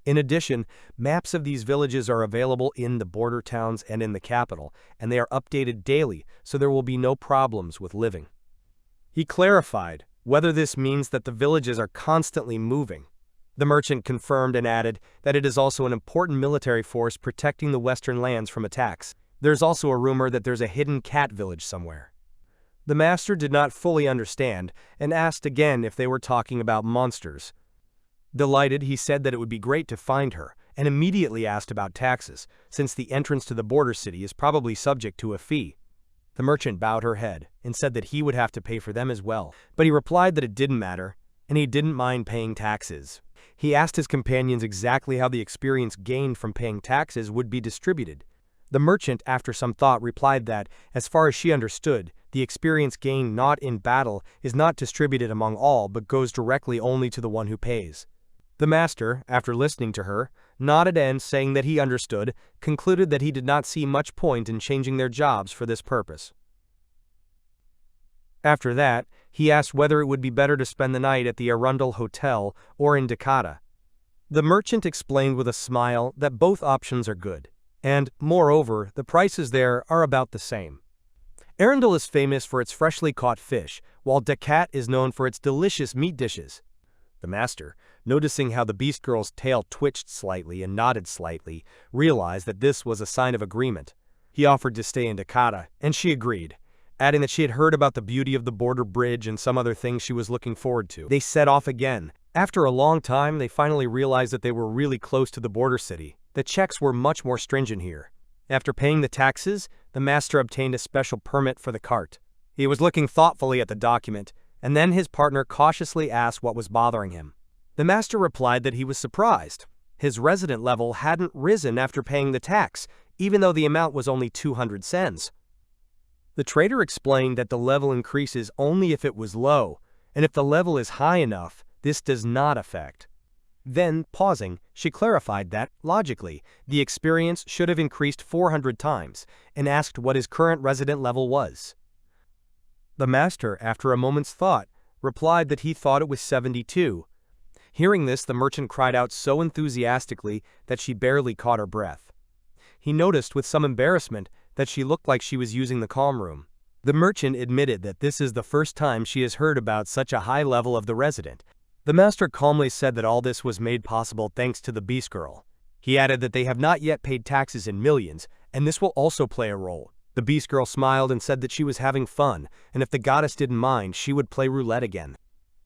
In addition, maps of these villages are available in the border towns and in the capital, and they are updated daily, so there will be no problems with living. He clarified whether this means that the villages are constantly moving. The merchant confirmed and added that it is also an important military force protecting the western lands from attacks. There's also a rumor that there's a hidden cat village somewhere. The master did not fully understand and asked again if they were talking about monsters. Delighted, he said that it would be great to find her, and immediately asked about taxes, since the entrance to the border city is probably subject to a fee. The merchant bowed her head and said that he would have to pay for them as well, but he replied that it didn't matter, and he didn't mind paying taxes. He asked his companions exactly how the experience gained from paying taxes would be distributed. The merchant, after some thought, replied that, as far as she understood, the experience gained not in battle is not distributed among all but goes directly only to the one who pays. The master, after listening to her, nodded and, saying that he understood, concluded that he did not see much point in changing their jobs for this purpose. After that, he asked whether it would be better to spend the night at the Arundel Hotel or in Dakat. The merchant explained with a smile that both options are good, and, moreover, the prices there are about the same. Arundel is famous for its freshly caught fish, while Dakat is known for its delicious meat dishes. The master, noticing how the beast girl's tail twitched slightly and nodded slightly, realized that this was a sign of agreement. He offered to stay in Dakat, and she agreed, adding that she had heard about the beauty of the border bridge and some other things she was looking forward to. They set off again. After a long time, they finally realized that they were really close to the border city. The checks were much more stringent here. After paying the taxes, the master obtained a special permit for the cart. He was looking thoughtfully at the document, and then his partner cautiously asked what was bothering him. The master replied that he was surprised. His resident level hadn't risen after paying the tax, even though the amount was only 200 cents. The trader explained that the level increases only if it was low, and if the level is high enough, this does not affect. Then, pausing, she clarified that, logically, the experience should have increased 400 times, and asked what his current resident level was. The master, after a moment's thought, replied that he thought it was 72. Hearing this, the merchant cried out so enthusiastically that she barely caught her breath. He noticed with some embarrassment that she looked like she was using the calm room. The merchant admitted that this is the first time she has heard about such a high level of the resident. The master calmly said that all this was made possible thanks to the beast girl. He added that they have not yet paid taxes in millions, and this will also play a role. The beast girl smiled and said that she was having fun, and if the goddess didn't mind, she would play roulette again.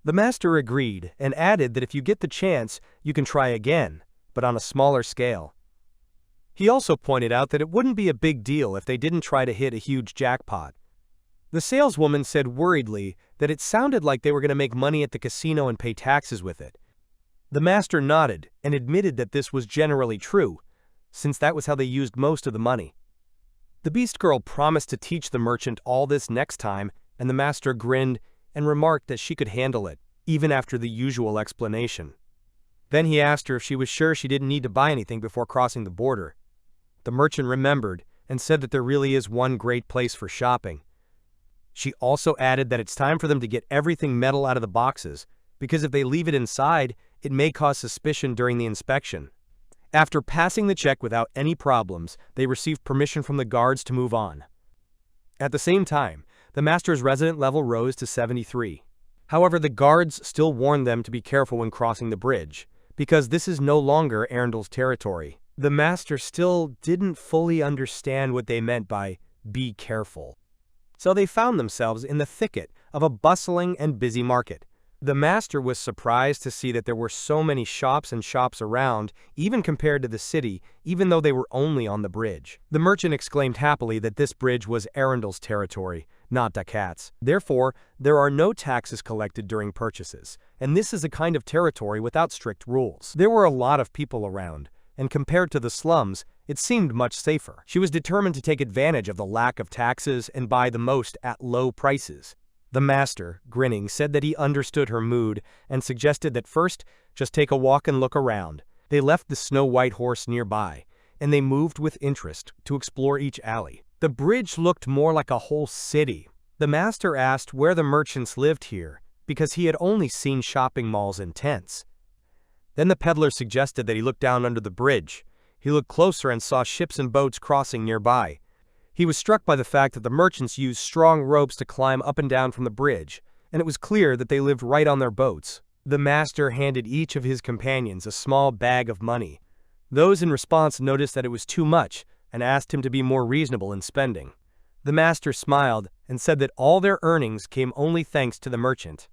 The master agreed and added that if you get the chance, you can try again, but on a smaller scale. He also pointed out that it wouldn't be a big deal if they didn't try to hit a huge jackpot. The saleswoman said worriedly that it sounded like they were going to make money at the casino and pay taxes with it. The master nodded and admitted that this was generally true, since that was how they used most of the money. The beast girl promised to teach the merchant all this next time, and the master grinned and remarked that she could handle it, even after the usual explanation. Then he asked her if she was sure she didn't need to buy anything before crossing the border. The merchant remembered and said that there really is one great place for shopping. She also added that it's time for them to get everything metal out of the boxes, because if they leave it inside, it may cause suspicion during the inspection. After passing the check without any problems, they received permission from the guards to move on. At the same time, the master's resident level rose to 73. However, the guards still warned them to be careful when crossing the bridge, because this is no longer Arundel's territory. The master still didn't fully understand what they meant by "be careful." So they found themselves in the thicket of a bustling and busy market. The master was surprised to see that there were so many shops around, even compared to the city, even though they were only on the bridge. The merchant exclaimed happily that this bridge was Arundel's territory, not Dakat's. Therefore, there are no taxes collected during purchases, and this is a kind of territory without strict rules. There were a lot of people around, and compared to the slums, it seemed much safer. She was determined to take advantage of the lack of taxes and buy the most at low prices. The master, grinning, said that he understood her mood and suggested that first, just take a walk and look around. They left the snow-white horse nearby, and they moved with interest to explore each alley. The bridge looked more like a whole city. The master asked where the merchants lived here, because he had only seen shopping malls and tents. Then the peddler suggested that he look down under the bridge. He looked closer and saw ships and boats crossing nearby. He was struck by the fact that the merchants used strong ropes to climb up and down from the bridge, and it was clear that they lived right on their boats. The master handed each of his companions a small bag of money. Those in response noticed that it was too much and asked him to be more reasonable in spending. The master smiled and said that all their earnings came only thanks to the merchant.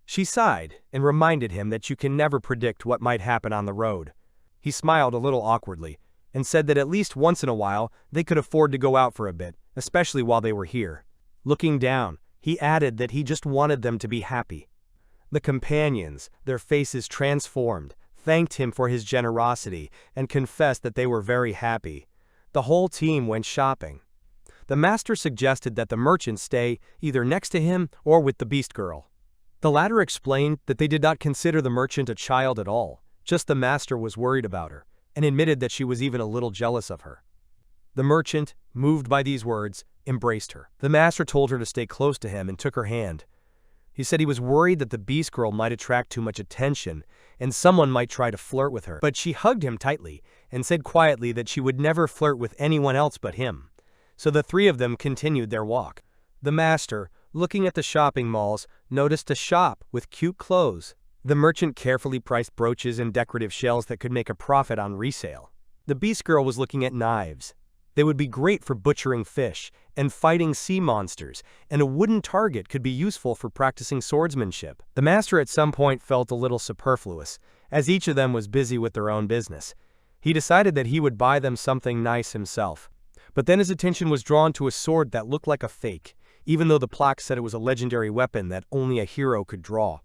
She sighed and reminded him that you can never predict what might happen on the road. He smiled a little awkwardly and said that at least once in a while they could afford to go out for a bit, especially while they were here. Looking down, he added that he just wanted them to be happy. The companions, their faces transformed, thanked him for his generosity and confessed that they were very happy. The whole team went shopping. The master suggested that the merchant stay either next to him or with the beast girl. The latter explained that they did not consider the merchant a child at all, just the master was worried about her, and admitted that she was even a little jealous of her. The merchant, moved by these words, embraced her. The master told her to stay close to him and took her hand. He said he was worried that the beast girl might attract too much attention and someone might try to flirt with her, but she hugged him tightly and said quietly that she would never flirt with anyone else but him. So the three of them continued their walk. The master, looking at the shopping malls, noticed a shop with cute clothes. The merchant carefully priced brooches and decorative shells that could make a profit on resale. The beast girl was looking at knives. They would be great for butchering fish and fighting sea monsters, and a wooden target could be useful for practicing swordsmanship. The master at some point felt a little superfluous, as each of them was busy with their own business. He decided that he would buy them something nice himself. But then his attention was drawn to a sword that looked like a fake, even though the plaque said it was a legendary weapon that only a hero could draw.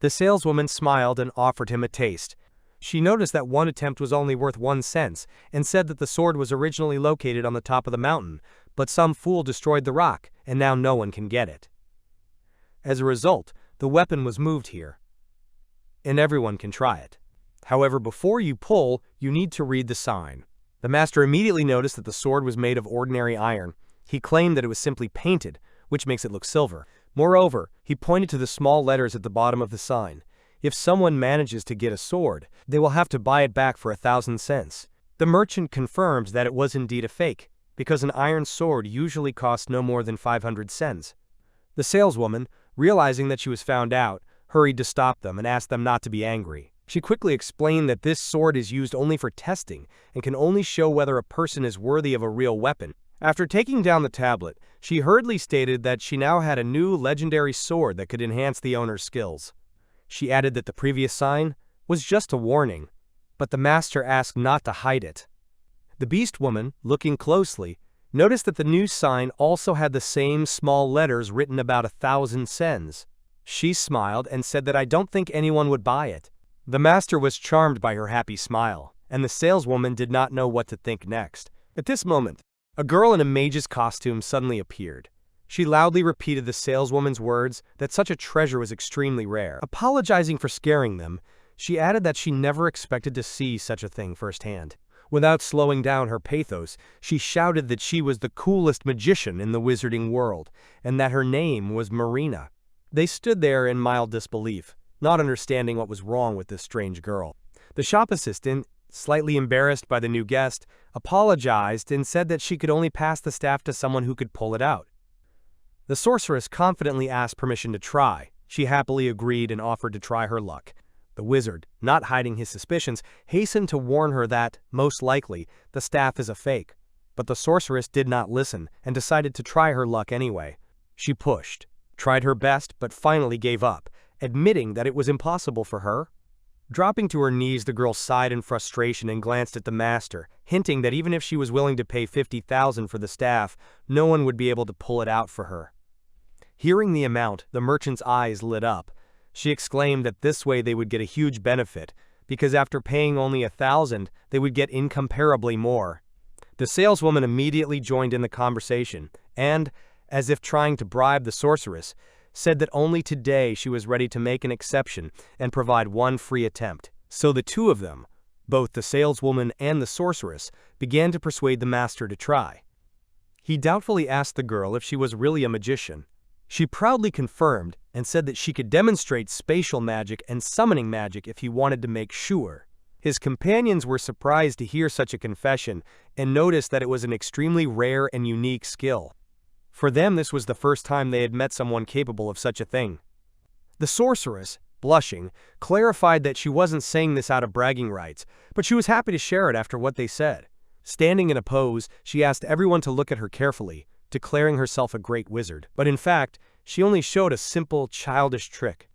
The saleswoman smiled and offered him a taste. She noticed that one attempt was only worth 1 cent and said that the sword was originally located on the top of the mountain, but some fool destroyed the rock, and now no one can get it. As a result, the weapon was moved here, and everyone can try it. However, before you pull, you need to read the sign. The master immediately noticed that the sword was made of ordinary iron. He claimed that it was simply painted, which makes it look silver. Moreover, he pointed to the small letters at the bottom of the sign. If someone manages to get a sword, they will have to buy it back for 1,000 cents. The merchant confirmed that it was indeed a fake, because an iron sword usually costs no more than 500 cents. The saleswoman, realizing that she was found out, hurried to stop them and asked them not to be angry. She quickly explained that this sword is used only for testing and can only show whether a person is worthy of a real weapon. After taking down the tablet, she hurriedly stated that she now had a new legendary sword that could enhance the owner's skills. She added that the previous sign was just a warning, but the master asked not to hide it. The beast woman, looking closely, noticed that the new sign also had the same small letters written about 1,000 cents. She smiled and said that I don't think anyone would buy it. The master was charmed by her happy smile, and the saleswoman did not know what to think next. At this moment, a girl in a mage's costume suddenly appeared. She loudly repeated the saleswoman's words that such a treasure was extremely rare. Apologizing for scaring them, She added that she never expected to see such a thing firsthand. Without slowing down her pathos, she shouted that she was the coolest magician in the wizarding world, and that her name was Marina. They stood there in mild disbelief, not understanding what was wrong with this strange girl. The shop assistant, slightly embarrassed by the new guest, apologized and said that she could only pass the staff to someone who could pull it out. The sorceress confidently asked permission to try. She happily agreed and offered to try her luck. The wizard, not hiding his suspicions, hastened to warn her that, most likely, the staff is a fake. But the sorceress did not listen and decided to try her luck anyway. She pushed, tried her best, but finally gave up, admitting that it was impossible for her. Dropping to her knees, the girl sighed in frustration and glanced at the master, hinting that even if she was willing to pay 50,000 for the staff, no one would be able to pull it out for her. Hearing the amount, the merchant's eyes lit up. She exclaimed that this way they would get a huge benefit, because after paying only 1,000, they would get incomparably more. The saleswoman immediately joined in the conversation, and, as if trying to bribe the sorceress, said that only today she was ready to make an exception and provide one free attempt. So the two of them, both the saleswoman and the sorceress, began to persuade the master to try. He doubtfully asked the girl if she was really a magician. She proudly confirmed and said that she could demonstrate spatial magic and summoning magic if he wanted to make sure. His companions were surprised to hear such a confession and noticed that it was an extremely rare and unique skill. For them, this was the first time they had met someone capable of such a thing. The sorceress, blushing, clarified that she wasn't saying this out of bragging rights, but she was happy to share it after what they said. Standing in a pose, she asked everyone to look at her carefully, declaring herself a great wizard. But in fact, she only showed a simple, childish trick.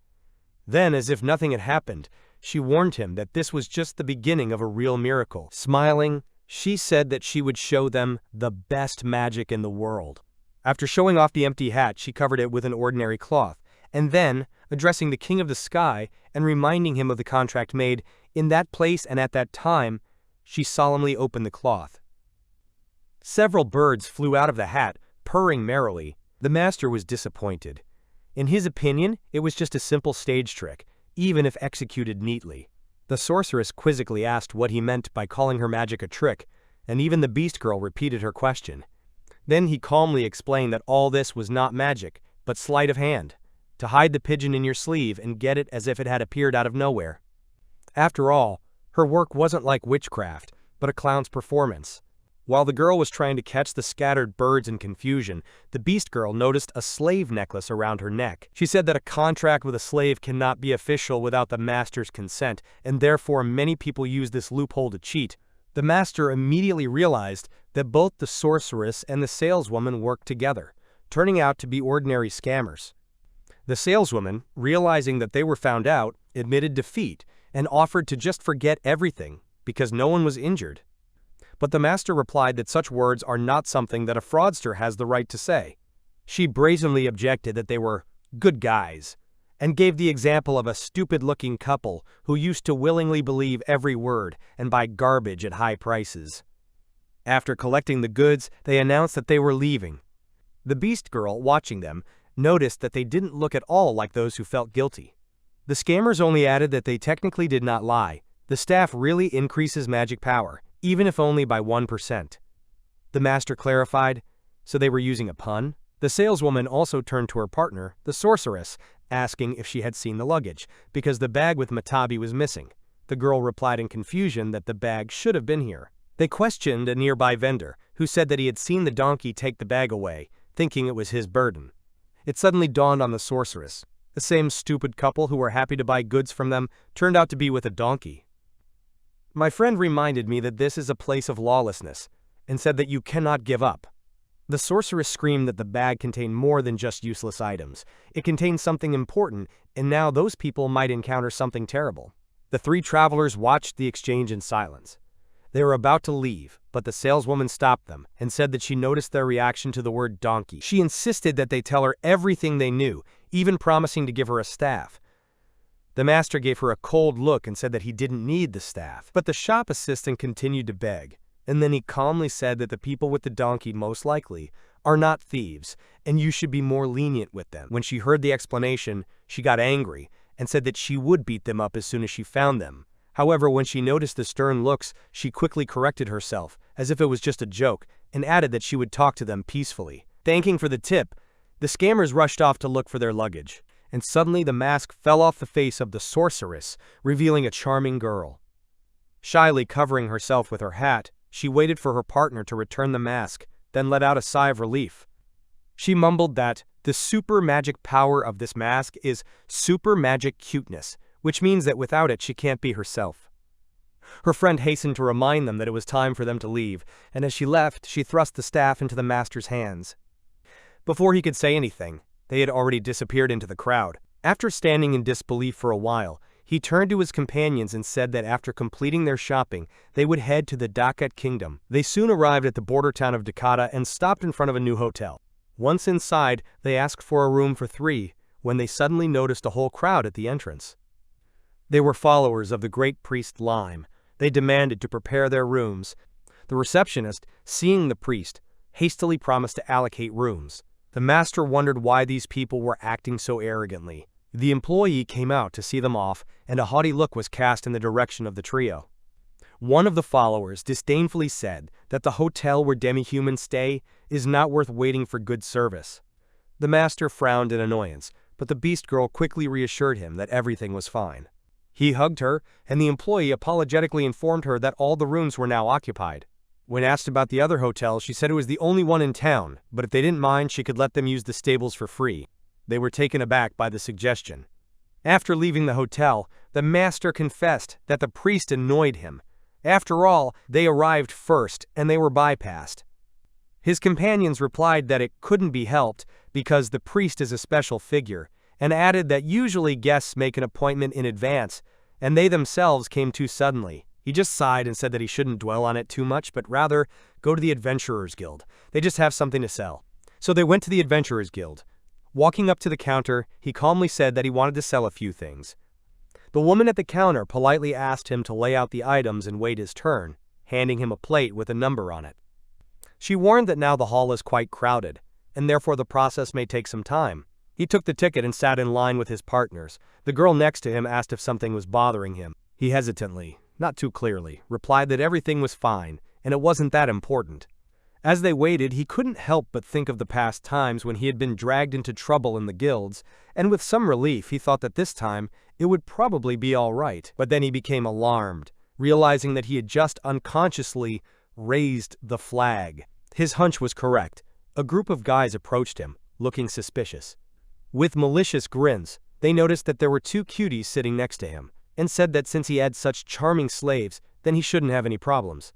Then, as if nothing had happened, she warned him that this was just the beginning of a real miracle. Smiling, she said that she would show them the best magic in the world. After showing off the empty hat, she covered it with an ordinary cloth, and then, addressing the king of the sky and reminding him of the contract made in that place and at that time, she solemnly opened the cloth. Several birds flew out of the hat, purring merrily. The master was disappointed. In his opinion, it was just a simple stage trick, even if executed neatly. The sorceress quizzically asked what he meant by calling her magic a trick, and even the beast girl repeated her question. Then he calmly explained that all this was not magic, but sleight of hand, to hide the pigeon in your sleeve and get it as if it had appeared out of nowhere. After all, her work wasn't like witchcraft, but a clown's performance. While the girl was trying to catch the scattered birds in confusion, the beast girl noticed a slave necklace around her neck. She said that a contract with a slave cannot be official without the master's consent, and therefore many people use this loophole to cheat. The master immediately realized that both the sorceress and the saleswoman worked together, turning out to be ordinary scammers. The saleswoman, realizing that they were found out, admitted defeat and offered to just forget everything because no one was injured. But the master replied that such words are not something that a fraudster has the right to say. She brazenly objected that they were good guys, and gave the example of a stupid-looking couple who used to willingly believe every word and buy garbage at high prices. After collecting the goods, they announced that they were leaving. The beast girl, watching them, noticed that they didn't look at all like those who felt guilty. The scammers only added that they technically did not lie. The staff really increases magic power, even if only by 1%. The master clarified, so they were using a pun? The saleswoman also turned to her partner, the sorceress, asking if she had seen the luggage, because the bag with Matabi was missing. The girl replied in confusion that the bag should have been here. They questioned a nearby vendor, who said that he had seen the donkey take the bag away, thinking it was his burden. It suddenly dawned on the sorceress. The same stupid couple who were happy to buy goods from them turned out to be with a donkey. My friend reminded me that this is a place of lawlessness, and said that you cannot give up. The sorceress screamed that the bag contained more than just useless items. It contained something important, and now those people might encounter something terrible. The three travelers watched the exchange in silence. They were about to leave, but the saleswoman stopped them and said that she noticed their reaction to the word donkey. She insisted that they tell her everything they knew, even promising to give her a staff. The master gave her a cold look and said that he didn't need the staff, but the shop assistant continued to beg. And then he calmly said that the people with the donkey most likely are not thieves, and you should be more lenient with them. When she heard the explanation, she got angry and said that she would beat them up as soon as she found them. However, when she noticed the stern looks, she quickly corrected herself, as if it was just a joke, and added that she would talk to them peacefully. Thanking for the tip, the scammers rushed off to look for their luggage, and suddenly the mask fell off the face of the sorceress, revealing a charming girl. Shyly covering herself with her hat, she waited for her partner to return the mask, then let out a sigh of relief. She mumbled that the super magic power of this mask is super magic cuteness, which means that without it she can't be herself. Her friend hastened to remind them that it was time for them to leave, and as she left, she thrust the staff into the master's hands. Before he could say anything, they had already disappeared into the crowd. After standing in disbelief for a while, he turned to his companions and said that after completing their shopping, they would head to the Dakat kingdom. They soon arrived at the border town of Dakat and stopped in front of a new hotel. Once inside, they asked for a room for 3, when they suddenly noticed a whole crowd at the entrance. They were followers of the great priest Lime. They demanded to prepare their rooms. The receptionist, seeing the priest, hastily promised to allocate rooms. The master wondered why these people were acting so arrogantly. The employee came out to see them off, and a haughty look was cast in the direction of the trio. One of the followers disdainfully said that the hotel where demi-humans stay is not worth waiting for good service. The master frowned in annoyance, but the beast girl quickly reassured him that everything was fine. He hugged her, and the employee apologetically informed her that all the rooms were now occupied. When asked about the other hotel, she said it was the only one in town, but if they didn't mind, she could let them use the stables for free. They were taken aback by the suggestion. After leaving the hotel, the master confessed that the priest annoyed him. After all, they arrived first, and they were bypassed. His companions replied that it couldn't be helped because the priest is a special figure, and added that usually guests make an appointment in advance, and they themselves came too suddenly. He just sighed and said that he shouldn't dwell on it too much, but rather go to the Adventurers Guild. They just have something to sell. So they went to the Adventurers Guild. Walking up to the counter, he calmly said that he wanted to sell a few things. The woman at the counter politely asked him to lay out the items and wait his turn, handing him a plate with a number on it. She warned that now the hall is quite crowded, and therefore the process may take some time. He took the ticket and sat in line with his partners. The girl next to him asked if something was bothering him. He hesitantly, not too clearly, replied that everything was fine, and it wasn't that important. As they waited, he couldn't help but think of the past times when he had been dragged into trouble in the guilds, and with some relief he thought that this time it would probably be all right. But then he became alarmed, realizing that he had just unconsciously raised the flag. His hunch was correct. A group of guys approached him, looking suspicious. With malicious grins, they noticed that there were 2 cuties sitting next to him, and said that since he had such charming slaves, then he shouldn't have any problems.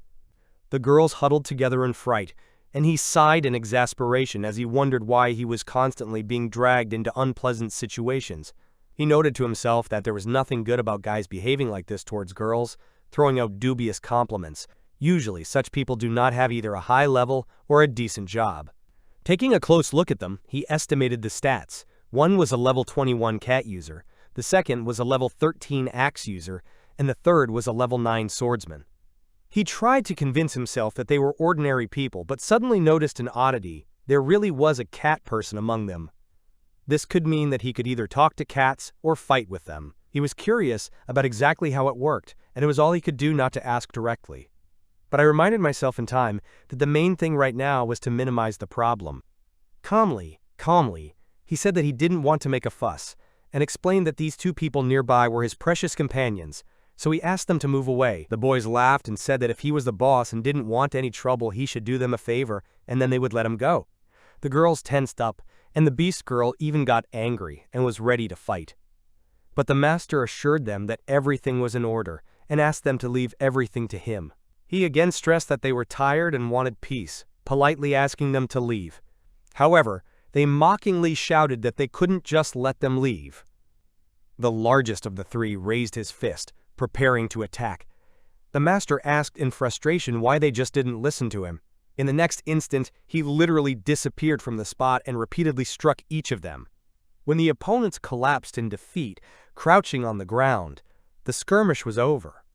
The girls huddled together in fright, and he sighed in exasperation as he wondered why he was constantly being dragged into unpleasant situations. He noted to himself that there was nothing good about guys behaving like this towards girls, throwing out dubious compliments. Usually, such people do not have either a high level or a decent job. Taking a close look at them, he estimated the stats. One was a level 21 cat user, the second was a level 13 axe user, and the third was a level 9 swordsman. He tried to convince himself that they were ordinary people, but suddenly noticed an oddity. There really was a cat person among them. This could mean that he could either talk to cats or fight with them. He was curious about exactly how it worked, and it was all he could do not to ask directly. But I reminded myself in time that the main thing right now was to minimize the problem. Calmly, he said that he didn't want to make a fuss, and explained that these 2 people nearby were his precious companions, so he asked them to move away. The boys laughed and said that if he was the boss and didn't want any trouble, he should do them a favor, and then they would let him go. The girls tensed up, and the beast girl even got angry and was ready to fight. But the master assured them that everything was in order, and asked them to leave everything to him. He again stressed that they were tired and wanted peace, politely asking them to leave. However, they mockingly shouted that they couldn't just let them leave. The largest of the 3 raised his fist, preparing to attack. The master asked in frustration why they just didn't listen to him. In the next instant, he literally disappeared from the spot and repeatedly struck each of them. When the opponents collapsed in defeat, crouching on the ground, the skirmish was over.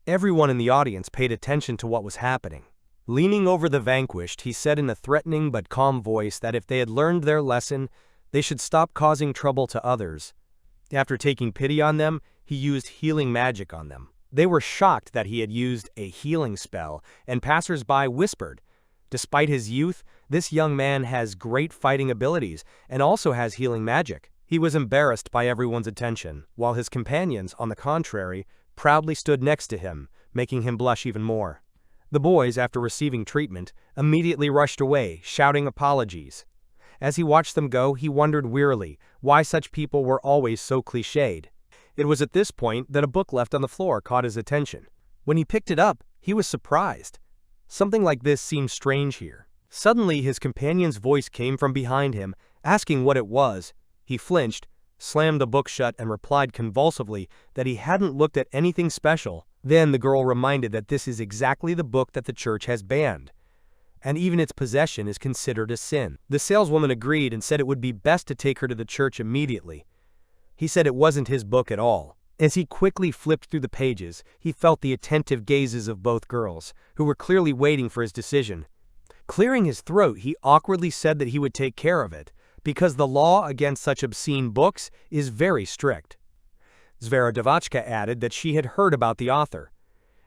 Everyone in the audience paid attention to what was happening. Leaning over the vanquished, he said in a threatening but calm voice that if they had learned their lesson, they should stop causing trouble to others. After taking pity on them, he used healing magic on them. They were shocked that he had used a healing spell, and passers-by whispered, "Despite his youth, this young man has great fighting abilities and also has healing magic." He was embarrassed by everyone's attention, while his companions, on the contrary, proudly stood next to him, making him blush even more. The boys, after receiving treatment, immediately rushed away, shouting apologies. As he watched them go, he wondered wearily why such people were always so cliched. It was at this point that a book left on the floor caught his attention. When he picked it up, he was surprised. Something like this seemed strange here. Suddenly, his companion's voice came from behind him, asking what it was. He flinched, slammed the book shut, and replied convulsively that he hadn't looked at anything special. Then the girl reminded that this is exactly the book that the church has banned, and even its possession is considered a sin. The saleswoman agreed and said it would be best to take her to the church immediately. He said it wasn't his book at all. As he quickly flipped through the pages, he felt the attentive gazes of both girls, who were clearly waiting for his decision. Clearing his throat, he awkwardly said that he would take care of it, because the law against such obscene books is very strict. Zverodavachka added that she had heard about the author.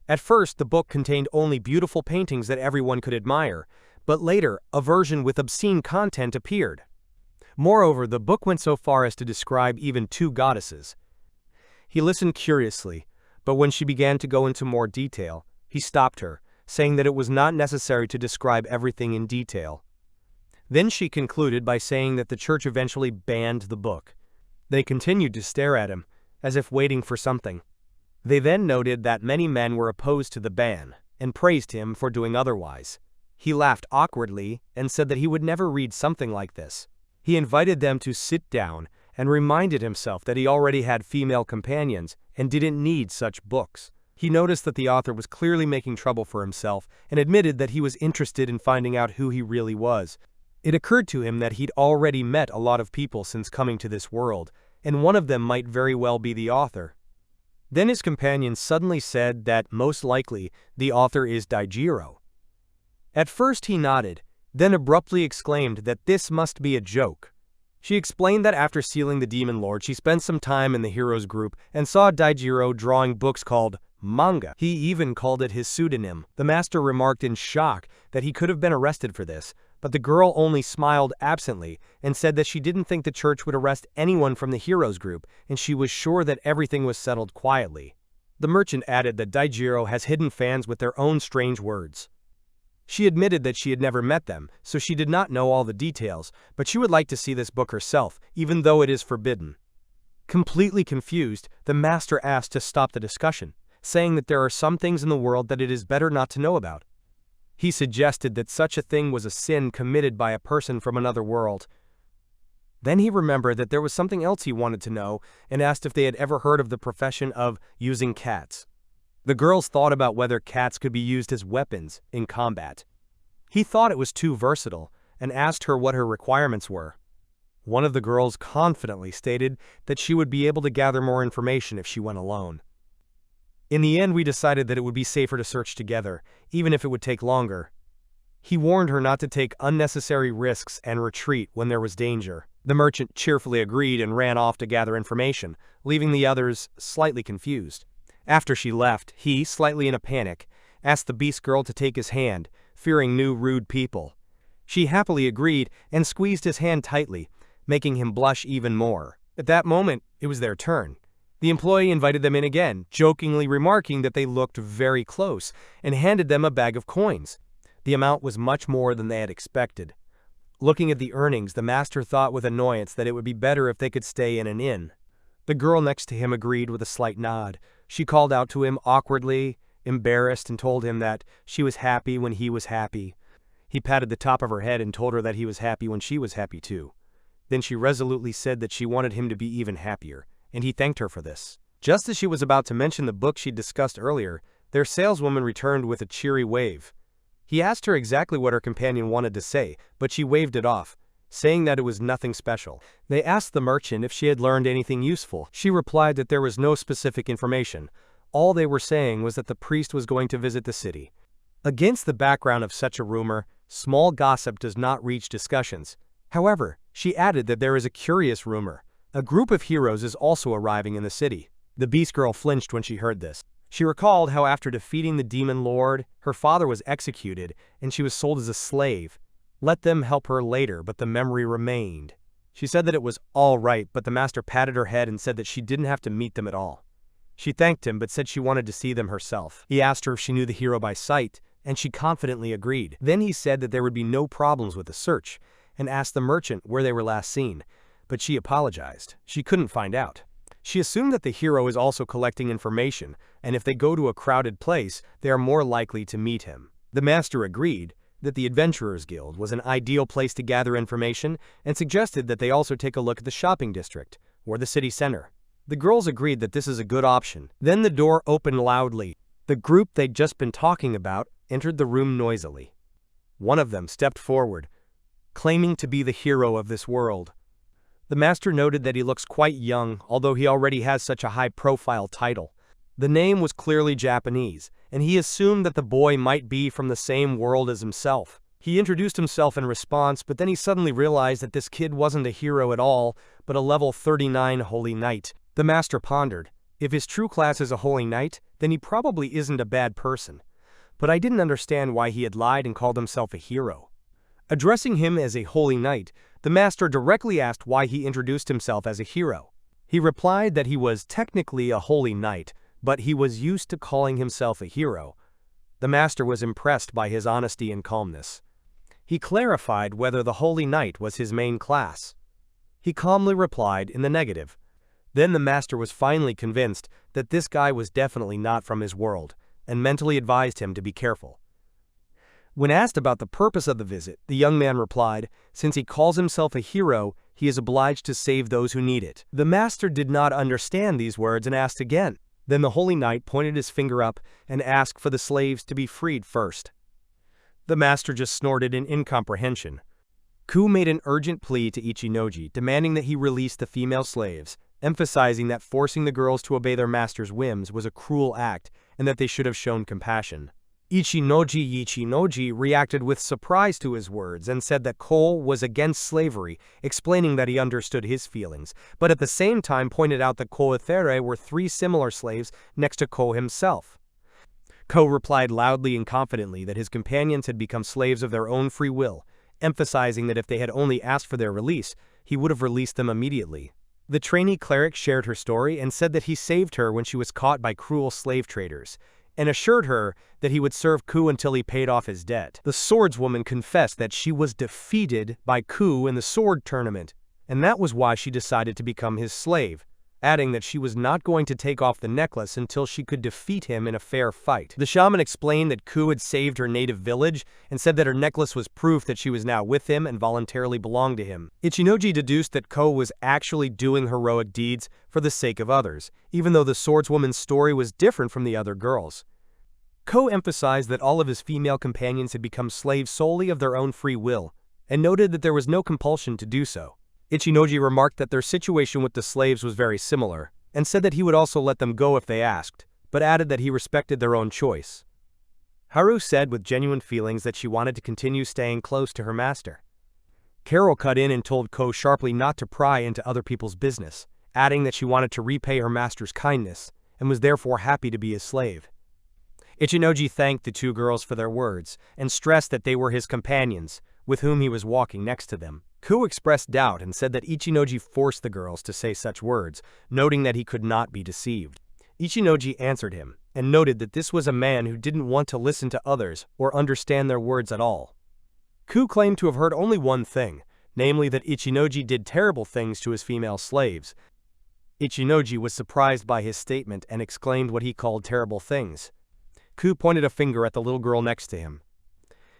At first, the book contained only beautiful paintings that everyone could admire, but later, a version with obscene content appeared. Moreover, the book went so far as to describe even two goddesses. He listened curiously, but when she began to go into more detail, he stopped her, saying that it was not necessary to describe everything in detail. Then she concluded by saying that the church eventually banned the book. They continued to stare at him, as if waiting for something. They then noted that many men were opposed to the ban, and praised him for doing otherwise. He laughed awkwardly and said that he would never read something like this. He invited them to sit down and reminded himself that he already had female companions and didn't need such books. He noticed that the author was clearly making trouble for himself and admitted that he was interested in finding out who he really was. It occurred to him that he'd already met a lot of people since coming to this world, and one of them might very well be the author. Then his companion suddenly said that most likely the author is Daijiro. At first he nodded, then abruptly exclaimed that this must be a joke. She explained that after sealing the Demon Lord, she spent some time in the heroes group and saw Daijiro drawing books called Manga. He even called it his pseudonym. The master remarked in shock that he could have been arrested for this, but the girl only smiled absently and said that she didn't think the church would arrest anyone from the heroes group, and she was sure that everything was settled quietly. The merchant added that Daijiro has hidden fans with their own strange words. She admitted that she had never met them, so she did not know all the details, but she would like to see this book herself, even though it is forbidden. Completely confused, the master asked to stop the discussion, saying that there are some things in the world that it is better not to know about. He suggested that such a thing was a sin committed by a person from another world. Then he remembered that there was something else he wanted to know and asked if they had ever heard of the profession of using cats. The girls thought about whether cats could be used as weapons in combat. He thought it was too versatile and asked her what her requirements were. One of the girls confidently stated that she would be able to gather more information if she went alone. In the end, we decided that it would be safer to search together, even if it would take longer. He warned her not to take unnecessary risks and retreat when there was danger. The merchant cheerfully agreed and ran off to gather information, leaving the others slightly confused. After she left, he, slightly in a panic, asked the beast girl to take his hand, fearing new rude people. She happily agreed and squeezed his hand tightly, making him blush even more. At that moment, it was their turn. The employee invited them in again, jokingly remarking that they looked very close, and handed them a bag of coins. The amount was much more than they had expected. Looking at the earnings, the master thought with annoyance that it would be better if they could stay in an inn. The girl next to him agreed with a slight nod. She called out to him awkwardly, embarrassed, and told him that she was happy when he was happy. He patted the top of her head and told her that he was happy when she was happy too. Then she resolutely said that she wanted him to be even happier, and he thanked her for this. Just as she was about to mention the book she'd discussed earlier, their saleswoman returned with a cheery wave. He asked her exactly what her companion wanted to say, but she waved it off, saying that it was nothing special. They asked the merchant if she had learned anything useful. She replied that there was no specific information. All they were saying was that the priest was going to visit the city. Against the background of such a rumor, small gossip does not reach discussions. However, she added that there is a curious rumor. A group of heroes is also arriving in the city. The Beast Girl flinched when she heard this. She recalled how after defeating the demon lord, her father was executed and she was sold as a slave. Let them help her later, but the memory remained. She said that it was all right, but the master patted her head and said that she didn't have to meet them at all. She thanked him but said she wanted to see them herself. He asked her if she knew the hero by sight, and she confidently agreed. Then he said that there would be no problems with the search, and asked the merchant where they were last seen, but she apologized. She couldn't find out. She assumed that the hero is also collecting information, and if they go to a crowded place, they are more likely to meet him. The master agreed that the Adventurers Guild was an ideal place to gather information and suggested that they also take a look at the shopping district or the city center. The girls agreed that this is a good option. Then the door opened loudly. The group they'd just been talking about entered the room noisily. One of them stepped forward, claiming to be the hero of this world. The master noted that he looks quite young, although he already has such a high-profile title. The name was clearly Japanese, and he assumed that the boy might be from the same world as himself. He introduced himself in response, but then he suddenly realized that this kid wasn't a hero at all, but a level 39 holy knight. The master pondered. If his true class is a holy knight, then he probably isn't a bad person. But I didn't understand why he had lied and called himself a hero. Addressing him as a holy knight, the master directly asked why he introduced himself as a hero. He replied that he was technically a holy knight, but he was used to calling himself a hero. The master was impressed by his honesty and calmness. He clarified whether the holy knight was his main class. He calmly replied in the negative. Then the master was finally convinced that this guy was definitely not from his world, and mentally advised him to be careful. When asked about the purpose of the visit, the young man replied, since he calls himself a hero, he is obliged to save those who need it. The master did not understand these words and asked again. Then the holy knight pointed his finger up and asked for the slaves to be freed first. The master just snorted in incomprehension. Ku made an urgent plea to Ichinoji, demanding that he release the female slaves, emphasizing that forcing the girls to obey their master's whims was a cruel act and that they should have shown compassion. Ichinoji reacted with surprise to his words and said that Ko was against slavery, explaining that he understood his feelings, but at the same time pointed out that Koethere were 3 similar slaves next to Ko himself. Ko replied loudly and confidently that his companions had become slaves of their own free will, emphasizing that if they had only asked for their release, he would have released them immediately. The trainee cleric shared her story and said that he saved her when she was caught by cruel slave traders, and assured her that he would serve Ku until he paid off his debt. The swordswoman confessed that she was defeated by Ku in the sword tournament, and that was why she decided to become his slave, adding that she was not going to take off the necklace until she could defeat him in a fair fight. The shaman explained that Ku had saved her native village and said that her necklace was proof that she was now with him and voluntarily belonged to him. Ichinoji deduced that Ko was actually doing heroic deeds for the sake of others, even though the swordswoman's story was different from the other girls. Ko emphasized that all of his female companions had become slaves solely of their own free will, and noted that there was no compulsion to do so. Ichinoji remarked that their situation with the slaves was very similar, and said that he would also let them go if they asked, but added that he respected their own choice. Haru said with genuine feelings that she wanted to continue staying close to her master. Carol cut in and told Ko sharply not to pry into other people's business, adding that she wanted to repay her master's kindness, and was therefore happy to be his slave. Ichinoji thanked the 2 girls for their words, and stressed that they were his companions, with whom he was walking next to them. Ku expressed doubt and said that Ichinoji forced the girls to say such words, noting that he could not be deceived. Ichinoji answered him, and noted that this was a man who didn't want to listen to others or understand their words at all. Ku claimed to have heard only one thing, namely that Ichinoji did terrible things to his female slaves. Ichinoji was surprised by his statement and exclaimed what he called terrible things. Ku pointed a finger at the little girl next to him.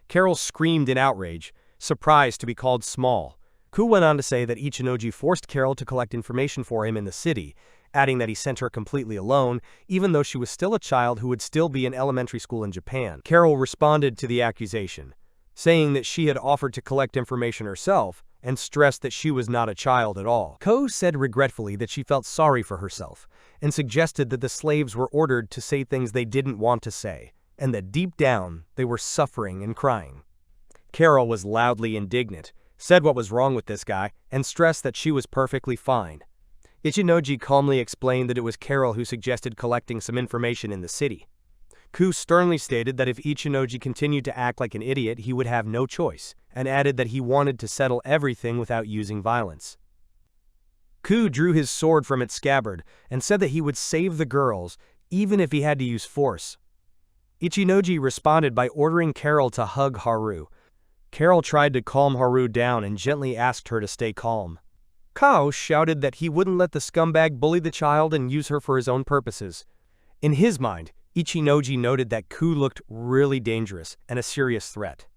Carol screamed in outrage, surprised to be called small. Ku went on to say that Ichinoji forced Carol to collect information for him in the city, adding that he sent her completely alone, even though she was still a child who would still be in elementary school in Japan. Carol responded to the accusation, saying that she had offered to collect information herself, and stressed that she was not a child at all. Ko said regretfully that she felt sorry for herself, and suggested that the slaves were ordered to say things they didn't want to say, and that deep down they were suffering and crying. Carol was loudly indignant, said what was wrong with this guy, and stressed that she was perfectly fine. Ichinoji calmly explained that it was Carol who suggested collecting some information in the city. Ku sternly stated that if Ichinoji continued to act like an idiot, he would have no choice, and added that he wanted to settle everything without using violence. Ku drew his sword from its scabbard and said that he would save the girls, even if he had to use force. Ichinoji responded by ordering Carol to hug Haru. Carol tried to calm Haru down and gently asked her to stay calm. Kao shouted that he wouldn't let the scumbag bully the child and use her for his own purposes. In his mind, Ichinoji noted that Ku looked really dangerous and a serious threat.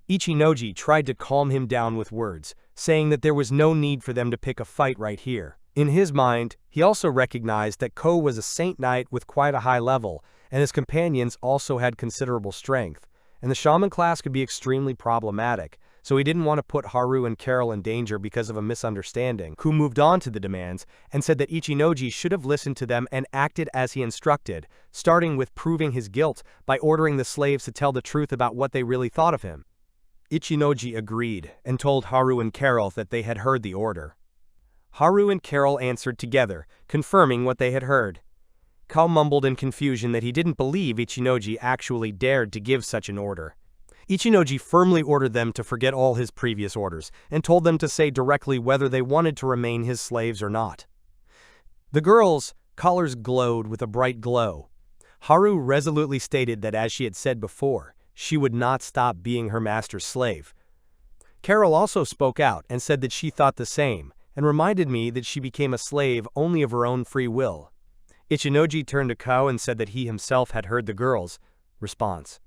Ichinoji tried to calm him down with words, saying that there was no need for them to pick a fight right here. In his mind, he also recognized that Ko was a saint knight with quite a high level, and his companions also had considerable strength, and the shaman class could be extremely problematic, so he didn't want to put Haru and Carol in danger because of a misunderstanding. Ku moved on to the demands and said that Ichinoji should have listened to them and acted as he instructed, starting with proving his guilt by ordering the slaves to tell the truth about what they really thought of him. Ichinoji agreed and told Haru and Carol that they had heard the order. Haru and Carol answered together, confirming what they had heard. Kao mumbled in confusion that he didn't believe Ichinoji actually dared to give such an order. Ichinoji firmly ordered them to forget all his previous orders and told them to say directly whether they wanted to remain his slaves or not. The girls' collars glowed with a bright glow. Haru resolutely stated that, as she had said before, she would not stop being her master's slave. Carol also spoke out and said that she thought the same, and reminded me that she became a slave only of her own free will. Ichinoji turned to Kao and said that he himself had heard the girls' response.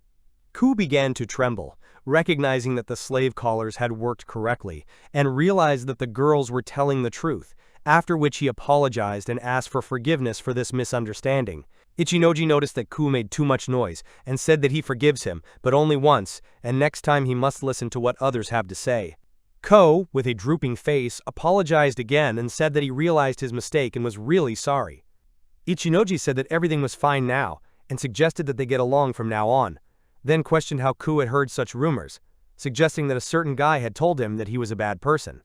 Ku began to tremble, recognizing that the slave collars had worked correctly, and realized that the girls were telling the truth, after which he apologized and asked for forgiveness for this misunderstanding. Ichinoji noticed that Ku made too much noise and said that he forgives him, but only once, and next time he must listen to what others have to say. Ko, with a drooping face, apologized again and said that he realized his mistake and was really sorry. Ichinoji said that everything was fine now, and suggested that they get along from now on, then questioned how Ku had heard such rumors, suggesting that a certain guy had told him that he was a bad person.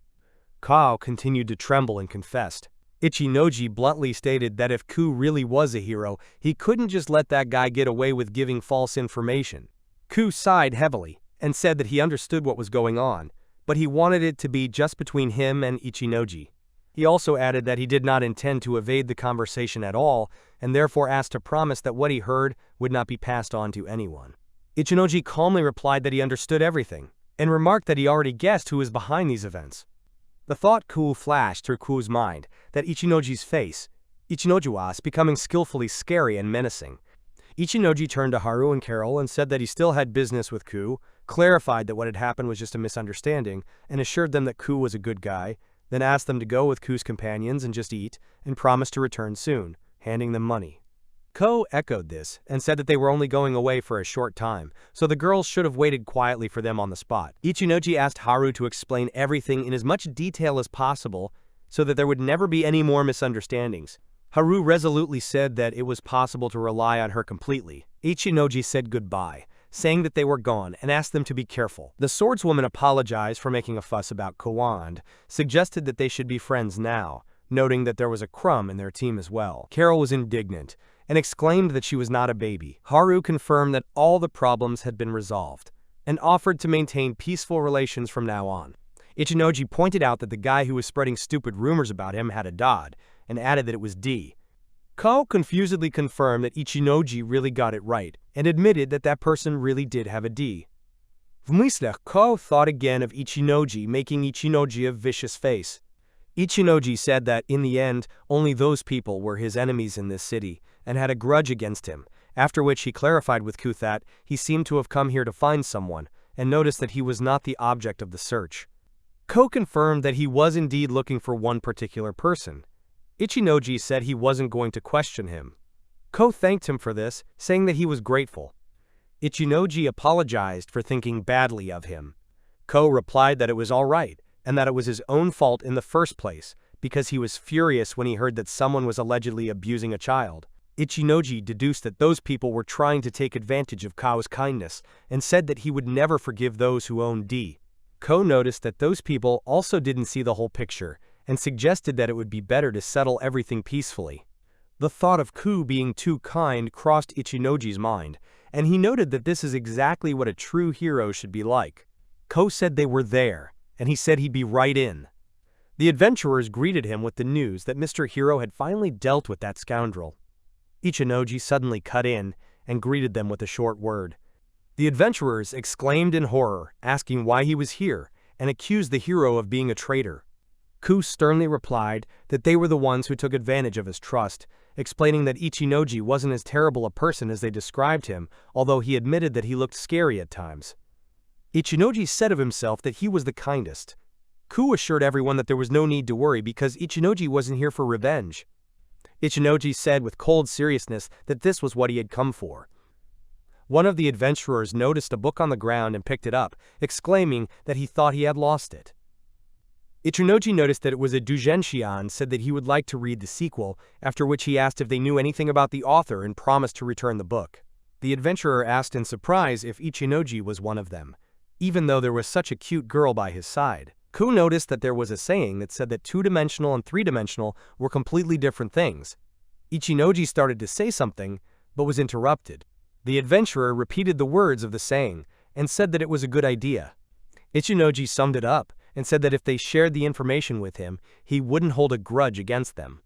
Kao continued to tremble and confessed. Ichinoji bluntly stated that if Ku really was a hero, he couldn't just let that guy get away with giving false information. Ku sighed heavily and said that he understood what was going on, but he wanted it to be just between him and Ichinoji. He also added that he did not intend to evade the conversation at all, and therefore asked to promise that what he heard would not be passed on to anyone. Ichinoji calmly replied that he understood everything, and remarked that he already guessed who was behind these events. The thought flashed through Ku's mind that Ichinoji's face, Ichinoji was becoming skillfully scary and menacing. Ichinoji turned to Haru and Carol and said that he still had business with Ku, clarified that what had happened was just a misunderstanding, and assured them that Ku was a good guy, then asked them to go with Ku's companions and just eat, and promised to return soon, handing them money. Ko echoed this and said that they were only going away for a short time, so the girls should have waited quietly for them on the spot. Ichinoji asked Haru to explain everything in as much detail as possible so that there would never be any more misunderstandings. Haru resolutely said that it was possible to rely on her completely. Ichinoji said goodbye, saying that they were gone, and asked them to be careful. The swordswoman apologized for making a fuss about Ko and suggested that they should be friends now, noting that there was a crumb in their team as well. Carol was indignant and exclaimed that she was not a baby. Haru confirmed that all the problems had been resolved and offered to maintain peaceful relations from now on. Ichinoji pointed out that the guy who was spreading stupid rumors about him had a dad, and added that it was D. Ko confusedly confirmed that Ichinoji really got it right, and admitted that that person really did have a D. Vmyslech, Ko thought again of Ichinoji, making Ichinoji a vicious face. Ichinoji said that, in the end, only those people were his enemies in this city, and had a grudge against him, after which he clarified with Ku that he seemed to have come here to find someone, and noticed that he was not the object of the search. Ko confirmed that he was indeed looking for one particular person. Ichinoji said he wasn't going to question him. Ko thanked him for this, saying that he was grateful. Ichinoji apologized for thinking badly of him. Ko replied that it was all right, and that it was his own fault in the first place, because he was furious when he heard that someone was allegedly abusing a child. Ichinoji deduced that those people were trying to take advantage of Ko's kindness, and said that he would never forgive those who owned D. Ko noticed that those people also didn't see the whole picture, and suggested that it would be better to settle everything peacefully. The thought of Ku being too kind crossed Ichinoji's mind, and he noted that this is exactly what a true hero should be like. Ko said they were there, and he said he'd be right in. The adventurers greeted him with the news that Mr. Hero had finally dealt with that scoundrel. Ichinoji suddenly cut in and greeted them with a short word. The adventurers exclaimed in horror, asking why he was here, and accused the hero of being a traitor. Ku sternly replied that they were the ones who took advantage of his trust, explaining that Ichinoji wasn't as terrible a person as they described him, although he admitted that he looked scary at times. Ichinoji said of himself that he was the kindest. Ku assured everyone that there was no need to worry because Ichinoji wasn't here for revenge. Ichinoji said with cold seriousness that this was what he had come for. One of the adventurers noticed a book on the ground and picked it up, exclaiming that he thought he had lost it. Ichinoji noticed that it was a doujinshi and said that he would like to read the sequel, after which he asked if they knew anything about the author and promised to return the book. The adventurer asked in surprise if Ichinoji was one of them, even though there was such a cute girl by his side. Ku noticed that there was a saying that said that two-dimensional and three-dimensional were completely different things. Ichinoji started to say something, but was interrupted. The adventurer repeated the words of the saying, and said that it was a good idea. Ichinoji summed it up, and said that if they shared the information with him, he wouldn't hold a grudge against them.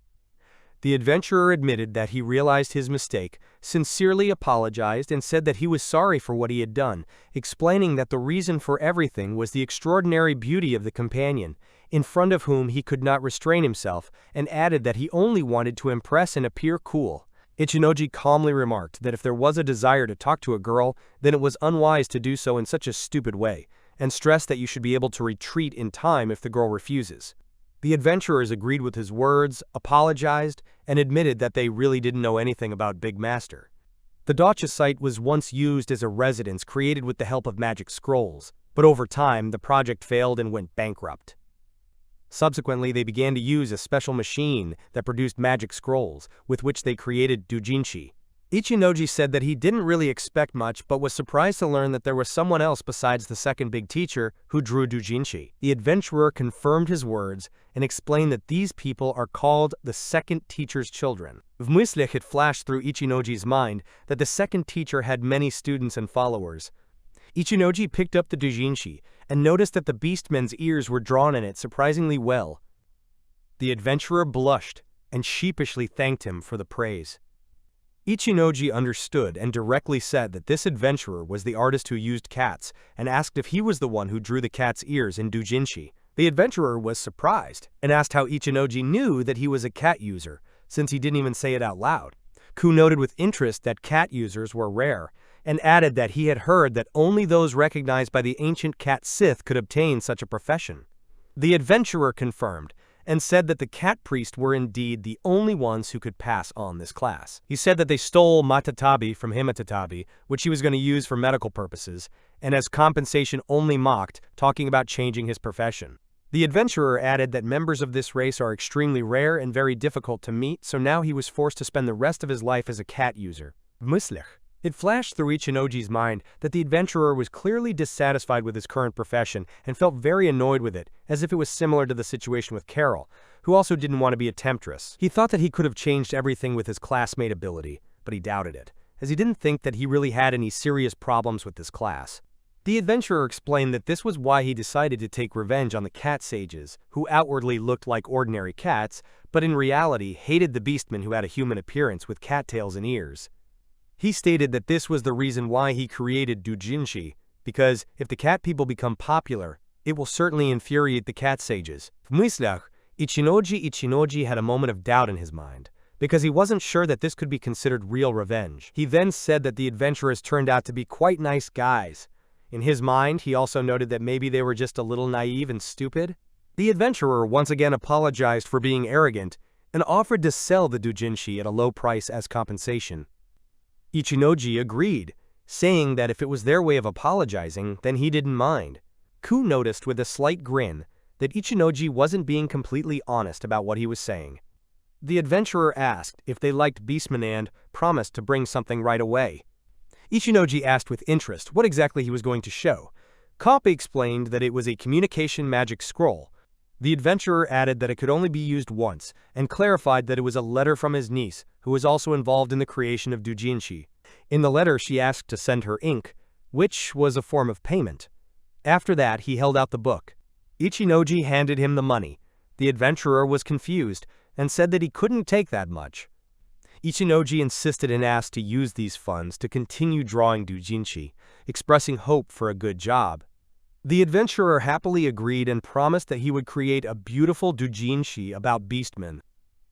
The adventurer admitted that he realized his mistake, sincerely apologized and said that he was sorry for what he had done, explaining that the reason for everything was the extraordinary beauty of the companion, in front of whom he could not restrain himself, and added that he only wanted to impress and appear cool. Ichinoji calmly remarked that if there was a desire to talk to a girl, then it was unwise to do so in such a stupid way, and stressed that you should be able to retreat in time if the girl refuses. The adventurers agreed with his words, apologized, and admitted that they really didn't know anything about Big Master. The dacha site was once used as a residence created with the help of magic scrolls, but over time the project failed and went bankrupt. Subsequently, they began to use a special machine that produced magic scrolls, with which they created doujinshi. Ichinoji said that he didn't really expect much but was surprised to learn that there was someone else besides the second big teacher who drew doujinshi. The adventurer confirmed his words and explained that these people are called the second teacher's children. В мыслях it flashed through Ichinoji's mind that the second teacher had many students and followers. Ichinoji picked up the doujinshi and noticed that the beastman's ears were drawn in it surprisingly well. The adventurer blushed and sheepishly thanked him for the praise. Ichinoji understood and directly said that this adventurer was the artist who used cats and asked if he was the one who drew the cat's ears in doujinshi. The adventurer was surprised and asked how Ichinoji knew that he was a cat user, since he didn't even say it out loud. Ku noted with interest that cat users were rare, and added that he had heard that only those recognized by the ancient cat Sith could obtain such a profession. The adventurer confirmed and said that the cat priest were indeed the only ones who could pass on this class. He said that they stole matatabi from himatatabi, which he was going to use for medical purposes, and as compensation only mocked, talking about changing his profession. The adventurer added that members of this race are extremely rare and very difficult to meet, so now he was forced to spend the rest of his life as a cat user. Myslech. It flashed through Ichinoji's mind that the adventurer was clearly dissatisfied with his current profession and felt very annoyed with it, as if it was similar to the situation with Carol, who also didn't want to be a temptress. He thought that he could have changed everything with his classmate ability, but he doubted it, as he didn't think that he really had any serious problems with this class. The adventurer explained that this was why he decided to take revenge on the cat sages, who outwardly looked like ordinary cats, but in reality hated the beastmen who had a human appearance with cattails and ears. He stated that this was the reason why he created doujinshi, because if the cat people become popular, it will certainly infuriate the cat sages. В мыслях, Ichinoji had a moment of doubt in his mind, because he wasn't sure that this could be considered real revenge. He then said that the adventurers turned out to be quite nice guys. In his mind, he also noted that maybe they were just a little naive and stupid. The adventurer once again apologized for being arrogant and offered to sell the doujinshi at a low price as compensation. Ichinoji agreed, saying that if it was their way of apologizing, then he didn't mind. Ku noticed with a slight grin that Ichinoji wasn't being completely honest about what he was saying. The adventurer asked if they liked beastmen and promised to bring something right away. Ichinoji asked with interest what exactly he was going to show. Copy explained that it was a communication magic scroll. The adventurer added that it could only be used once, and clarified that it was a letter from his niece, who was also involved in the creation of doujinshi. In the letter she asked to send her ink, which was a form of payment. After that he held out the book. Ichinoji handed him the money. The adventurer was confused, and said that he couldn't take that much. Ichinoji insisted and asked to use these funds to continue drawing doujinshi, expressing hope for a good job. The adventurer happily agreed and promised that he would create a beautiful doujinshi about beastmen.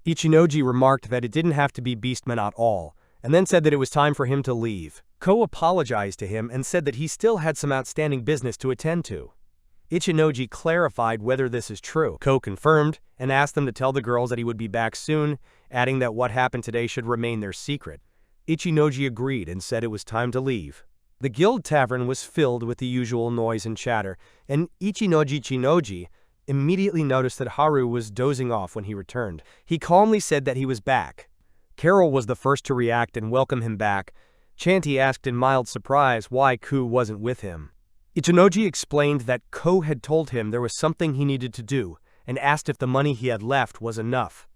Ichinoji remarked that it didn't have to be beastmen at all, and then said that it was time for him to leave. Ko apologized to him and said that he still had some outstanding business to attend to. Ichinoji clarified whether this is true. Ko confirmed and asked them to tell the girls that he would be back soon, adding that what happened today should remain their secret. Ichinoji agreed and said it was time to leave. The guild tavern was filled with the usual noise and chatter, and Ichinoji immediately noticed that Haru was dozing off when he returned. He calmly said that he was back. Carol was the first to react and welcome him back. Chanty asked in mild surprise why Ku wasn't with him. Ichinoji explained that Ko had told him there was something he needed to do, and asked if the money he had left was enough.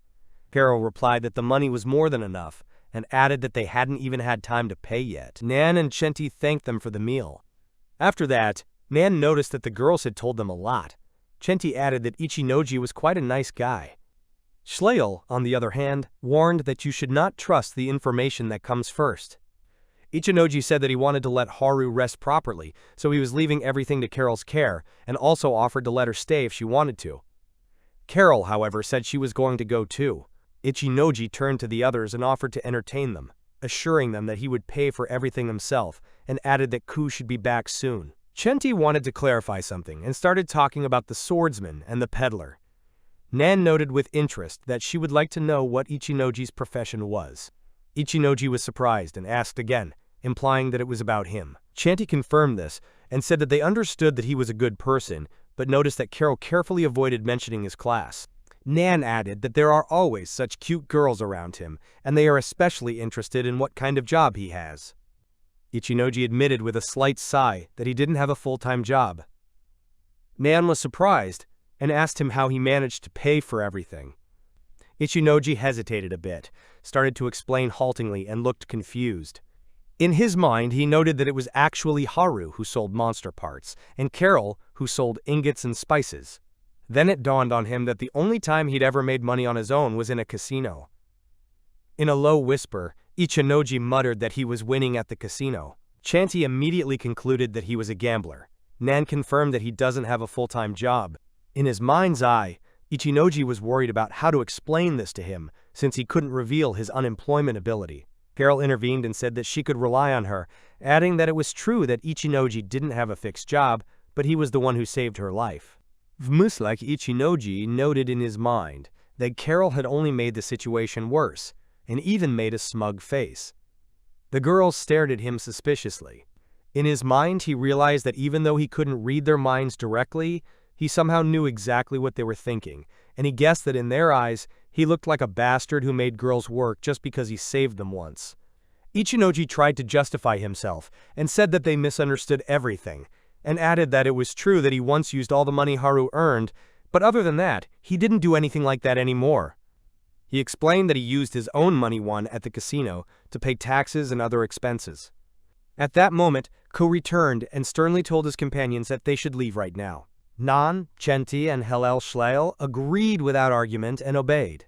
Carol replied that the money was more than enough, and added that they hadn't even had time to pay yet. Nan and Chanty thanked them for the meal. After that, Nan noticed that the girls had told them a lot. Chanty added that Ichinoji was quite a nice guy. Schleil, on the other hand, warned that you should not trust the information that comes first. Ichinoji said that he wanted to let Haru rest properly, so he was leaving everything to Carol's care, and also offered to let her stay if she wanted to. Carol, however, said she was going to go too. Ichinoji turned to the others and offered to entertain them, assuring them that he would pay for everything himself, and added that Ku should be back soon. Chanty wanted to clarify something and started talking about the swordsman and the peddler. Nan noted with interest that she would like to know what Ichinoji's profession was. Ichinoji was surprised and asked again, implying that it was about him. Chanty confirmed this and said that they understood that he was a good person, but noticed that Carol carefully avoided mentioning his class. Nan added that there are always such cute girls around him, and they are especially interested in what kind of job he has. Ichinoji admitted with a slight sigh that he didn't have a full-time job. Nan was surprised and asked him how he managed to pay for everything. Ichinoji hesitated a bit, started to explain haltingly, and looked confused. In his mind, he noted that it was actually Haru who sold monster parts, and Carol who sold ingots and spices. Then it dawned on him that the only time he'd ever made money on his own was in a casino. In a low whisper, Ichinoji muttered that he was winning at the casino. Chanty immediately concluded that he was a gambler. Nan confirmed that he doesn't have a full-time job. In his mind's eye, Ichinoji was worried about how to explain this to him, since he couldn't reveal his unemployment ability. Carol intervened and said that she could rely on her, adding that it was true that Ichinoji didn't have a fixed job, but he was the one who saved her life. Vmuslak Ichinoji noted in his mind that Carol had only made the situation worse, and even made a smug face. The girls stared at him suspiciously. In his mind, he realized that even though he couldn't read their minds directly, he somehow knew exactly what they were thinking, and he guessed that in their eyes, he looked like a bastard who made girls work just because he saved them once. Ichinoji tried to justify himself and said that they misunderstood everything, and added that it was true that he once used all the money Haru earned, but other than that, he didn't do anything like that anymore. He explained that he used his own money won at the casino to pay taxes and other expenses. At that moment, Ko returned and sternly told his companions that they should leave right now. Nan, Chanty, and Hellel Schleil agreed without argument and obeyed.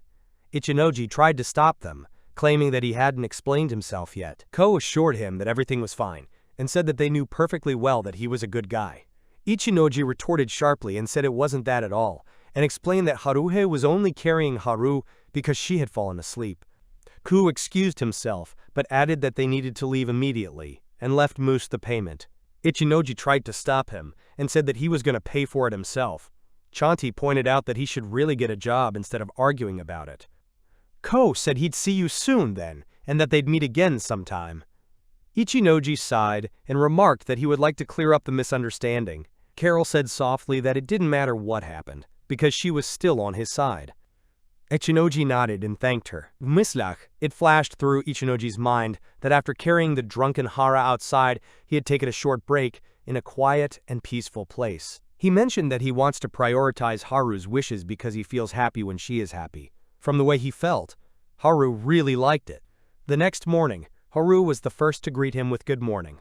Ichinoji tried to stop them, claiming that he hadn't explained himself yet. Ko assured him that everything was fine, and said that they knew perfectly well that he was a good guy. Ichinoji retorted sharply and said it wasn't that at all, and explained that Haruhe was only carrying Haru because she had fallen asleep. Ku excused himself, but added that they needed to leave immediately, and left Moose the payment. Ichinoji tried to stop him, and said that he was going to pay for it himself. Chanty pointed out that he should really get a job instead of arguing about it. Ko said he'd see you soon then, and that they'd meet again sometime. Ichinoji sighed and remarked that he would like to clear up the misunderstanding. Carol said softly that it didn't matter what happened, because she was still on his side. Ichinoji nodded and thanked her. Mislach, it flashed through Ichinoji's mind that after carrying the drunken Hara outside, he had taken a short break in a quiet and peaceful place. He mentioned that he wants to prioritize Haru's wishes because he feels happy when she is happy. From the way he felt, Haru really liked it. The next morning, Haru was the first to greet him with good morning.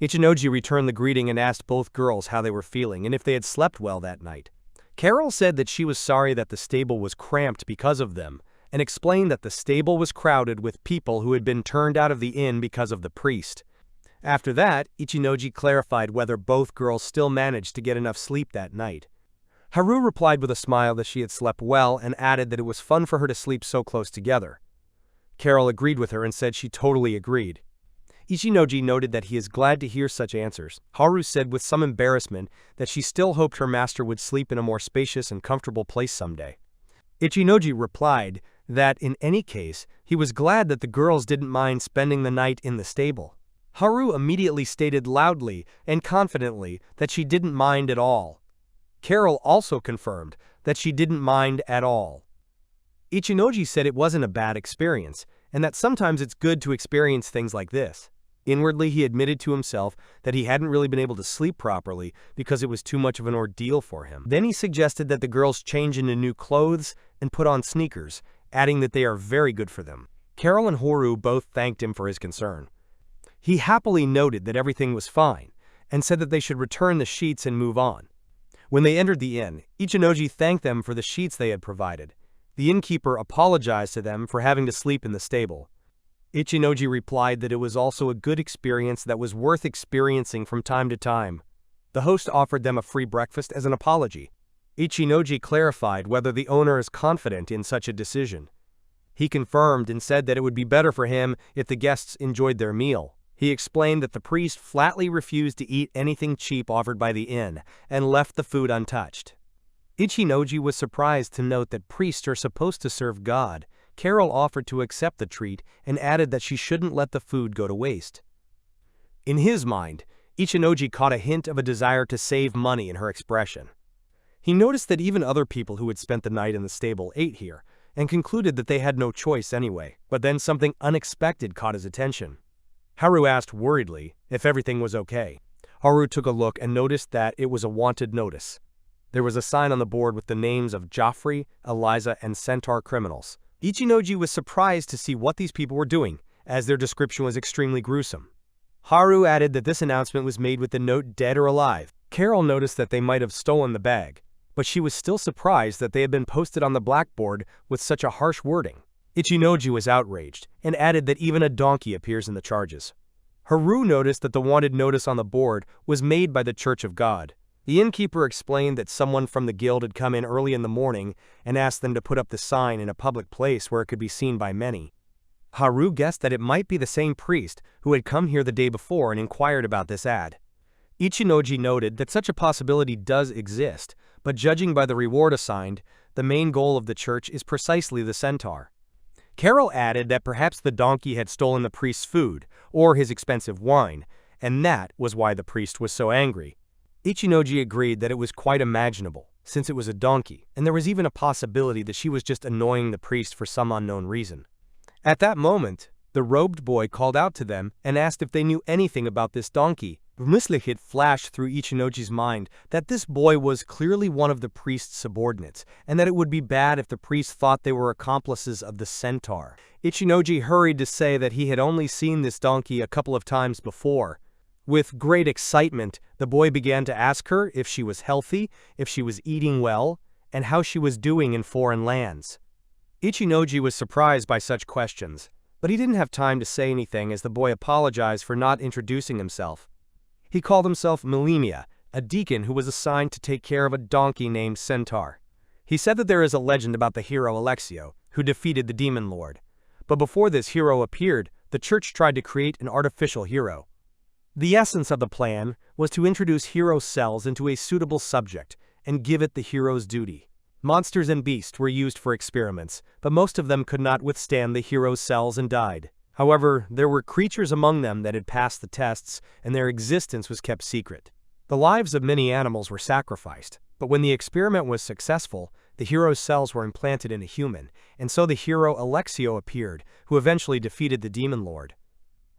Ichinoji returned the greeting and asked both girls how they were feeling and if they had slept well that night. Carol said that she was sorry that the stable was cramped because of them, and explained that the stable was crowded with people who had been turned out of the inn because of the priest. After that, Ichinoji clarified whether both girls still managed to get enough sleep that night. Haru replied with a smile that she had slept well and added that it was fun for her to sleep so close together. Carol agreed with her and said she totally agreed. Ichinoji noted that he is glad to hear such answers. Haru said with some embarrassment that she still hoped her master would sleep in a more spacious and comfortable place someday. Ichinoji replied that in any case, he was glad that the girls didn't mind spending the night in the stable. Haru immediately stated loudly and confidently that she didn't mind at all. Carol also confirmed that she didn't mind at all. Ichinoji said it wasn't a bad experience, and that sometimes it's good to experience things like this. Inwardly, he admitted to himself that he hadn't really been able to sleep properly because it was too much of an ordeal for him. Then he suggested that the girls change into new clothes and put on sneakers, adding that they are very good for them. Carol and Haru both thanked him for his concern. He happily noted that everything was fine, and said that they should return the sheets and move on. When they entered the inn, Ichinoji thanked them for the sheets they had provided. The innkeeper apologized to them for having to sleep in the stable. Ichinoji replied that it was also a good experience that was worth experiencing from time to time. The host offered them a free breakfast as an apology. Ichinoji clarified whether the owner is confident in such a decision. He confirmed and said that it would be better for him if the guests enjoyed their meal. He explained that the priest flatly refused to eat anything cheap offered by the inn and left the food untouched. Ichinoji was surprised to note that priests are supposed to serve God. Carol offered to accept the treat and added that she shouldn't let the food go to waste. In his mind, Ichinoji caught a hint of a desire to save money in her expression. He noticed that even other people who had spent the night in the stable ate here, and concluded that they had no choice anyway. But then something unexpected caught his attention. Haru asked worriedly if everything was okay. Haru took a look and noticed that it was a wanted notice. There was a sign on the board with the names of Joffrey, Eliza, and Centaur criminals. Ichinoji was surprised to see what these people were doing, as their description was extremely gruesome. Haru added that this announcement was made with the note dead or alive. Carol noticed that they might have stolen the bag, but she was still surprised that they had been posted on the blackboard with such a harsh wording. Ichinoji was outraged, and added that even a donkey appears in the charges. Haru noticed that the wanted notice on the board was made by the Church of God. The innkeeper explained that someone from the guild had come in early in the morning and asked them to put up the sign in a public place where it could be seen by many. Haru guessed that it might be the same priest who had come here the day before and inquired about this ad. Ichinoji noted that such a possibility does exist, but judging by the reward assigned, the main goal of the church is precisely the centaur. Carol added that perhaps the donkey had stolen the priest's food, or his expensive wine, and that was why the priest was so angry. Ichinoji agreed that it was quite imaginable, since it was a donkey, and there was even a possibility that she was just annoying the priest for some unknown reason. At that moment, the robed boy called out to them and asked if they knew anything about this donkey. It flashed through Ichinoji's mind that this boy was clearly one of the priest's subordinates, and that it would be bad if the priest thought they were accomplices of the centaur. Ichinoji hurried to say that he had only seen this donkey a couple of times before. With great excitement, the boy began to ask her if she was healthy, if she was eating well, and how she was doing in foreign lands. Ichinoji was surprised by such questions, but he didn't have time to say anything as the boy apologized for not introducing himself. He called himself Milimia, a deacon who was assigned to take care of a donkey named Centaur. He said that there is a legend about the hero Alexio, who defeated the demon lord. But before this hero appeared, the church tried to create an artificial hero. The essence of the plan was to introduce hero cells into a suitable subject and give it the hero's duty. Monsters and beasts were used for experiments, but most of them could not withstand the hero's cells and died. However, there were creatures among them that had passed the tests, and their existence was kept secret. The lives of many animals were sacrificed, but when the experiment was successful, the hero's cells were implanted in a human, and so the hero Alexio appeared, who eventually defeated the demon lord.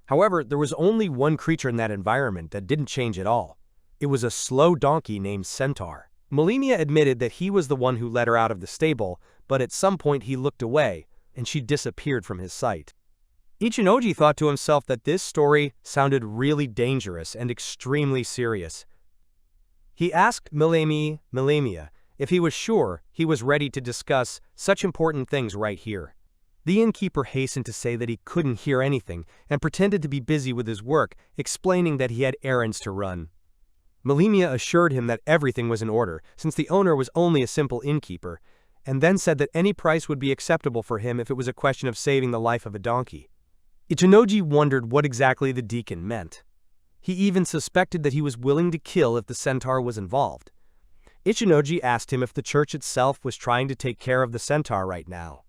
However, there was only one creature in that environment that didn't change at all. It was a slow donkey named Centaur. Marina admitted that he was the one who let her out of the stable, but at some point he looked away, and she disappeared from his sight. Ichinoji thought to himself that this story sounded really dangerous and extremely serious. He asked Milamia if he was sure he was ready to discuss such important things right here. The innkeeper hastened to say that he couldn't hear anything and pretended to be busy with his work, explaining that he had errands to run. Milamia assured him that everything was in order, since the owner was only a simple innkeeper, and then said that any price would be acceptable for him if it was a question of saving the life of a donkey. Ichinoji wondered what exactly the deacon meant. He even suspected that he was willing to kill if the centaur was involved. Ichinoji asked him if the church itself was trying to take care of the centaur right now.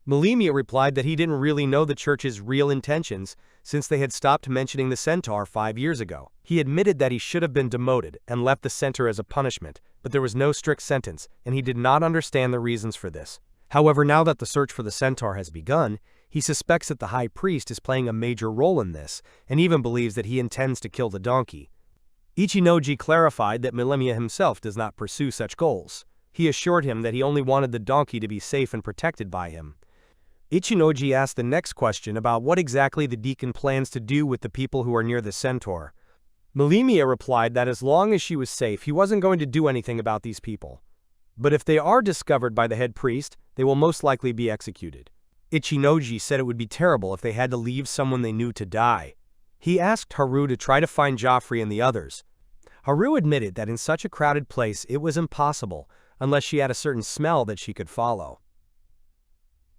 Milamia replied that he didn't really know the church's real intentions since they had stopped mentioning the centaur 5 years ago. He admitted that he should have been demoted and left the center as a punishment, but there was no strict sentence, and he did not understand the reasons for this. However, now that the search for the centaur has begun, he suspects that the high priest is playing a major role in this, and even believes that he intends to kill the donkey. Ichinoji clarified that Milamia himself does not pursue such goals. He assured him that he only wanted the donkey to be safe and protected by him. Ichinoji asked the next question about what exactly the deacon plans to do with the people who are near the centaur. Milamia replied that as long as she was safe, he wasn't going to do anything about these people. But if they are discovered by the head priest, they will most likely be executed. Ichinoji said it would be terrible if they had to leave someone they knew to die. He asked Haru to try to find Joffrey and the others. Haru admitted that in such a crowded place it was impossible, unless she had a certain smell that she could follow.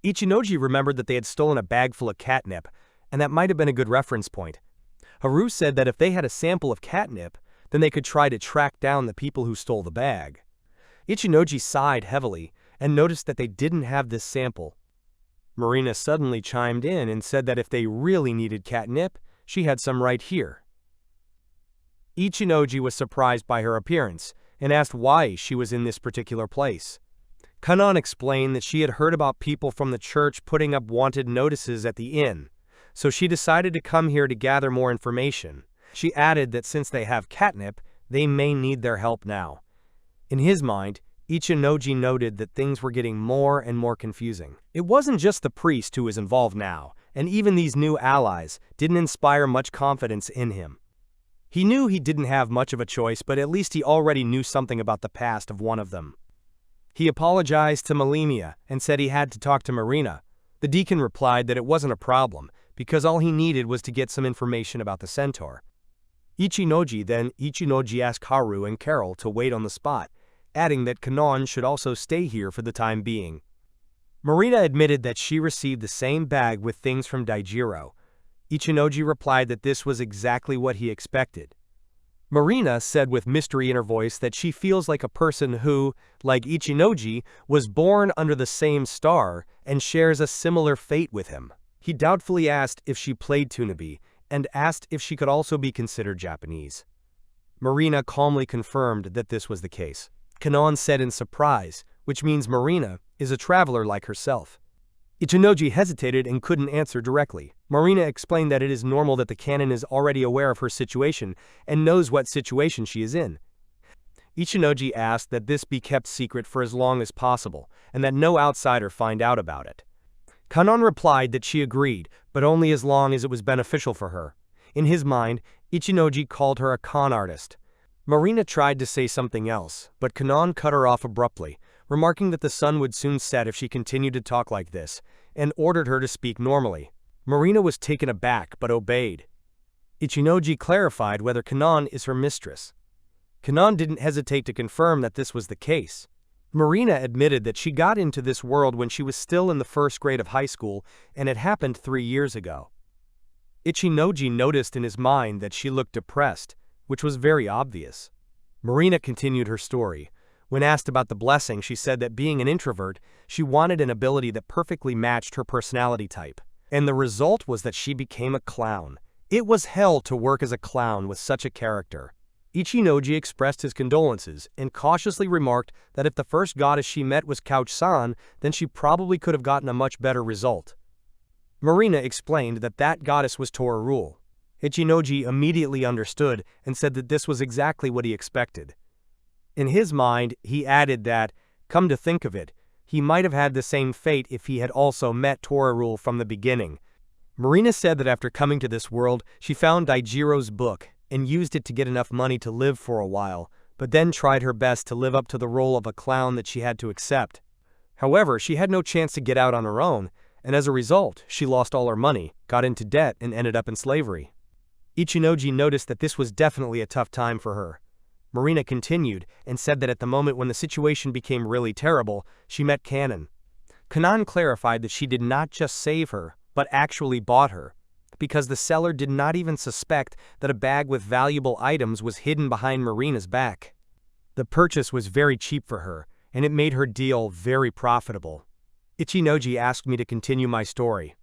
Ichinoji remembered that they had stolen a bag full of catnip, and that might have been a good reference point. Haru said that if they had a sample of catnip, then they could try to track down the people who stole the bag. Ichinoji sighed heavily and noticed that they didn't have this sample. Marina suddenly chimed in and said that if they really needed catnip, she had some right here. Ichinoji was surprised by her appearance and asked why she was in this particular place. Kanon explained that she had heard about people from the church putting up wanted notices at the inn, so she decided to come here to gather more information. She added that since they have catnip, they may need their help now. In his mind, Ichinoji noted that things were getting more and more confusing. It wasn't just the priest who was involved now, and even these new allies didn't inspire much confidence in him. He knew he didn't have much of a choice, but at least he already knew something about the past of one of them. He apologized to Milamia and said he had to talk to Marina. The deacon replied that it wasn't a problem, because all he needed was to get some information about the centaur. Ichinoji asked Haru and Carol to wait on the spot, adding that Kanon should also stay here for the time being. Marina admitted that she received the same bag with things from Daijiro. Ichinoji replied that this was exactly what he expected. Marina said with mystery in her voice that she feels like a person who, like Ichinoji, was born under the same star and shares a similar fate with him. He doubtfully asked if she played Tunabi and asked if she could also be considered Japanese. Marina calmly confirmed that this was the case. Kanon said in surprise, which means Marina is a traveler like herself. Ichinoji hesitated and couldn't answer directly. Marina explained that it is normal that the canon is already aware of her situation and knows what situation she is in. Ichinoji asked that this be kept secret for as long as possible and that no outsider find out about it. Kanon replied that she agreed, but only as long as it was beneficial for her. In his mind, Ichinoji called her a con artist. Marina tried to say something else, but Kanon cut her off abruptly, remarking that the sun would soon set if she continued to talk like this, and ordered her to speak normally. Marina was taken aback but obeyed. Ichinoji clarified whether Kanon is her mistress. Kanon didn't hesitate to confirm that this was the case. Marina admitted that she got into this world when she was still in the first grade of high school, and it happened 3 years ago. Ichinoji noticed in his mind that she looked depressed, which was very obvious. Marina continued her story. When asked about the blessing, she said that being an introvert, she wanted an ability that perfectly matched her personality type. And the result was that she became a clown. It was hell to work as a clown with such a character. Ichinoji expressed his condolences and cautiously remarked that if the first goddess she met was Couch-san, then she probably could have gotten a much better result. Marina explained that that goddess was Toru. Ichinoji immediately understood and said that this was exactly what he expected. In his mind, he added that, come to think of it, he might have had the same fate if he had also met Toru from the beginning. Marina said that after coming to this world, she found Daijiro's book and used it to get enough money to live for a while, but then tried her best to live up to the role of a clown that she had to accept. However, she had no chance to get out on her own, and as a result, she lost all her money, got into debt, and ended up in slavery. Ichinoji noticed that this was definitely a tough time for her. Marina continued and said that at the moment when the situation became really terrible, she met Kanan. Kanan clarified that she did not just save her, but actually bought her, because the seller did not even suspect that a bag with valuable items was hidden behind Marina's back. The purchase was very cheap for her, and it made her deal very profitable. Ichinoji asked me to continue my story.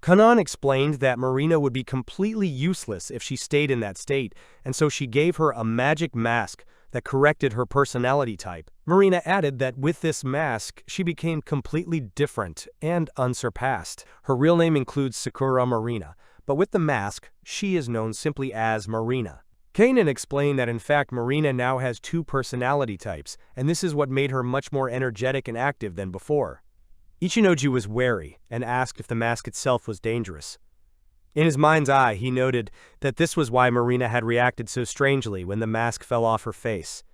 Kanan explained that Marina would be completely useless if she stayed in that state, and so she gave her a magic mask that corrected her personality type. Marina added that with this mask, she became completely different and unsurpassed. Her real name includes Sakura Marina, but with the mask, she is known simply as Marina. Kanan explained that in fact Marina now has 2 personality types, and this is what made her much more energetic and active than before. Ichinoji was wary and asked if the mask itself was dangerous. In his mind's eye, he noted that this was why Marina had reacted so strangely when the mask fell off her face.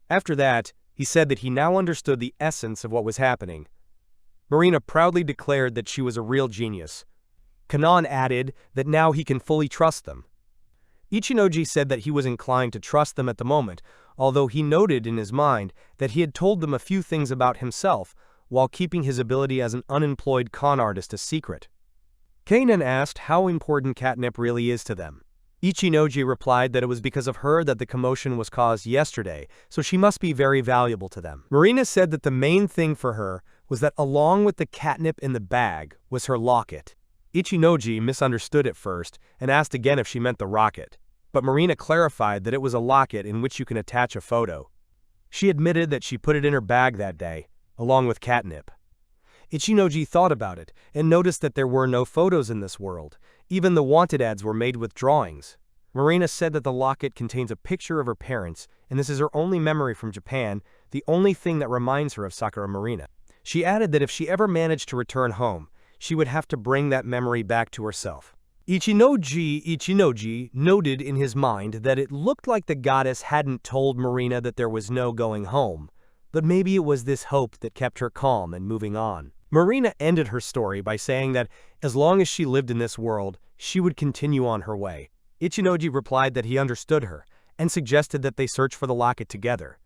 After that, he said that he now understood the essence of what was happening. Marina proudly declared that she was a real genius. Kanan added that now he can fully trust them. Ichinoji said that he was inclined to trust them at the moment, although he noted in his mind that he had told them a few things about himself while keeping his ability as an unemployed con artist a secret. Kanan asked how important catnip really is to them. Ichinoji replied that it was because of her that the commotion was caused yesterday, so she must be very valuable to them. Marina said that the main thing for her was that along with the catnip in the bag was her locket. Ichinoji misunderstood at first and asked again if she meant the rocket, but Marina clarified that it was a locket in which you can attach a photo. She admitted that she put it in her bag that day, along with catnip. Ichinoji thought about it and noticed that there were no photos in this world. Even the wanted ads were made with drawings. Marina said that the locket contains a picture of her parents, and this is her only memory from Japan, the only thing that reminds her of Sakura Marina. She added that if she ever managed to return home, she would have to bring that memory back to herself. Ichinoji noted in his mind that it looked like the goddess hadn't told Marina that there was no going home, but maybe it was this hope that kept her calm and moving on. Marina ended her story by saying that as long as she lived in this world, she would continue on her way. Ichinoji replied that he understood her and suggested that they search for the locket together.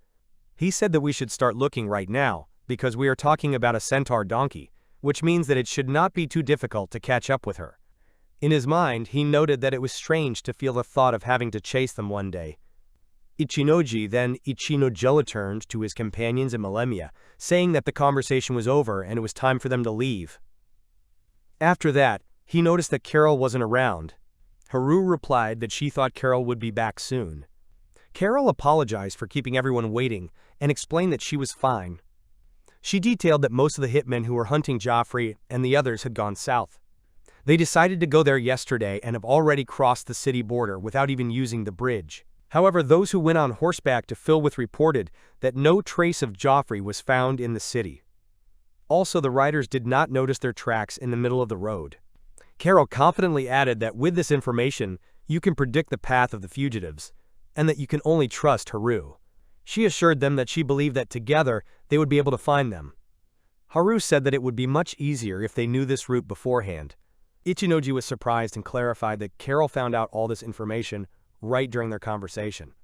He said that we should start looking right now because we are talking about a centaur donkey, which means that it should not be too difficult to catch up with her. In his mind, he noted that it was strange to feel the thought of having to chase them one day. Ichinoji then turned to his companions in Millennia, saying that the conversation was over and it was time for them to leave. After that, he noticed that Carol wasn't around. Haru replied that she thought Carol would be back soon. Carol apologized for keeping everyone waiting and explained that she was fine. She detailed that most of the hitmen who were hunting Joffrey and the others had gone south. They decided to go there yesterday and have already crossed the city border without even using the bridge. However, those who went on horseback to Furuit reported that no trace of Joffrey was found in the city. Also, the riders did not notice their tracks in the middle of the road. Carol confidently added that with this information, you can predict the path of the fugitives, and that you can only trust Haru. She assured them that she believed that together they would be able to find them. Haru said that it would be much easier if they knew this route beforehand. Ichinoji was surprised and clarified that Carol found out all this information right during their conversation.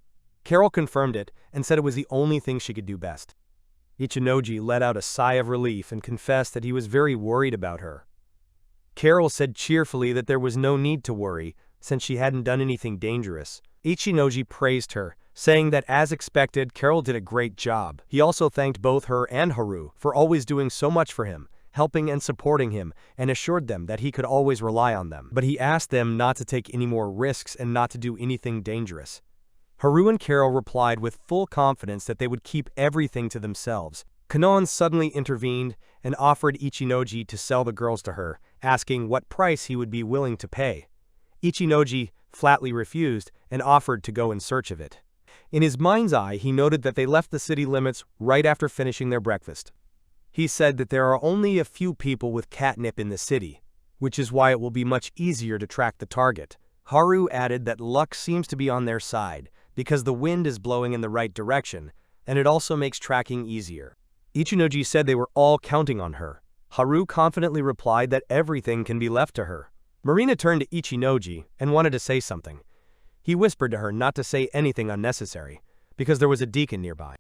Carol confirmed it and said it was the only thing she could do best. Ichinoji let out a sigh of relief and confessed that he was very worried about her. Carol said cheerfully that there was no need to worry, since she hadn't done anything dangerous. Ichinoji praised her, saying that as expected, Carol did a great job. He also thanked both her and Haru for always doing so much for him, helping and supporting him, and assured them that he could always rely on them. But he asked them not to take any more risks and not to do anything dangerous. Haru and Carol replied with full confidence that they would keep everything to themselves. Kanan suddenly intervened and offered Ichinoji to sell the girls to her, asking what price he would be willing to pay. Ichinoji flatly refused and offered to go in search of it. In his mind's eye, he noted that they left the city limits right after finishing their breakfast. He said that there are only a few people with catnip in the city, which is why it will be much easier to track the target. Haru added that luck seems to be on their side, because the wind is blowing in the right direction, and it also makes tracking easier. Ichinoji said they were all counting on her. Haru confidently replied that everything can be left to her. Marina turned to Ichinoji and wanted to say something. He whispered to her not to say anything unnecessary, because there was a deacon nearby.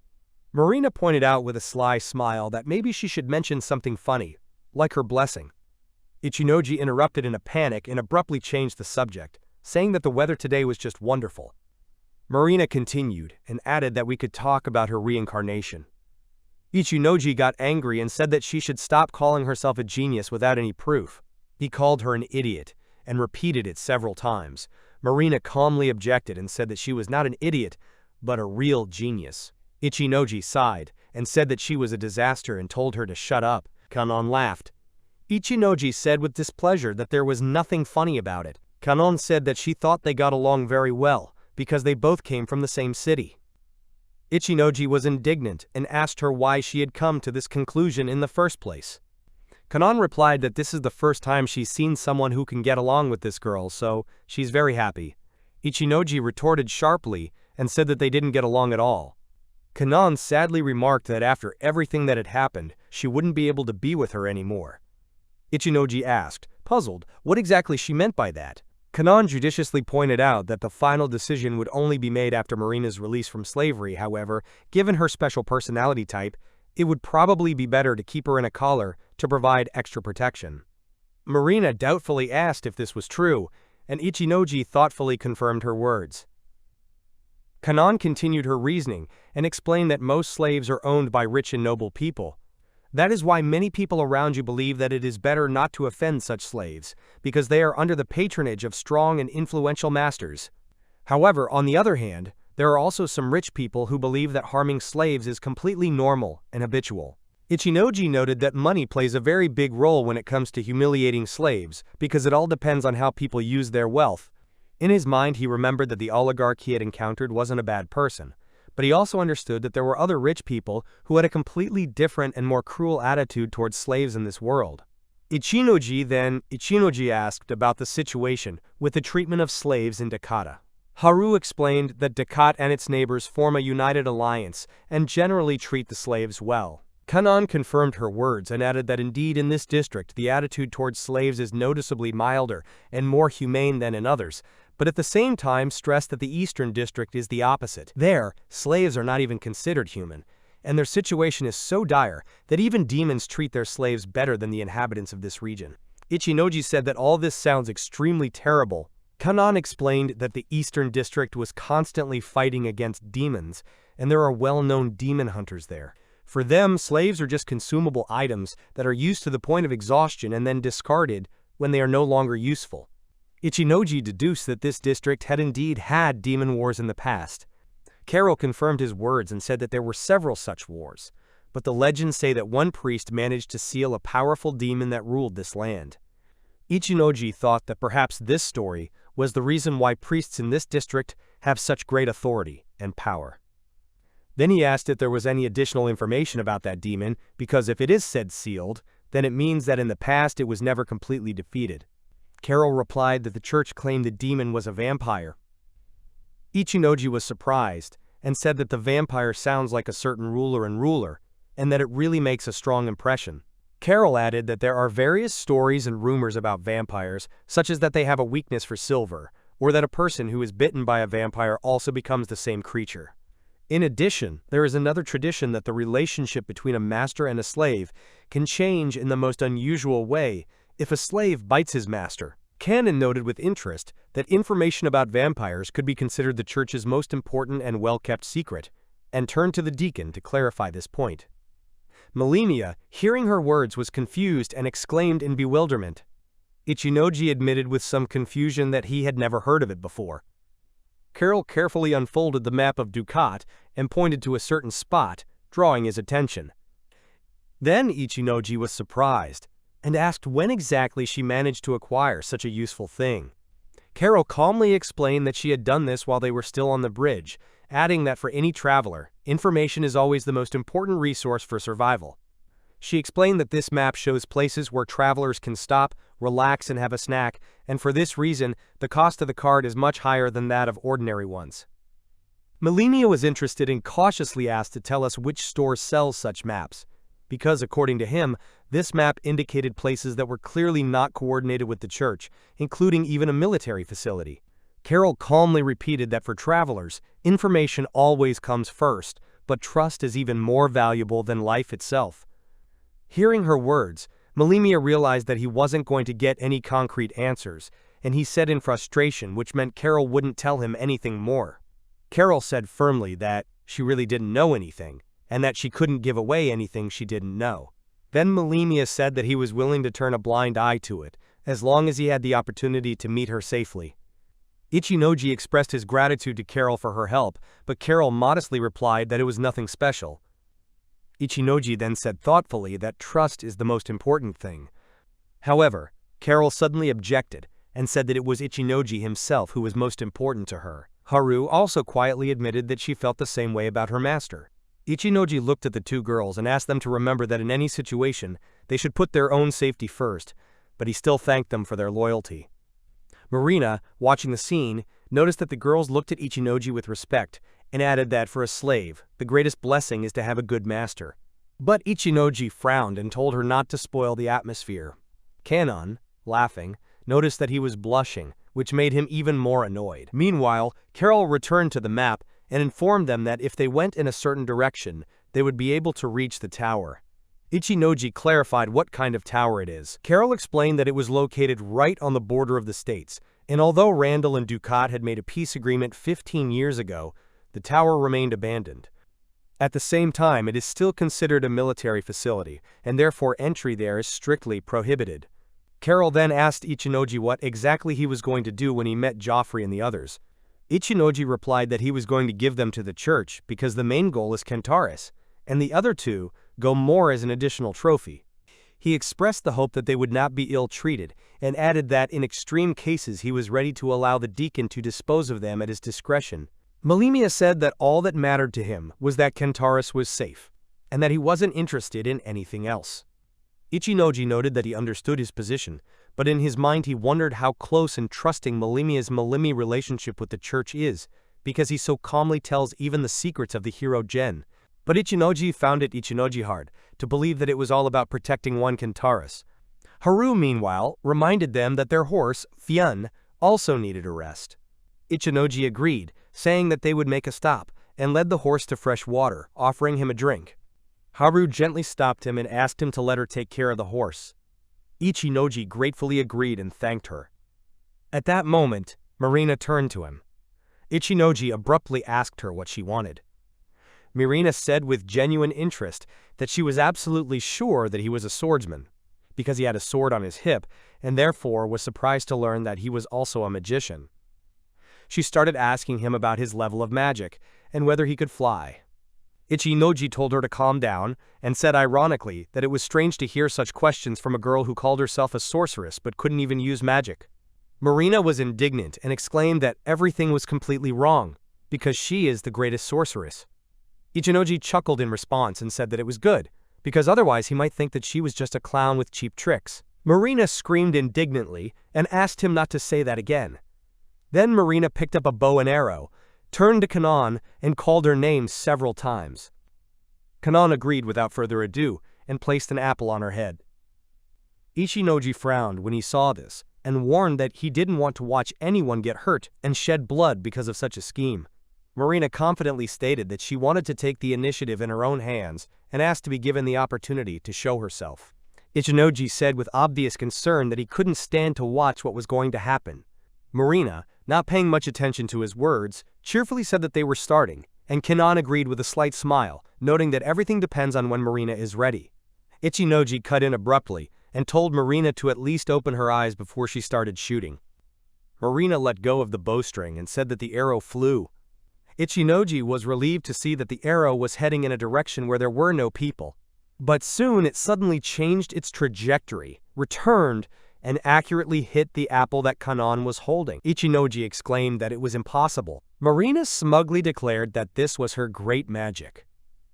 Marina pointed out with a sly smile that maybe she should mention something funny, like her blessing. Ichinoji interrupted in a panic and abruptly changed the subject, saying that the weather today was just wonderful. Marina continued and added that we could talk about her reincarnation. Ichinoji got angry and said that she should stop calling herself a genius without any proof. He called her an idiot and repeated it several times. Marina calmly objected and said that she was not an idiot, but a real genius. Ichinoji sighed and said that she was a disaster and told her to shut up. Kanon laughed. Ichinoji said with displeasure that there was nothing funny about it. Kanon said that she thought they got along very well, because they both came from the same city. Ichinoji was indignant and asked her why she had come to this conclusion in the first place. Kanon replied that this is the first time she's seen someone who can get along with this girl, so she's very happy. Ichinoji retorted sharply and said that they didn't get along at all. Kanon sadly remarked that after everything that had happened, she wouldn't be able to be with her anymore. Ichinoji asked, puzzled, what exactly she meant by that. Kanon judiciously pointed out that the final decision would only be made after Marina's release from slavery. However, given her special personality type, it would probably be better to keep her in a collar to provide extra protection. Marina doubtfully asked if this was true, and Ichinoji thoughtfully confirmed her words. Kanon continued her reasoning and explained that most slaves are owned by rich and noble people. That is why many people around you believe that it is better not to offend such slaves, because they are under the patronage of strong and influential masters. However, on the other hand, there are also some rich people who believe that harming slaves is completely normal and habitual. Ichinoji noted that money plays a very big role when it comes to humiliating slaves, because it all depends on how people use their wealth. In his mind, he remembered that the oligarch he had encountered wasn't a bad person, but he also understood that there were other rich people who had a completely different and more cruel attitude towards slaves in this world. Ichinoji asked about the situation with the treatment of slaves in Dakat. Haru explained that Dakat and its neighbors form a united alliance and generally treat the slaves well. Kanon confirmed her words and added that indeed in this district the attitude towards slaves is noticeably milder and more humane than in others, but at the same time stressed that the eastern district is the opposite. There, slaves are not even considered human, and their situation is so dire that even demons treat their slaves better than the inhabitants of this region. Ichinoji said that all this sounds extremely terrible. Kanon explained that the Eastern District was constantly fighting against demons, and there are well-known demon hunters there. For them, slaves are just consumable items that are used to the point of exhaustion and then discarded when they are no longer useful. Ichinoji deduced that this district had indeed had demon wars in the past. Carol confirmed his words and said that there were several such wars, but the legends say that one priest managed to seal a powerful demon that ruled this land. Ichinoji thought that perhaps this story was the reason why priests in this district have such great authority and power. Then he asked if there was any additional information about that demon, because if it is said sealed, then it means that in the past it was never completely defeated. Carol replied that the church claimed the demon was a vampire. Ichinoji was surprised and said that the vampire sounds like a certain ruler and that it really makes a strong impression. Carol added that there are various stories and rumors about vampires, such as that they have a weakness for silver, or that a person who is bitten by a vampire also becomes the same creature. In addition, there is another tradition that the relationship between a master and a slave can change in the most unusual way if a slave bites his master. Canon noted with interest that information about vampires could be considered the church's most important and well-kept secret, and turned to the deacon to clarify this point. Marina, hearing her words, was confused and exclaimed in bewilderment. Ichinoji admitted with some confusion that he had never heard of it before. Carol carefully unfolded the map of Dakat and pointed to a certain spot, drawing his attention. Then Ichinoji was surprised and asked when exactly she managed to acquire such a useful thing. Carol calmly explained that she had done this while they were still on the bridge, adding that for any traveler, information is always the most important resource for survival. She explained that this map shows places where travelers can stop, relax, and have a snack, and for this reason, the cost of the card is much higher than that of ordinary ones. Marina was interested and cautiously asked to tell us which store sells such maps, because according to him, this map indicated places that were clearly not coordinated with the church, including even a military facility. Carol calmly repeated that for travelers, information always comes first, but trust is even more valuable than life itself. Hearing her words, Marina realized that he wasn't going to get any concrete answers, and he said in frustration, which meant Carol wouldn't tell him anything more. Carol said firmly that she really didn't know anything, and that she couldn't give away anything she didn't know. Then Marina said that he was willing to turn a blind eye to it, as long as he had the opportunity to meet her safely. Ichinoji expressed his gratitude to Carol for her help, but Carol modestly replied that it was nothing special. Ichinoji then said thoughtfully that trust is the most important thing. However, Carol suddenly objected and said that it was Ichinoji himself who was most important to her. Haru also quietly admitted that she felt the same way about her master. Ichinoji looked at the two girls and asked them to remember that in any situation, they should put their own safety first, but he still thanked them for their loyalty. Marina, watching the scene, noticed that the girls looked at Ichinoji with respect, and added that for a slave, the greatest blessing is to have a good master. But Ichinoji frowned and told her not to spoil the atmosphere. Kanon, laughing, noticed that he was blushing, which made him even more annoyed. Meanwhile, Carol returned to the map and informed them that if they went in a certain direction, they would be able to reach the tower. Ichinoji clarified what kind of tower it is. Carol explained that it was located right on the border of the states, and although Randall and Dakat had made a peace agreement 15 years ago, the tower remained abandoned. At the same time, it is still considered a military facility, and therefore entry there is strictly prohibited. Carol then asked Ichinoji what exactly he was going to do when he met Joffrey and the others. Ichinoji replied that he was going to give them to the church because the main goal is Kentaurus, and the other two go more as an additional trophy. He expressed the hope that they would not be ill-treated, and added that in extreme cases he was ready to allow the deacon to dispose of them at his discretion. Marina said that all that mattered to him was that Kentaurus was safe, and that he wasn't interested in anything else. Ichinoji noted that he understood his position, but in his mind he wondered how close and trusting Marina's relationship with the church is, because he so calmly tells even the secrets of the hero Gen. But Ichinoji found it hard to believe that it was all about protecting one Kentaurus. Haru, meanwhile, reminded them that their horse, Fyun, also needed a rest. Ichinoji agreed, saying that they would make a stop, and led the horse to fresh water, offering him a drink. Haru gently stopped him and asked him to let her take care of the horse. Ichinoji gratefully agreed and thanked her. At that moment, Marina turned to him. Ichinoji abruptly asked her what she wanted. Marina said with genuine interest that she was absolutely sure that he was a swordsman, because he had a sword on his hip, and therefore was surprised to learn that he was also a magician. She started asking him about his level of magic, and whether he could fly. Ichinoji told her to calm down, and said ironically that it was strange to hear such questions from a girl who called herself a sorceress but couldn't even use magic. Marina was indignant and exclaimed that everything was completely wrong, because she is the greatest sorceress. Ichinoji chuckled in response and said that it was good, because otherwise he might think that she was just a clown with cheap tricks. Marina screamed indignantly and asked him not to say that again. Then Marina picked up a bow and arrow, turned to Kanon, and called her name several times. Kanon agreed without further ado and placed an apple on her head. Ichinoji frowned when he saw this and warned that he didn't want to watch anyone get hurt and shed blood because of such a scheme. Marina confidently stated that she wanted to take the initiative in her own hands and asked to be given the opportunity to show herself. Ichinoji said with obvious concern that he couldn't stand to watch what was going to happen. Marina, not paying much attention to his words, cheerfully said that they were starting, and Kanon agreed with a slight smile, noting that everything depends on when Marina is ready. Ichinoji cut in abruptly and told Marina to at least open her eyes before she started shooting. Marina let go of the bowstring and said that the arrow flew. Ichinoji was relieved to see that the arrow was heading in a direction where there were no people. But soon it suddenly changed its trajectory, returned, and accurately hit the apple that Kanon was holding. Ichinoji exclaimed that it was impossible. Marina smugly declared that this was her great magic.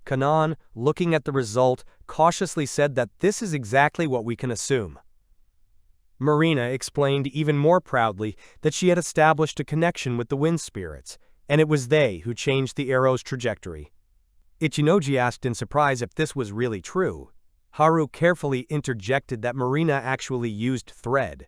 Kanon, looking at the result, cautiously said that this is exactly what we can assume. Marina explained even more proudly that she had established a connection with the wind spirits, and it was they who changed the arrow's trajectory. Ichinoji asked in surprise if this was really true. Haru carefully interjected that Marina actually used thread.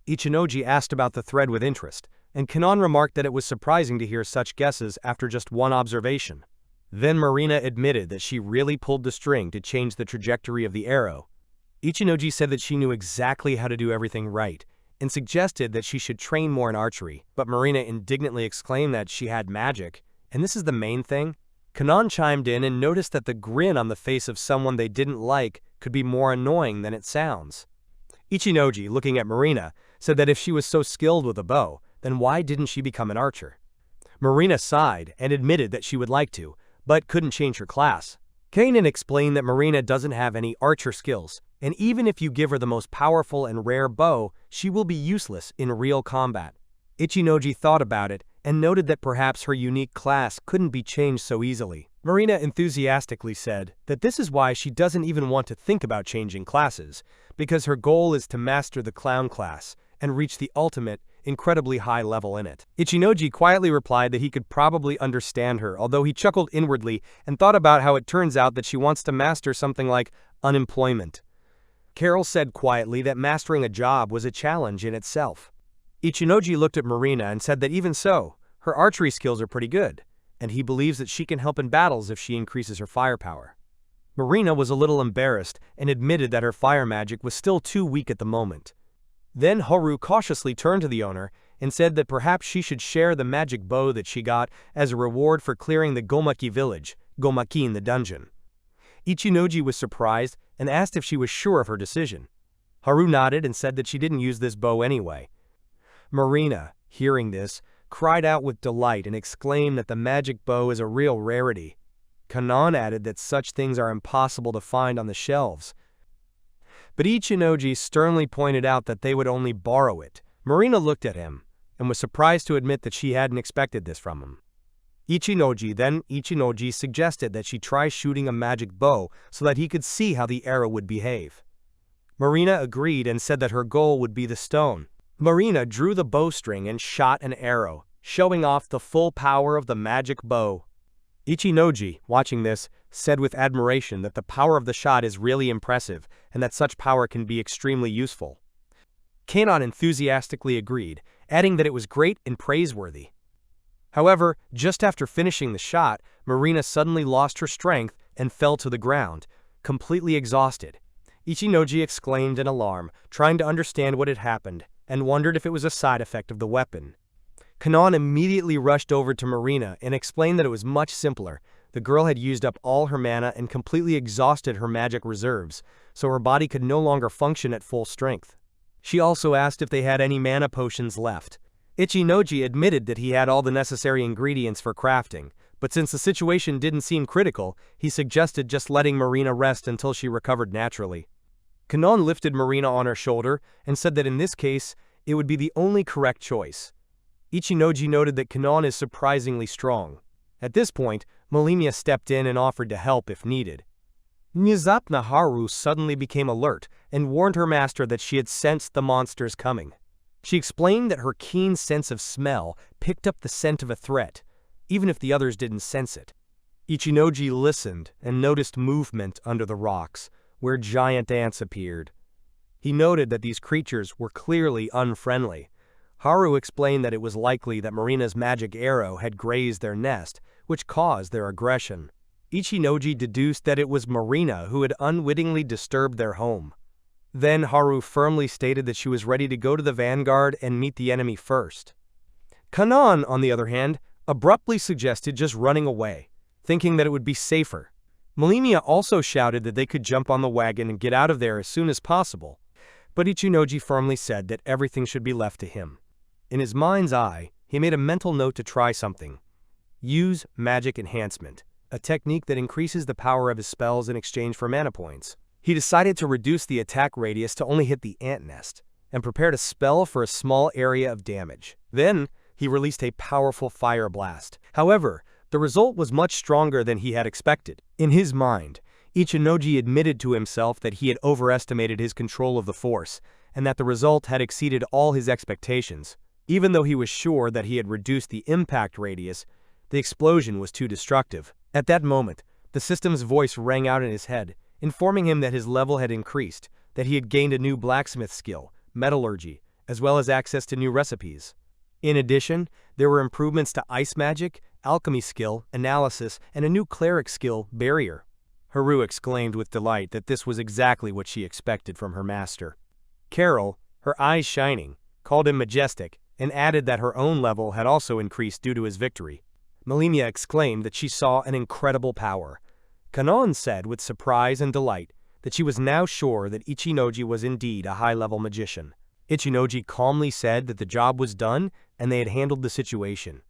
Ichinoji asked about the thread with interest, and Kanon remarked that it was surprising to hear such guesses after just one observation. Then Marina admitted that she really pulled the string to change the trajectory of the arrow. Ichinoji said that she knew exactly how to do everything right, and suggested that she should train more in archery, but Marina indignantly exclaimed that she had magic, and this is the main thing. Kanon chimed in and noticed that the grin on the face of someone they didn't like could be more annoying than it sounds. Ichinoji, looking at Marina, said that if she was so skilled with a bow, then why didn't she become an archer? Marina sighed and admitted that she would like to, but couldn't change her class. Kanon explained that Marina doesn't have any archer skills, and even if you give her the most powerful and rare bow, she will be useless in real combat. Ichinoji thought about it and noted that perhaps her unique class couldn't be changed so easily. Marina enthusiastically said that this is why she doesn't even want to think about changing classes, because her goal is to master the clown class and reach the ultimate, incredibly high level in it. Ichinoji quietly replied that he could probably understand her, although he chuckled inwardly and thought about how it turns out that she wants to master something like unemployment. Carol said quietly that mastering a job was a challenge in itself. Ichinoji looked at Marina and said that even so, her archery skills are pretty good, and he believes that she can help in battles if she increases her firepower. Marina was a little embarrassed and admitted that her fire magic was still too weak at the moment. Then Haru cautiously turned to the owner and said that perhaps she should share the magic bow that she got as a reward for clearing the Gomaki village, Gomaki in the dungeon. Ichinoji was surprised and asked if she was sure of her decision. Haru nodded and said that she didn't use this bow anyway. Marina, hearing this, cried out with delight and exclaimed that the magic bow is a real rarity. Kanon added that such things are impossible to find on the shelves. But Ichinoji sternly pointed out that they would only borrow it. Marina looked at him and was surprised to admit that she hadn't expected this from him. Ichinoji suggested that she try shooting a magic bow so that he could see how the arrow would behave. Marina agreed and said that her goal would be the stone. Marina drew the bowstring and shot an arrow, showing off the full power of the magic bow. Ichinoji, watching this, said with admiration that the power of the shot is really impressive and that such power can be extremely useful. Kanon enthusiastically agreed, adding that it was great and praiseworthy. However, just after finishing the shot, Marina suddenly lost her strength and fell to the ground, completely exhausted. Ichinoji exclaimed in alarm, trying to understand what had happened, and wondered if it was a side effect of the weapon. Kanon immediately rushed over to Marina and explained that it was much simpler. The girl had used up all her mana and completely exhausted her magic reserves, so her body could no longer function at full strength. She also asked if they had any mana potions left. Ichinoji admitted that he had all the necessary ingredients for crafting, but since the situation didn't seem critical, he suggested just letting Marina rest until she recovered naturally. Kanon lifted Marina on her shoulder and said that in this case, it would be the only correct choice. Ichinoji noted that Kanon is surprisingly strong. At this point, Marina stepped in and offered to help if needed. Nizapna Haru suddenly became alert and warned her master that she had sensed the monsters coming. She explained that her keen sense of smell picked up the scent of a threat, even if the others didn't sense it. Ichinoji listened and noticed movement under the rocks, where giant ants appeared. He noted that these creatures were clearly unfriendly. Haru explained that it was likely that Marina's magic arrow had grazed their nest, which caused their aggression. Ichinoji deduced that it was Marina who had unwittingly disturbed their home. Then Haru firmly stated that she was ready to go to the vanguard and meet the enemy first. Kanon, on the other hand, abruptly suggested just running away, thinking that it would be safer. Marina also shouted that they could jump on the wagon and get out of there as soon as possible, but Ichinoji firmly said that everything should be left to him. In his mind's eye, he made a mental note to try something. Use magic enhancement, a technique that increases the power of his spells in exchange for mana points. He decided to reduce the attack radius to only hit the ant nest. and prepared a spell for a small area of damage. Then, he released a powerful fire blast. However, the result was much stronger than he had expected. In his mind, Ichinoji admitted to himself that he had overestimated his control of the force, and that the result had exceeded all his expectations. Even though he was sure that he had reduced the impact radius, the explosion was too destructive. At that moment, the system's voice rang out in his head, informing him that his level had increased, that he had gained a new blacksmith skill, metallurgy, as well as access to new recipes. In addition, there were improvements to ice magic, alchemy skill, analysis, and a new cleric skill, barrier. Haru exclaimed with delight that this was exactly what she expected from her master. Carol, her eyes shining, called him majestic, and added that her own level had also increased due to his victory. Melimia exclaimed that she saw an incredible power. Kanon said with surprise and delight that she was now sure that Ichinoji was indeed a high-level magician. Ichinoji calmly said that the job was done and they had handled the situation.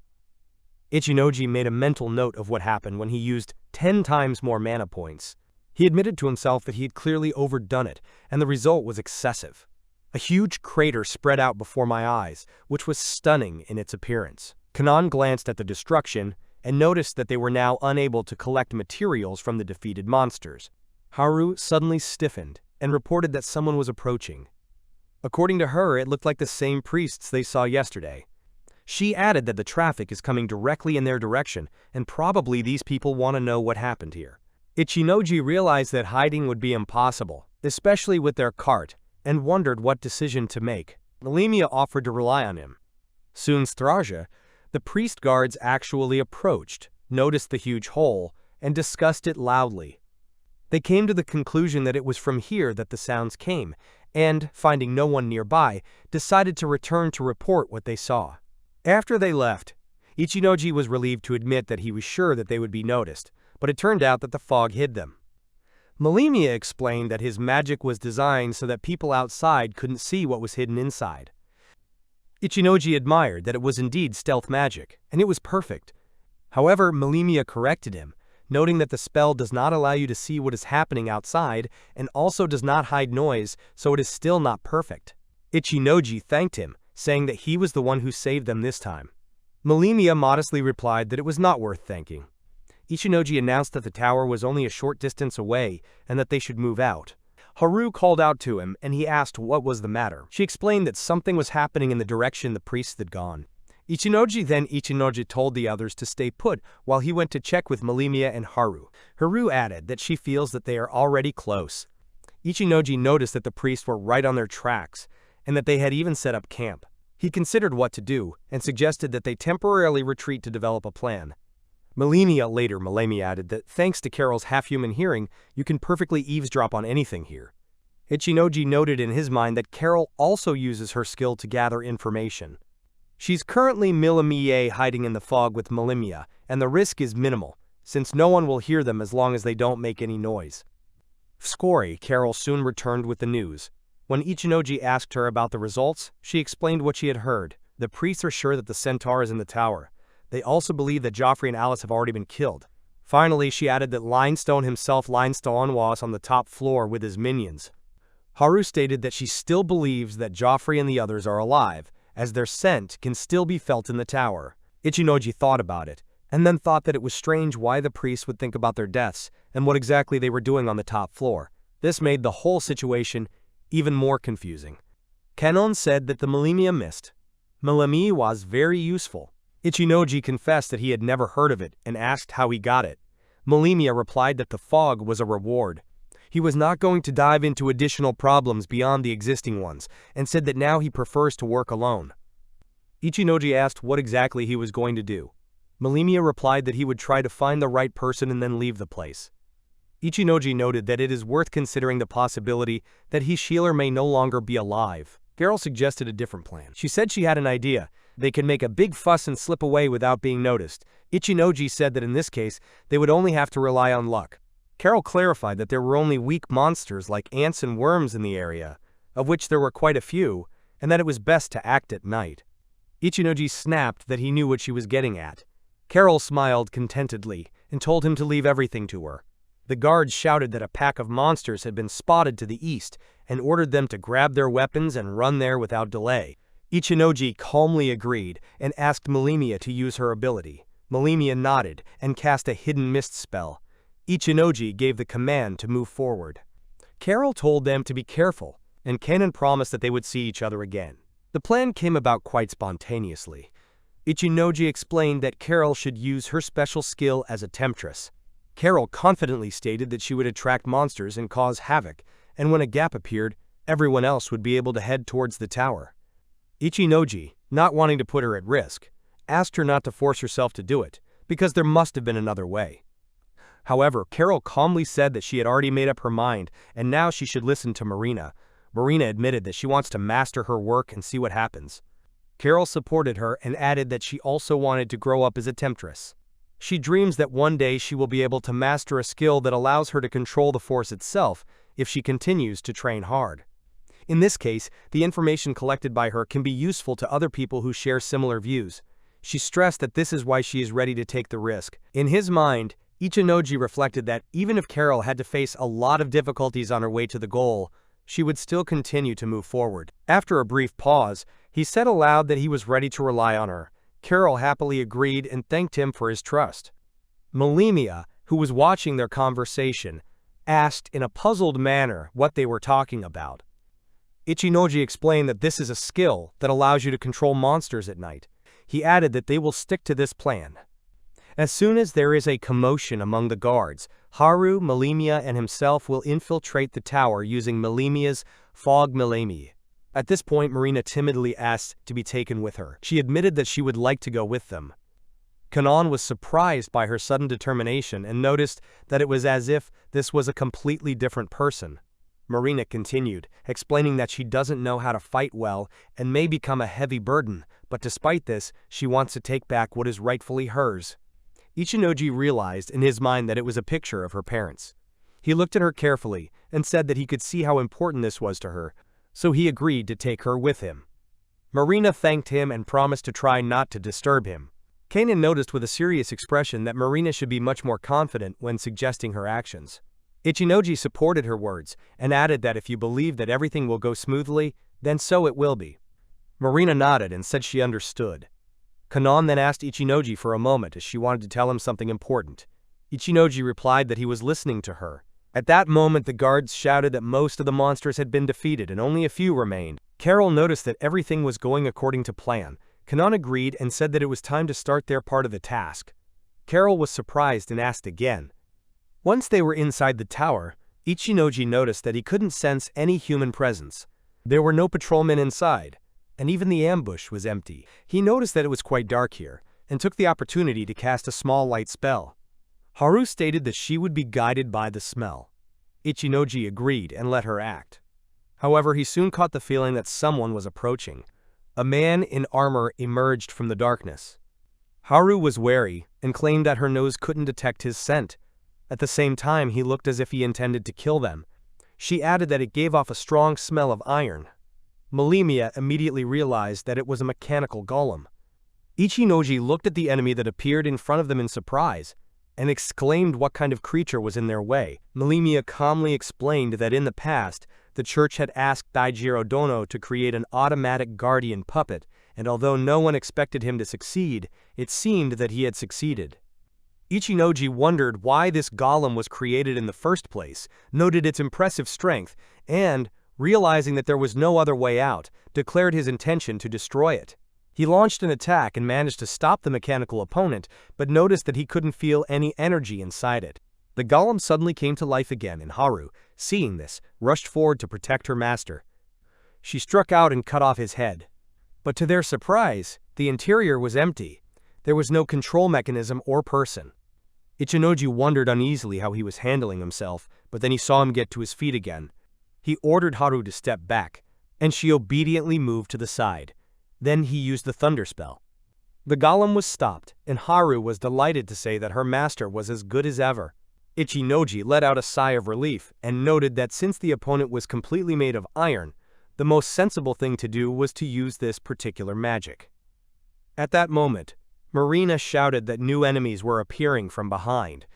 Ichinoji made a mental note of what happened when he used 10 times more mana points. He admitted to himself that he had clearly overdone it, and the result was excessive. A huge crater spread out before my eyes, which was stunning in its appearance. Kanon glanced at the destruction and noticed that they were now unable to collect materials from the defeated monsters. Haru suddenly stiffened and reported that someone was approaching. According to her, it looked like the same priests they saw yesterday. She added that the traffic is coming directly in their direction, and probably these people want to know what happened here. Ichinoji realized that hiding would be impossible, especially with their cart, and wondered what decision to make. Melimia offered to rely on him. Soon Straja, the priest guards actually approached, noticed the huge hole, and discussed it loudly. They came to the conclusion that it was from here that the sounds came, and, finding no one nearby, decided to return to report what they saw. After they left, Ichinoji was relieved to admit that he was sure that they would be noticed, but it turned out that the fog hid them. Melimia explained that his magic was designed so that people outside couldn't see what was hidden inside. Ichinoji admired that it was indeed stealth magic, and it was perfect. However, Melimia corrected him, noting that the spell does not allow you to see what is happening outside and also does not hide noise, so it is still not perfect. Ichinoji thanked him, saying that he was the one who saved them this time. Melimia modestly replied that it was not worth thanking. Ichinoji announced that the tower was only a short distance away and that they should move out. Haru called out to him and he asked what was the matter. She explained that something was happening in the direction the priests had gone. Ichinoji told the others to stay put while he went to check with Melimia and Haru. Haru added that she feels that they are already close. Ichinoji noticed that the priests were right on their tracks and that they had even set up camp. He considered what to do and suggested that they temporarily retreat to develop a plan. Melimia added that thanks to Carol's half-human hearing, you can perfectly eavesdrop on anything here. Ichinoji noted in his mind that Carol also uses her skill to gather information. She's currently hiding in the fog with Melimia, and the risk is minimal, since no one will hear them as long as they don't make any noise. Carol soon returned with the news. When Ichinoji asked her about the results, she explained what she had heard. The priests are sure that the centaur is in the tower. They also believe that Joffrey and Alice have already been killed. Finally, she added that Limestone himself was on the top floor with his minions. Haru stated that she still believes that Joffrey and the others are alive, as their scent can still be felt in the tower. Ichinoji thought about it, and then thought that it was strange why the priests would think about their deaths and what exactly they were doing on the top floor. This made the whole situation even more confusing. Kanon said that the Melimia missed. Melimia was very useful. Ichinoji confessed that he had never heard of it and asked how he got it. Melimia replied that the fog was a reward. He was not going to dive into additional problems beyond the existing ones, and said that now he prefers to work alone. Ichinoji asked what exactly he was going to do. Melimia replied that he would try to find the right person and then leave the place. Ichinoji noted that it is worth considering the possibility that Hishiler may no longer be alive. Carol suggested a different plan. She said she had an idea. They could make a big fuss and slip away without being noticed. Ichinoji said that in this case, they would only have to rely on luck. Carol clarified that there were only weak monsters like ants and worms in the area, of which there were quite a few, and that it was best to act at night. Ichinoji snapped that he knew what she was getting at. Carol smiled contentedly and told him to leave everything to her. The guards shouted that a pack of monsters had been spotted to the east, and ordered them to grab their weapons and run there without delay. Ichinoji calmly agreed and asked Melimia to use her ability. Melimia nodded and cast a hidden mist spell. Ichinoji gave the command to move forward. Carol told them to be careful, and Kanon promised that they would see each other again. The plan came about quite spontaneously. Ichinoji explained that Carol should use her special skill as a temptress. Carol confidently stated that she would attract monsters and cause havoc, and when a gap appeared, everyone else would be able to head towards the tower. Ichinoji, not wanting to put her at risk, asked her not to force herself to do it, because there must have been another way. However, Carol calmly said that she had already made up her mind, and now she should listen to Marina. Marina admitted that she wants to master her work and see what happens. Carol supported her and added that she also wanted to grow up as a temptress. She dreams that one day she will be able to master a skill that allows her to control the force itself if she continues to train hard. In this case, the information collected by her can be useful to other people who share similar views. She stressed that this is why she is ready to take the risk. In his mind, Ichinoji reflected that even if Carol had to face a lot of difficulties on her way to the goal, she would still continue to move forward. After a brief pause, he said aloud that he was ready to rely on her. Carol happily agreed and thanked him for his trust. Melimia, who was watching their conversation, asked in a puzzled manner what they were talking about. Ichinoji explained that this is a skill that allows you to control monsters at night. He added that they will stick to this plan. As soon as there is a commotion among the guards, Haru, Melimia, and himself will infiltrate the tower using Melimia's fog melee. At this point, Marina timidly asked to be taken with her. She admitted that she would like to go with them. Kanon was surprised by her sudden determination and noticed that it was as if this was a completely different person. Marina continued, explaining that she doesn't know how to fight well and may become a heavy burden, but despite this, she wants to take back what is rightfully hers. Ichinoji realized in his mind that it was a picture of her parents. He looked at her carefully and said that he could see how important this was to her, so he agreed to take her with him. Marina thanked him and promised to try not to disturb him. Kanon noticed with a serious expression that Marina should be much more confident when suggesting her actions. Ichinoji supported her words and added that if you believe that everything will go smoothly, then so it will be. Marina nodded and said she understood. Kanon then asked Ichinoji for a moment as she wanted to tell him something important. Ichinoji replied that he was listening to her. At that moment, the guards shouted that most of the monsters had been defeated and only a few remained. Carol noticed that everything was going according to plan. Kanon agreed and said that it was time to start their part of the task. Carol was surprised and asked again. Once they were inside the tower, Ichinoji noticed that he couldn't sense any human presence. There were no patrolmen inside, and even the ambush was empty. He noticed that it was quite dark here, and took the opportunity to cast a small light spell. Haru stated that she would be guided by the smell. Ichinoji agreed and let her act. However, he soon caught the feeling that someone was approaching. A man in armor emerged from the darkness. Haru was wary and claimed that her nose couldn't detect his scent. At the same time, he looked as if he intended to kill them. She added that it gave off a strong smell of iron. Melimia immediately realized that it was a mechanical golem. Ichinoji looked at the enemy that appeared in front of them in surprise, and exclaimed what kind of creature was in their way. Melimia calmly explained that in the past, the church had asked Daijiro Dono to create an automatic guardian puppet, and although no one expected him to succeed, it seemed that he had succeeded. Ichinoji wondered why this golem was created in the first place, noted its impressive strength, and, realizing that there was no other way out, declared his intention to destroy it. He launched an attack and managed to stop the mechanical opponent, but noticed that he couldn't feel any energy inside it. The golem suddenly came to life again, and Haru, seeing this, rushed forward to protect her master. She struck out and cut off his head. But to their surprise, the interior was empty. There was no control mechanism or person. Ichinoji wondered uneasily how he was handling himself, but then he saw him get to his feet again. He ordered Haru to step back, and she obediently moved to the side. Then he used the thunder spell. The golem was stopped, and Haru was delighted to say that her master was as good as ever. Ichinoji let out a sigh of relief and noted that since the opponent was completely made of iron, the most sensible thing to do was to use this particular magic. At that moment, Marina shouted that new enemies were appearing from behind.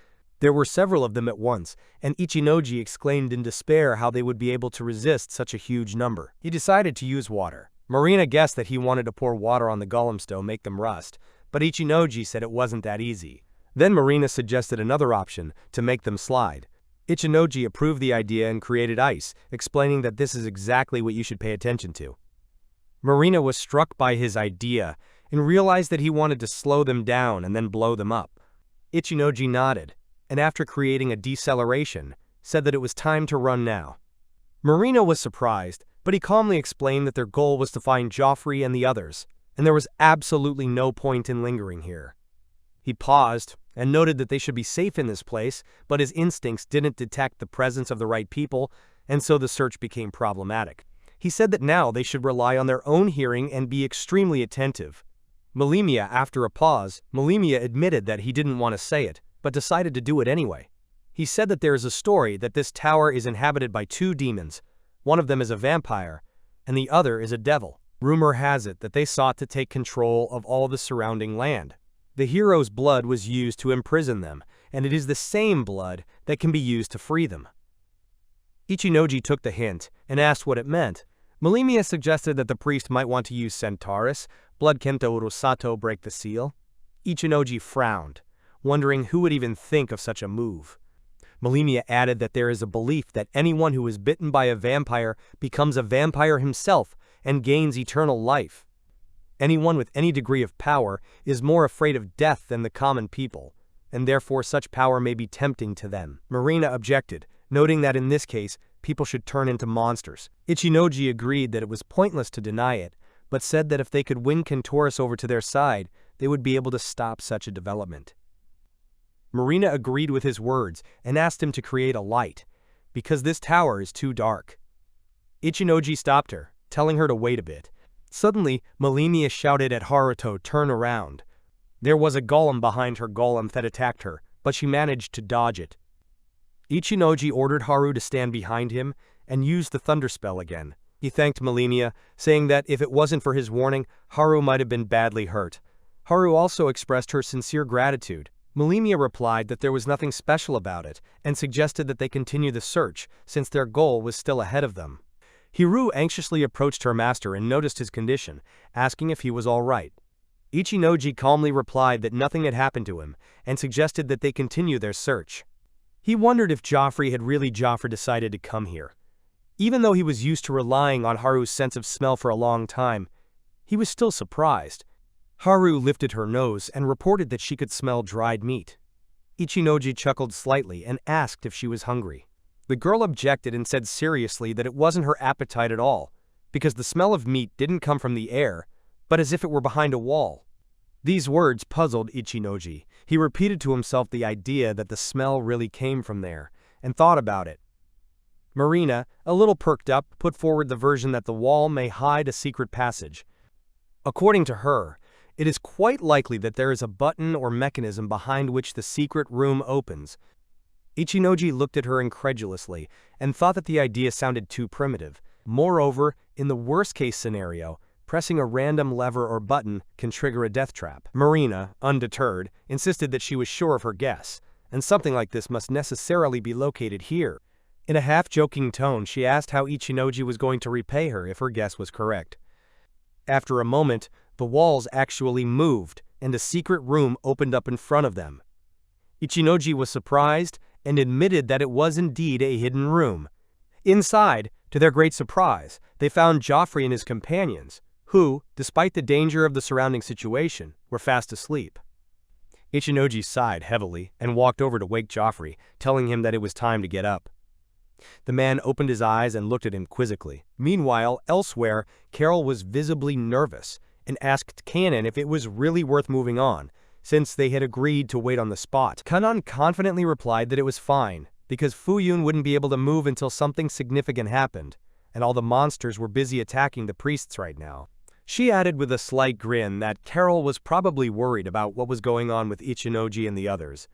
There were several of them at once, and Ichinoji exclaimed in despair how they would be able to resist such a huge number. He decided to use water. Marina guessed that he wanted to pour water on the golems to make them rust, but Ichinoji said it wasn't that easy. Then Marina suggested another option, to make them slide. Ichinoji approved the idea and created ice, explaining that this is exactly what you should pay attention to. Marina was struck by his idea and realized that he wanted to slow them down and then blow them up. Ichinoji nodded, and after creating a deceleration, said that it was time to run now. Marina was surprised, but he calmly explained that their goal was to find Joffrey and the others, and there was absolutely no point in lingering here. He paused and noted that they should be safe in this place, but his instincts didn't detect the presence of the right people, and so the search became problematic. He said that now they should rely on their own hearing and be extremely attentive. After a pause, Melimia admitted that he didn't want to say it, but decided to do it anyway. He said that there is a story that this tower is inhabited by two demons. One of them is a vampire, and the other is a devil. Rumor has it that they sought to take control of all the surrounding land. The hero's blood was used to imprison them, and it is the same blood that can be used to free them. Ichinoji took the hint and asked what it meant. Melimia suggested that the priest might want to use Centaurus, blood Kento Urusato break the seal. Ichinoji frowned, wondering who would even think of such a move. Melimia added that there is a belief that anyone who is bitten by a vampire becomes a vampire himself and gains eternal life. Anyone with any degree of power is more afraid of death than the common people, and therefore such power may be tempting to them. Marina objected, noting that in this case, people should turn into monsters. Ichinoji agreed that it was pointless to deny it, but said that if they could win Centaurus over to their side, they would be able to stop such a development. Marina agreed with his words and asked him to create a light, because this tower is too dark. Ichinoji stopped her, telling her to wait a bit. Suddenly, Melimia shouted at Haru to turn around. There was a golem behind her golem that attacked her, but she managed to dodge it. Ichinoji ordered Haru to stand behind him and use the thunder spell again. He thanked Melimia, saying that if it wasn't for his warning, Haru might have been badly hurt. Haru also expressed her sincere gratitude. Melimia replied that there was nothing special about it and suggested that they continue the search since their goal was still ahead of them. Haru anxiously approached her master and noticed his condition, asking if he was all right. Ichinoji calmly replied that nothing had happened to him and suggested that they continue their search. He wondered if Joffrey had really decided to come here. Even though he was used to relying on Haru's sense of smell for a long time, he was still surprised. Haru lifted her nose and reported that she could smell dried meat. Ichinoji chuckled slightly and asked if she was hungry. The girl objected and said seriously that it wasn't her appetite at all, because the smell of meat didn't come from the air, but as if it were behind a wall. These words puzzled Ichinoji. He repeated to himself the idea that the smell really came from there, and thought about it. Marina, a little perked up, put forward the version that the wall may hide a secret passage. According to her, it is quite likely that there is a button or mechanism behind which the secret room opens. Ichinoji looked at her incredulously and thought that the idea sounded too primitive. Moreover, in the worst-case scenario, pressing a random lever or button can trigger a death trap. Marina, undeterred, insisted that she was sure of her guess, and something like this must necessarily be located here. In a half-joking tone, she asked how Ichinoji was going to repay her if her guess was correct. After a moment, the walls actually moved, and a secret room opened up in front of them. Ichinoji was surprised and admitted that it was indeed a hidden room. Inside, to their great surprise, they found Joffrey and his companions, who, despite the danger of the surrounding situation, were fast asleep. Ichinoji sighed heavily and walked over to wake Joffrey, telling him that it was time to get up. The man opened his eyes and looked at him quizzically. Meanwhile, elsewhere, Carol was visibly nervous and asked Kanan if it was really worth moving on, since they had agreed to wait on the spot. Kanan confidently replied that it was fine, because Fuyun wouldn't be able to move until something significant happened, and all the monsters were busy attacking the priests right now. She added with a slight grin that Carol was probably worried about what was going on with Ichinoji and the others.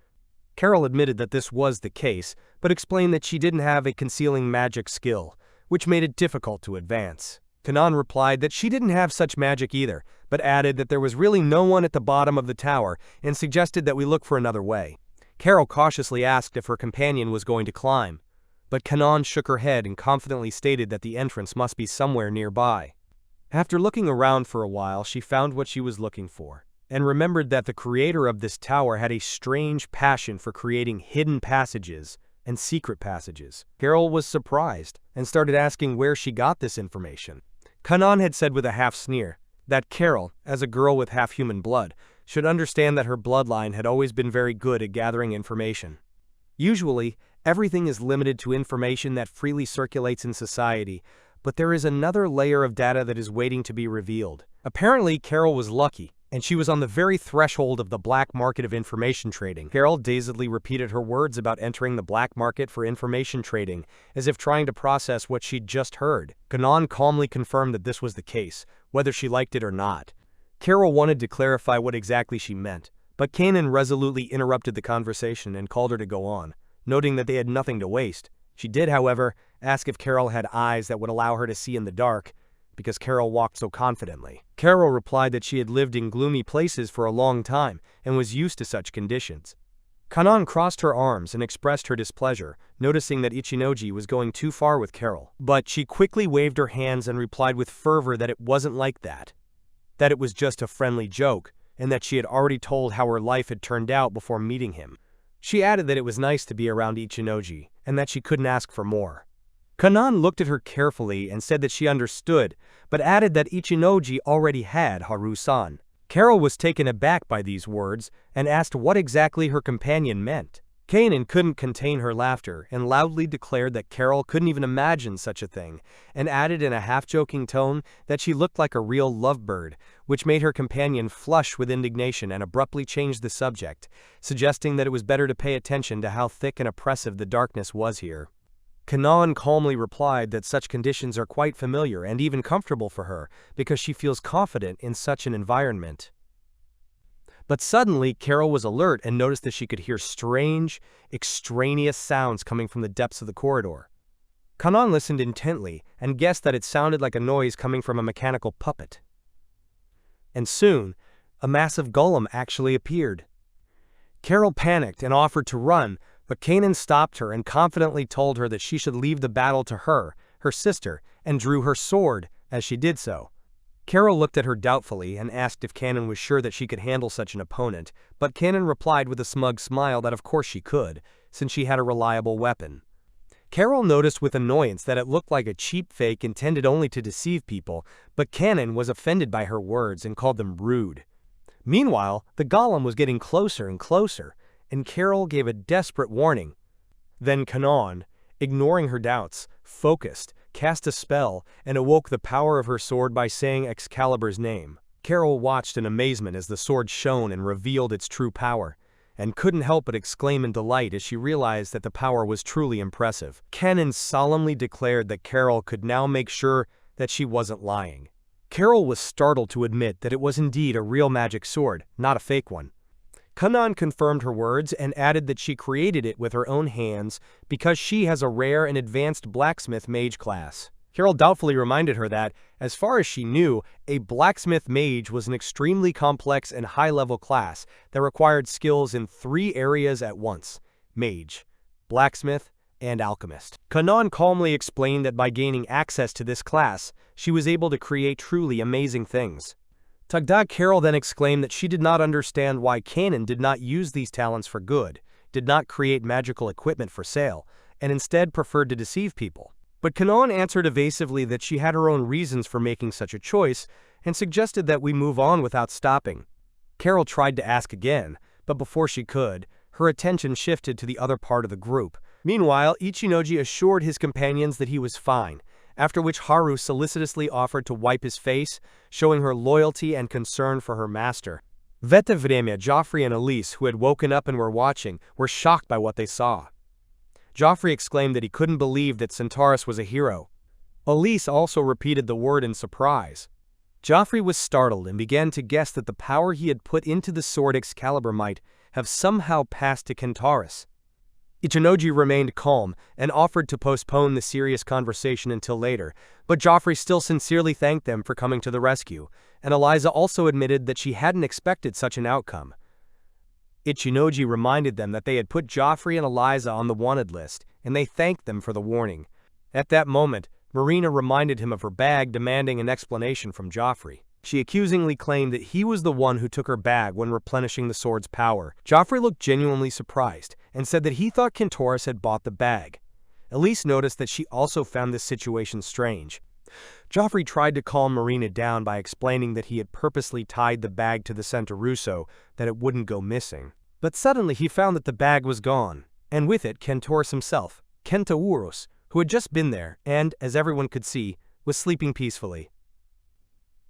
Carol admitted that this was the case, but explained that she didn't have a concealing magic skill, which made it difficult to advance. Kanan replied that she didn't have such magic either, but added that there was really no one at the bottom of the tower and suggested that we look for another way. Carol cautiously asked if her companion was going to climb, but Kanan shook her head and confidently stated that the entrance must be somewhere nearby. After looking around for a while, she found what she was looking for, and remembered that the creator of this tower had a strange passion for creating hidden passages and secret passages. Carol was surprised and started asking where she got this information. Kanan had said with a half sneer that Carol, as a girl with half-human blood, should understand that her bloodline had always been very good at gathering information. Usually, everything is limited to information that freely circulates in society, but there is another layer of data that is waiting to be revealed. Apparently, Carol was lucky, and she was on the very threshold of the black market of information trading. Carol dazedly repeated her words about entering the black market for information trading, as if trying to process what she'd just heard. Kanan calmly confirmed that this was the case, whether she liked it or not. Carol wanted to clarify what exactly she meant, but Kanan resolutely interrupted the conversation and called her to go on, noting that they had nothing to waste. She did, however, ask if Carol had eyes that would allow her to see in the dark, because Carol walked so confidently. Carol replied that she had lived in gloomy places for a long time and was used to such conditions. Kanan crossed her arms and expressed her displeasure, noticing that Ichinoji was going too far with Carol. But she quickly waved her hands and replied with fervor that it wasn't like that it was just a friendly joke, and that she had already told how her life had turned out before meeting him. She added that it was nice to be around Ichinoji, and that she couldn't ask for more. Kanan looked at her carefully and said that she understood, but added that Ichinoji already had Haru-san. Carol was taken aback by these words and asked what exactly her companion meant. Kanan couldn't contain her laughter and loudly declared that Carol couldn't even imagine such a thing, and added in a half-joking tone that she looked like a real lovebird, which made her companion flush with indignation and abruptly changed the subject, suggesting that it was better to pay attention to how thick and oppressive the darkness was here. Kanan calmly replied that such conditions are quite familiar and even comfortable for her because she feels confident in such an environment. But suddenly, Carol was alert and noticed that she could hear strange, extraneous sounds coming from the depths of the corridor. Kanan listened intently and guessed that it sounded like a noise coming from a mechanical puppet. And soon, a massive golem actually appeared. Carol panicked and offered to run, but Kanan stopped her and confidently told her that she should leave the battle to her sister, and drew her sword as she did so. Carol looked at her doubtfully and asked if Kanan was sure that she could handle such an opponent, but Kanan replied with a smug smile that of course she could, since she had a reliable weapon. Carol noticed with annoyance that it looked like a cheap fake intended only to deceive people, but Kanan was offended by her words and called them rude. Meanwhile, the golem was getting closer and closer, and Carol gave a desperate warning. Then Kanan, ignoring her doubts, focused, cast a spell, and awoke the power of her sword by saying Excalibur's name. Carol watched in amazement as the sword shone and revealed its true power, and couldn't help but exclaim in delight as she realized that the power was truly impressive. Kanan solemnly declared that Carol could now make sure that she wasn't lying. Carol was startled to admit that it was indeed a real magic sword, not a fake one. Kanan confirmed her words and added that she created it with her own hands because she has a rare and advanced blacksmith mage class. Carol doubtfully reminded her that, as far as she knew, a blacksmith mage was an extremely complex and high-level class that required skills in 3 areas at once: mage, blacksmith, and alchemist. Kanan calmly explained that by gaining access to this class, she was able to create truly amazing things. Carol then exclaimed that she did not understand why Kanan did not use these talents for good, did not create magical equipment for sale, and instead preferred to deceive people. But Kanan answered evasively that she had her own reasons for making such a choice, and suggested that we move on without stopping. Carol tried to ask again, but before she could, her attention shifted to the other part of the group. Meanwhile, Ichinoji assured his companions that he was fine, after which Haru solicitously offered to wipe his face, showing her loyalty and concern for her master. Veta Vremya, Joffrey and Elise, who had woken up and were watching, were shocked by what they saw. Joffrey exclaimed that he couldn't believe that Centaurus was a hero. Elise also repeated the word in surprise. Joffrey was startled and began to guess that the power he had put into the sword Excalibur might have somehow passed to Centaurus. Ichinoji remained calm and offered to postpone the serious conversation until later, but Joffrey still sincerely thanked them for coming to the rescue, and Eliza also admitted that she hadn't expected such an outcome. Ichinoji reminded them that they had put Joffrey and Eliza on the wanted list, and they thanked them for the warning. At that moment, Marina reminded him of her bag, demanding an explanation from Joffrey. She accusingly claimed that he was the one who took her bag when replenishing the sword's power. Joffrey looked genuinely surprised and said that he thought Kentoris had bought the bag. Elise noticed that she also found this situation strange. Joffrey tried to calm Marina down by explaining that he had purposely tied the bag to the centaur so that it wouldn't go missing. But suddenly he found that the bag was gone, and with it Kentoris himself, Kentaurus, who had just been there and, as everyone could see, was sleeping peacefully.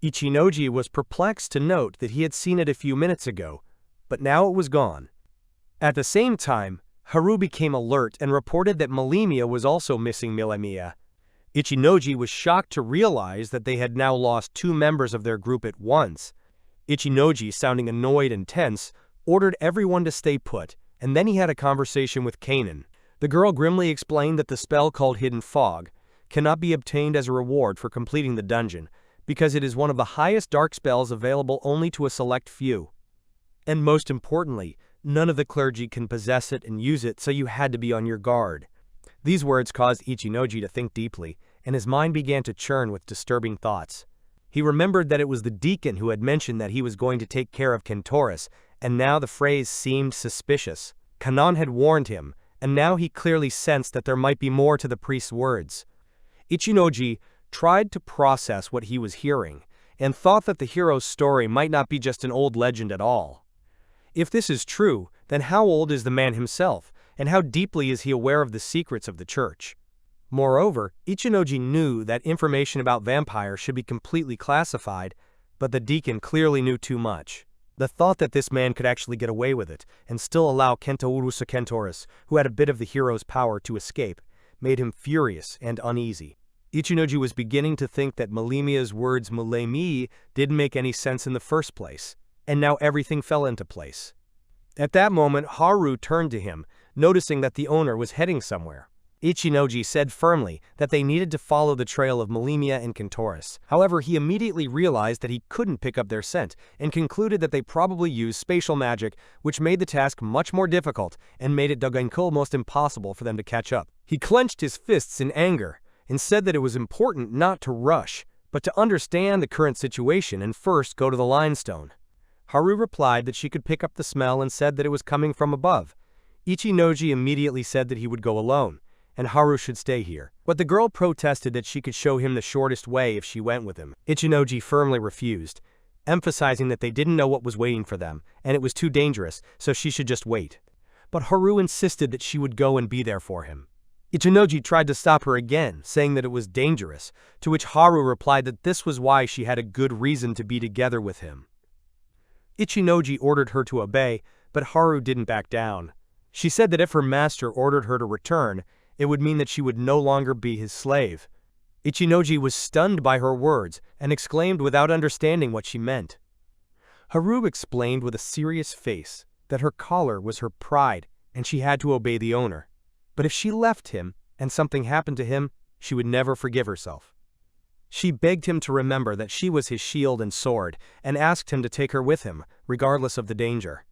Ichinoji was perplexed to note that he had seen it a few minutes ago, but now it was gone. At the same time, Haru became alert and reported that Milemia was also missing. Ichinoji was shocked to realize that they had now lost 2 members of their group at once. Ichinoji, sounding annoyed and tense, ordered everyone to stay put, and then he had a conversation with Kanan. The girl grimly explained that the spell called Hidden Fog cannot be obtained as a reward for completing the dungeon, because it is one of the highest dark spells available only to a select few. And most importantly, none of the clergy can possess it and use it, so you had to be on your guard. These words caused Ichinoji to think deeply, and his mind began to churn with disturbing thoughts. He remembered that it was the deacon who had mentioned that he was going to take care of Kentoris, and now the phrase seemed suspicious. Kanan had warned him, and now he clearly sensed that there might be more to the priest's words. Ichinoji tried to process what he was hearing, and thought that the hero's story might not be just an old legend at all. If this is true, then how old is the man himself, and how deeply is he aware of the secrets of the church? Moreover, Ichinoji knew that information about vampires should be completely classified, but the deacon clearly knew too much. The thought that this man could actually get away with it, and still allow Kentaurusa Kentoris, who had a bit of the hero's power, to escape, made him furious and uneasy. Ichinoji was beginning to think that Milemia's words Milemi didn't make any sense in the first place, and now everything fell into place. At that moment, Haru turned to him, noticing that the owner was heading somewhere. Ichinoji said firmly that they needed to follow the trail of Milemia and Kentoris. However, he immediately realized that he couldn't pick up their scent, and concluded that they probably used spatial magic, which made the task much more difficult and made it almost impossible for them to catch up. He clenched his fists in anger and said that it was important not to rush, but to understand the current situation and first go to the limestone. Haru replied that she could pick up the smell and said that it was coming from above. Ichinoji immediately said that he would go alone, and Haru should stay here. But the girl protested that she could show him the shortest way if she went with him. Ichinoji firmly refused, emphasizing that they didn't know what was waiting for them, and it was too dangerous, so she should just wait. But Haru insisted that she would go and be there for him. Ichinoji tried to stop her again, saying that it was dangerous, to which Haru replied that this was why she had a good reason to be together with him. Ichinoji ordered her to obey, but Haru didn't back down. She said that if her master ordered her to return, it would mean that she would no longer be his slave. Ichinoji was stunned by her words and exclaimed without understanding what she meant. Haru explained with a serious face that her collar was her pride and she had to obey the owner. But if she left him and something happened to him, she would never forgive herself. She begged him to remember that she was his shield and sword and asked him to take her with him, regardless of the danger.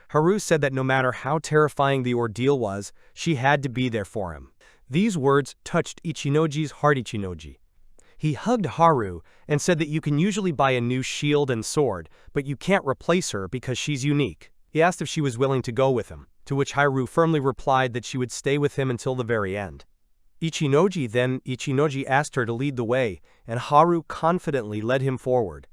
Haru said that no matter how terrifying the ordeal was, she had to be there for him. These words touched Ichinoji's heart. He hugged Haru and said that you can usually buy a new shield and sword, but you can't replace her because she's unique. He asked if she was willing to go with him, to which Haru firmly replied that she would stay with him until the very end. Ichinoji asked her to lead the way, and Haru confidently led him forward.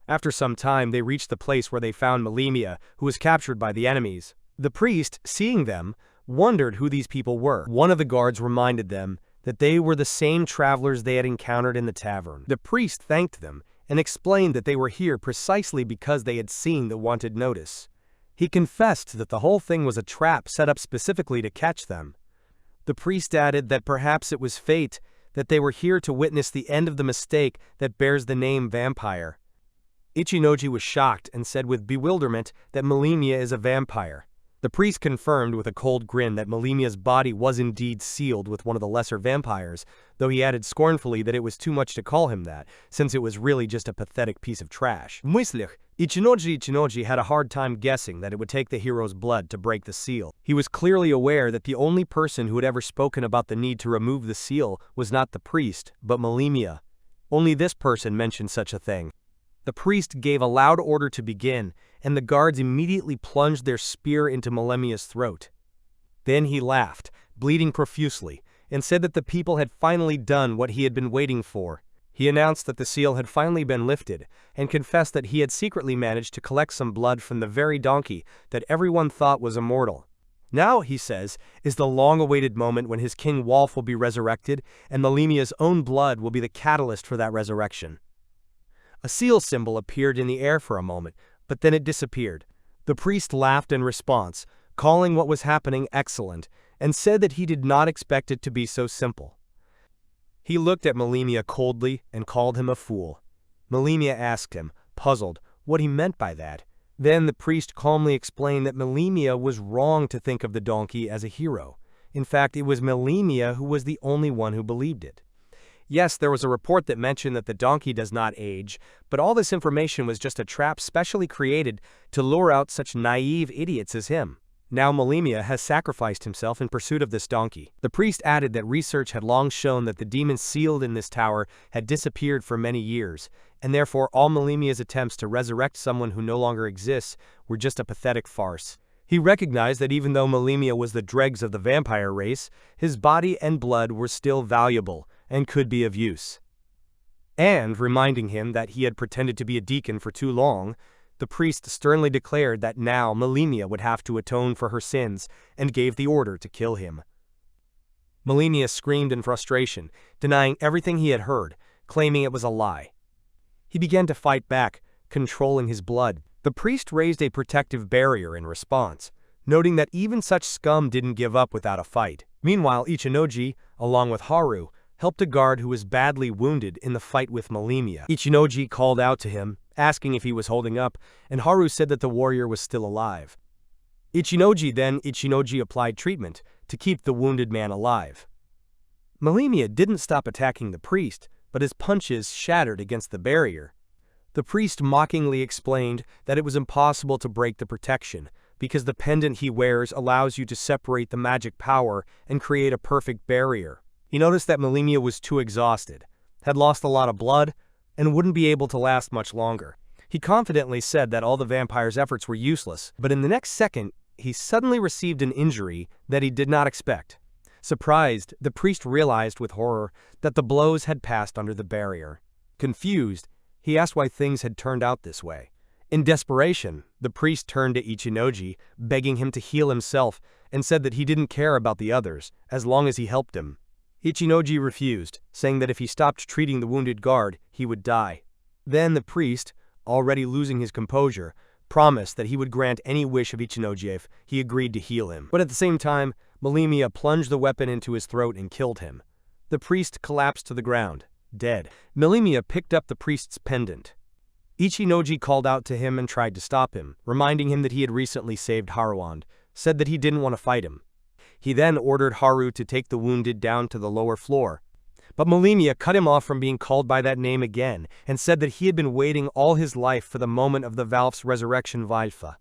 After some time, they reached the place where they found Milemia, who was captured by the enemies. The priest, seeing them, wondered who these people were. One of the guards reminded them that they were the same travelers they had encountered in the tavern. The priest thanked them and explained that they were here precisely because they had seen the wanted notice. He confessed that the whole thing was a trap set up specifically to catch them. The priest added that perhaps it was fate, that they were here to witness the end of the mistake that bears the name vampire. Ichinoji was shocked and said with bewilderment that Milemia is a vampire. The priest confirmed with a cold grin that Melemia's body was indeed sealed with one of the lesser vampires, though he added scornfully that it was too much to call him that, since it was really just a pathetic piece of trash. Myślich, Ichinoji had a hard time guessing that it would take the hero's blood to break the seal. He was clearly aware that the only person who had ever spoken about the need to remove the seal was not the priest, but Melemia. Only this person mentioned such a thing. The priest gave a loud order to begin, and the guards immediately plunged their spear into Melemia's throat. Then he laughed, bleeding profusely, and said that the people had finally done what he had been waiting for. He announced that the seal had finally been lifted, and confessed that he had secretly managed to collect some blood from the very donkey that everyone thought was immortal. Now, he says, is the long-awaited moment when his king Wolf will be resurrected, and Melemia's own blood will be the catalyst for that resurrection. A seal symbol appeared in the air for a moment, but then it disappeared. The priest laughed in response, calling what was happening excellent, and said that he did not expect it to be so simple. He looked at Melemia coldly and called him a fool. Melemia asked him, puzzled, what he meant by that. Then the priest calmly explained that Melemia was wrong to think of the donkey as a hero. In fact, it was Melemia who was the only one who believed it. Yes, there was a report that mentioned that the donkey does not age, but all this information was just a trap specially created to lure out such naive idiots as him. Now Melemia has sacrificed himself in pursuit of this donkey. The priest added that research had long shown that the demons sealed in this tower had disappeared for many years, and therefore all Melemia's attempts to resurrect someone who no longer exists were just a pathetic farce. He recognized that even though Melemia was the dregs of the vampire race, his body and blood were still valuable and could be of use. And, reminding him that he had pretended to be a deacon for too long, the priest sternly declared that now Melemia would have to atone for her sins and gave the order to kill him. Melemia screamed in frustration, denying everything he had heard, claiming it was a lie. He began to fight back, controlling his blood. The priest raised a protective barrier in response, noting that even such scum didn't give up without a fight. Meanwhile, Ichinoji, along with Haru, helped a guard who was badly wounded in the fight with Melemia. Ichinoji called out to him, asking if he was holding up, and Haru said that the warrior was still alive. Ichinoji applied treatment to keep the wounded man alive. Melemia didn't stop attacking the priest, but his punches shattered against the barrier. The priest mockingly explained that it was impossible to break the protection, because the pendant he wears allows you to separate the magic power and create a perfect barrier. He noticed that Melemia was too exhausted, had lost a lot of blood, and wouldn't be able to last much longer. He confidently said that all the vampire's efforts were useless, but in the next second, he suddenly received an injury that he did not expect. Surprised, the priest realized with horror that the blows had passed under the barrier. Confused, he asked why things had turned out this way. In desperation, the priest turned to Ichinoji, begging him to heal himself, and said that he didn't care about the others, as long as he helped him. Ichinoji refused, saying that if he stopped treating the wounded guard, he would die. Then the priest, already losing his composure, promised that he would grant any wish of Ichinoji if he agreed to heal him. But at the same time, Melemia plunged the weapon into his throat and killed him. The priest collapsed to the ground, dead. Melemia picked up the priest's pendant. Ichinoji called out to him and tried to stop him, reminding him that he had recently saved Haru and said that he didn't want to fight him. He then ordered Haru to take the wounded down to the lower floor. But Melemia cut him off from being called by that name again and said that he had been waiting all his life for the moment of the Valf's resurrection Valfa.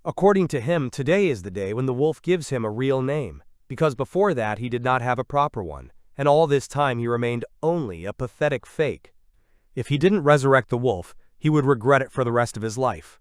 According to him, today is the day when the wolf gives him a real name, because before that he did not have a proper one, and all this time he remained only a pathetic fake. If he didn't resurrect the wolf, he would regret it for the rest of his life.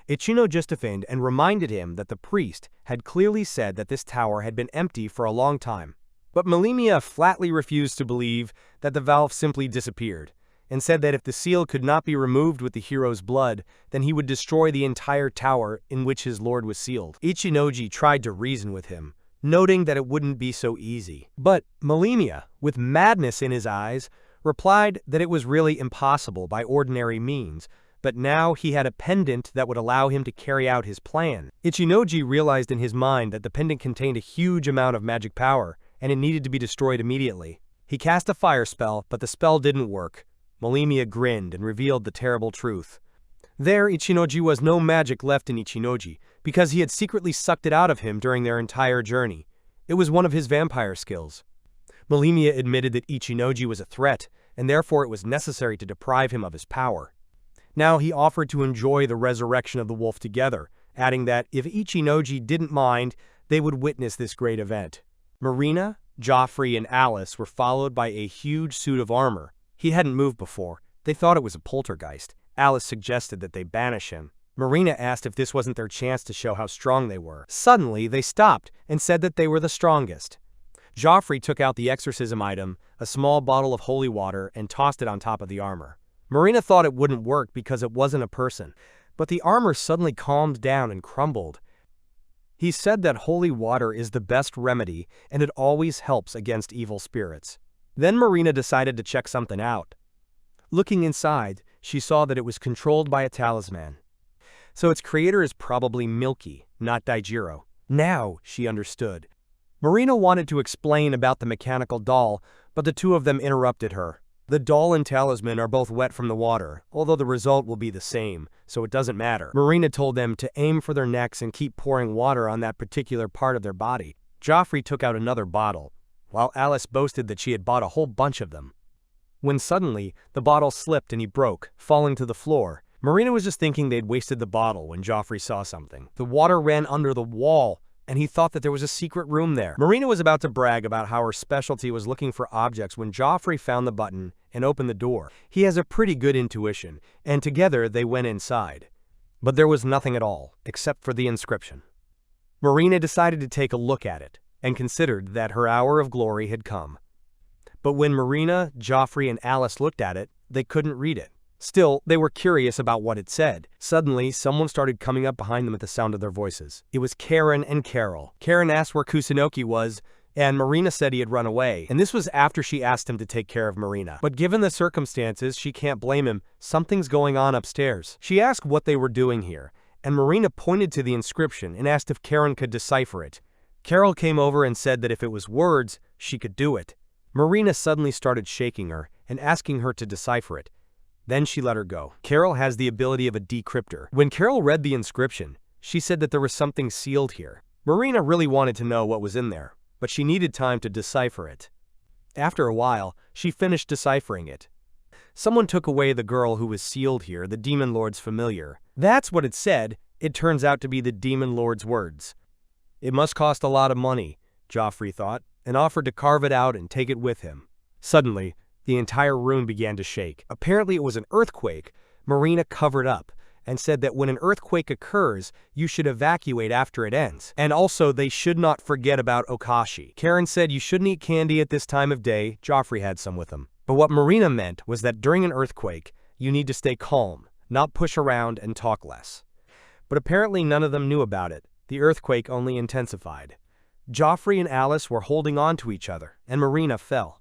Ichino justified and reminded him that the priest had clearly said that this tower had been empty for a long time. But Melemia flatly refused to believe that the valve simply disappeared, and said that if the seal could not be removed with the hero's blood, then he would destroy the entire tower in which his lord was sealed. Ichinoji tried to reason with him, noting that it wouldn't be so easy. But Melemia, with madness in his eyes, replied that it was really impossible by ordinary means, but now he had a pendant that would allow him to carry out his plan. Ichinoji realized in his mind that the pendant contained a huge amount of magic power, and it needed to be destroyed immediately. He cast a fire spell, but the spell didn't work. Melemia grinned and revealed the terrible truth. There, Ichinoji was no magic left in Ichinoji, because he had secretly sucked it out of him during their entire journey. It was one of his vampire skills. Malemia admitted that Ichinoji was a threat, and therefore it was necessary to deprive him of his power. Now he offered to enjoy the resurrection of the wolf together, adding that if Ichinoji didn't mind, they would witness this great event. Marina, Joffrey, and Alice were followed by a huge suit of armor. He hadn't moved before. They thought it was a poltergeist. Alice suggested that they banish him. Marina asked if this wasn't their chance to show how strong they were. Suddenly, they stopped and said that they were the strongest. Joffrey took out the exorcism item, a small bottle of holy water, and tossed it on top of the armor. Marina thought it wouldn't work because it wasn't a person, but the armor suddenly calmed down and crumbled. He said that holy water is the best remedy and it always helps against evil spirits. Then Marina decided to check something out. Looking inside, she saw that it was controlled by a talisman. So its creator is probably Milky, not Daijiro. Now she understood. Marina wanted to explain about the mechanical doll, but the two of them interrupted her. The doll and talisman are both wet from the water, although the result will be the same, so it doesn't matter. Marina told them to aim for their necks and keep pouring water on that particular part of their body. Joffrey took out another bottle, while Alice boasted that she had bought a whole bunch of them. When suddenly, the bottle slipped and he broke, falling to the floor. Marina was just thinking they'd wasted the bottle when Joffrey saw something. The water ran under the wall, and he thought that there was a secret room there. Marina was about to brag about how her specialty was looking for objects when Joffrey found the button and opened the door. He has a pretty good intuition, and together they went inside. But there was nothing at all, except for the inscription. Marina decided to take a look at it, and considered that her hour of glory had come. But when Marina, Joffrey, and Alice looked at it, they couldn't read it. Still, they were curious about what it said. Suddenly, someone started coming up behind them at the sound of their voices. It was Karen and Carol. Karen asked where Kusunoki was, and Marina said he had run away, and this was after she asked him to take care of Marina. But given the circumstances, she can't blame him. Something's going on upstairs. She asked what they were doing here, and Marina pointed to the inscription and asked if Karen could decipher it. Carol came over and said that if it was words, she could do it. Marina suddenly started shaking her and asking her to decipher it. Then she let her go. Carol has the ability of a decryptor. When Carol read the inscription, she said that there was something sealed here. Marina really wanted to know what was in there, but she needed time to decipher it. After a while, she finished deciphering it. Someone took away the girl who was sealed here, the Demon Lord's familiar. That's what it said. It turns out to be the Demon Lord's words. It must cost a lot of money, Joffrey thought, and offered to carve it out and take it with him. Suddenly, the entire room began to shake. Apparently it was an earthquake. Marina covered up and said that when an earthquake occurs, you should evacuate after it ends. And also, they should not forget about Okashi. Karen said you shouldn't eat candy at this time of day. Joffrey had some with him. But what Marina meant was that during an earthquake, you need to stay calm, not push around and talk less. But apparently none of them knew about it. The earthquake only intensified. Joffrey and Alice were holding on to each other, and Marina fell.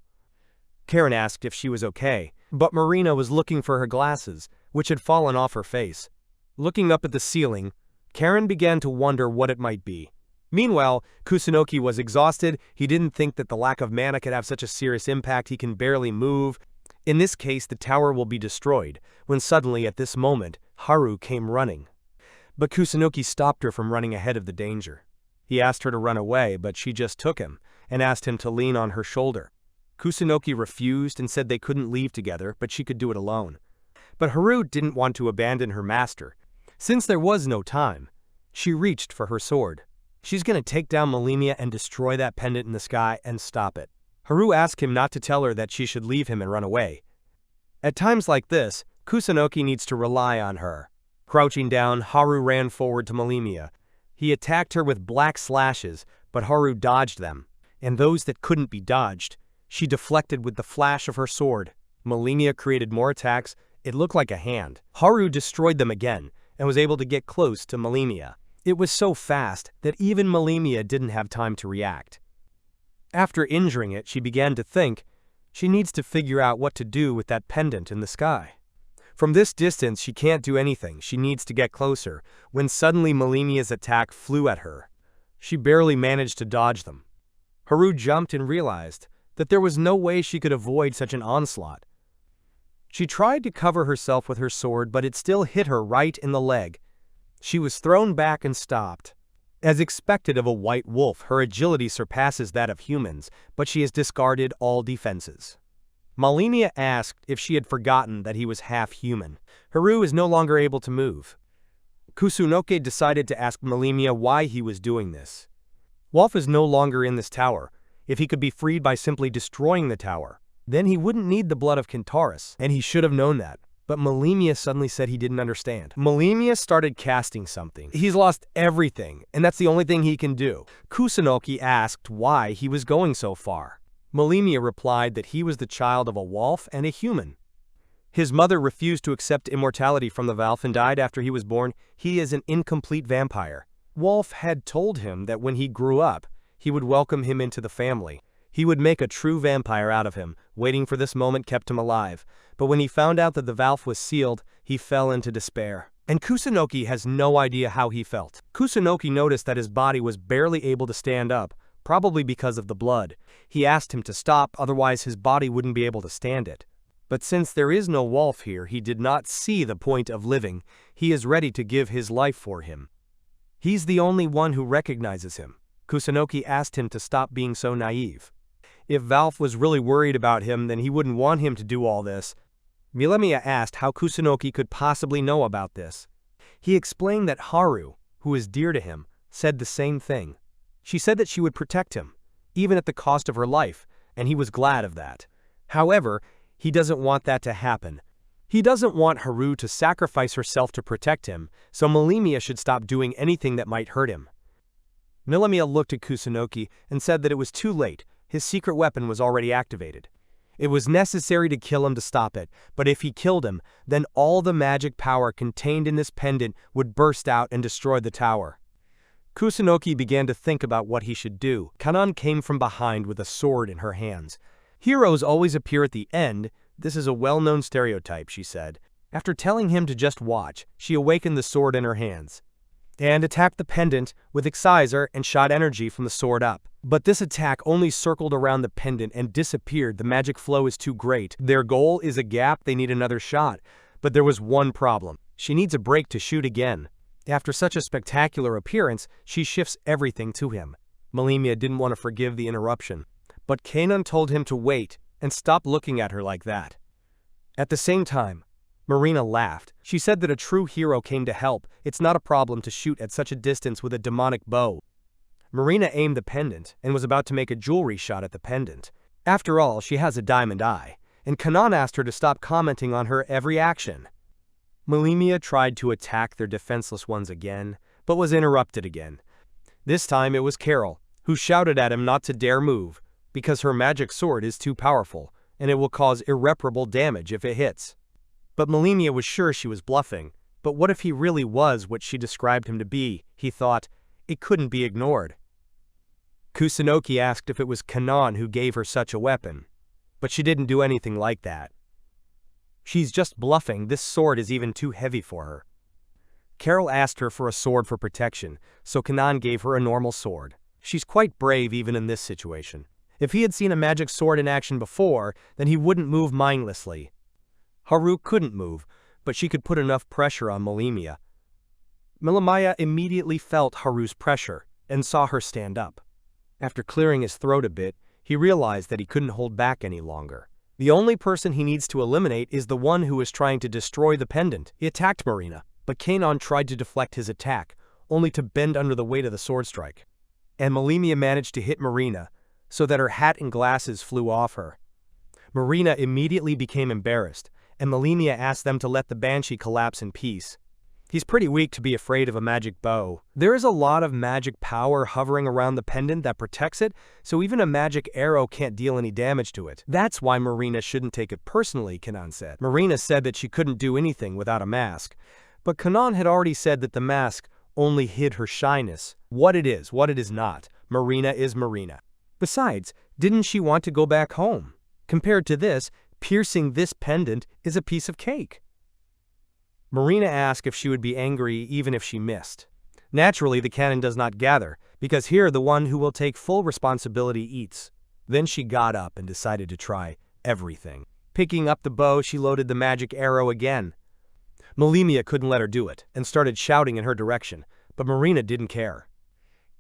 Karen asked if she was okay, but Marina was looking for her glasses, which had fallen off her face. Looking up at the ceiling, Karen began to wonder what it might be. Meanwhile, Kusunoki was exhausted. He didn't think that the lack of mana could have such a serious impact. He can barely move. In this case, the tower will be destroyed, when suddenly at this moment, Haru came running. But Kusunoki stopped her from running ahead of the danger. He asked her to run away, but she just took him, and asked him to lean on her shoulder. Kusunoki refused and said they couldn't leave together, but she could do it alone. But Haru didn't want to abandon her master. Since there was no time, she reached for her sword. She's going to take down Malemia and destroy that pendant in the sky and stop it. Haru asked him not to tell her that she should leave him and run away. At times like this, Kusunoki needs to rely on her. Crouching down, Haru ran forward to Malemia. He attacked her with black slashes, but Haru dodged them, and those that couldn't be dodged, she deflected with the flash of her sword. Malemia created more attacks. It looked like a hand. Haru destroyed them again and was able to get close to Malemia. It was so fast that even Malemia didn't have time to react. After injuring it, she began to think she needs to figure out what to do with that pendant in the sky. From this distance, she can't do anything. She needs to get closer, when suddenly Malemia's attack flew at her. She barely managed to dodge them. Haru jumped and realized that there was no way she could avoid such an onslaught. She tried to cover herself with her sword, but it still hit her right in the leg. She was thrown back and stopped. As expected of a white wolf, her agility surpasses that of humans, but she has discarded all defenses. Marina asked if she had forgotten that he was half human. Haru is no longer able to move. Kusunoki decided to ask Marina why he was doing this. Wolf is no longer in this tower. If he could be freed by simply destroying the tower, then he wouldn't need the blood of Kentaurus, and he should have known that. But Marina suddenly said he didn't understand. Marina started casting something. He's lost everything, and that's the only thing he can do. Kusunoki asked why he was going so far. Marina replied that he was the child of a wolf and a human. His mother refused to accept immortality from the wolf and died after he was born. He is an incomplete vampire. Wolf had told him that when he grew up, he would welcome him into the family. He would make a true vampire out of him. Waiting for this moment kept him alive. But when he found out that the valve was sealed, he fell into despair. And Kusunoki has no idea how he felt. Kusunoki noticed that his body was barely able to stand up, probably because of the blood. He asked him to stop, otherwise his body wouldn't be able to stand it. But since there is no wolf here, he did not see the point of living. He is ready to give his life for him. He's the only one who recognizes him. Kusunoki asked him to stop being so naive. If Valve was really worried about him, then he wouldn't want him to do all this. Marina asked how Kusunoki could possibly know about this. He explained that Haru, who is dear to him, said the same thing. She said that she would protect him, even at the cost of her life, and he was glad of that. However, he doesn't want that to happen. He doesn't want Haru to sacrifice herself to protect him, so Marina should stop doing anything that might hurt him. Marina looked at Kusunoki and said that it was too late. His secret weapon was already activated. It was necessary to kill him to stop it, but if he killed him, then all the magic power contained in this pendant would burst out and destroy the tower. Kusunoki began to think about what he should do. Kanan came from behind with a sword in her hands. Heroes always appear at the end. This is a well-known stereotype, she said. After telling him to just watch, she awakened the sword in her hands and attacked the pendant with Excisor and shot energy from the sword up. But this attack only circled around the pendant and disappeared. The magic flow is too great. Their goal is a gap, they need another shot. But there was one problem. She needs a break to shoot again. After such a spectacular appearance, she shifts everything to him. Marina didn't want to forgive the interruption, but Kanan told him to wait and stop looking at her like that. At the same time, Marina laughed. She said that a true hero came to help. It's not a problem to shoot at such a distance with a demonic bow. Marina aimed the pendant and was about to make a jewelry shot at the pendant. After all, she has a diamond eye, and Kanan asked her to stop commenting on her every action. Marina tried to attack their defenseless ones again, but was interrupted again. This time it was Carol, who shouted at him not to dare move, because her magic sword is too powerful, and it will cause irreparable damage if it hits. But Marina was sure she was bluffing. But what if he really was what she described him to be? He thought. It couldn't be ignored. Kusunoki asked if it was Kanan who gave her such a weapon. But she didn't do anything like that. She's just bluffing. This sword is even too heavy for her. Carol asked her for a sword for protection, so Kanan gave her a normal sword. She's quite brave even in this situation. If he had seen a magic sword in action before, then he wouldn't move mindlessly. Haru couldn't move, but she could put enough pressure on Marina. Marina immediately felt Haru's pressure and saw her stand up. After clearing his throat a bit, he realized that he couldn't hold back any longer. The only person he needs to eliminate is the one who is trying to destroy the pendant. He attacked Marina, but Kanan tried to deflect his attack, only to bend under the weight of the sword strike. And Marina managed to hit Marina, so that her hat and glasses flew off her. Marina immediately became embarrassed, and Marina asked them to let the banshee collapse in peace. He's pretty weak to be afraid of a magic bow. There is a lot of magic power hovering around the pendant that protects it, so even a magic arrow can't deal any damage to it. That's why Marina shouldn't take it personally, Kanan said. Marina said that she couldn't do anything without a mask, but Kanan had already said that the mask only hid her shyness. What it is not. Marina is Marina. Besides, didn't she want to go back home? Compared to this, piercing this pendant is a piece of cake. Marina asked if she would be angry even if she missed. Naturally, the cannon does not gather, because here the one who will take full responsibility eats. Then she got up and decided to try everything. Picking up the bow, she loaded the magic arrow again. Malimia couldn't let her do it, and started shouting in her direction, but Marina didn't care.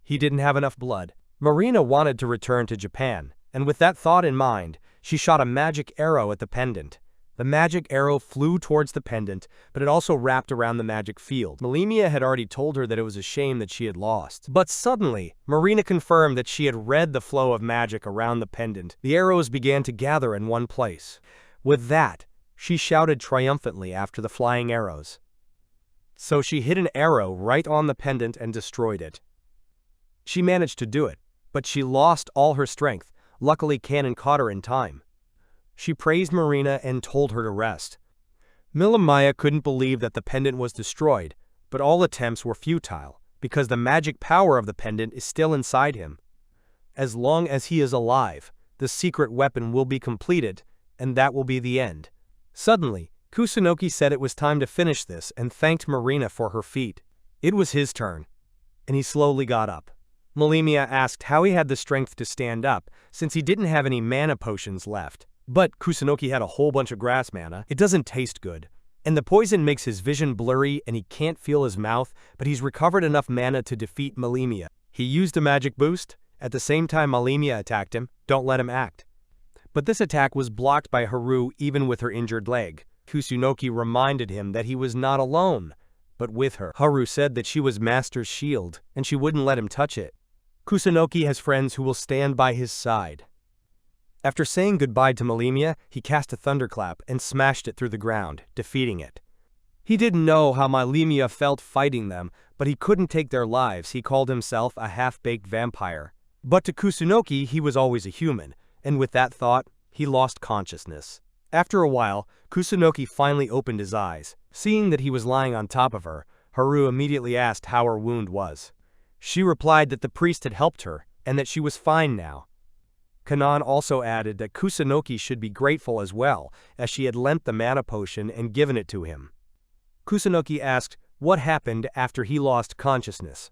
He didn't have enough blood. Marina wanted to return to Japan, and with that thought in mind, she shot a magic arrow at the pendant. The magic arrow flew towards the pendant, but it also wrapped around the magic field. Malimia had already told her that it was a shame that she had lost. But suddenly, Marina confirmed that she had read the flow of magic around the pendant. The arrows began to gather in one place. With that, she shouted triumphantly after the flying arrows. So she hit an arrow right on the pendant and destroyed it. She managed to do it, but she lost all her strength. Luckily, Cannon caught her in time. She praised Marina and told her to rest. Malimia couldn't believe that the pendant was destroyed, but all attempts were futile, because the magic power of the pendant is still inside him. As long as he is alive, the secret weapon will be completed, and that will be the end. Suddenly, Kusunoki said it was time to finish this and thanked Marina for her feat. It was his turn, and he slowly got up. Malimia asked how he had the strength to stand up, since he didn't have any mana potions left. But Kusunoki had a whole bunch of grass mana. It doesn't taste good. And the poison makes his vision blurry and he can't feel his mouth, but he's recovered enough mana to defeat Malimia. He used a magic boost. At the same time Malimia attacked him. Don't let him act. But this attack was blocked by Haru even with her injured leg. Kusunoki reminded him that he was not alone, but with her. Haru said that she was Master's shield, and she wouldn't let him touch it. Kusunoki has friends who will stand by his side. After saying goodbye to Malimia, he cast a thunderclap and smashed it through the ground, defeating it. He didn't know how Malimia felt fighting them, but he couldn't take their lives. He called himself a half-baked vampire. But to Kusunoki, he was always a human, and with that thought, he lost consciousness. After a while, Kusunoki finally opened his eyes. Seeing that he was lying on top of her, Haru immediately asked how her wound was. She replied that the priest had helped her, and that she was fine now. Kanan also added that Kusunoki should be grateful as well, as she had lent the mana potion and given it to him. Kusunoki asked what happened after he lost consciousness.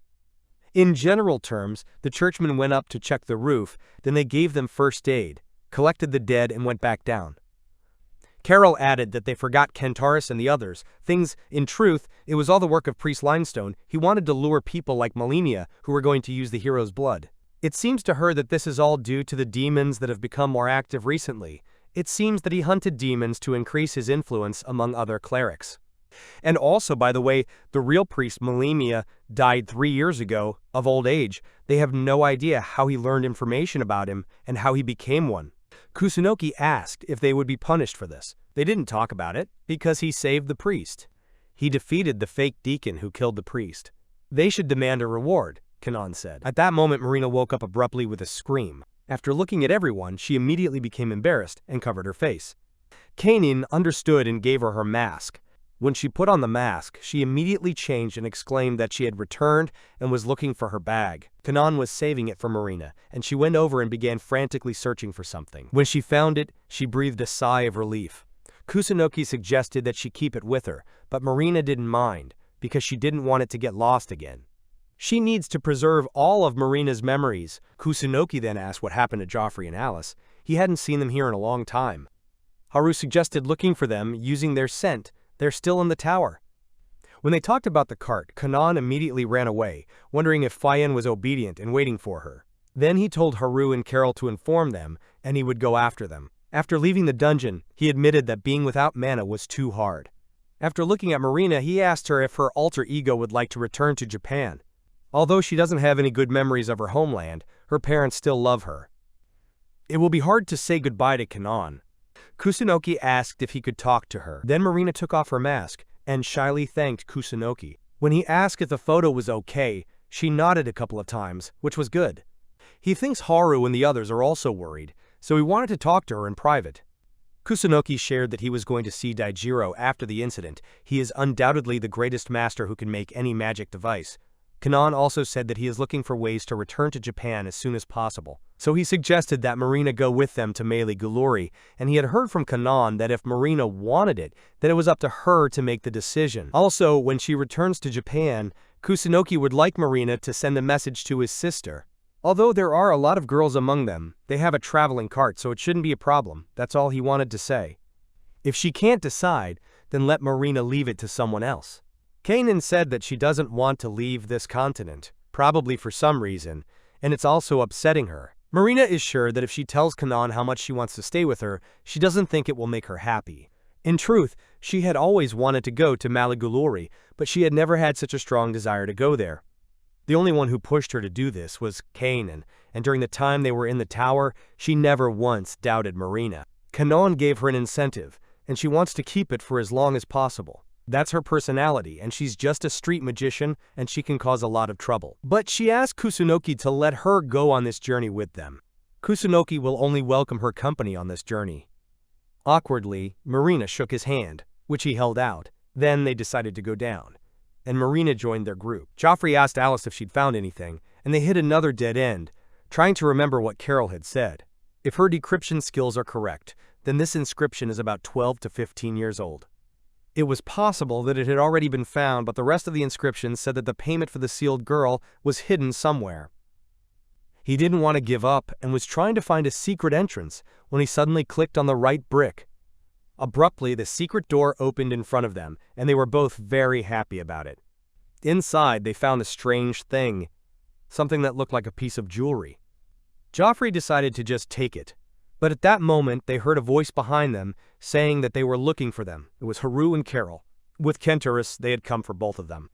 In general terms, the churchmen went up to check the roof, then they gave them first aid, collected the dead and went back down. Carol added that they forgot Kentaurus and the others. In truth, it was all the work of Priest Limestone. He wanted to lure people like Malimia who were going to use the hero's blood. It seems to her that this is all due to the demons that have become more active recently. It seems that he hunted demons to increase his influence among other clerics. And also, by the way, the real priest Malimia died 3 years ago, of old age. They have no idea how he learned information about him and how he became one. Kusunoki asked if they would be punished for this. They didn't talk about it, because he saved the priest. He defeated the fake deacon who killed the priest. They should demand a reward, Kanan said. At that moment, Marina woke up abruptly with a scream. After looking at everyone, she immediately became embarrassed and covered her face. Kanan understood and gave her her mask. When she put on the mask, she immediately changed and exclaimed that she had returned and was looking for her bag. Kanan was saving it for Marina, and she went over and began frantically searching for something. When she found it, she breathed a sigh of relief. Kusunoki suggested that she keep it with her, but Marina didn't mind, because she didn't want it to get lost again. She needs to preserve all of Marina's memories. Kusunoki then asked what happened to Joffrey and Alice. He hadn't seen them here in a long time. Haru suggested looking for them using their scent. They're still in the tower. When they talked about the cart, Kanan immediately ran away, wondering if Fayen was obedient and waiting for her. Then he told Haru and Carol to inform them, and he would go after them. After leaving the dungeon, he admitted that being without mana was too hard. After looking at Marina, he asked her if her alter ego would like to return to Japan. Although she doesn't have any good memories of her homeland, her parents still love her. It will be hard to say goodbye to Kanan. Kusunoki asked if he could talk to her. Then Marina took off her mask and shyly thanked Kusunoki. When he asked if the photo was okay, she nodded a couple of times, which was good. He thinks Haru and the others are also worried, so he wanted to talk to her in private. Kusunoki shared that he was going to see Daijiro after the incident. He is undoubtedly the greatest master who can make any magic device. Kanan also said that he is looking for ways to return to Japan as soon as possible. So he suggested that Marina go with them to Meili Guluri, and he had heard from Kanan that if Marina wanted it, then it was up to her to make the decision. Also, when she returns to Japan, Kusunoki would like Marina to send a message to his sister. Although there are a lot of girls among them, they have a traveling cart, so it shouldn't be a problem. That's all he wanted to say. If she can't decide, then let Marina leave it to someone else. Kanan said that she doesn't want to leave this continent, probably for some reason, and it's also upsetting her. Marina is sure that if she tells Kanan how much she wants to stay with her, she doesn't think it will make her happy. In truth, she had always wanted to go to Malaguluri, but she had never had such a strong desire to go there. The only one who pushed her to do this was Kanan, and during the time they were in the tower, she never once doubted Marina. Kanan gave her an incentive, and she wants to keep it for as long as possible. That's her personality, and she's just a street magician, and she can cause a lot of trouble. But she asked Kusunoki to let her go on this journey with them. Kusunoki will only welcome her company on this journey. Awkwardly, Marina shook his hand, which he held out. Then they decided to go down, and Marina joined their group. Joffrey asked Alice if she'd found anything, and they hit another dead end, trying to remember what Carol had said. If her decryption skills are correct, then this inscription is about 12 to 15 years old. It was possible that it had already been found, but the rest of the inscriptions said that the payment for the sealed girl was hidden somewhere. He didn't want to give up and was trying to find a secret entrance when he suddenly clicked on the right brick. Abruptly, the secret door opened in front of them, and they were both very happy about it. Inside, they found a strange thing, something that looked like a piece of jewelry. Joffrey decided to just take it. But at that moment, they heard a voice behind them saying that they were looking for them. It was Haru and Carol. With Kenturus, they had come for both of them.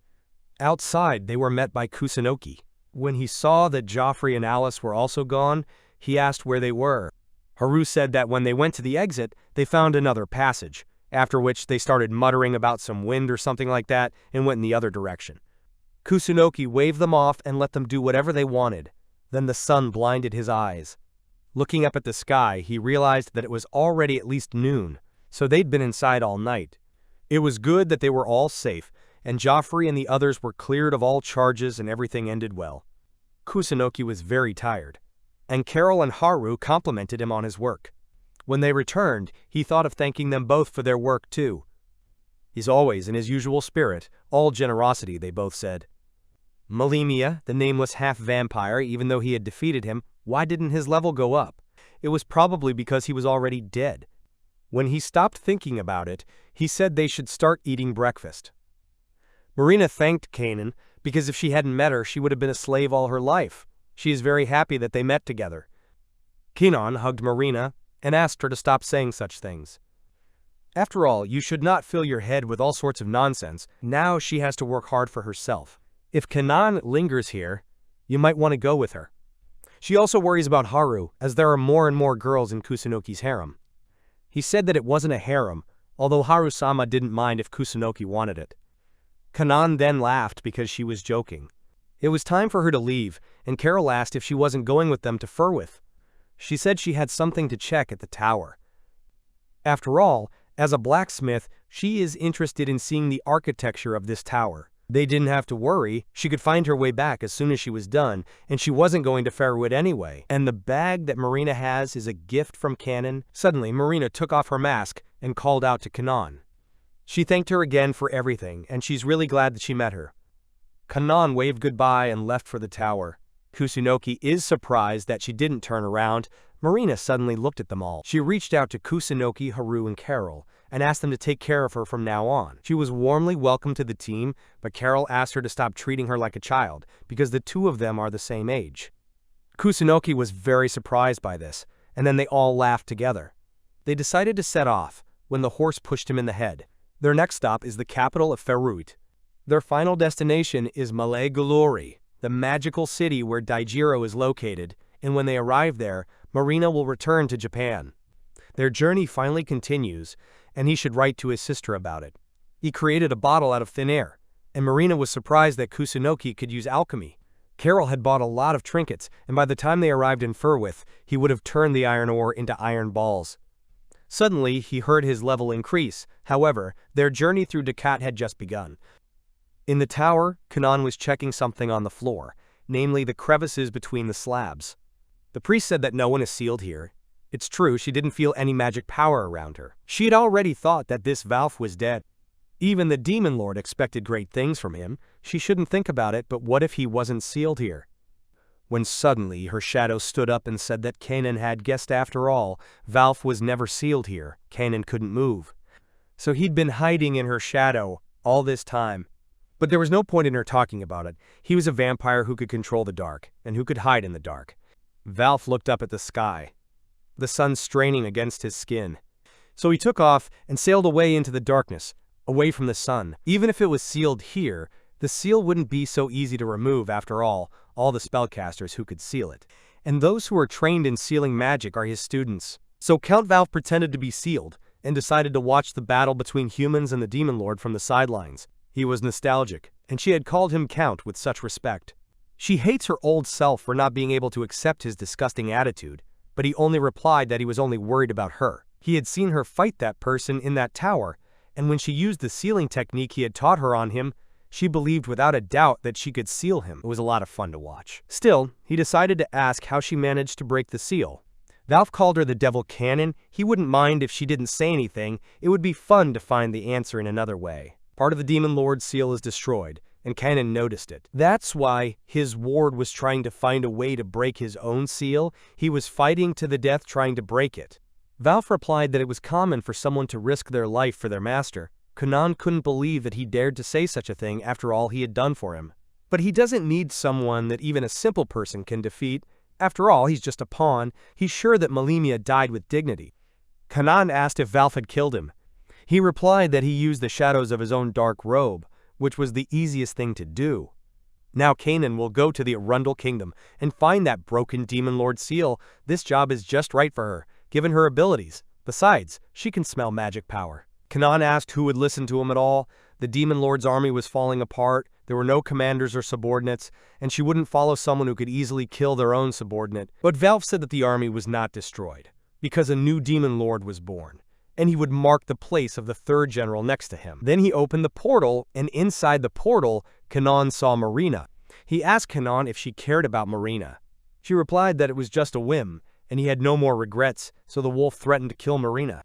Outside, they were met by Kusunoki. When he saw that Joffrey and Alice were also gone, he asked where they were. Haru said that when they went to the exit, they found another passage, after which they started muttering about some wind or something like that and went in the other direction. Kusunoki waved them off and let them do whatever they wanted. Then the sun blinded his eyes. Looking up at the sky, he realized that it was already at least noon, so they'd been inside all night. It was good that they were all safe, and Joffrey and the others were cleared of all charges and everything ended well. Kusunoki was very tired, and Carol and Haru complimented him on his work. When they returned, he thought of thanking them both for their work too. He's always in his usual spirit, all generosity, they both said. Malimia, the nameless half-vampire, even though he had defeated him, why didn't his level go up? It was probably because he was already dead. When he stopped thinking about it, he said they should start eating breakfast. Marina thanked Kanan, because if she hadn't met her, she would have been a slave all her life. She is very happy that they met together. Kanan hugged Marina and asked her to stop saying such things. After all, you should not fill your head with all sorts of nonsense. Now she has to work hard for herself. If Kanan lingers here, you might want to go with her. She also worries about Haru, as there are more and more girls in Kusunoki's harem. He said that it wasn't a harem, although Haru-sama didn't mind if Kusunoki wanted it. Kanan then laughed because she was joking. It was time for her to leave, and Carol asked if she wasn't going with them to Furuit. She said she had something to check at the tower. After all, as a blacksmith, she is interested in seeing the architecture of this tower. They didn't have to worry, she could find her way back as soon as she was done, and she wasn't going to Furuit anyway. And the bag that Marina has is a gift from Kanan. Suddenly, Marina took off her mask and called out to Kanan. She thanked her again for everything, and she's really glad that she met her. Kanan waved goodbye and left for the tower. Kusunoki is surprised that she didn't turn around. Marina suddenly looked at them all. She reached out to Kusunoki, Haru, and Carol, and asked them to take care of her from now on. She was warmly welcomed to the team, but Carol asked her to stop treating her like a child, because the two of them are the same age. Kusunoki was very surprised by this, and then they all laughed together. They decided to set off, when the horse pushed him in the head. Their next stop is the capital of Furuit. Their final destination is Malaguluri, the magical city where Daijiro is located, and when they arrive there, Marina will return to Japan. Their journey finally continues, and he should write to his sister about it. He created a bottle out of thin air, and Marina was surprised that Kusunoki could use alchemy. Carol had bought a lot of trinkets, and by the time they arrived in Furuit, he would have turned the iron ore into iron balls. Suddenly, he heard his level increase. However, their journey through Dakat had just begun. In the tower, Kanan was checking something on the floor, namely the crevices between the slabs. The priest said that no one is sealed here. It's true, she didn't feel any magic power around her. She had already thought that this Valf was dead. Even the demon lord expected great things from him. She shouldn't think about it, but what if he wasn't sealed here? When suddenly her shadow stood up and said that Kanan had guessed after all. Valf was never sealed here. Kanan couldn't move. So he'd been hiding in her shadow all this time. But there was no point in her talking about it. He was a vampire who could control the dark, and who could hide in the dark. Valve looked up at the sky, the sun straining against his skin. So he took off and sailed away into the darkness, away from the sun. Even if it was sealed here, the seal wouldn't be so easy to remove after all the spellcasters who could seal it. And those who are trained in sealing magic are his students. So Count Valve pretended to be sealed, and decided to watch the battle between humans and the Demon Lord from the sidelines. He was nostalgic, and she had called him Count with such respect. She hates her old self for not being able to accept his disgusting attitude, but he only replied that he was only worried about her. He had seen her fight that person in that tower, and when she used the sealing technique he had taught her on him, she believed without a doubt that she could seal him. It was a lot of fun to watch. Still, he decided to ask how she managed to break the seal. Valve called her the Devil Cannon. He wouldn't mind if she didn't say anything. It would be fun to find the answer in another way. Part of the Demon Lord's seal is destroyed, and Cannon noticed it. That's why his ward was trying to find a way to break his own seal. He was fighting to the death trying to break it. Valve replied that it was common for someone to risk their life for their master. Cannon couldn't believe that he dared to say such a thing after all he had done for him. But he doesn't need someone that even a simple person can defeat. After all, he's just a pawn. He's sure that Malimia died with dignity. Cannon asked if Valve had killed him. He replied that he used the shadows of his own dark robe, which was the easiest thing to do. Now Kanan will go to the Arundel Kingdom and find that broken Demon Lord seal. This job is just right for her, given her abilities. Besides, she can smell magic power. Cannon asked who would listen to him at all. The Demon Lord's army was falling apart, there were no commanders or subordinates, and she wouldn't follow someone who could easily kill their own subordinate. But Valve said that the army was not destroyed, because a new Demon Lord was born, and he would mark the place of the third general next to him. Then he opened the portal, and inside the portal, Cannon saw Marina. He asked Cannon if she cared about Marina. She replied that it was just a whim, and he had no more regrets, so the wolf threatened to kill Marina.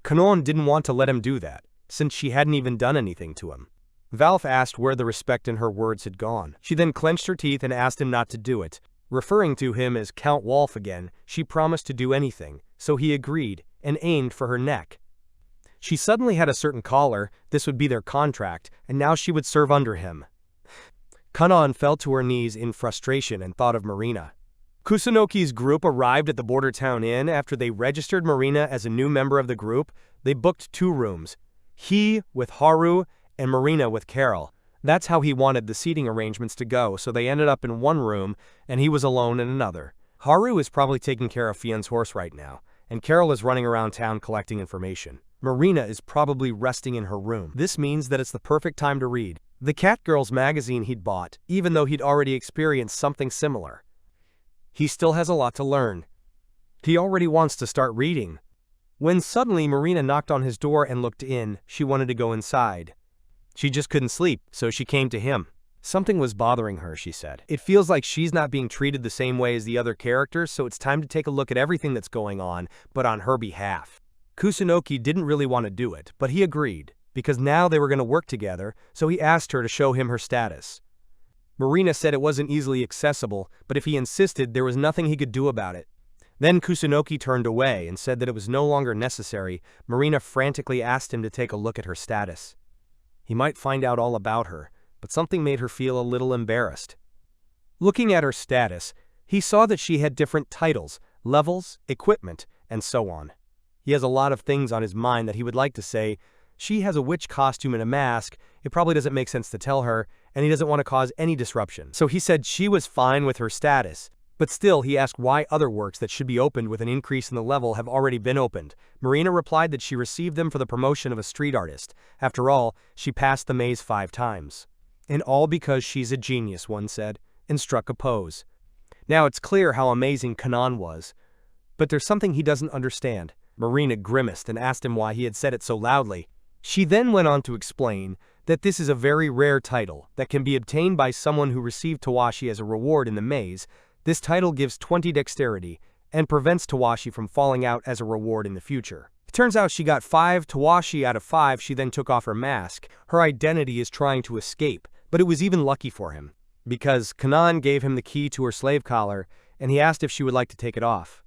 Cannon didn't want to let him do that, since she hadn't even done anything to him. Valve asked where the respect in her words had gone. She then clenched her teeth and asked him not to do it. Referring to him as Count Wolf again, she promised to do anything, so he agreed, and aimed for her neck. She suddenly had a certain collar, this would be their contract, and now she would serve under him. Cannon fell to her knees in frustration and thought of Marina. Kusunoki's group arrived at the border town inn after they registered Marina as a new member of the group. They booked 2 rooms. He with Haru and Marina with Carol. That's how he wanted the seating arrangements to go, so they ended up in one room and he was alone in another. Haru is probably taking care of Fien's horse right now, and Carol is running around town collecting information. Marina is probably resting in her room. This means that it's the perfect time to read the Catgirls magazine he'd bought, even though he'd already experienced something similar. He still has a lot to learn. He already wants to start reading. When suddenly Marina knocked on his door and looked in, she wanted to go inside. She just couldn't sleep, so she came to him. Something was bothering her, she said. It feels like she's not being treated the same way as the other characters, so it's time to take a look at everything that's going on, but on her behalf. Kusunoki didn't really want to do it, but he agreed, because now they were going to work together, so he asked her to show him her status. Marina said it wasn't easily accessible, but if he insisted, there was nothing he could do about it. Then Kusunoki turned away and said that it was no longer necessary. Marina frantically asked him to take a look at her status. He might find out all about her, but something made her feel a little embarrassed. Looking at her status, he saw that she had different titles, levels, equipment, and so on. He has a lot of things on his mind that he would like to say. She has a witch costume and a mask. It probably doesn't make sense to tell her, and he doesn't want to cause any disruption. So he said she was fine with her status. But still, he asked why other works that should be opened with an increase in the level have already been opened. Marina replied that she received them for the promotion of a street artist. After all, she passed the maze 5 times. And all because she's a genius, one said, and struck a pose. Now it's clear how amazing Cannon was. But there's something he doesn't understand. Marina grimaced and asked him why he had said it so loudly. She then went on to explain that this is a very rare title that can be obtained by someone who received Tawashi as a reward in the maze. This title gives 20 dexterity and prevents Tawashi from falling out as a reward in the future. It turns out she got 5 Tawashi out of 5. She then took off her mask. Her identity is trying to escape, but it was even lucky for him, because Cannon gave him the key to her slave collar, and he asked if she would like to take it off.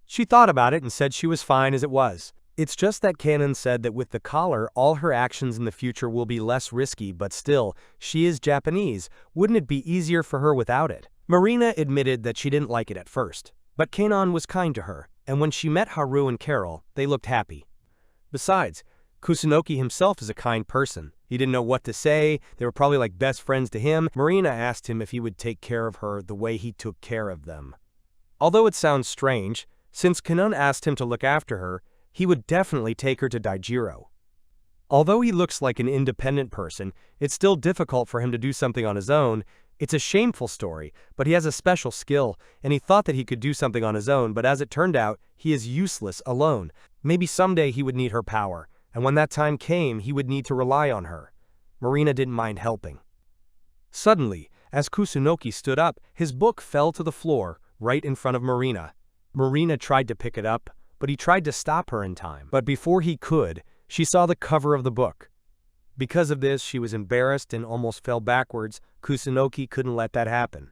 She thought about it and said she was fine as it was. It's just that Kanon said that with the collar, all her actions in the future will be less risky, but still, she is Japanese. Wouldn't it be easier for her without it? Marina admitted that she didn't like it at first, but Kanon was kind to her, and when she met Haru and Carol, they looked happy. Besides, Kusunoki himself is a kind person. He didn't know what to say, they were probably like best friends to him. Marina asked him if he would take care of her the way he took care of them. Although it sounds strange, since Kanon asked him to look after her, he would definitely take her to Daijiro. Although he looks like an independent person, it's still difficult for him to do something on his own. It's a shameful story, but he has a special skill, and he thought that he could do something on his own, but as it turned out, he is useless alone. Maybe someday he would need her power, and when that time came, he would need to rely on her. Marina didn't mind helping. Suddenly, as Kusunoki stood up, his book fell to the floor, right in front of Marina. Marina tried to pick it up, but he tried to stop her in time. But before he could, she saw the cover of the book. Because of this, she was embarrassed and almost fell backwards. Kusunoki couldn't let that happen.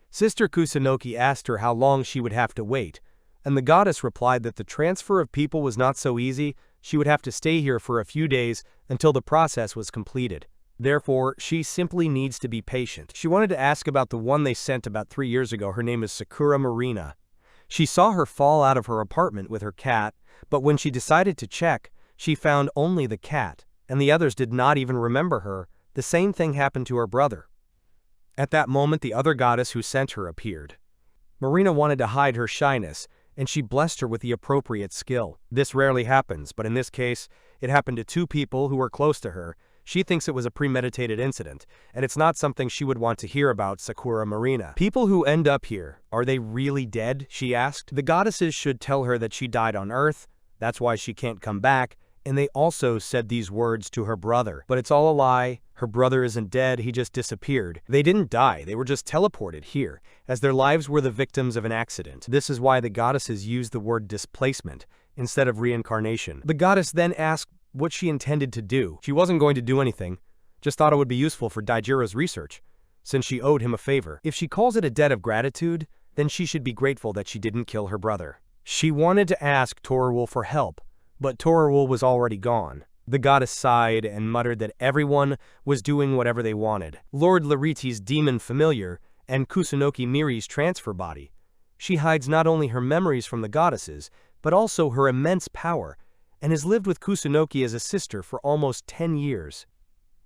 Sister Kusunoki asked her how long she would have to wait, and the goddess replied that the transfer of people was not so easy. She would have to stay here for a few days until the process was completed. Therefore, she simply needs to be patient. She wanted to ask about the one they sent about 3 years ago. Her name is Sakura Marina. She saw her fall out of her apartment with her cat, but when she decided to check, she found only the cat, and the others did not even remember her. The same thing happened to her brother. At that moment, the other goddess who sent her appeared. Marina wanted to hide her shyness, and she blessed her with the appropriate skill. This rarely happens, but in this case, it happened to 2 people who were close to her. She thinks it was a premeditated incident, and it's not something she would want to hear about. Sakura Marina. People who end up here, are they really dead? She asked. The goddesses should tell her that she died on Earth, that's why she can't come back, and they also said these words to her brother. But it's all a lie. Her brother isn't dead, he just disappeared. They didn't die, they were just teleported here, as their lives were the victims of an accident. This is why the goddesses used the word displacement instead of reincarnation. The goddess then asked what she intended to do. She wasn't going to do anything, just thought it would be useful for Daijiro's research, since she owed him a favor. If she calls it a debt of gratitude, then she should be grateful that she didn't kill her brother. She wanted to ask Torerul for help, but Torerul was already gone. The goddess sighed and muttered that everyone was doing whatever they wanted. Lord Lariti's demon familiar and Kusunoki Miri's transfer body. She hides not only her memories from the goddesses, but also her immense power, and has lived with Kusunoki as a sister for almost 10 years.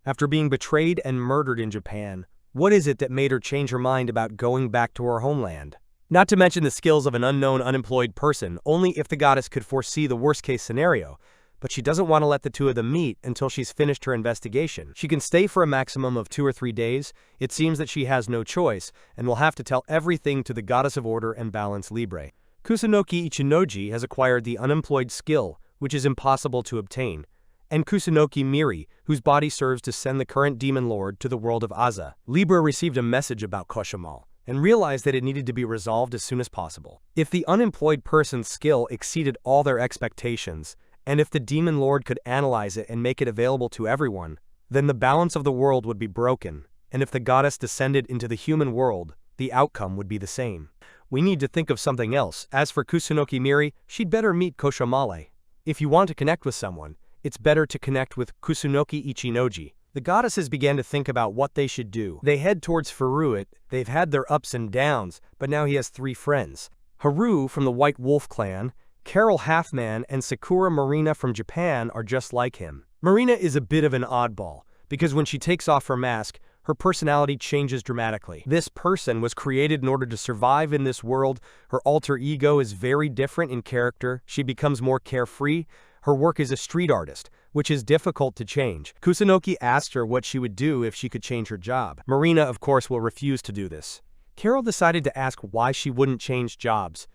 After being betrayed and murdered in Japan, what is it that made her change her mind about going back to her homeland? Not to mention the skills of an unknown unemployed person, only if the goddess could foresee the worst-case scenario, but she doesn't want to let the 2 of them meet until she's finished her investigation. She can stay for a maximum of 2 or 3 days. It seems that she has no choice, and will have to tell everything to the goddess of order and balance Libra. Kusunoki Ichinoji has acquired the unemployed skill, which is impossible to obtain, and Kusunoki Miri, whose body serves to send the current demon lord to the world of Aza. Libra received a message about Koshimal, and realized that it needed to be resolved as soon as possible. If the unemployed person's skill exceeded all their expectations, and if the demon lord could analyze it and make it available to everyone, then the balance of the world would be broken, and if the goddess descended into the human world, the outcome would be the same. We need to think of something else. As for Kusunoki Miri, she'd better meet Koshamale. If you want to connect with someone, it's better to connect with Kusunoki Ichinoji. The goddesses began to think about what they should do. They head towards Furuit. They've had their ups and downs, but now he has 3 friends. Haru from the White Wolf clan, Carol Halfman, and Sakura Marina from Japan are just like him. Marina is a bit of an oddball, because when she takes off her mask, her personality changes dramatically. This person was created in order to survive in this world. Her alter ego is very different in character. She becomes more carefree. Her work as a street artist, which is difficult to change. Kusunoki asked her what she would do if she could change her job. Marina, of course, will refuse to do this. Carol decided to ask why she wouldn't change jobs,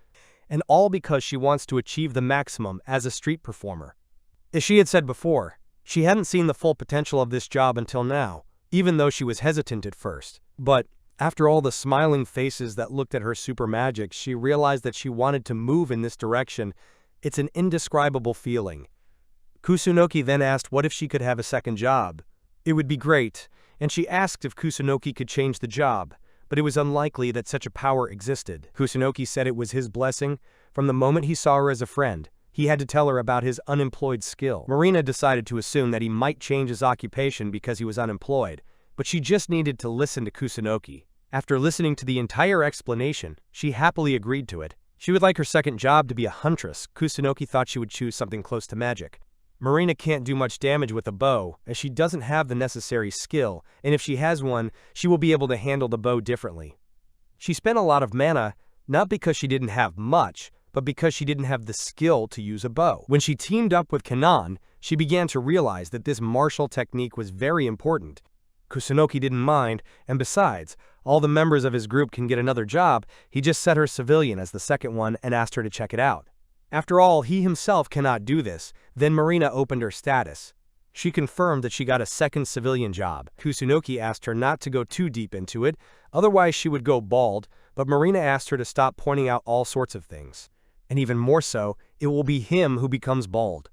and all because she wants to achieve the maximum as a street performer. As she had said before, she hadn't seen the full potential of this job until now, even though she was hesitant at first. But after all the smiling faces that looked at her super magic, she realized that she wanted to move in this direction. It's an indescribable feeling. Kusunoki then asked what if she could have a second job. It would be great, and she asked if Kusunoki could change the job, but it was unlikely that such a power existed. Kusunoki said it was his blessing. From the moment he saw her as a friend, he had to tell her about his unemployed skill. Marina decided to assume that he might change his occupation because he was unemployed, but she just needed to listen to Kusunoki. After listening to the entire explanation, she happily agreed to it. She would like her second job to be a huntress. Kusunoki thought she would choose something close to magic. Marina can't do much damage with a bow, as she doesn't have the necessary skill, and if she has one, she will be able to handle the bow differently. She spent a lot of mana, not because she didn't have much, but because she didn't have the skill to use a bow. When she teamed up with Kanan, she began to realize that this martial technique was very important. Kusunoki didn't mind, and besides, all the members of his group can get another job. He just set her civilian as the second one and asked her to check it out. After all, he himself cannot do this. Then Marina opened her status. She confirmed that she got a second civilian job. Kusunoki asked her not to go too deep into it, otherwise she would go bald, but Marina asked her to stop pointing out all sorts of things. And even more so, it will be him who becomes bald.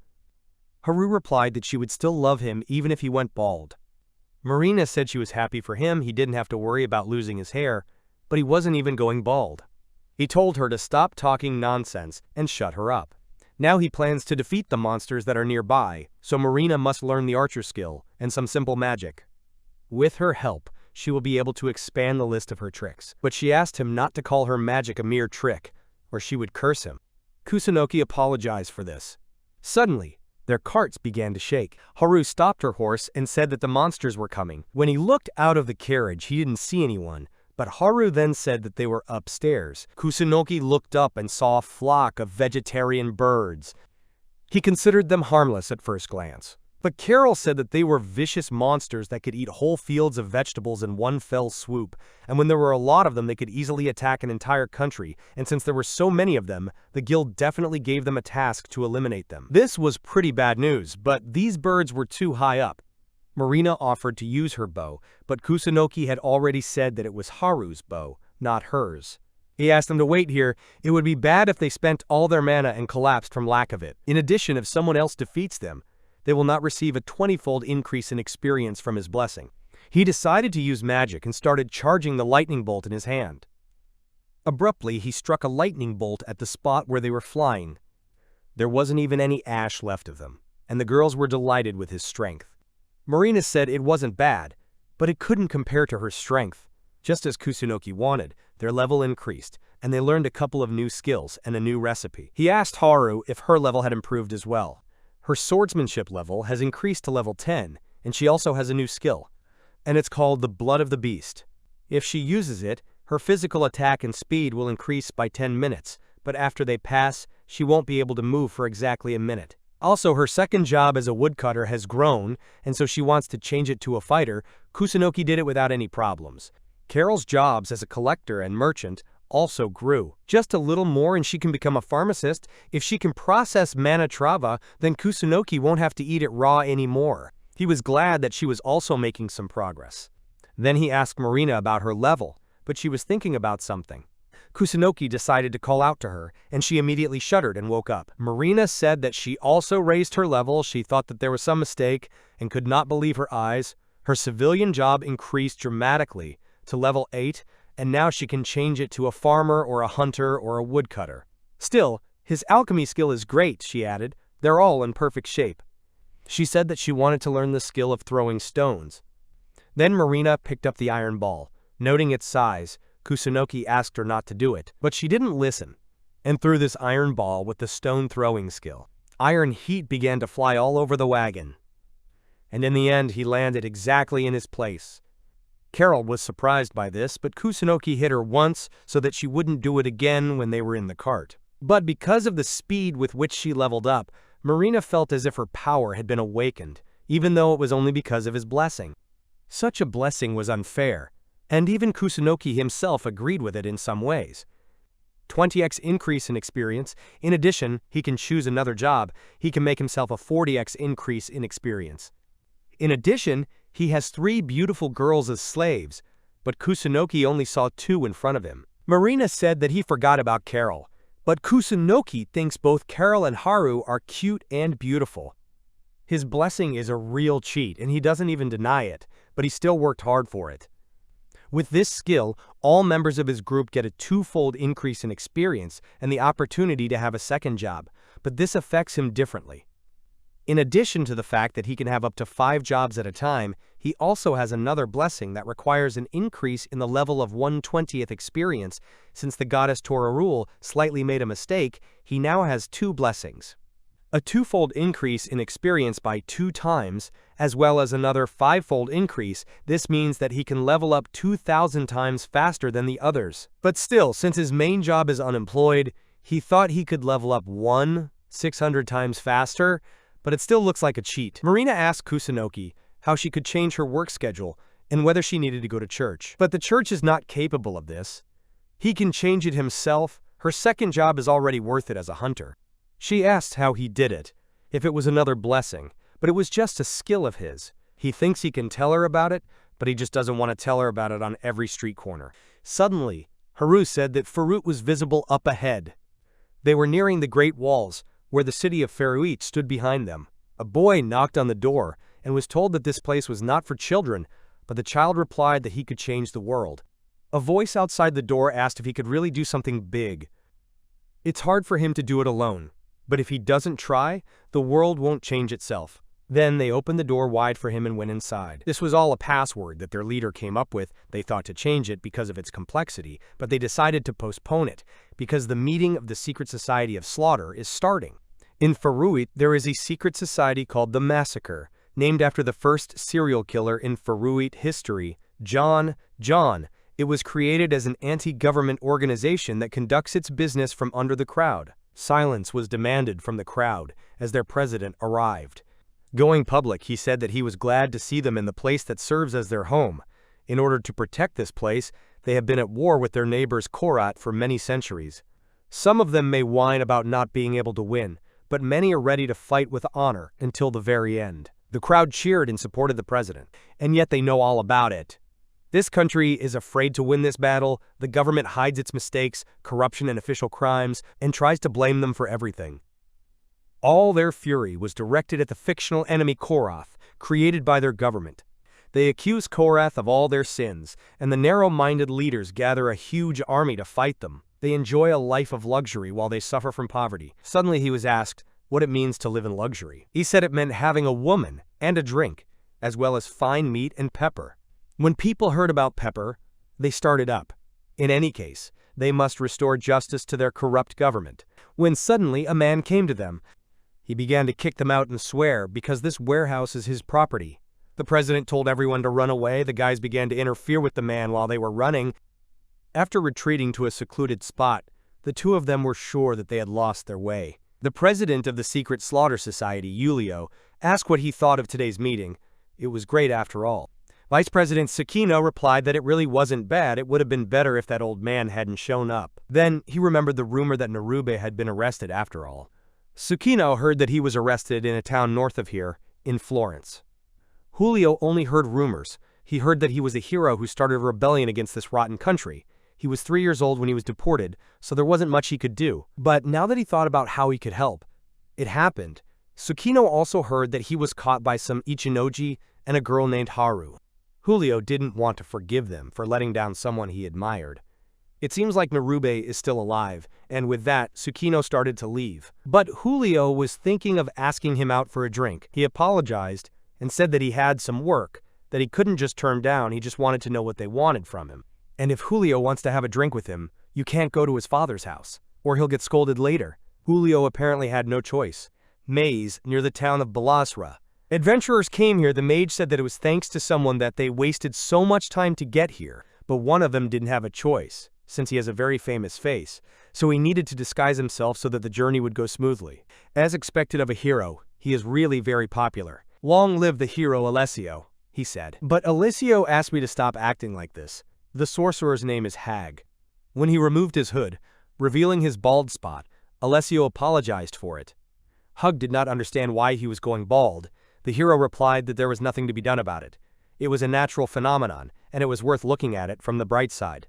Haru replied that she would still love him even if he went bald. Marina said she was happy for him, he didn't have to worry about losing his hair, but he wasn't even going bald. He told her to stop talking nonsense and shut her up. Now he plans to defeat the monsters that are nearby, so Marina must learn the archer skill and some simple magic. With her help, she will be able to expand the list of her tricks, but she asked him not to call her magic a mere trick, or she would curse him. Kusunoki apologized for this. Suddenly, their carts began to shake. Haru stopped her horse and said that the monsters were coming. When he looked out of the carriage, he didn't see anyone, but Haru then said that they were upstairs. Kusunoki looked up and saw a flock of vegetarian birds. He considered them harmless at first glance, but Carol said that they were vicious monsters that could eat whole fields of vegetables in one fell swoop, and when there were a lot of them they could easily attack an entire country, and since there were so many of them, the guild definitely gave them a task to eliminate them. This was pretty bad news, but these birds were too high up. Marina offered to use her bow, but Kusunoki had already said that it was Haru's bow, not hers. He asked them to wait here. It would be bad if they spent all their mana and collapsed from lack of it. In addition, if someone else defeats them, they will not receive a 20-fold increase in experience from his blessing. He decided to use magic and started charging the lightning bolt in his hand. Abruptly, he struck a lightning bolt at the spot where they were flying. There wasn't even any ash left of them, and the girls were delighted with his strength. Marina said it wasn't bad, but it couldn't compare to her strength. Just as Kusunoki wanted, their level increased, and they learned a couple of new skills and a new recipe. He asked Haru if her level had improved as well. Her swordsmanship level has increased to level 10, and she also has a new skill, and it's called the Blood of the Beast. If she uses it, her physical attack and speed will increase by 10 minutes, but after they pass, she won't be able to move for exactly a minute. Also, her second job as a woodcutter has grown, and so she wants to change it to a fighter. Kusunoki did it without any problems. Carol's jobs as a collector and merchant also grew. Just a little more and she can become a pharmacist. If she can process mana trava, then Kusunoki won't have to eat it raw anymore. He was glad that she was also making some progress. Then he asked Marina about her level, but she was thinking about something. Kusunoki decided to call out to her, and she immediately shuddered and woke up. Marina said that she also raised her level. She thought that there was some mistake and could not believe her eyes. Her civilian job increased dramatically to level 8, and now she can change it to a farmer or a hunter or a woodcutter. Still, his alchemy skill is great, she added. They're all in perfect shape. She said that she wanted to learn the skill of throwing stones. Then Marina picked up the iron ball. Noting its size, Kusunoki asked her not to do it, but she didn't listen, and threw this iron ball with the stone throwing skill. Iron heat began to fly all over the wagon, and in the end he landed exactly in his place. Carol was surprised by this, but Kusunoki hit her once so that she wouldn't do it again when they were in the cart. But because of the speed with which she leveled up, Marina felt as if her power had been awakened, even though it was only because of his blessing. Such a blessing was unfair, and even Kusunoki himself agreed with it in some ways. 20x increase in experience. In addition, he can choose another job. He can make himself a 40x increase in experience. In addition, he has 3 beautiful girls as slaves, but Kusunoki only saw 2 in front of him. Marina said that he forgot about Carol, but Kusunoki thinks both Carol and Haru are cute and beautiful. His blessing is a real cheat, and he doesn't even deny it, but he still worked hard for it. With this skill, all members of his group get a 2-fold increase in experience and the opportunity to have a second job, but this affects him differently. In addition to the fact that he can have up to 5 jobs at a time, he also has another blessing that requires an increase in the level of 1/20th experience. Since the goddess Torarul slightly made a mistake, he now has 2 blessings. A 2-fold increase in experience by 2 times, as well as another 5-fold increase. This means that he can level up 2,000 times faster than the others. But still, since his main job is unemployed, he thought he could level up 600 times faster, but it still looks like a cheat. Marina asked Kusunoki how she could change her work schedule and whether she needed to go to church. But the church is not capable of this. He can change it himself. Her second job is already worth it as a hunter. She asked how he did it, if it was another blessing, but it was just a skill of his. He thinks he can tell her about it, but he just doesn't want to tell her about it on every street corner. Suddenly, Haru said that Furuit was visible up ahead. They were nearing the Great Walls, where the city of Furuit stood behind them. A boy knocked on the door and was told that this place was not for children, but the child replied that he could change the world. A voice outside the door asked if he could really do something big. It's hard for him to do it alone, but if he doesn't try, the world won't change itself. Then they opened the door wide for him and went inside. This was all a password that their leader came up with. They thought to change it because of its complexity, but they decided to postpone it because the meeting of the Secret Society of Slaughter is starting. In Furuit, there is a secret society called the Massacre, named after the first serial killer in Furuit history, John. It was created as an anti-government organization that conducts its business from under the crowd. Silence was demanded from the crowd as their president arrived. Going public, he said that he was glad to see them in the place that serves as their home. In order to protect this place, they have been at war with their neighbors Korat for many centuries. Some of them may whine about not being able to win, but many are ready to fight with honor until the very end. The crowd cheered and supported the president, and yet they know all about it. This country is afraid to win this battle. The government hides its mistakes, corruption and official crimes, and tries to blame them for everything. All their fury was directed at the fictional enemy Korath, created by their government. They accuse Korath of all their sins, and the narrow-minded leaders gather a huge army to fight them. They enjoy a life of luxury while they suffer from poverty. Suddenly he was asked what it means to live in luxury. He said it meant having a woman and a drink, as well as fine meat and pepper. When people heard about pepper, they started up. In any case, they must restore justice to their corrupt government. When suddenly a man came to them, he began to kick them out and swear because this warehouse is his property. The president told everyone to run away. The guys began to interfere with the man while they were running. After retreating to a secluded spot, the two of them were sure that they had lost their way. The president of the Secret Slaughter Society, Julio, asked what he thought of today's meeting. It was great after all. Vice President Tsukino replied that it really wasn't bad. It would have been better if that old man hadn't shown up. Then he remembered the rumor that Narube had been arrested after all. Tsukino heard that he was arrested in a town north of here, in Florence. Julio only heard rumors. He heard that he was a hero who started a rebellion against this rotten country. He was 3 years old when he was deported, so there wasn't much he could do. But now that he thought about how he could help, it happened. Tsukino also heard that he was caught by some Ichinoji and a girl named Haru. Julio didn't want to forgive them for letting down someone he admired. It seems like Narube is still alive, and with that, Tsukino started to leave. But Julio was thinking of asking him out for a drink. He apologized and said that he had some work, that he couldn't just turn down. He just wanted to know what they wanted from him. And if Julio wants to have a drink with him, you can't go to his father's house, or he'll get scolded later. Julio apparently had no choice. Maze, near the town of Balasra. Adventurers came here. The mage said that it was thanks to someone that they wasted so much time to get here, but one of them didn't have a choice, since he has a very famous face, so he needed to disguise himself so that the journey would go smoothly. As expected of a hero, he is really very popular. Long live the hero Alessio, he said. But Alessio asked me to stop acting like this. The sorcerer's name is Hag. When he removed his hood, revealing his bald spot, Alessio apologized for it. Hug did not understand why he was going bald. The hero replied that there was nothing to be done about it. It was a natural phenomenon, and it was worth looking at it from the bright side.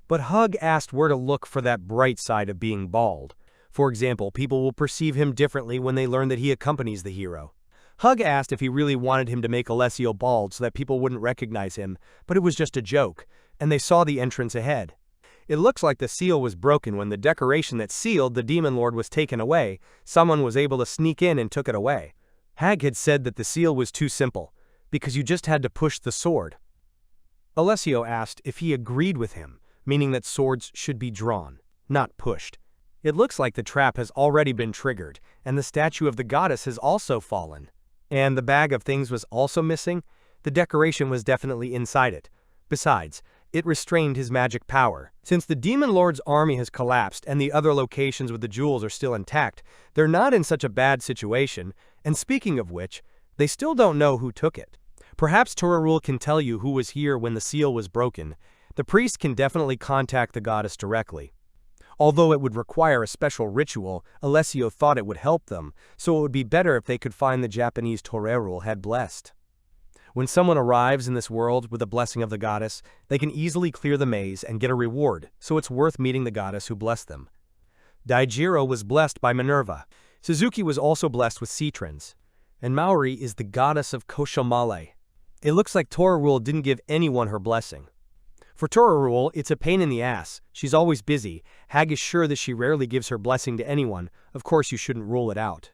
But Hug asked where to look for that bright side of being bald. For example, people will perceive him differently when they learn that he accompanies the hero. Hug asked if he really wanted him to make Alessio bald so that people wouldn't recognize him, but it was just a joke, and they saw the entrance ahead. It looks like the seal was broken when the decoration that sealed the demon lord was taken away. Someone was able to sneak in and took it away. Hag had said that the seal was too simple, because you just had to push the sword. Alessio asked if he agreed with him, meaning that swords should be drawn, not pushed. It looks like the trap has already been triggered, and the statue of the goddess has also fallen. And the bag of things was also missing. The decoration was definitely inside it. Besides, it restrained his magic power. Since the demon lord's army has collapsed and the other locations with the jewels are still intact, they're not in such a bad situation, and speaking of which, they still don't know who took it. Perhaps Torarul can tell you who was here when the seal was broken. The priest can definitely contact the goddess directly. Although it would require a special ritual, Alessio thought it would help them, so it would be better if they could find the Japanese Torarul had blessed. When someone arrives in this world with the blessing of the goddess, they can easily clear the maze and get a reward, so it's worth meeting the goddess who blessed them. Daijiro was blessed by Minerva. Suzuki was also blessed with citrons. And Maori is the goddess of Koshomale. It looks like Torarul didn't give anyone her blessing. For Torarul, it's a pain in the ass. She's always busy. Hag is sure that she rarely gives her blessing to anyone. Of course, you shouldn't rule it out.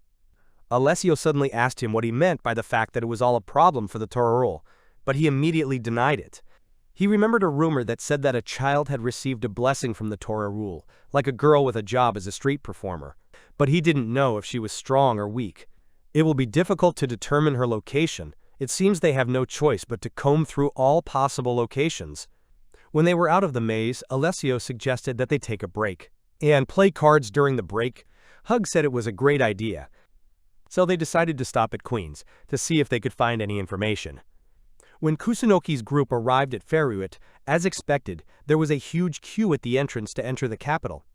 Alessio suddenly asked him what he meant by the fact that it was all a problem for the Torarul, but he immediately denied it. He remembered a rumor that said that a child had received a blessing from the Torarul, like a girl with a job as a street performer, but he didn't know if she was strong or weak. It will be difficult to determine her location. It seems they have no choice but to comb through all possible locations. When they were out of the maze, Alessio suggested that they take a break and play cards during the break. Hug said it was a great idea, so they decided to stop at Queen's to see if they could find any information. When Kusunoki's group arrived at Furuit, as expected, there was a huge queue at the entrance to enter the capital.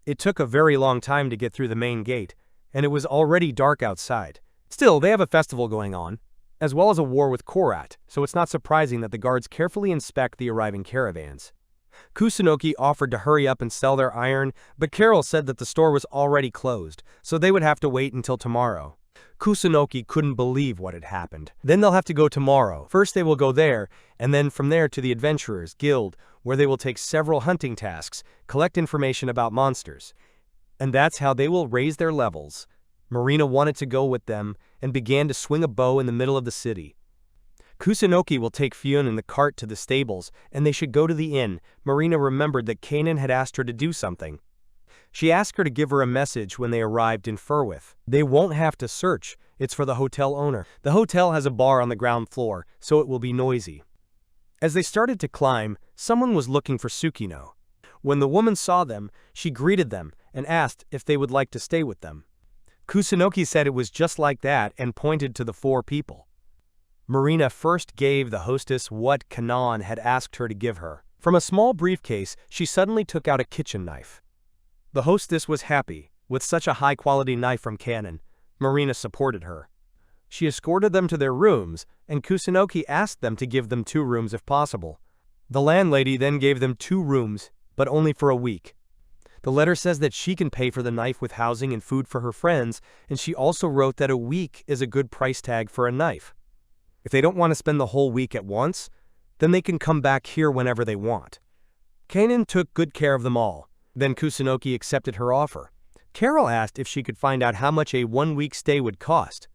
It took a very long time to get through the main gate, and it was already dark outside. Still, they have a festival going on, as well as a war with Korat, so it's not surprising that the guards carefully inspect the arriving caravans. Kusunoki offered to hurry up and sell their iron, but Carol said that the store was already closed, so they would have to wait until tomorrow. Kusunoki couldn't believe what had happened. Then they'll have to go tomorrow. First they will go there, and then from there to the Adventurers Guild, where they will take several hunting tasks, collect information about monsters. And that's how they will raise their levels. Marina wanted to go with them, and began to swing a bow in the middle of the city. Kusunoki will take Fionn in the cart to the stables, and they should go to the inn. Marina remembered that Kanan had asked her to do something. She asked her to give her a message when they arrived in Furuit. They won't have to search, it's for the hotel owner. The hotel has a bar on the ground floor, so it will be noisy. As they started to climb, someone was looking for Tsukino. When the woman saw them, she greeted them and asked if they would like to stay with them. Kusunoki said it was just like that and pointed to the 4 people. Marina first gave the hostess what Kanan had asked her to give her. From a small briefcase, she suddenly took out a kitchen knife. The hostess was happy. With such a high-quality knife from Kanan, Marina supported her. She escorted them to their rooms, and Kusunoki asked them to give them 2 rooms if possible. The landlady then gave them 2 rooms, but only for a week. The letter says that she can pay for the knife with housing and food for her friends, and she also wrote that a week is a good price tag for a knife. If they don't want to spend the whole week at once, then they can come back here whenever they want. Kanan took good care of them all. Then Kusunoki accepted her offer. Carol asked if she could find out how much a 1-week stay would cost.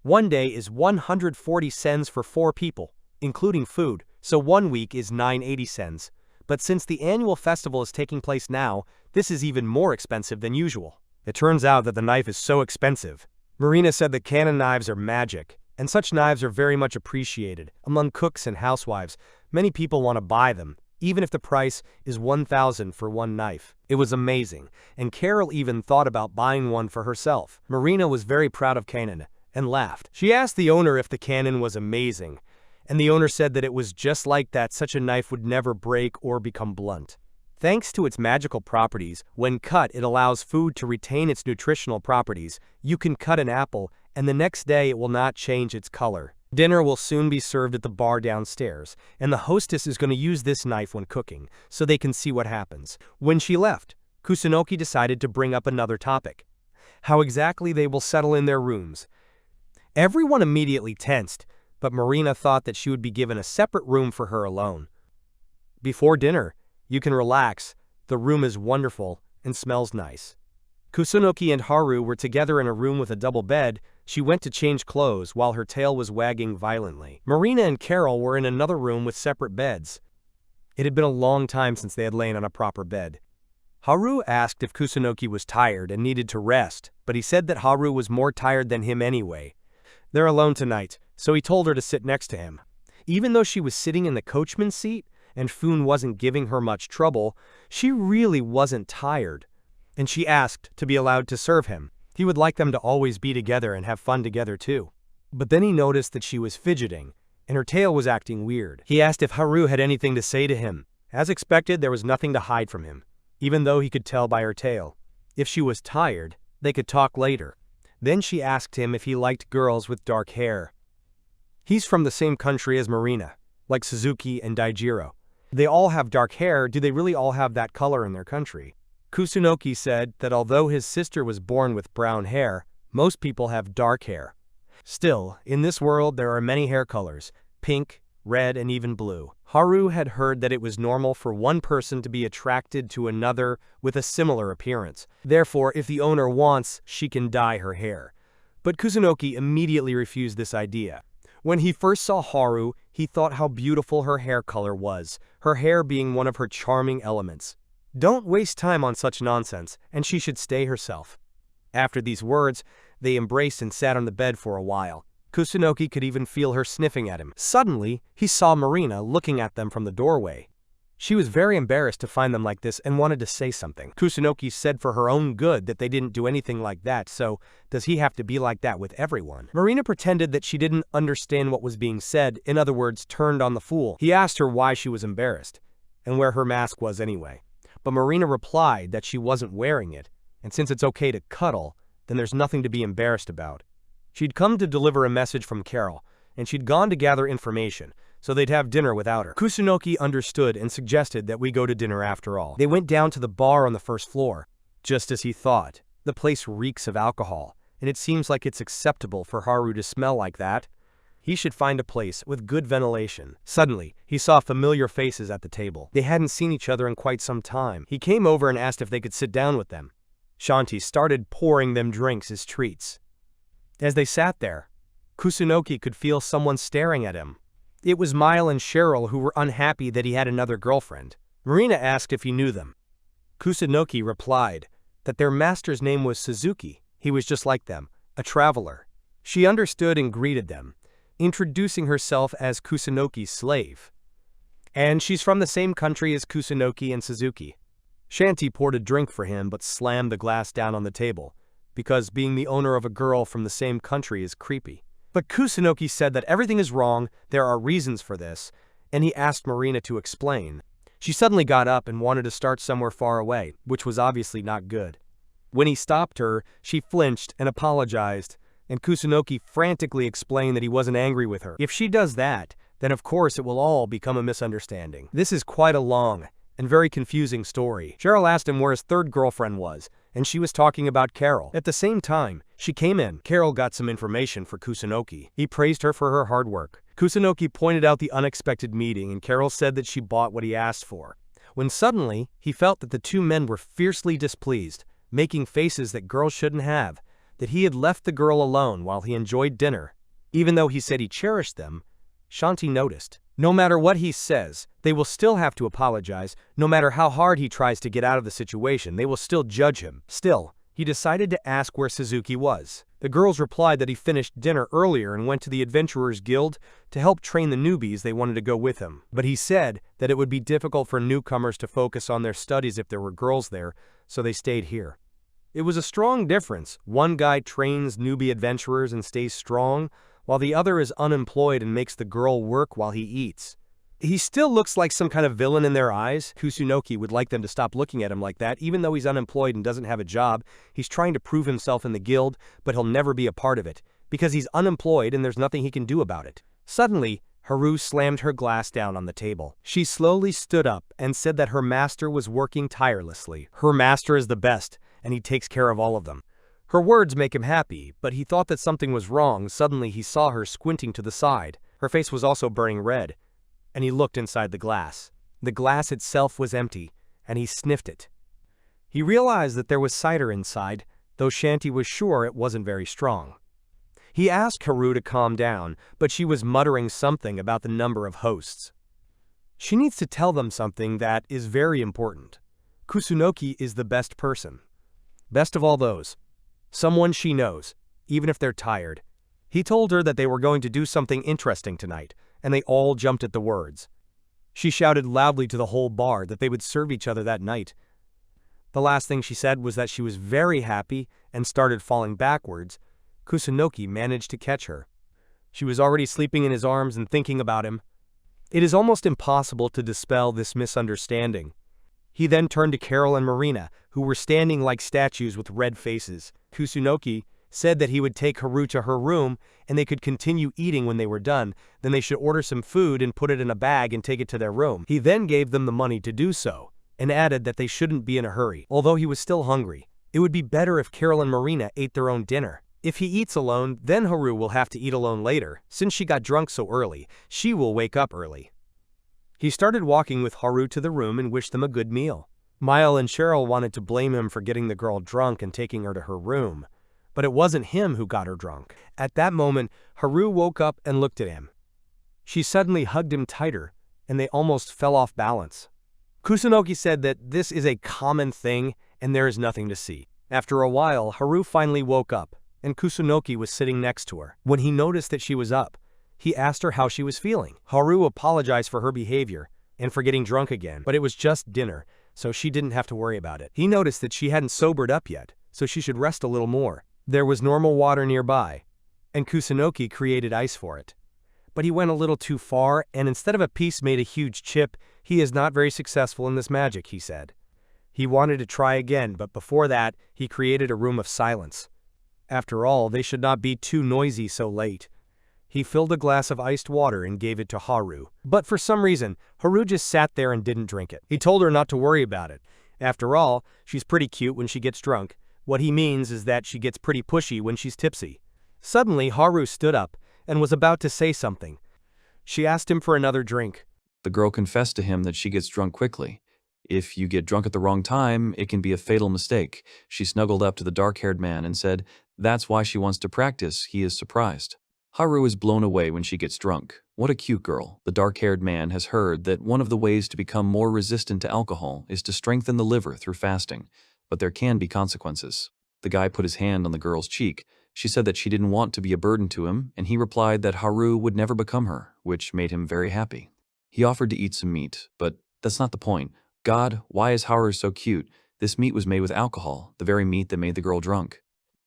1 day is 140 cents for 4 people, including food, so 1 week is 980 cents. But since the annual festival is taking place now, this is even more expensive than usual. It turns out that the knife is so expensive. Marina said that Kanan knives are magic, and such knives are very much appreciated. Among cooks and housewives, many people want to buy them, even if the price is 1,000 for 1 knife. It was amazing, and Carol even thought about buying one for herself. Marina was very proud of Kanan, and laughed. She asked the owner if the cannon was amazing, and the owner said that it was just like that. Such a knife would never break or become blunt. Thanks to its magical properties, when cut it allows food to retain its nutritional properties. You can cut an apple, and the next day it will not change its color. Dinner will soon be served at the bar downstairs, and the hostess is going to use this knife when cooking, so they can see what happens. When she left, Kusunoki decided to bring up another topic: how exactly they will settle in their rooms. Everyone immediately tensed, but Marina thought that she would be given a separate room for her alone. Before dinner, you can relax, The room is wonderful and smells nice. Kusunoki and Haru were together in a room with a double bed. She went to change clothes while her tail was wagging violently. Marina and Carol were in another room with separate beds. It had been a long time since they had lain on a proper bed. Haru asked if Kusunoki was tired and needed to rest, but he said that Haru was more tired than him anyway. They're alone tonight, so he told her to sit next to him. Even though she was sitting in the coachman's seat, and Foon wasn't giving her much trouble, she really wasn't tired. And she asked to be allowed to serve him. He would like them to always be together and have fun together too. But then he noticed that she was fidgeting, and her tail was acting weird. He asked if Haru had anything to say to him. As expected, there was nothing to hide from him, even though he could tell by her tail. If she was tired, they could talk later. Then she asked him if he liked girls with dark hair. He's from the same country as Marina, like Suzuki and Daijiro. They all have dark hair. Do they really all have that color in their country? Kusunoki said that although his sister was born with brown hair, most people have dark hair. Still, in this world there are many hair colors: pink, red, and even blue. Haru had heard that it was normal for one person to be attracted to another with a similar appearance. Therefore, if the owner wants, she can dye her hair. But Kusunoki immediately refused this idea. When he first saw Haru, he thought how beautiful her hair color was, her hair being one of her charming elements. Don't waste time on such nonsense, and she should stay herself. After these words, they embraced and sat on the bed for a while. Kusunoki could even feel her sniffing at him. Suddenly, he saw Marina looking at them from the doorway. She was very embarrassed to find them like this and wanted to say something. Kusunoki said for her own good that they didn't do anything like that, so does he have to be like that with everyone? Marina pretended that she didn't understand what was being said, in other words, turned on the fool. He asked her why she was embarrassed, and where her mask was anyway. But Marina replied that she wasn't wearing it, and since it's okay to cuddle, then there's nothing to be embarrassed about. She'd come to deliver a message from Carol, and she'd gone to gather information, so they'd have dinner without her. Kusunoki understood and suggested that we go to dinner after all. They went down to the bar on the first floor. Just as he thought, the place reeks of alcohol, and it seems like it's acceptable for Haru to smell like that. He should find a place with good ventilation. Suddenly, he saw familiar faces at the table. They hadn't seen each other in quite some time. He came over and asked if they could sit down with them. Shanti started pouring them drinks as treats. As they sat there, Kusunoki could feel someone staring at him. It was Mile and Cheryl, who were unhappy that he had another girlfriend. Marina asked if he knew them. Kusunoki replied that their master's name was Suzuki. He was just like them, a traveler. She understood and greeted them, introducing herself as Kusunoki's slave. And she's from the same country as Kusunoki and Suzuki. Shanti poured a drink for him but slammed the glass down on the table, because being the owner of a girl from the same country is creepy. But Kusunoki said that everything is wrong, there are reasons for this, and he asked Marina to explain. She suddenly got up and wanted to start somewhere far away, which was obviously not good. When he stopped her, she flinched and apologized, and Kusunoki frantically explained that he wasn't angry with her. If she does that, then of course it will all become a misunderstanding. This is quite a long and very confusing story. Cheryl asked him where his third girlfriend was, and she was talking about Carol. At the same time, she came in. Carol got some information for Kusunoki. He praised her for her hard work. Kusunoki pointed out the unexpected meeting, and Carol said that she bought what he asked for. When suddenly, he felt that the two men were fiercely displeased, making faces that girls shouldn't have, that he had left the girl alone while he enjoyed dinner. Even though he said he cherished them, Shanti noticed. No matter what he says, they will still have to apologize. No matter how hard he tries to get out of the situation, they will still judge him. Still, he decided to ask where Suzuki was. The girls replied that he finished dinner earlier and went to the Adventurers Guild to help train the newbies they wanted to go with him. But he said that it would be difficult for newcomers to focus on their studies if there were girls there, so they stayed here. It was a strong difference. One guy trains newbie adventurers and stays strong, while the other is unemployed and makes the girl work while he eats. He still looks like some kind of villain in their eyes. Kusunoki would like them to stop looking at him like that. Even though he's unemployed and doesn't have a job, he's trying to prove himself in the guild, but he'll never be a part of it, because he's unemployed and there's nothing he can do about it. Suddenly, Haru slammed her glass down on the table. She slowly stood up and said that her master was working tirelessly. Her master is the best, and he takes care of all of them. Her words make him happy, but he thought that something was wrong. Suddenly he saw her squinting to the side. Her face was also burning red, and he looked inside the glass. The glass itself was empty, and he sniffed it. He realized that there was cider inside, though Shanti was sure it wasn't very strong. He asked Haru to calm down, but she was muttering something about the number of hosts. She needs to tell them something that is very important. Kusunoki is the best person. Best of all those. Someone she knows, even if they're tired. He told her that they were going to do something interesting tonight, and they all jumped at the words. She shouted loudly to the whole bar that they would serve each other that night. The last thing she said was that she was very happy and started falling backwards. Kusunoki managed to catch her. She was already sleeping in his arms and thinking about him. It is almost impossible to dispel this misunderstanding. He then turned to Carol and Marina, who were standing like statues with red faces. Kusunoki said that he would take Haru to her room and they could continue eating when they were done, then they should order some food and put it in a bag and take it to their room. He then gave them the money to do so, and added that they shouldn't be in a hurry. Although he was still hungry, it would be better if Carol and Marina ate their own dinner. If he eats alone, then Haru will have to eat alone later. Since she got drunk so early, she will wake up early. He started walking with Haru to the room and wished them a good meal. Mile and Cheryl wanted to blame him for getting the girl drunk and taking her to her room, but it wasn't him who got her drunk. At that moment, Haru woke up and looked at him. She suddenly hugged him tighter, and they almost fell off balance. Kusunoki said that this is a common thing and there is nothing to see. After a while, Haru finally woke up, and Kusunoki was sitting next to her. When he noticed that she was up, he asked her how she was feeling. Haru apologized for her behavior and for getting drunk again, but it was just dinner, so she didn't have to worry about it. He noticed that she hadn't sobered up yet, so she should rest a little more. There was normal water nearby, and Kusunoki created ice for it. But he went a little too far, and instead of a piece made a huge chip. He is not very successful in this magic, he said. He wanted to try again, but before that, he created a room of silence. After all, they should not be too noisy so late. He filled a glass of iced water and gave it to Haru. But for some reason, Haru just sat there and didn't drink it. He told her not to worry about it. After all, she's pretty cute when she gets drunk. What he means is that she gets pretty pushy when she's tipsy. Suddenly, Haru stood up and was about to say something. She asked him for another drink. The girl confessed to him that she gets drunk quickly. If you get drunk at the wrong time, it can be a fatal mistake. She snuggled up to the dark-haired man and said, that's why she wants to practice. He is surprised. Haru is blown away when she gets drunk. What a cute girl. The dark-haired man has heard that one of the ways to become more resistant to alcohol is to strengthen the liver through fasting, but there can be consequences. The guy put his hand on the girl's cheek. She said that she didn't want to be a burden to him, and he replied that Haru would never become her, which made him very happy. He offered to eat some meat, but that's not the point. God, why is Haru so cute? This meat was made with alcohol, the very meat that made the girl drunk.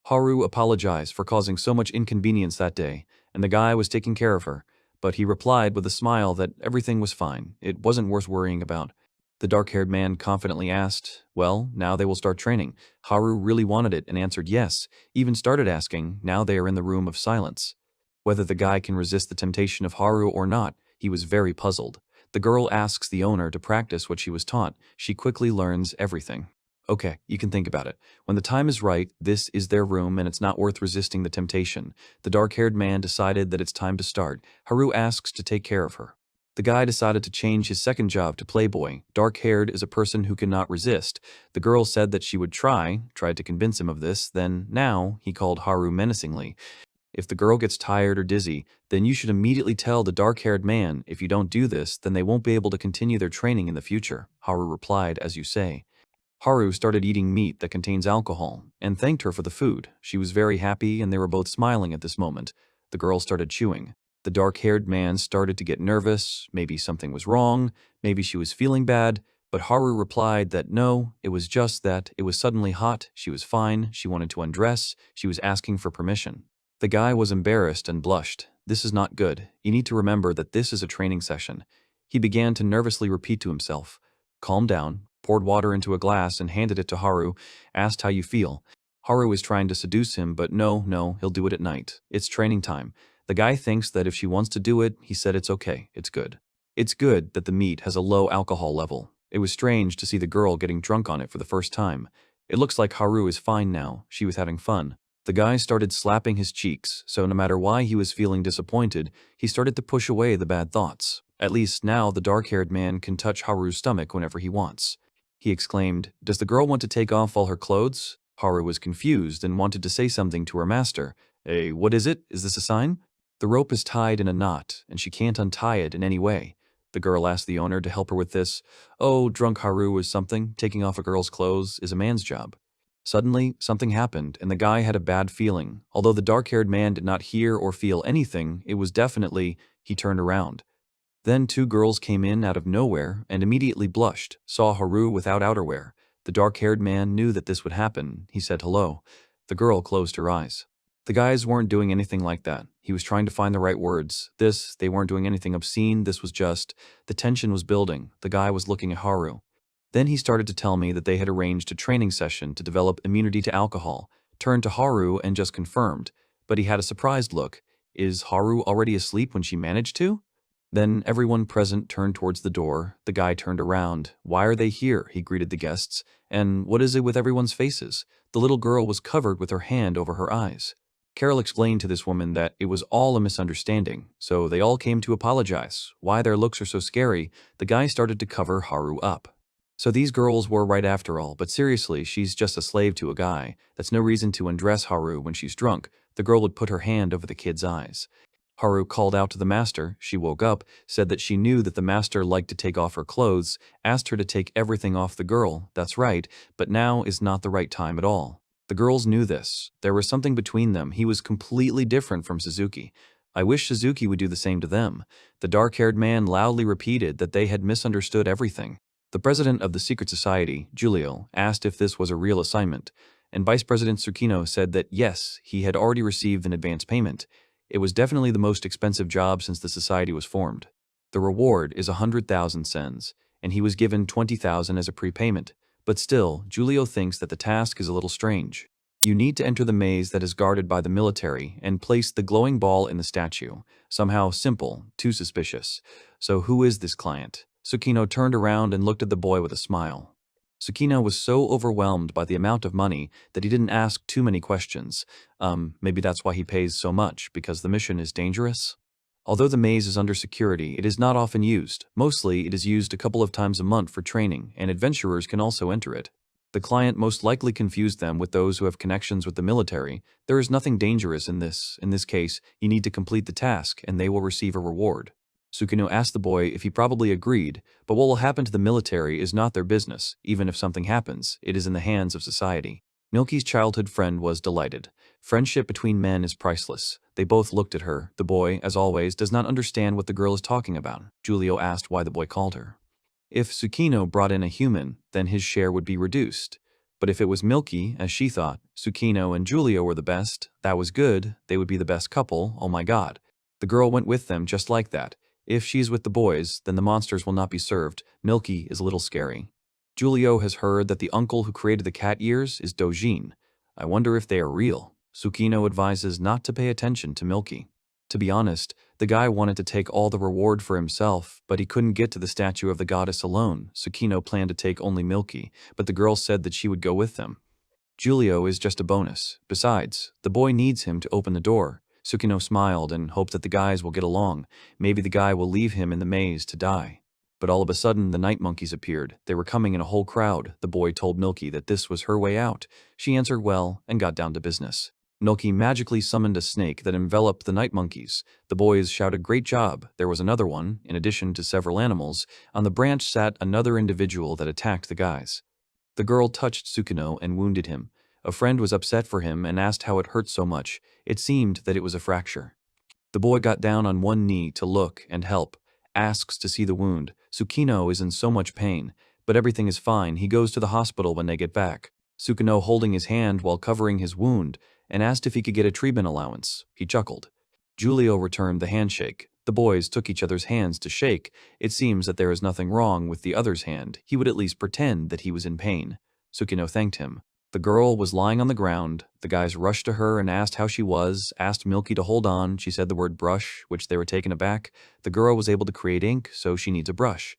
Haru apologized for causing so much inconvenience that day, and the guy was taking care of her, but he replied with a smile that everything was fine. It wasn't worth worrying about. The dark-haired man confidently asked, well, now they will start training. Haru really wanted it and answered yes, even started asking, now they are in the room of silence. Whether the guy can resist the temptation of Haru or not, he was very puzzled. The girl asks the owner to practice what she was taught. She quickly learns everything. Okay, you can think about it. When the time is right, this is their room and it's not worth resisting the temptation. The dark-haired man decided that it's time to start. Haru asks to take care of her. The guy decided to change his second job to playboy. Dark-haired is a person who cannot resist. The girl said that she would tried to convince him of this, then now he called Haru menacingly. If the girl gets tired or dizzy, then you should immediately tell the dark-haired man. If you don't do this, then they won't be able to continue their training in the future. Haru replied, as you say. Haru started eating meat that contains alcohol and thanked her for the food. She was very happy and they were both smiling at this moment. The girl started chewing. The dark-haired man started to get nervous. Maybe something was wrong. Maybe she was feeling bad. But Haru replied that no, it was just that it was suddenly hot. She was fine. She wanted to undress. She was asking for permission. The guy was embarrassed and blushed. This is not good. You need to remember that this is a training session. He began to nervously repeat to himself. Calm down, poured water into a glass and handed it to Haru, asked how you feel. Haru was trying to seduce him, but no, he'll do it at night. It's training time. The guy thinks that if she wants to do it, he said it's okay, it's good. It's good that the meat has a low alcohol level. It was strange to see the girl getting drunk on it for the first time. It looks like Haru is fine now. She was having fun. The guy started slapping his cheeks, so no matter why he was feeling disappointed, he started to push away the bad thoughts. At least now the dark-haired man can touch Haru's stomach whenever he wants. He exclaimed, "Does the girl want to take off all her clothes?" Haru was confused and wanted to say something to her master. What is it? Is this a sign?" "The rope is tied in a knot, and she can't untie it in any way." The girl asked the owner to help her with this. "Oh, drunk Haru is something. Taking off a girl's clothes is a man's job." Suddenly, something happened, and the guy had a bad feeling. Although the dark-haired man did not hear or feel anything, it was definitely, he turned around. Then two girls came in out of nowhere and immediately blushed, saw Haru without outerwear. The dark-haired man knew that this would happen. He said hello. The girl closed her eyes. The guys weren't doing anything like that. He was trying to find the right words. They weren't doing anything obscene. This was just, the tension was building. The guy was looking at Haru. Then he started to tell me that they had arranged a training session to develop immunity to alcohol, turned to Haru and just confirmed. But he had a surprised look. Is Haru already asleep when she managed to? Then everyone present turned towards the door. The guy turned around. "Why are they here?" he greeted the guests. "And what is it with everyone's faces?" The little girl was covered with her hand over her eyes. Carol explained to this woman that it was all a misunderstanding, so they all came to apologize. Why their looks are so scary, the guy started to cover Haru up. So these girls were right after all, but seriously, she's just a slave to a guy. That's no reason to undress Haru when she's drunk. The girl would put her hand over the kid's eyes. Haru called out to the master. She woke up, said that she knew that the master liked to take off her clothes, asked her to take everything off the girl. That's right, but now is not the right time at all. The girls knew this. There was something between them. He was completely different from Suzuki. I wish Suzuki would do the same to them. The dark-haired man loudly repeated that they had misunderstood everything. The president of the secret society, Giulio, asked if this was a real assignment, and Vice President Tsukino said that yes, he had already received an advance payment. It was definitely the most expensive job since the society was formed. The reward is 100,000 cens, and he was given 20,000 as a prepayment. But still, Giulio thinks that the task is a little strange. You need to enter the maze that is guarded by the military and place the glowing ball in the statue. Somehow simple, too suspicious. So who is this client? Tsukino turned around and looked at the boy with a smile. Tsukino was so overwhelmed by the amount of money that he didn't ask too many questions. Maybe that's why he pays so much, because the mission is dangerous? Although the maze is under security, it is not often used. Mostly, it is used a couple of times a month for training, and adventurers can also enter it. The client most likely confused them with those who have connections with the military. There is nothing dangerous in this. In this case, you need to complete the task, and they will receive a reward. Tsukino asked the boy if he probably agreed, but what will happen to the military is not their business. Even if something happens, it is in the hands of society. Milky's childhood friend was delighted. Friendship between men is priceless. They both looked at her. The boy, as always, does not understand what the girl is talking about. Giulio asked why the boy called her. If Tsukino brought in a human, then his share would be reduced. But if it was Milky, as she thought, Tsukino and Giulio were the best, that was good, they would be the best couple, oh my god. The girl went with them just like that. If she's with the boys, then the monsters will not be served. Milky is a little scary. Giulio has heard that the uncle who created the cat ears is Dojin. I wonder if they are real. Tsukino advises not to pay attention to Milky. To be honest, the guy wanted to take all the reward for himself, but he couldn't get to the statue of the goddess alone. Tsukino planned to take only Milky, but the girl said that she would go with them. Giulio is just a bonus. Besides, the boy needs him to open the door. Tsukino smiled and hoped that the guys will get along. Maybe the guy will leave him in the maze to die. But all of a sudden, the night monkeys appeared. They were coming in a whole crowd. The boy told Milky that this was her way out. She answered well and got down to business. Milky magically summoned a snake that enveloped the night monkeys. The boys shouted, "Great job!" There was another one, in addition to several animals. On the branch sat another individual that attacked the guys. The girl touched Tsukino and wounded him. A friend was upset for him and asked how it hurt so much. It seemed that it was a fracture. The boy got down on one knee to look and help. Asks to see the wound. Tsukino is in so much pain, but everything is fine. He goes to the hospital when they get back. Tsukino holding his hand while covering his wound and asked if he could get a treatment allowance. He chuckled. Giulio returned the handshake. The boys took each other's hands to shake. It seems that there is nothing wrong with the other's hand. He would at least pretend that he was in pain. Tsukino thanked him. The girl was lying on the ground. The guys rushed to her and asked how she was, asked Milky to hold on. She said the word brush, which they were taken aback. The girl was able to create ink, so she needs a brush.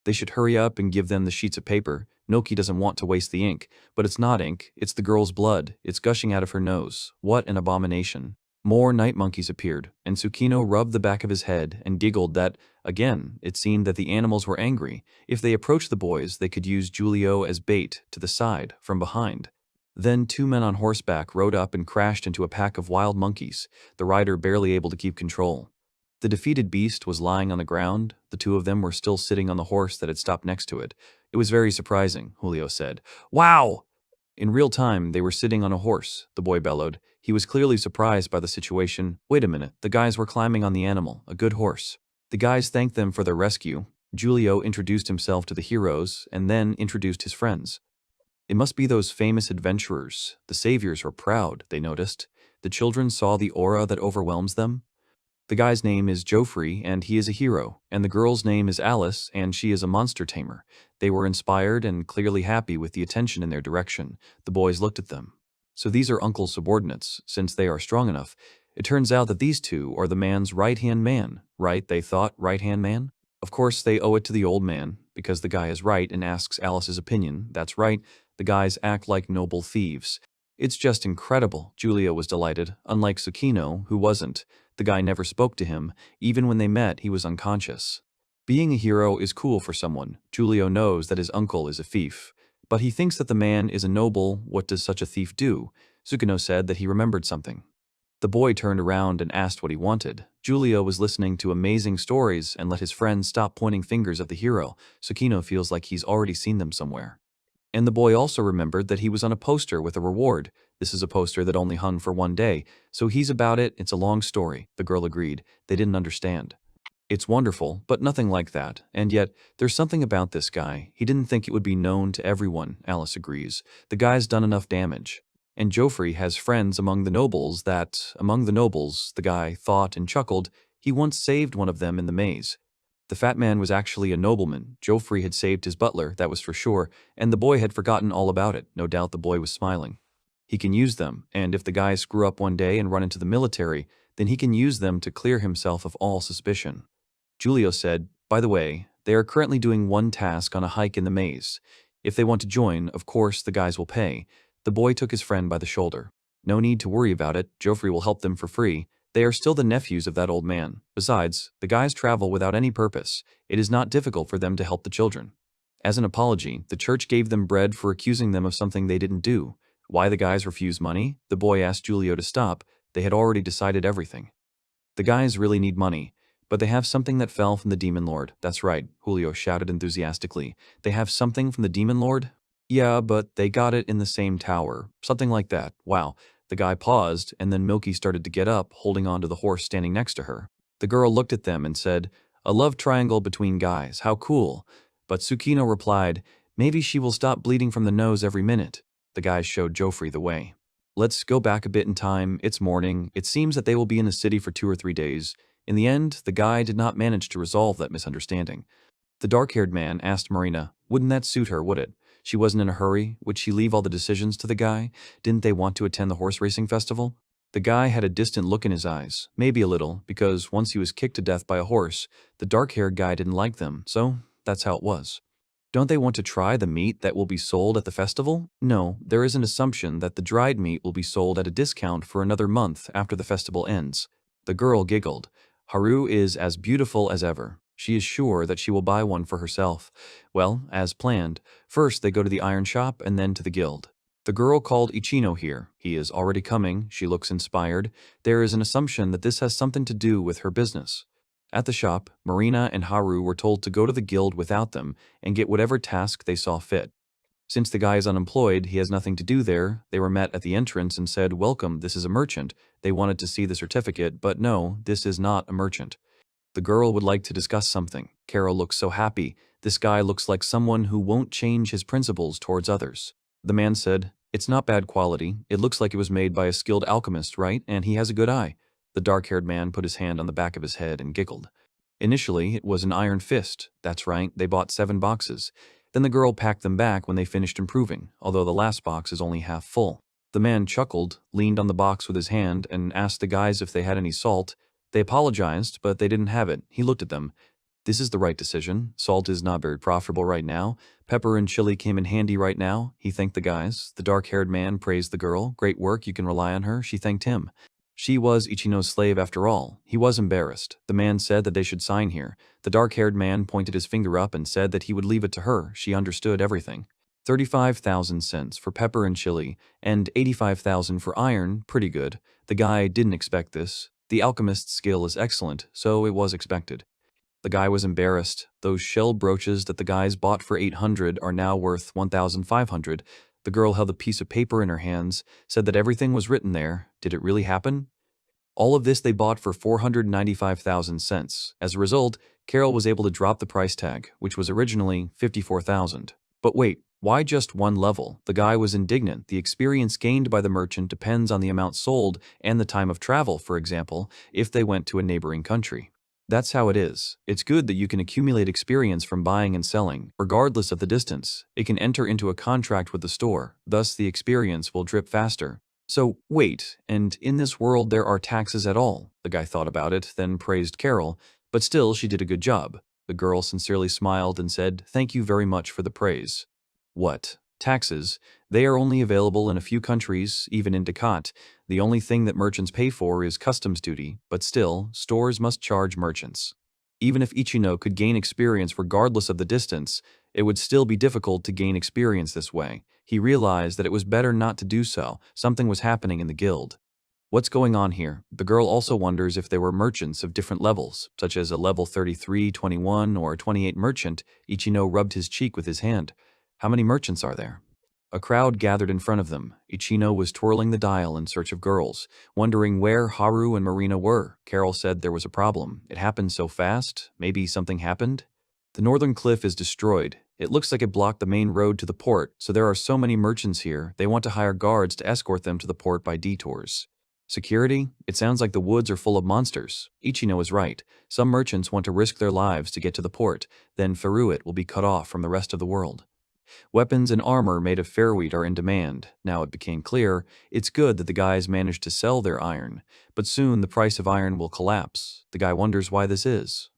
They should hurry up and give them the sheets of paper. Milky doesn't want to waste the ink, but it's not ink. It's the girl's blood. It's gushing out of her nose. What an abomination. More night monkeys appeared, and Tsukino rubbed the back of his head and giggled that, again, it seemed that the animals were angry. If they approached the boys, they could use Giulio as bait to the side, from behind. Then 2 men on horseback rode up and crashed into a pack of wild monkeys, the rider barely able to keep control. The defeated beast was lying on the ground. The 2 of them were still sitting on the horse that had stopped next to it. It was very surprising, Julio said. Wow! In real time, they were sitting on a horse, the boy bellowed. He was clearly surprised by the situation. Wait a minute, the guys were climbing on the animal, a good horse. The guys thanked them for their rescue. Giulio introduced himself to the heroes and then introduced his friends. It must be those famous adventurers. The saviors were proud, they noticed. The children saw the aura that overwhelms them. The guy's name is Joffrey, and he is a hero, and the girl's name is Alice, and she is a monster tamer. They were inspired and clearly happy with the attention in their direction. The boys looked at them. So these are Uncle's subordinates, since they are strong enough. It turns out that these 2 are the man's right-hand man. Right, they thought, right-hand man? Of course, they owe it to the old man, because the guy is right and asks Alice's opinion. That's right, the guys act like noble thieves. It's just incredible, Giulio was delighted, unlike Tsukino, who wasn't. The guy never spoke to him. Even when they met, he was unconscious. Being a hero is cool for someone. Giulio knows that his uncle is a thief. But he thinks that the man is a noble. What does such a thief do? Tsukino said that he remembered something. The boy turned around and asked what he wanted. Giulio was listening to amazing stories and let his friends stop pointing fingers at the hero. Tsukino feels like he's already seen them somewhere. And the boy also remembered that he was on a poster with a reward. This is a poster that only hung for 1 day, so he's about it. It's a long story, the girl agreed. They didn't understand. It's wonderful, but nothing like that. And yet, there's something about this guy. He didn't think it would be known to everyone, Alice agrees. The guy's done enough damage. And Joffrey has friends among the nobles, the guy thought and chuckled, he once saved one of them in the maze. The fat man was actually a nobleman. Joffrey had saved his butler, that was for sure, and the boy had forgotten all about it. No doubt the boy was smiling. He can use them, and if the guys screw up one day and run into the military, then he can use them to clear himself of all suspicion. Giulio said, by the way, they are currently doing 1 task on a hike in the maze. If they want to join, of course the guys will pay. The boy took his friend by the shoulder. No need to worry about it, Joffrey will help them for free. They are still the nephews of that old man. Besides, the guys travel without any purpose. It is not difficult for them to help the children. As an apology, the church gave them bread for accusing them of something they didn't do. Why the guys refuse money? The boy asked Giulio to stop. They had already decided everything. The guys really need money, but they have something that fell from the Demon Lord. That's right, Julio shouted enthusiastically. They have something from the Demon Lord? Yeah, but they got it in the same tower. Something like that. Wow. The guy paused, and then Milky started to get up, holding on to the horse standing next to her. The girl looked at them and said, a love triangle between guys, how cool. But Tsukino replied, maybe she will stop bleeding from the nose every minute. The guys showed Joffrey the way. Let's go back a bit in time. It's morning. It seems that they will be in the city for 2 or 3 days. In the end, the guy did not manage to resolve that misunderstanding. The dark-haired man asked Marina, wouldn't that suit her, would it? She wasn't in a hurry. Would she leave all the decisions to the guy? Didn't they want to attend the horse racing festival? The guy had a distant look in his eyes, maybe a little, because once he was kicked to death by a horse, the dark-haired guy didn't like them, so that's how it was. Don't they want to try the meat that will be sold at the festival? No, there is an assumption that the dried meat will be sold at a discount for another month after the festival ends. The girl giggled. Haru is as beautiful as ever. She is sure that she will buy one for herself. Well, as planned, first they go to the iron shop and then to the guild. The girl called Ichino here. He is already coming. She looks inspired. There is an assumption that this has something to do with her business. At the shop, Marina and Haru were told to go to the guild without them and get whatever task they saw fit. Since the guy is unemployed, he has nothing to do there. They were met at the entrance and said, welcome, this is a merchant. They wanted to see the certificate, but no, this is not a merchant. The girl would like to discuss something. Carol looks so happy. This guy looks like someone who won't change his principles towards others. The man said, it's not bad quality. It looks like it was made by a skilled alchemist, right? And he has a good eye. The dark-haired man put his hand on the back of his head and giggled. Initially, it was an iron fist. That's right, they bought 7 boxes. Then the girl packed them back when they finished improving, although the last box is only half full. The man chuckled, leaned on the box with his hand, and asked the guys if they had any salt. They apologized, but they didn't have it. He looked at them. This is the right decision. Salt is not very profitable right now. Pepper and chili came in handy right now. He thanked the guys. The dark-haired man praised the girl. Great work, you can rely on her. She thanked him. She was Ichino's slave after all. He was embarrassed. The man said that they should sign here. The dark-haired man pointed his finger up and said that he would leave it to her. She understood everything. 35,000 cents for pepper and chili, and 85,000 for iron, pretty good. The guy didn't expect this. The alchemist's skill is excellent, so it was expected. The guy was embarrassed. Those shell brooches that the guys bought for 800 are now worth 1,500. The girl held a piece of paper in her hands, said that everything was written there. Did it really happen? All of this they bought for 495,000 cents. As a result, Carol was able to drop the price tag, which was originally 54,000. But wait, why just one level? The guy was indignant. The experience gained by the merchant depends on the amount sold and the time of travel, for example, if they went to a neighboring country. That's how it is. It's good that you can accumulate experience from buying and selling, regardless of the distance. It can enter into a contract with the store, thus the experience will drip faster. So, wait, and in this world there are taxes at all? The guy thought about it, then praised Carol, but still she did a good job. The girl sincerely smiled and said, "Thank you very much for the praise." What? Taxes? They are only available in a few countries, even in Dakat. The only thing that merchants pay for is customs duty, but still, stores must charge merchants. Even if Ichino could gain experience regardless of the distance, it would still be difficult to gain experience this way. He realized that it was better not to do so. Something was happening in the guild. What's going on here? The girl also wonders if there were merchants of different levels, such as a level 33, 21, or 28 merchant. Ichino rubbed his cheek with his hand. How many merchants are there? A crowd gathered in front of them. Ichino was twirling the dial in search of girls, wondering where Haru and Marina were. Carol said there was a problem. It happened so fast. Maybe something happened? The northern cliff is destroyed. It looks like it blocked the main road to the port, so there are so many merchants here, they want to hire guards to escort them to the port by detours. Security? It sounds like the woods are full of monsters. Ichino is right. Some merchants want to risk their lives to get to the port, then Furuit will be cut off from the rest of the world. Weapons and armor made of fairwheat are in demand. Now it became clear, it's good that the guys managed to sell their iron, but soon the price of iron will collapse. The guy wonders why this is.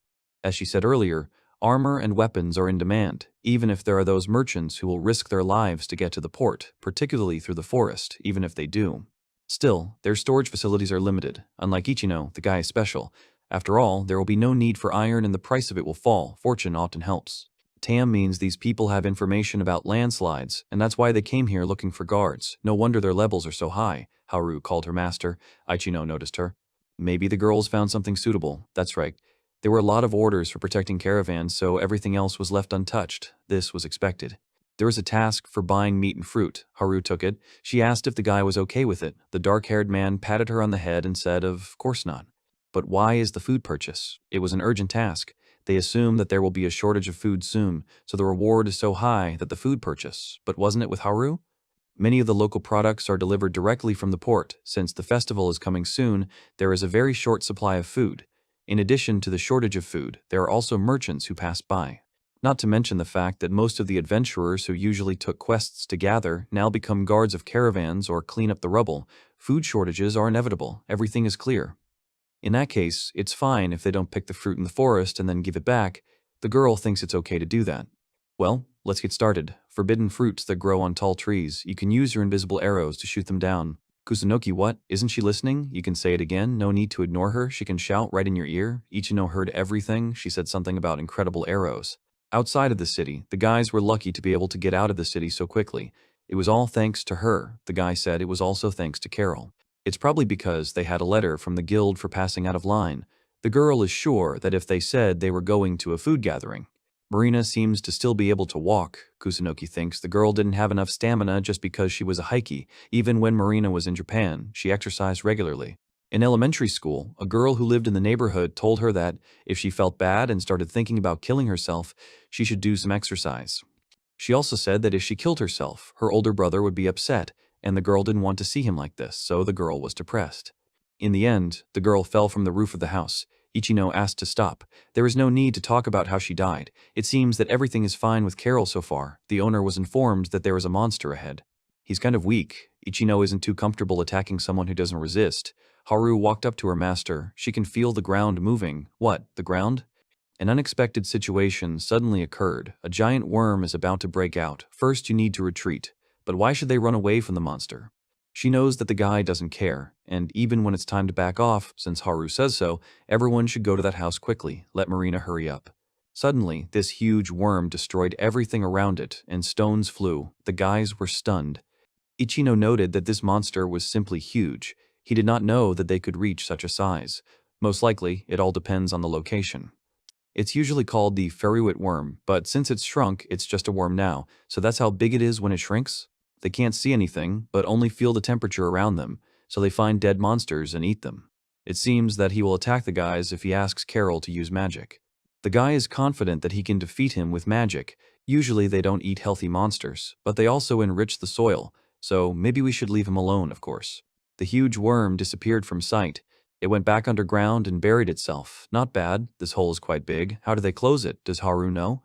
As she said earlier, armor and weapons are in demand, even if there are those merchants who will risk their lives to get to the port, particularly through the forest, even if they do. Still, their storage facilities are limited. Unlike Ichino, the guy is special. After all, there will be no need for iron and the price of it will fall. Fortune often helps. Tam means these people have information about landslides, and that's why they came here looking for guards. No wonder their levels are so high, Haru called her master. Ichino noticed her. Maybe the girls found something suitable. That's right. There were a lot of orders for protecting caravans, so everything else was left untouched. This was expected. There was a task for buying meat and fruit. Haru took it. She asked if the guy was okay with it. The dark-haired man patted her on the head and said, "Of course not." But why is the food purchase? It was an urgent task. They assume that there will be a shortage of food soon, so the reward is so high that the food purchase. But wasn't it with Haru? Many of the local products are delivered directly from the port. Since the festival is coming soon, there is a very short supply of food. In addition to the shortage of food, there are also merchants who pass by. Not to mention the fact that most of the adventurers who usually took quests to gather now become guards of caravans or clean up the rubble. Food shortages are inevitable. Everything is clear. In that case, it's fine if they don't pick the fruit in the forest and then give it back. The girl thinks it's okay to do that. Well, let's get started. Forbidden fruits that grow on tall trees. You can use your invisible arrows to shoot them down. Kusunoki, what? Isn't she listening? You can say it again. No need to ignore her. She can shout right in your ear. Ichino heard everything. She said something about incredible arrows. Outside of the city, the guys were lucky to be able to get out of the city so quickly. It was all thanks to her. The guy said it was also thanks to Carol. It's probably because they had a letter from the guild for passing out of line. The girl is sure that if they said they were going to a food gathering. Marina seems to still be able to walk. Kusunoki thinks the girl didn't have enough stamina just because she was a hikey. Even when Marina was in Japan, she exercised regularly. In elementary school, a girl who lived in the neighborhood told her that if she felt bad and started thinking about killing herself, she should do some exercise. She also said that if she killed herself, her older brother would be upset, and the girl didn't want to see him like this, so the girl was depressed. In the end, the girl fell from the roof of the house. Ichino asked to stop. There is no need to talk about how she died. It seems that everything is fine with Carol so far. The owner was informed that there is a monster ahead. He's kind of weak. Ichino isn't too comfortable attacking someone who doesn't resist. Haru walked up to her master. She can feel the ground moving. What, the ground? An unexpected situation suddenly occurred. A giant worm is about to break out. First, you need to retreat. But why should they run away from the monster? She knows that the guy doesn't care, and even when it's time to back off, since Haru says so, everyone should go to that house quickly. Let Marina hurry up. Suddenly, this huge worm destroyed everything around it, and stones flew. The guys were stunned. Ichino noted that this monster was simply huge. He did not know that they could reach such a size. Most likely, it all depends on the location. It's usually called the Furuit worm, but since it's shrunk, it's just a worm now, so that's how big it is when it shrinks. They can't see anything, but only feel the temperature around them, so they find dead monsters and eat them. It seems that he will attack the guys if he asks Carol to use magic. The guy is confident that he can defeat him with magic. Usually they don't eat healthy monsters, but they also enrich the soil, so maybe we should leave him alone, of course. The huge worm disappeared from sight. It went back underground and buried itself. Not bad, this hole is quite big. How do they close it? Does Haru know?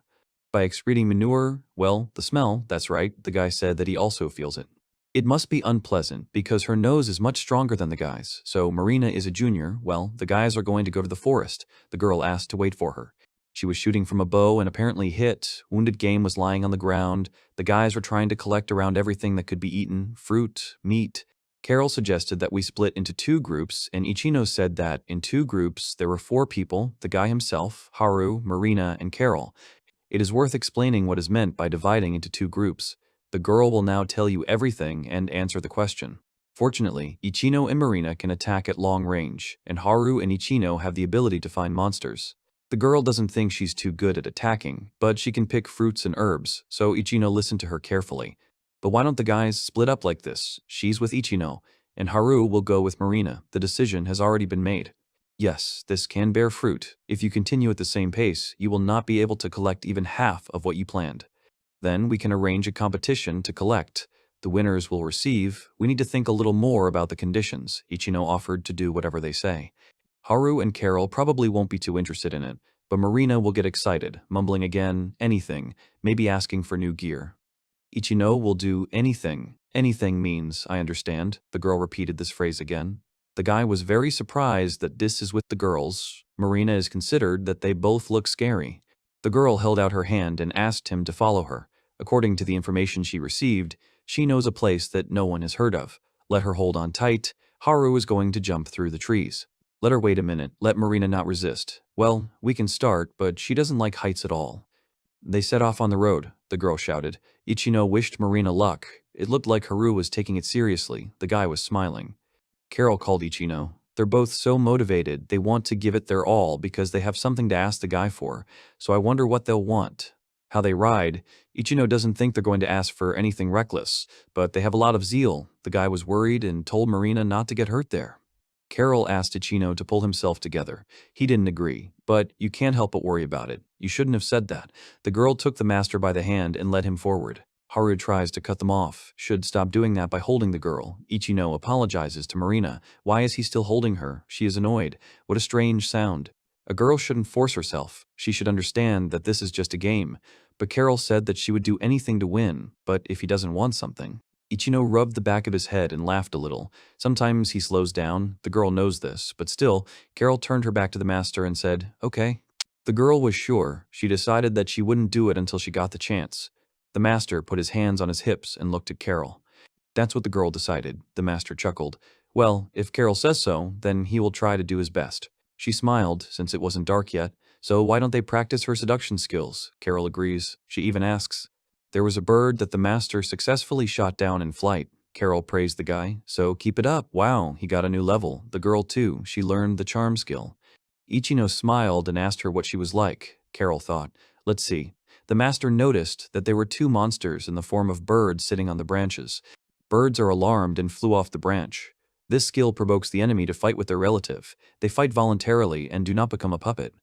By excreting manure? Well, the smell, that's right, the guy said that he also feels it. It must be unpleasant because her nose is much stronger than the guy's, so Marina is a junior. Well, the guys are going to go to the forest. The girl asked to wait for her. She was shooting from a bow and apparently hit. Wounded game was lying on the ground. The guys were trying to collect around everything that could be eaten, fruit, meat. Carol suggested that we split into 2 groups, and Ichino said that in 2 groups there were 4 people, the guy himself, Haru, Marina, and Carol. It is worth explaining what is meant by dividing into 2 groups. The girl will now tell you everything and answer the question. Fortunately, Ichino and Marina can attack at long range, and Haru and Ichino have the ability to find monsters. The girl doesn't think she's too good at attacking, but she can pick fruits and herbs, so Ichino listened to her carefully. But why don't the guys split up like this? She's with Ichino, and Haru will go with Marina. The decision has already been made. Yes, this can bear fruit. If you continue at the same pace, you will not be able to collect even half of what you planned. Then we can arrange a competition to collect. The winners will receive. We need to think a little more about the conditions. Ichino offered to do whatever they say. Haru and Carol probably won't be too interested in it, but Marina will get excited, mumbling again, anything, maybe asking for new gear. Ichino will do anything. Anything means, I understand. The girl repeated this phrase again. The guy was very surprised that this is with the girls. Marina is considered that they both look scary. The girl held out her hand and asked him to follow her. According to the information she received, she knows a place that no one has heard of. Let her hold on tight. Haru is going to jump through the trees. Let her wait a minute. Let Marina not resist. Well, we can start, but she doesn't like heights at all. They set off on the road, the girl shouted. Ichino wished Marina luck. It looked like Haru was taking it seriously. The guy was smiling. Carol called Ichino. They're both so motivated, they want to give it their all because they have something to ask the guy for, so I wonder what they'll want. How they ride. Ichino doesn't think they're going to ask for anything reckless, but they have a lot of zeal. The guy was worried and told Marina not to get hurt there. Carol asked Ichino to pull himself together. He didn't agree, but you can't help but worry about it. You shouldn't have said that. The girl took the master by the hand and led him forward. Haru tries to cut them off, should stop doing that by holding the girl. Ichino apologizes to Marina. Why is he still holding her? She is annoyed. What a strange sound. A girl shouldn't force herself. She should understand that this is just a game. But Carol said that she would do anything to win, but if he doesn't want something. Ichino rubbed the back of his head and laughed a little. Sometimes he slows down. The girl knows this, but still, Carol turned her back to the master and said, okay. The girl was sure. She decided that she wouldn't do it until she got the chance. The master put his hands on his hips and looked at Carol. That's what the girl decided. The master chuckled. Well, if Carol says so, then he will try to do his best. She smiled, since it wasn't dark yet. So why don't they practice her seduction skills? Carol agrees. She even asks. There was a bird that the master successfully shot down in flight. Carol praised the guy. So keep it up. Wow, he got a new level. The girl too. She learned the charm skill. Ichino smiled and asked her what she was like. Carol thought. Let's see. The master noticed that there were 2 monsters in the form of birds sitting on the branches. Birds are alarmed and flew off the branch. This skill provokes the enemy to fight with their relative. They fight voluntarily and do not become a puppet.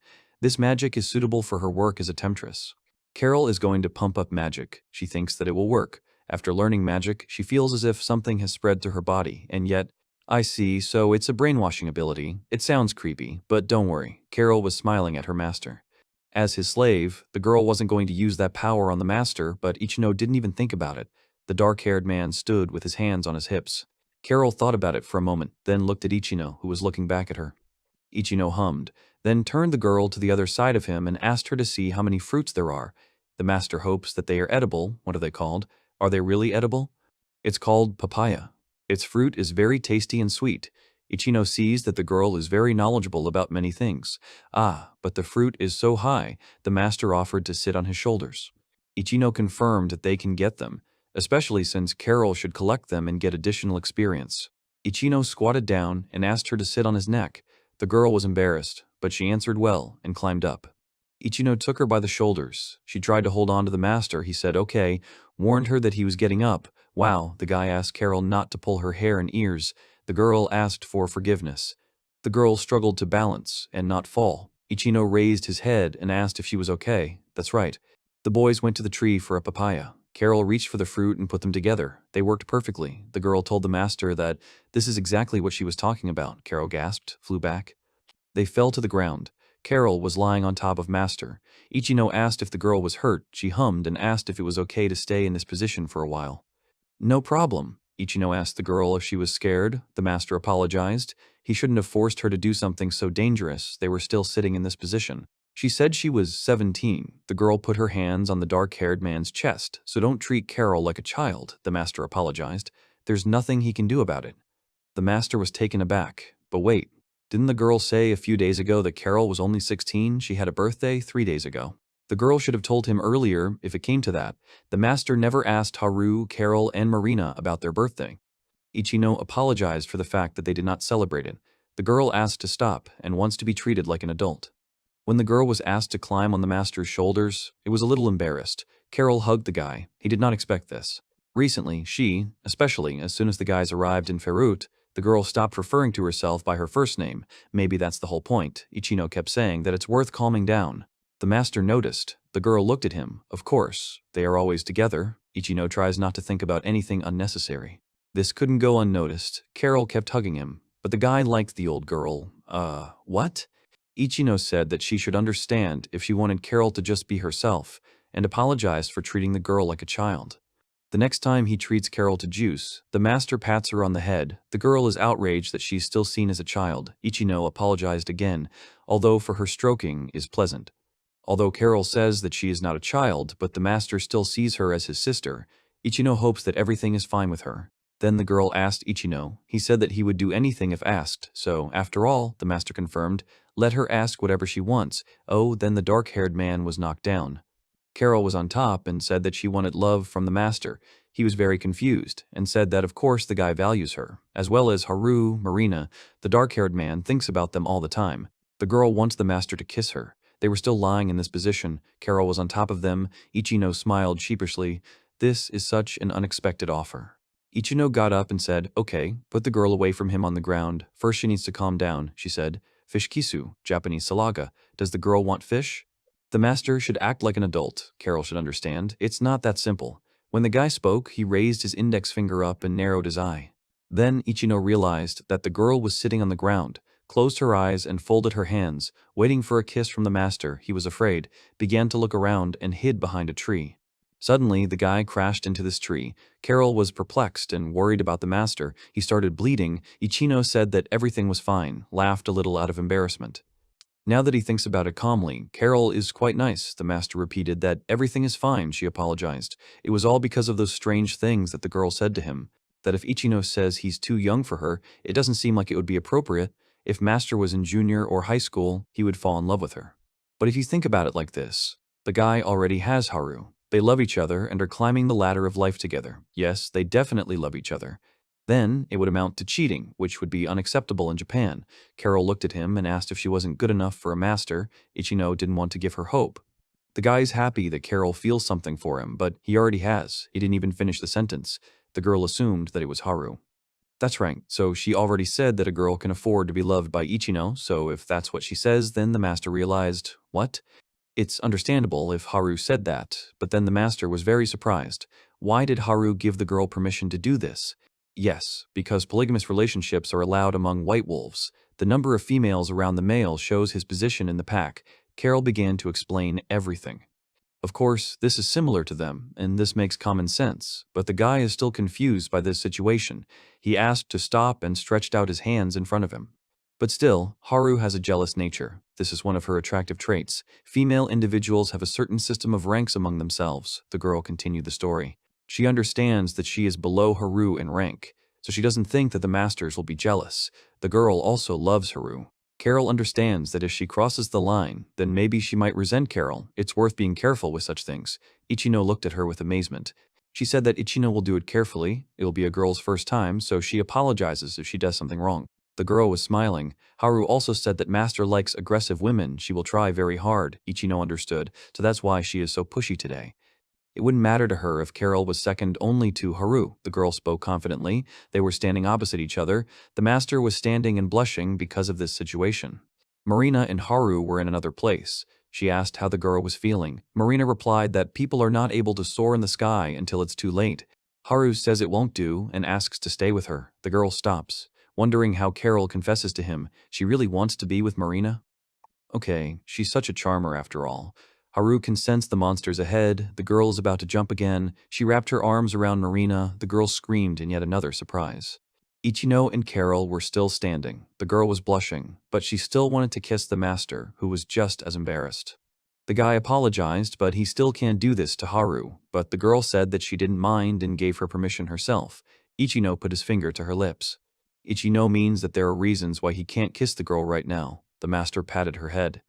This magic is suitable for her work as a temptress. Carol is going to pump up magic. She thinks that it will work. After learning magic, she feels as if something has spread to her body, and yet, I see, so it's a brainwashing ability. It sounds creepy, but don't worry. Carol was smiling at her master. As his slave, the girl wasn't going to use that power on the master, but Ichino didn't even think about it. The dark-haired man stood with his hands on his hips. Carol thought about it for a moment, then looked at Ichino, who was looking back at her. Ichino hummed, then turned the girl to the other side of him and asked her to see how many fruits there are. The master hopes that they are edible. What are they called? Are they really edible? It's called papaya. Its fruit is very tasty and sweet. Ichino sees that the girl is very knowledgeable about many things. Ah, but the fruit is so high, the master offered to sit on his shoulders. Ichino confirmed that they can get them, especially since Carol should collect them and get additional experience. Ichino squatted down and asked her to sit on his neck. The girl was embarrassed, but she answered well and climbed up. Ichino took her by the shoulders. She tried to hold on to the master. He said okay, warned her that he was getting up. Wow, the guy asked Carol not to pull her hair and ears. The girl asked for forgiveness. The girl struggled to balance and not fall. Ichino raised his head and asked if she was okay. That's right. The boys went to the tree for a papaya. Carol reached for the fruit and put them together. They worked perfectly. The girl told the master that this is exactly what she was talking about. Carol gasped, flew back. They fell to the ground. Carol was lying on top of Master. Ichino asked if the girl was hurt. She hummed and asked if it was okay to stay in this position for a while. No problem. Ichino asked the girl if she was scared. The master apologized. He shouldn't have forced her to do something so dangerous. They were still sitting in this position. She said she was 17. The girl put her hands on the dark-haired man's chest. So don't treat Carol like a child, the master apologized. There's nothing he can do about it. The master was taken aback. But wait. Didn't the girl say a few days ago that Carol was only 16? She had a birthday 3 days ago. The girl should have told him earlier if it came to that. The master never asked Haru, Carol, and Marina about their birthday. Ichino apologized for the fact that they did not celebrate it. The girl asked to stop and wants to be treated like an adult. When the girl was asked to climb on the master's shoulders, it was a little embarrassed. Carol hugged the guy. He did not expect this. Recently, especially as soon as the guys arrived in Furuit, the girl stopped referring to herself by her first name. Maybe that's the whole point. Ichino kept saying that it's worth calming down. The master noticed. The girl looked at him. Of course, they are always together. Ichino tries not to think about anything unnecessary. This couldn't go unnoticed. Carol kept hugging him, but the guy liked the old girl. What? Ichino said that she should understand if she wanted Carol to just be herself, and apologized for treating the girl like a child. The next time he treats Carol to juice, the master pats her on the head. The girl is outraged that she's still seen as a child. Ichino apologized again, although for her stroking is pleasant. Although Carol says that she is not a child, but the master still sees her as his sister, Ichino hopes that everything is fine with her. Then the girl asked Ichino. He said that he would do anything if asked, so, after all, the master confirmed, let her ask whatever she wants. Oh, then the dark-haired man was knocked down. Carol was on top and said that she wanted love from the master. He was very confused and said that of course the guy values her, as well as Haru, Marina. The dark-haired man thinks about them all the time. The girl wants the master to kiss her. They were still lying in this position. Carol was on top of them. Ichino smiled sheepishly. This is such an unexpected offer. Ichino got up and said, okay, put the girl away from him on the ground. First she needs to calm down, she said. Fish kisu, Japanese salaga. Does the girl want fish? The master should act like an adult. Carol should understand. It's not that simple. When the guy spoke, he raised his index finger up and narrowed his eye. Then Ichino realized that the girl was sitting on the ground, closed her eyes and folded her hands, waiting for a kiss from the master. He was afraid, began to look around and hid behind a tree. Suddenly, the guy crashed into this tree. Carol was perplexed and worried about the master. He started bleeding. Ichino said that everything was fine, laughed a little out of embarrassment. Now that he thinks about it calmly, Carol is quite nice. The master repeated that everything is fine, she apologized. It was all because of those strange things that the girl said to him. That if Ichino says he's too young for her, it doesn't seem like it would be appropriate. If master was in junior or high school, he would fall in love with her. But if you think about it like this, the guy already has Haru. They love each other and are climbing the ladder of life together. Yes, they definitely love each other. Then it would amount to cheating, which would be unacceptable in Japan. Carol looked at him and asked if she wasn't good enough for a master. Ichino didn't want to give her hope. The guy's happy that Carol feels something for him, but he already has. He didn't even finish the sentence. The girl assumed that it was Haru. That's right, so she already said that a girl can afford to be loved by Ichino, so if that's what she says, then the master realized, what? It's understandable if Haru said that, but then the master was very surprised. Why did Haru give the girl permission to do this? Yes, because polygamous relationships are allowed among white wolves. The number of females around the male shows his position in the pack. Carol began to explain everything. Of course, this is similar to them, and this makes common sense, but the guy is still confused by this situation. He asked to stop and stretched out his hands in front of him. But still, Haru has a jealous nature. This is one of her attractive traits. Female individuals have a certain system of ranks among themselves. The girl continued the story. She understands that she is below Haru in rank. so she doesn't think that the masters will be jealous. The girl also loves Haru. Carol understands that if she crosses the line, then maybe she might resent Carol. It's worth being careful with such things. Ichino looked at her with amazement. She said that Ichino will do it carefully. It will be a girl's first time, so she apologizes if she does something wrong. The girl was smiling. Haru also said that Master likes aggressive women. She will try very hard. Ichino understood, so that's why she is so pushy today. It wouldn't matter to her if Carol was second only to Haru. The girl spoke confidently. They were standing opposite each other. The master was standing and blushing because of this situation. Marina and Haru were in another place. She asked how the girl was feeling. Marina replied that people are not able to soar in the sky until it's too late. Haru says it won't do and asks to stay with her. The girl stops, wondering how Carol confesses to him. She really wants to be with Marina? Okay, she's such a charmer after all. Haru can sense the monsters ahead. The girl is about to jump again. She wrapped her arms around Marina. The girl screamed in yet another surprise. Ichino and Carol were still standing. The girl was blushing, but she still wanted to kiss the master, who was just as embarrassed. The guy apologized, but he still can't do this to Haru, but the girl said that she didn't mind and gave her permission herself. Ichino put his finger to her lips. Ichino means that there are reasons why he can't kiss the girl right now. The master patted her head.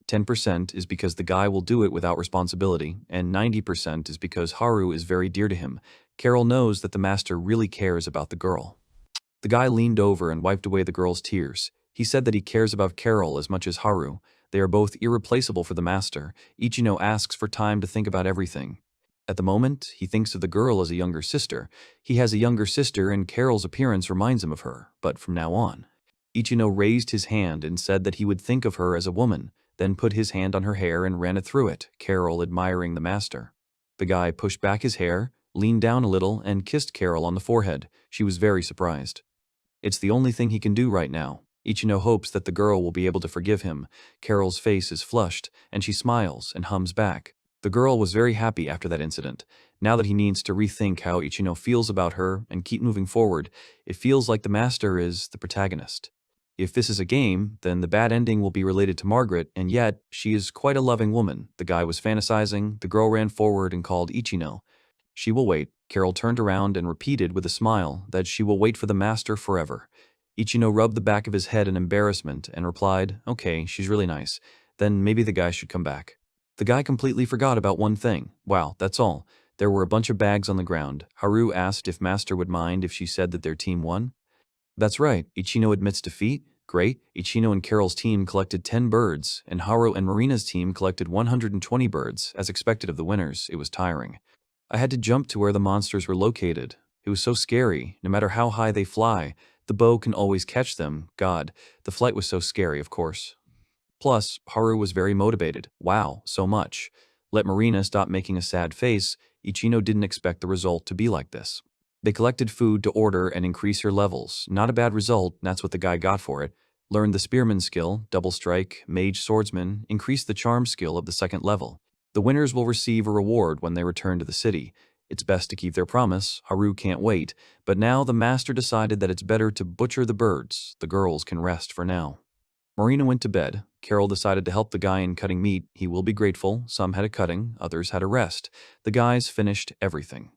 10% is because the guy will do it without responsibility, and 90% is because Haru is very dear to him. Carol knows that the master really cares about the girl. The guy leaned over and wiped away the girl's tears. He said that he cares about Carol as much as Haru. They are both irreplaceable for the master. Ichino asks for time to think about everything. At the moment, he thinks of the girl as a younger sister. He has a younger sister and Carol's appearance reminds him of her, but from now on. Ichino raised his hand and said that he would think of her as a woman, then put his hand on her hair and ran it through it, Carol admiring the master. The guy pushed back his hair, leaned down a little, and kissed Carol on the forehead. She was very surprised. It's the only thing he can do right now. Ichino hopes that the girl will be able to forgive him. Carol's face is flushed, and she smiles and hums back. The girl was very happy after that incident. Now that he needs to rethink how Ichino feels about her and keep moving forward, it feels like the master is the protagonist. If this is a game, then the bad ending will be related to Margaret, and yet, she is quite a loving woman. The guy was fantasizing. The girl ran forward and called Ichino. She will wait. Carol turned around and repeated with a smile that she will wait for the master forever. Ichino rubbed the back of his head in embarrassment and replied, okay, she's really nice. Then maybe the guy should come back. The guy completely forgot about one thing. Wow, that's all. There were a bunch of bags on the ground. Haru asked if Master would mind if she said that their team won. That's right, Ichino admits defeat. Great, Ichino and Carol's team collected 10 birds, and Haru and Marina's team collected 120 birds. As expected of the winners, it was tiring. I had to jump to where the monsters were located. It was so scary. No matter how high they fly, the bow can always catch them. God, the flight was so scary, of course. Plus, Haru was very motivated. Wow, so much. Let Marina stop making a sad face. Ichino didn't expect the result to be like this. They collected food to order and increase her levels. Not a bad result, that's what the guy got for it. Learned the spearman skill, double strike, mage swordsman, increased the charm skill of the second level. The winners will receive a reward when they return to the city. It's best to keep their promise. Haru can't wait, but now the master decided that it's better to butcher the birds. The girls can rest for now. Marina went to bed. Carol decided to help the guy in cutting meat. He will be grateful. Some had a cutting, others had a rest. The guys finished everything.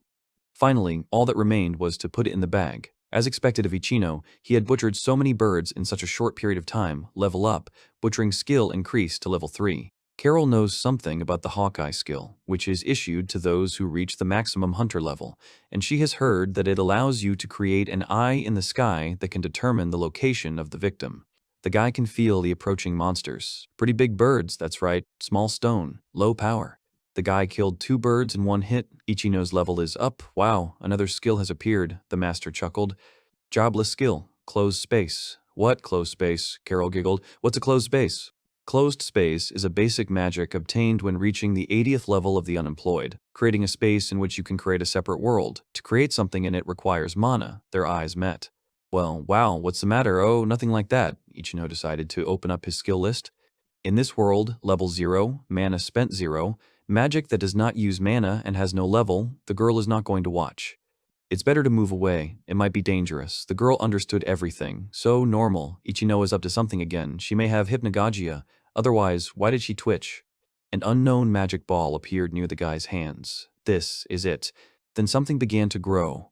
Finally, all that remained was to put it in the bag. As expected of Ichino, he had butchered so many birds in such a short period of time. Level up, butchering skill increased to level 3. Carol knows something about the Hawkeye skill, which is issued to those who reach the maximum hunter level, and she has heard that it allows you to create an eye in the sky that can determine the location of the victim. The guy can feel the approaching monsters. Pretty big birds, that's right, small stone, low power. The guy killed 2 birds in 1 hit. Ichino's level is up. Wow, another skill has appeared, the master chuckled. Jobless skill, closed space. What closed space? Carol giggled. What's a closed space? Closed space is a basic magic obtained when reaching the 80th level of the unemployed, creating a space in which you can create a separate world. To create something in it requires mana. Their eyes met. Well, wow, what's the matter? Oh, nothing like that. Ichino decided to open up his skill list. In this world, level 0, mana spent 0, magic that does not use mana and has no level, the girl is not going to watch. It's better to move away. It might be dangerous. The girl understood everything. So normal. Ichino is up to something again. She may have hypnagogia. Otherwise, why did she twitch? An unknown magic ball appeared near the guy's hands. This is it. Then something began to grow.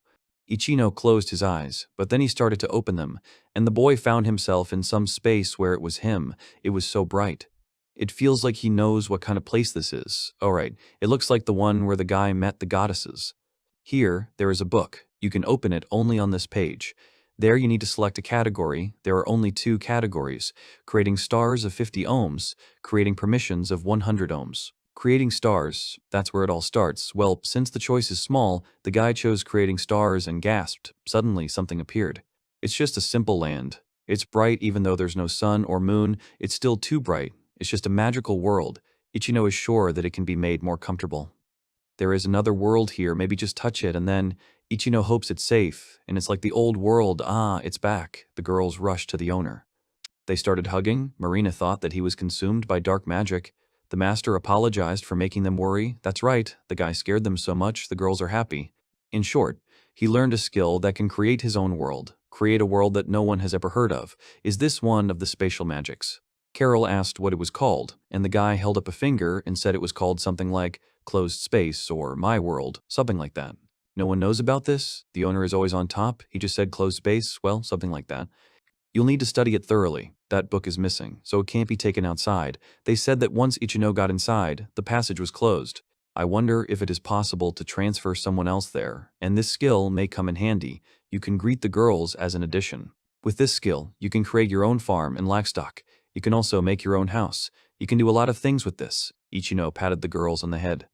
Ichino closed his eyes, but then he started to open them, and the boy found himself in some space where it was him. It was so bright. It feels like he knows what kind of place this is. Alright, it looks like the one where the guy met the goddesses. Here, there is a book. You can open it only on this page. There you need to select a category. There are only 2 categories: creating stars of 50 ohms, creating permissions of 100 ohms. Creating stars, that's where it all starts. Well, since the choice is small, the guy chose creating stars and gasped. Suddenly, something appeared. It's just a simple land. It's bright even though there's no sun or moon. It's still too bright. It's just a magical world. Ichino is sure that it can be made more comfortable. There is another world here, maybe just touch it, and then Ichino hopes it's safe, and it's like the old world. Ah, it's back. The girls rushed to the owner. They started hugging. Marina thought that he was consumed by dark magic. The master apologized for making them worry. That's right, the guy scared them so much the girls are happy. In short, he learned a skill that can create his own world, create a world that no one has ever heard of. Is this one of the spatial magics? Carol asked what it was called, and the guy held up a finger and said it was called something like closed space or my world, something like that. No one knows about this? The owner is always on top. He just said closed space, well, something like that. You'll need to study it thoroughly. That book is missing, so it can't be taken outside. They said that once Ichino got inside, the passage was closed. I wonder if it is possible to transfer someone else there, and this skill may come in handy. You can greet the girls as an addition. With this skill, you can create your own farm and livestock. You can also make your own house. You can do a lot of things with this. Ichino patted the girls on the head.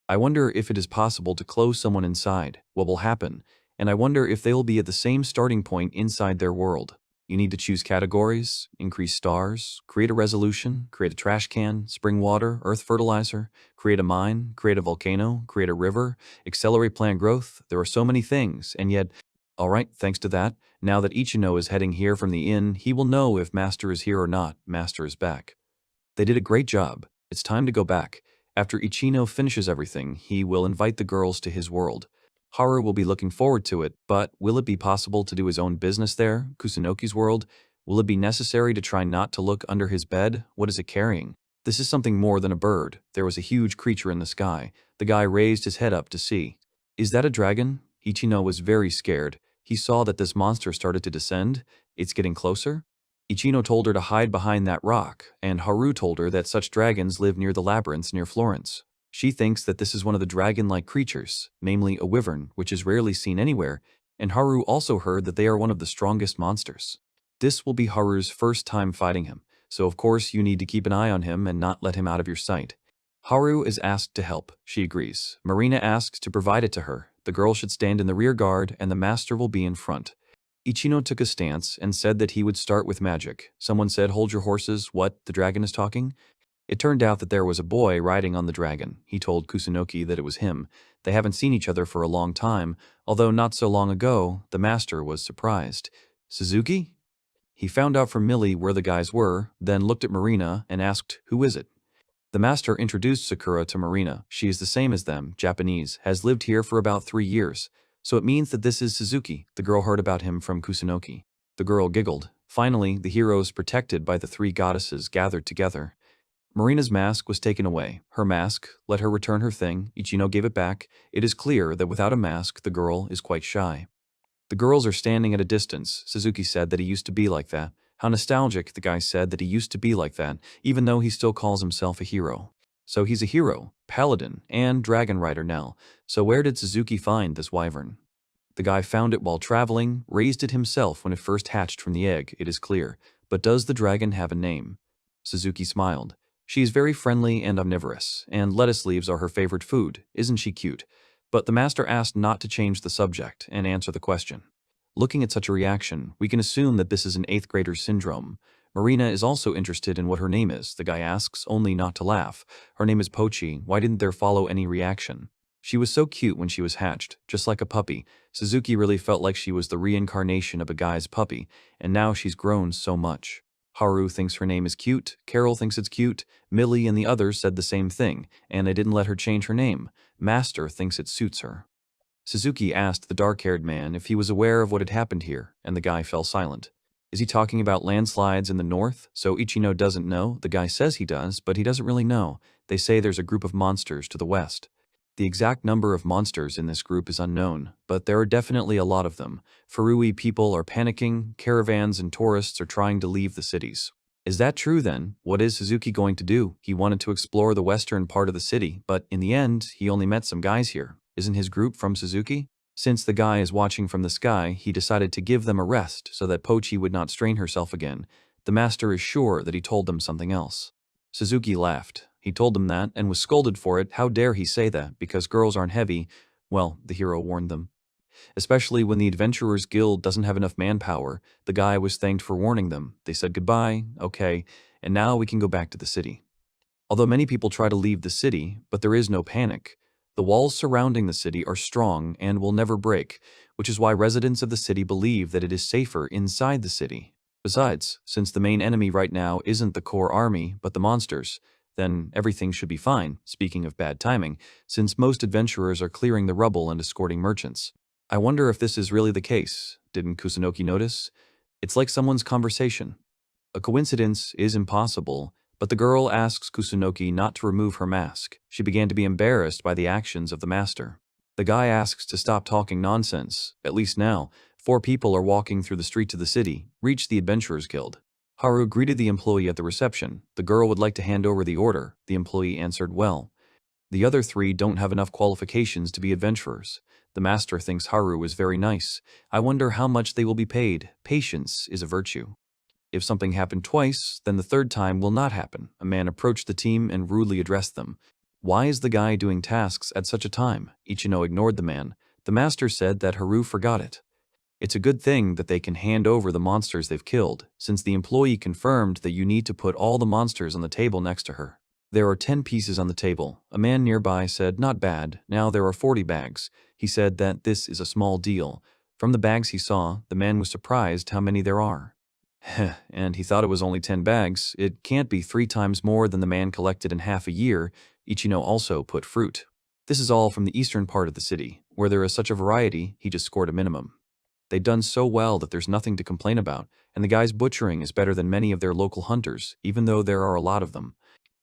I wonder if it is possible to close someone inside. What will happen? And I wonder if they will be at the same starting point inside their world. You need to choose categories, increase stars, create a resolution, create a trash can, spring water, earth fertilizer, create a mine, create a volcano, create a river, accelerate plant growth. There are so many things, and yet, alright, thanks to that, now that Ichino is heading here from the inn, he will know if Master is here or not. Master is back. They did a great job. It's time to go back. After Ichino finishes everything, he will invite the girls to his world. Haru will be looking forward to it, but will it be possible to do his own business there, Kusunoki's world? Will it be necessary to try not to look under his bed? What is it carrying? This is something more than a bird. There was a huge creature in the sky. The guy raised his head up to see. Is that a dragon? Ichino was very scared. He saw that this monster started to descend. It's getting closer. Ichino told her to hide behind that rock, and Haru told her that such dragons live near the labyrinths near Florence. She thinks that this is one of the dragon-like creatures, namely a wyvern, which is rarely seen anywhere, and Haru also heard that they are one of the strongest monsters. This will be Haru's first time fighting him, so of course you need to keep an eye on him and not let him out of your sight. Haru is asked to help. She agrees. Marina asks to provide it to her. The girl should stand in the rear guard, and the master will be in front. Ichino took a stance and said that he would start with magic. Someone said, "Hold your horses." What? The dragon is talking? It turned out that there was a boy riding on the dragon. He told Kusunoki that it was him. They haven't seen each other for a long time, although not so long ago, the master was surprised. Suzuki? He found out from Millie where the guys were, then looked at Marina and asked, "Who is it?" The master introduced Sakura to Marina. She is the same as them, Japanese, has lived here for about 3 years. So it means that this is Suzuki. The girl heard about him from Kusunoki. The girl giggled. Finally, the heroes protected by the 3 goddesses gathered together. Marina's mask was taken away. Her mask, let her return her thing. Ichino gave it back. It is clear that without a mask, the girl is quite shy. The girls are standing at a distance. Suzuki said that he used to be like that. How nostalgic, the guy said that he used to be like that, even though he still calls himself a hero. So he's a hero, paladin, and dragon rider now. So where did Suzuki find this wyvern? The guy found it while traveling, raised it himself when it first hatched from the egg, it is clear. But does the dragon have a name? Suzuki smiled. She is very friendly and omnivorous, and lettuce leaves are her favorite food. Isn't she cute? But the master asked not to change the subject and answer the question. Looking at such a reaction, we can assume that this is an 8th grader's syndrome. Marina is also interested in what her name is. The guy asks, only not to laugh. Her name is Pochi. Why didn't there follow any reaction? She was so cute when she was hatched, just like a puppy. Suzuki really felt like she was the reincarnation of a guy's puppy, and now she's grown so much. Haru thinks her name is cute, Carol thinks it's cute, Millie and the others said the same thing, and they didn't let her change her name. Master thinks it suits her. Suzuki asked the dark-haired man if he was aware of what had happened here, and the guy fell silent. Is he talking about landslides in the north? So Ichino doesn't know? The guy says he does, but he doesn't really know. They say there's a group of monsters to the west. The exact number of monsters in this group is unknown, but there are definitely a lot of them. Furui people are panicking, caravans and tourists are trying to leave the cities. Is that true then? What is Suzuki going to do? He wanted to explore the western part of the city, but in the end, he only met some guys here. Isn't his group from Suzuki? Since the guy is watching from the sky, he decided to give them a rest so that Pochi would not strain herself again. The master is sure that he told them something else. Suzuki laughed. He told them that and was scolded for it. How dare he say that, because girls aren't heavy? Well, the hero warned them. Especially when the Adventurers Guild doesn't have enough manpower, the guy was thanked for warning them. They said goodbye, okay, and now we can go back to the city. Although many people try to leave the city, but there is no panic. The walls surrounding the city are strong and will never break, which is why residents of the city believe that it is safer inside the city. Besides, since the main enemy right now isn't the core army, but the monsters, then everything should be fine, speaking of bad timing, since most adventurers are clearing the rubble and escorting merchants. I wonder if this is really the case. Didn't Kusunoki notice? It's like someone's conversation. A coincidence is impossible, but the girl asks Kusunoki not to remove her mask. She began to be embarrassed by the actions of the master. The guy asks to stop talking nonsense. At least now, 4 people are walking through the streets of the city, reach the Adventurers Guild. Haru greeted the employee at the reception. The girl would like to hand over the order. The employee answered well. The other 3 don't have enough qualifications to be adventurers. The master thinks Haru is very nice. I wonder how much they will be paid. Patience is a virtue. If something happened twice, then the 3rd time will not happen. A man approached the team and rudely addressed them. Why is the guy doing tasks at such a time? Ichino ignored the man. The master said that Haru forgot it. It's a good thing that they can hand over the monsters they've killed, since the employee confirmed that you need to put all the monsters on the table next to her. There are 10 pieces on the table. A man nearby said, not bad, now there are 40 bags. He said that this is a small deal. From the bags he saw, the man was surprised how many there are. And he thought it was only 10 bags. It can't be 3 times more than the man collected in half a year. Ichino also put fruit. This is all from the eastern part of the city. Where there is such a variety, he just scored a minimum. They've done so well that there's nothing to complain about, and the guy's butchering is better than many of their local hunters, even though there are a lot of them.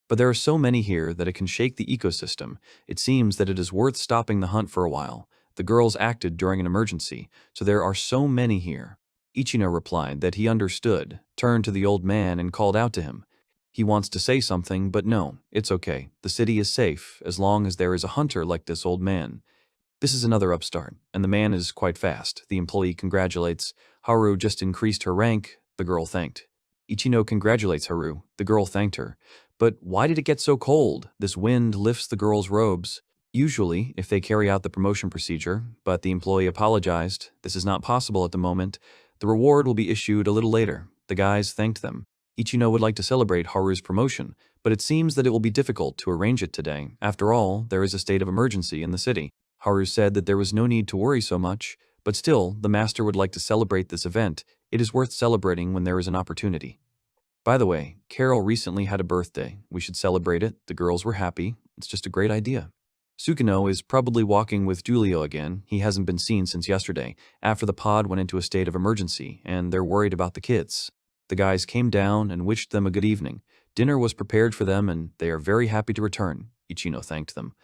But there are so many here that it can shake the ecosystem. It seems that it is worth stopping the hunt for a while. The girls acted during an emergency, so there are so many here. Ichino replied that he understood, turned to the old man and called out to him. He wants to say something, but no, it's okay. The city is safe, as long as there is a hunter like this old man. This is another upstart, and the man is quite fast. The employee congratulates. Haru just increased her rank. The girl thanked. Ichino congratulates Haru. The girl thanked her. But why did it get so cold? This wind lifts the girl's robes. Usually, if they carry out the promotion procedure, but the employee apologized. This is not possible at the moment. The reward will be issued a little later. The guys thanked them. Ichino would like to celebrate Haru's promotion, but it seems that it will be difficult to arrange it today. After all, there is a state of emergency in the city. Haru said that there was no need to worry so much, but still, the master would like to celebrate this event. It is worth celebrating when there is an opportunity. By the way, Carol recently had a birthday. We should celebrate it. The girls were happy. It's just a great idea. Sukino is probably walking with Giulio again. He hasn't been seen since yesterday, after the pod went into a state of emergency, and they're worried about the kids. The guys came down and wished them a good evening. Dinner was prepared for them, and they are very happy to return. Ichino thanked them.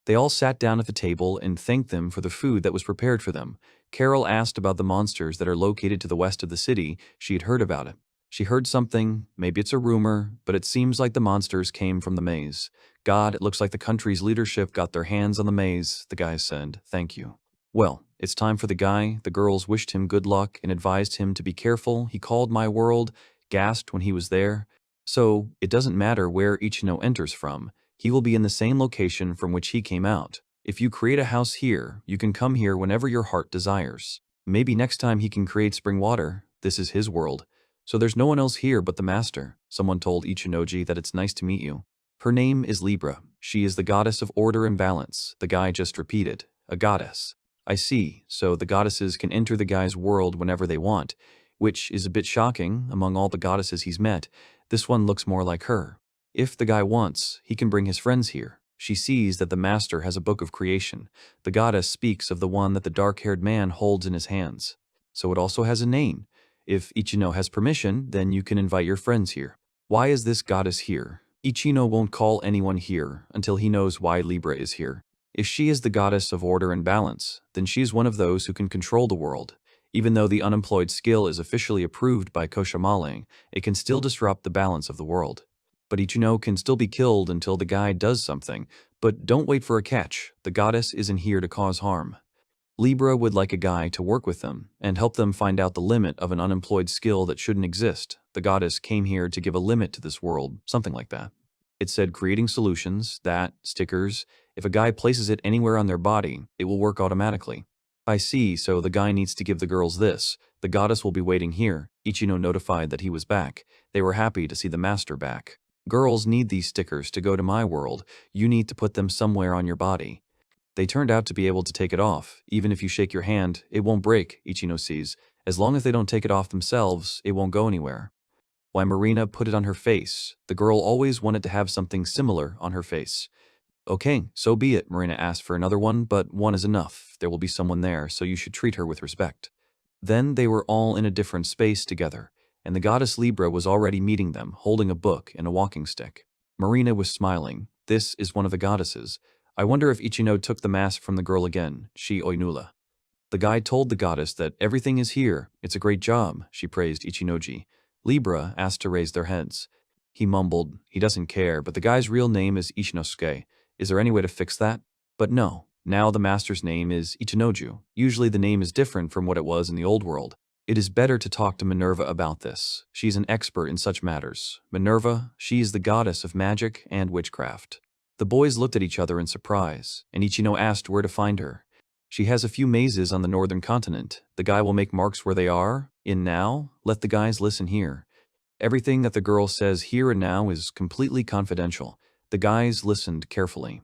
They all sat down at the table and thanked them for the food that was prepared for them. Carol asked about the monsters that are located to the west of the city. She had heard about it. She heard something, maybe it's a rumor, but it seems like the monsters came from the maze. God, it looks like the country's leadership got their hands on the maze, the guy said. Thank you. Well, it's time for the guy. The girls wished him good luck and advised him to be careful. He called my world, gasped when he was there. So, it doesn't matter where Ichino enters from. He will be in the same location from which he came out. If you create a house here, you can come here whenever your heart desires. Maybe next time he can create spring water. This is his world. So there's no one else here but the master. Someone told Ichinoji that it's nice to meet you. Her name is Libra. She is the goddess of order and balance. The guy just repeated. A goddess. I see. So the goddesses can enter the guy's world whenever they want, which is a bit shocking among all the goddesses he's met. This one looks more like her. If the guy wants, he can bring his friends here. She sees that the master has a book of creation. The goddess speaks of the one that the dark-haired man holds in his hands. So it also has a name. If Ichino has permission, then you can invite your friends here. Why is this goddess here? Ichino won't call anyone here until he knows why Libra is here. If she is the goddess of order and balance, then she is one of those who can control the world. Even though the unemployed skill is officially approved by Koshamale, it can still disrupt the balance of the world. But Ichino can still be killed until the guy does something, but don't wait for a catch. The goddess isn't here to cause harm. Libra would like a guy to work with them and help them find out the limit of an unemployed skill that shouldn't exist. The goddess came here to give a limit to this world, something like that. It said creating solutions, stickers. If a guy places it anywhere on their body, it will work automatically. I see, so the guy needs to give the girls this. The goddess will be waiting here. Ichino notified that he was back. They were happy to see the master back. Girls need these stickers to go to my world. You need to put them somewhere on your body. They turned out to be able to take it off. Even if you shake your hand, it won't break, Ichino sees. As long as they don't take it off themselves, it won't go anywhere. Why Marina put it on her face. The girl always wanted to have something similar on her face. Okay, so be it, Marina asked for another one, but one is enough. There will be someone there, so you should treat her with respect. Then they were all in a different space together, and the goddess Libra was already meeting them, holding a book and a walking stick. Marina was smiling. This is one of the goddesses. I wonder if Ichino took the mask from the girl again, she Oinula. The guy told the goddess that everything is here. It's a great job, she praised Ichinoji. Libra asked to raise their heads. He mumbled, he doesn't care, but the guy's real name is Ichinosuke. Is there any way to fix that? But no, now the master's name is Ichinoju. Usually the name is different from what it was in the old world. It is better to talk to Minerva about this. She's an expert in such matters. Minerva, she is the goddess of magic and witchcraft. The boys looked at each other in surprise, and Ichino asked where to find her. She has a few mazes on the northern continent. The guy will make marks where they are. In now, let the guys listen here. Everything that the girl says here and now is completely confidential. The guys listened carefully.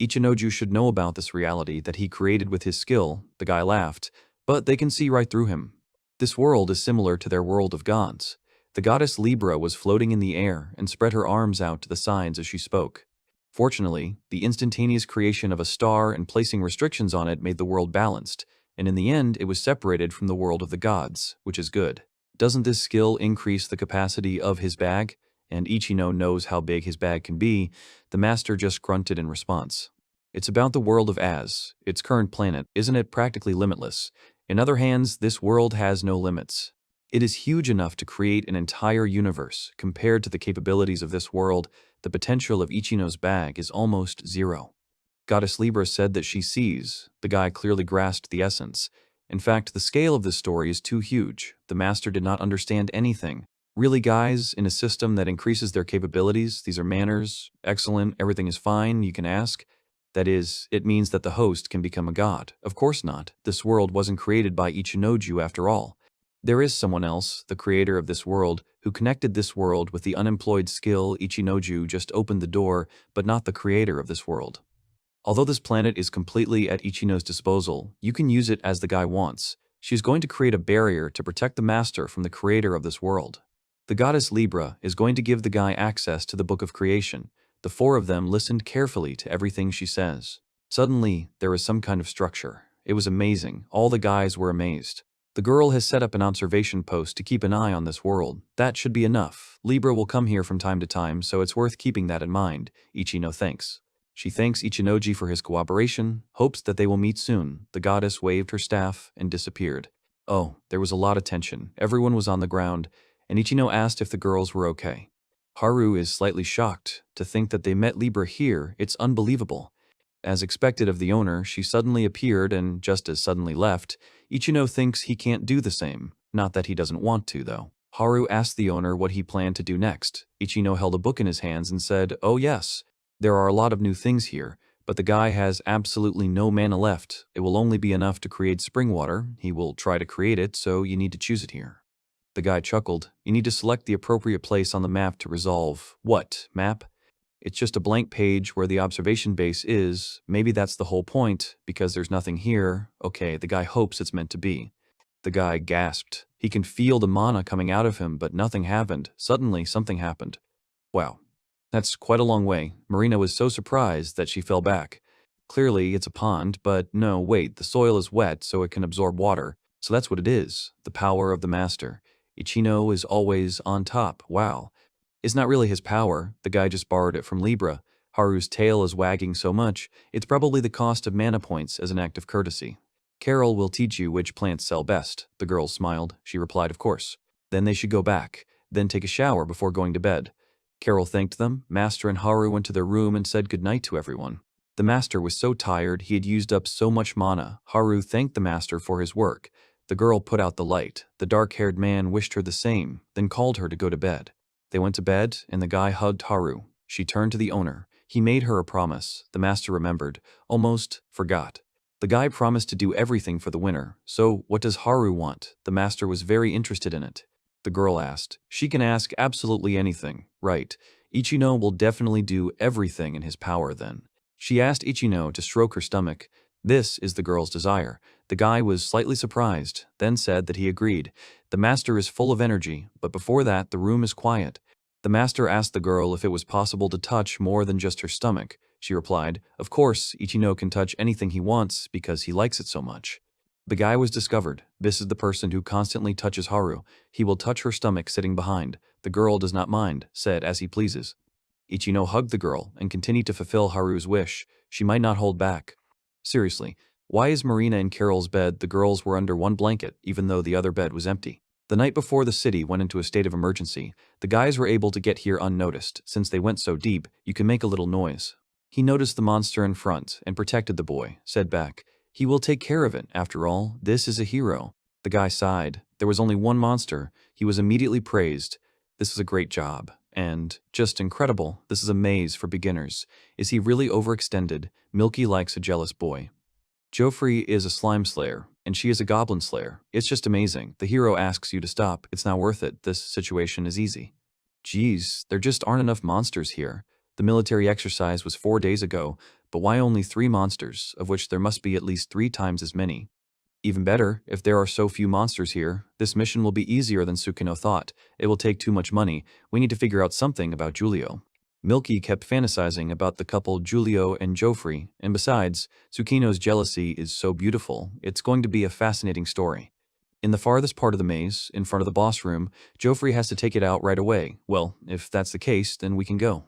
Ichinoju should know about this reality that he created with his skill. The guy laughed, but they can see right through him. This world is similar to their world of gods. The goddess Libra was floating in the air and spread her arms out to the sides as she spoke. Fortunately, the instantaneous creation of a star and placing restrictions on it made the world balanced, and in the end it was separated from the world of the gods, which is good. Doesn't this skill increase the capacity of his bag? And Ichino knows how big his bag can be. The master just grunted in response. It's about the world of Az, its current planet. Isn't it practically limitless? In other hands, this world has no limits. It is huge enough to create an entire universe. Compared to the capabilities of this world, the potential of Ichino's bag is almost zero. Goddess Libra said that she sees. The guy clearly grasped the essence. In fact, the scale of this story is too huge. The master did not understand anything. Really, guys, in a system that increases their capabilities, these are manners, excellent, everything is fine, you can ask. That is, it means that the host can become a god. Of course not. This world wasn't created by Ichinoju after all. There is someone else, the creator of this world, who connected this world with the unemployed skill. Ichinoju just opened the door, but not the creator of this world. Although this planet is completely at Ichino's disposal, you can use it as the guy wants. She's going to create a barrier to protect the master from the creator of this world. The goddess Libra is going to give the guy access to the Book of Creation. The four of them listened carefully to everything she says. Suddenly, there was some kind of structure. It was amazing. All the guys were amazed. The girl has set up an observation post to keep an eye on this world. That should be enough. Libra will come here from time to time, so it's worth keeping that in mind. Ichino thanks. She thanks Ichinoji for his cooperation, hopes that they will meet soon. The goddess waved her staff and disappeared. Oh, there was a lot of tension. Everyone was on the ground, and Ichino asked if the girls were okay. Haru is slightly shocked to think that they met Libra here. It's unbelievable. As expected of the owner, she suddenly appeared and just as suddenly left. Ichino thinks he can't do the same. Not that he doesn't want to, though. Haru asked the owner what he planned to do next. Ichino held a book in his hands and said, "Oh yes, there are a lot of new things here, but the guy has absolutely no mana left. It will only be enough to create spring water. He will try to create it, so you need to choose it here." The guy chuckled. "You need to select the appropriate place on the map to resolve." "What, map?" "It's just a blank page where the observation base is. Maybe that's the whole point, because there's nothing here." Okay, the guy hopes it's meant to be. The guy gasped. He can feel the mana coming out of him, but nothing happened. Suddenly, something happened. Wow. That's quite a long way. Marina was so surprised that she fell back. Clearly, it's a pond, but no, wait, the soil is wet, so it can absorb water. So that's what it is. The power of the master. Ichino is always on top. Wow. It's not really his power. The guy just borrowed it from Libra. Haru's tail is wagging so much, it's probably the cost of mana points as an act of courtesy. Carol will teach you which plants sell best. The girl smiled. She replied, of course. Then they should go back, then take a shower before going to bed. Carol thanked them. Master and Haru went to their room and said goodnight to everyone. The master was so tired he had used up so much mana. Haru thanked the master for his work. The girl put out the light. The dark-haired man wished her the same, then called her to go to bed. They went to bed, and the guy hugged Haru. She turned to the owner. He made her a promise. The master remembered, almost forgot. The guy promised to do everything for the winner. So, what does Haru want? The master was very interested in it. The girl asked. She can ask absolutely anything. Right. Ichino will definitely do everything in his power then. She asked Ichino to stroke her stomach. This is the girl's desire. The guy was slightly surprised, then said that he agreed. The master is full of energy, but before that the room is quiet. The master asked the girl if it was possible to touch more than just her stomach. She replied, of course, Ichino can touch anything he wants because he likes it so much. The guy was discovered. This is the person who constantly touches Haru. He will touch her stomach sitting behind. The girl does not mind, said as he pleases. Ichino hugged the girl and continued to fulfill Haru's wish. She might not hold back. Seriously, why is Marina in Carol's bed? The girls were under one blanket, even though the other bed was empty. The night before the city went into a state of emergency, the guys were able to get here unnoticed. Since they went so deep, you can make a little noise. He noticed the monster in front and protected the boy, said back, he will take care of it, after all, this is a hero. The guy sighed. There was only one monster. He was immediately praised. This is a great job. And, just incredible, this is a maze for beginners. Is he really overextended? Milky likes a jealous boy. Joffrey is a slime slayer, and she is a goblin slayer. It's just amazing. The hero asks you to stop. It's not worth it. This situation is easy. Geez, there just aren't enough monsters here. The military exercise was 4 days ago, but why only 3 monsters, of which there must be at least 3 times as many? Even better, if there are so few monsters here, this mission will be easier than Tsukino thought. It will take too much money. We need to figure out something about Giulio. Milky kept fantasizing about the couple Giulio and Joffrey, and besides, Tsukino's jealousy is so beautiful. It's going to be a fascinating story. In the farthest part of the maze, in front of the boss room, Joffrey has to take it out right away. Well, if that's the case, then we can go.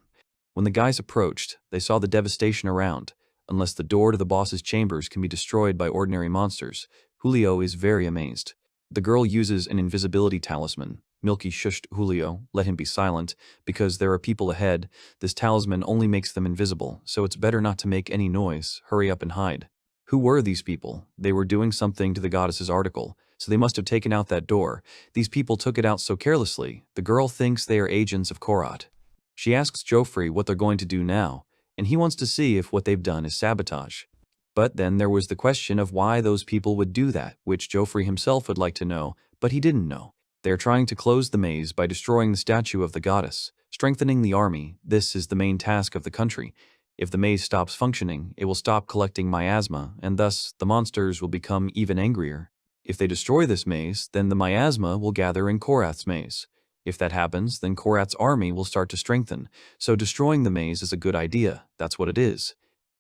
When the guys approached, they saw the devastation around. Unless the door to the boss's chambers can be destroyed by ordinary monsters, Julio is very amazed. The girl uses an invisibility talisman. Milky shushed Julio, let him be silent, because there are people ahead. This talisman only makes them invisible, so it's better not to make any noise. Hurry up and hide. Who were these people? They were doing something to the goddess's article, so they must have taken out that door. These people took it out so carelessly. The girl thinks they are agents of Korat. She asks Joffrey what they're going to do now, and he wants to see if what they've done is sabotage. But then there was the question of why those people would do that, which Joffrey himself would like to know, but he didn't know. They are trying to close the maze by destroying the statue of the goddess, strengthening the army. This is the main task of the country. If the maze stops functioning, it will stop collecting miasma, and thus the monsters will become even angrier. If they destroy this maze, then the miasma will gather in Korath's maze. If that happens, then Korath's army will start to strengthen, so destroying the maze is a good idea. That's what it is.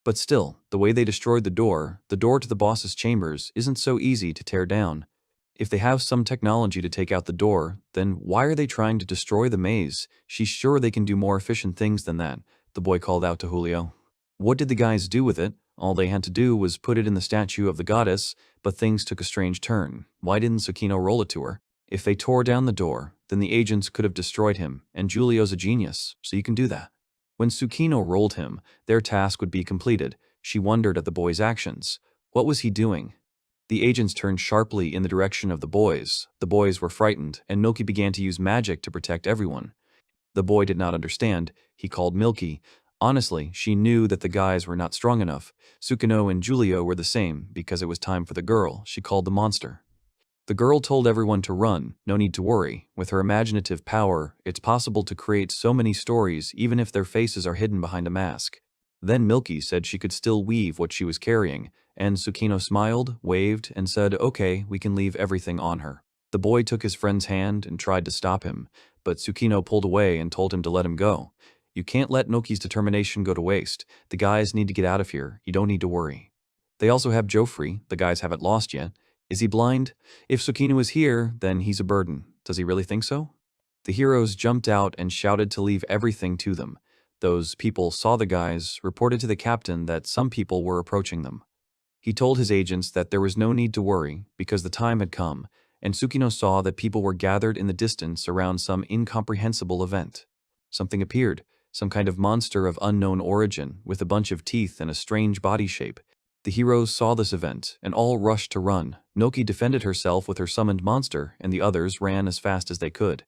But still, the way they destroyed the door to the boss's chambers, isn't so easy to tear down. If they have some technology to take out the door, then why are they trying to destroy the maze? She's sure they can do more efficient things than that, the boy called out to Julio. What did the guys do with it? All they had to do was put it in the statue of the goddess, but things took a strange turn. Why didn't Tsukino roll it to her? If they tore down the door, then the agents could have destroyed him, and Giulio's a genius, so you can do that. When Tsukino rolled him, their task would be completed. She wondered at the boy's actions. What was he doing? The agents turned sharply in the direction of the boys. The boys were frightened, and Milky began to use magic to protect everyone. The boy did not understand. He called Milky. Honestly, she knew that the guys were not strong enough. Tsukino and Giulio were the same. Because it was time for the girl, she called the monster. The girl told everyone to run, no need to worry. With her imaginative power, it's possible to create so many stories even if their faces are hidden behind a mask. Then Milky said she could still weave what she was carrying, and Tsukino smiled, waved, and said, okay, we can leave everything on her. The boy took his friend's hand and tried to stop him, but Tsukino pulled away and told him to let him go. You can't let Milky's determination go to waste. The guys need to get out of here. You don't need to worry. They also have Joffrey. The guys haven't lost yet. Is he blind? If Tsukino is here, then he's a burden. Does he really think so? The heroes jumped out and shouted to leave everything to them. Those people saw the guys, reported to the captain that some people were approaching them. He told his agents that there was no need to worry because the time had come, and Tsukino saw that people were gathered in the distance around some incomprehensible event. Something appeared, some kind of monster of unknown origin with a bunch of teeth and a strange body shape. The heroes saw this event and all rushed to run. Noki defended herself with her summoned monster and the others ran as fast as they could.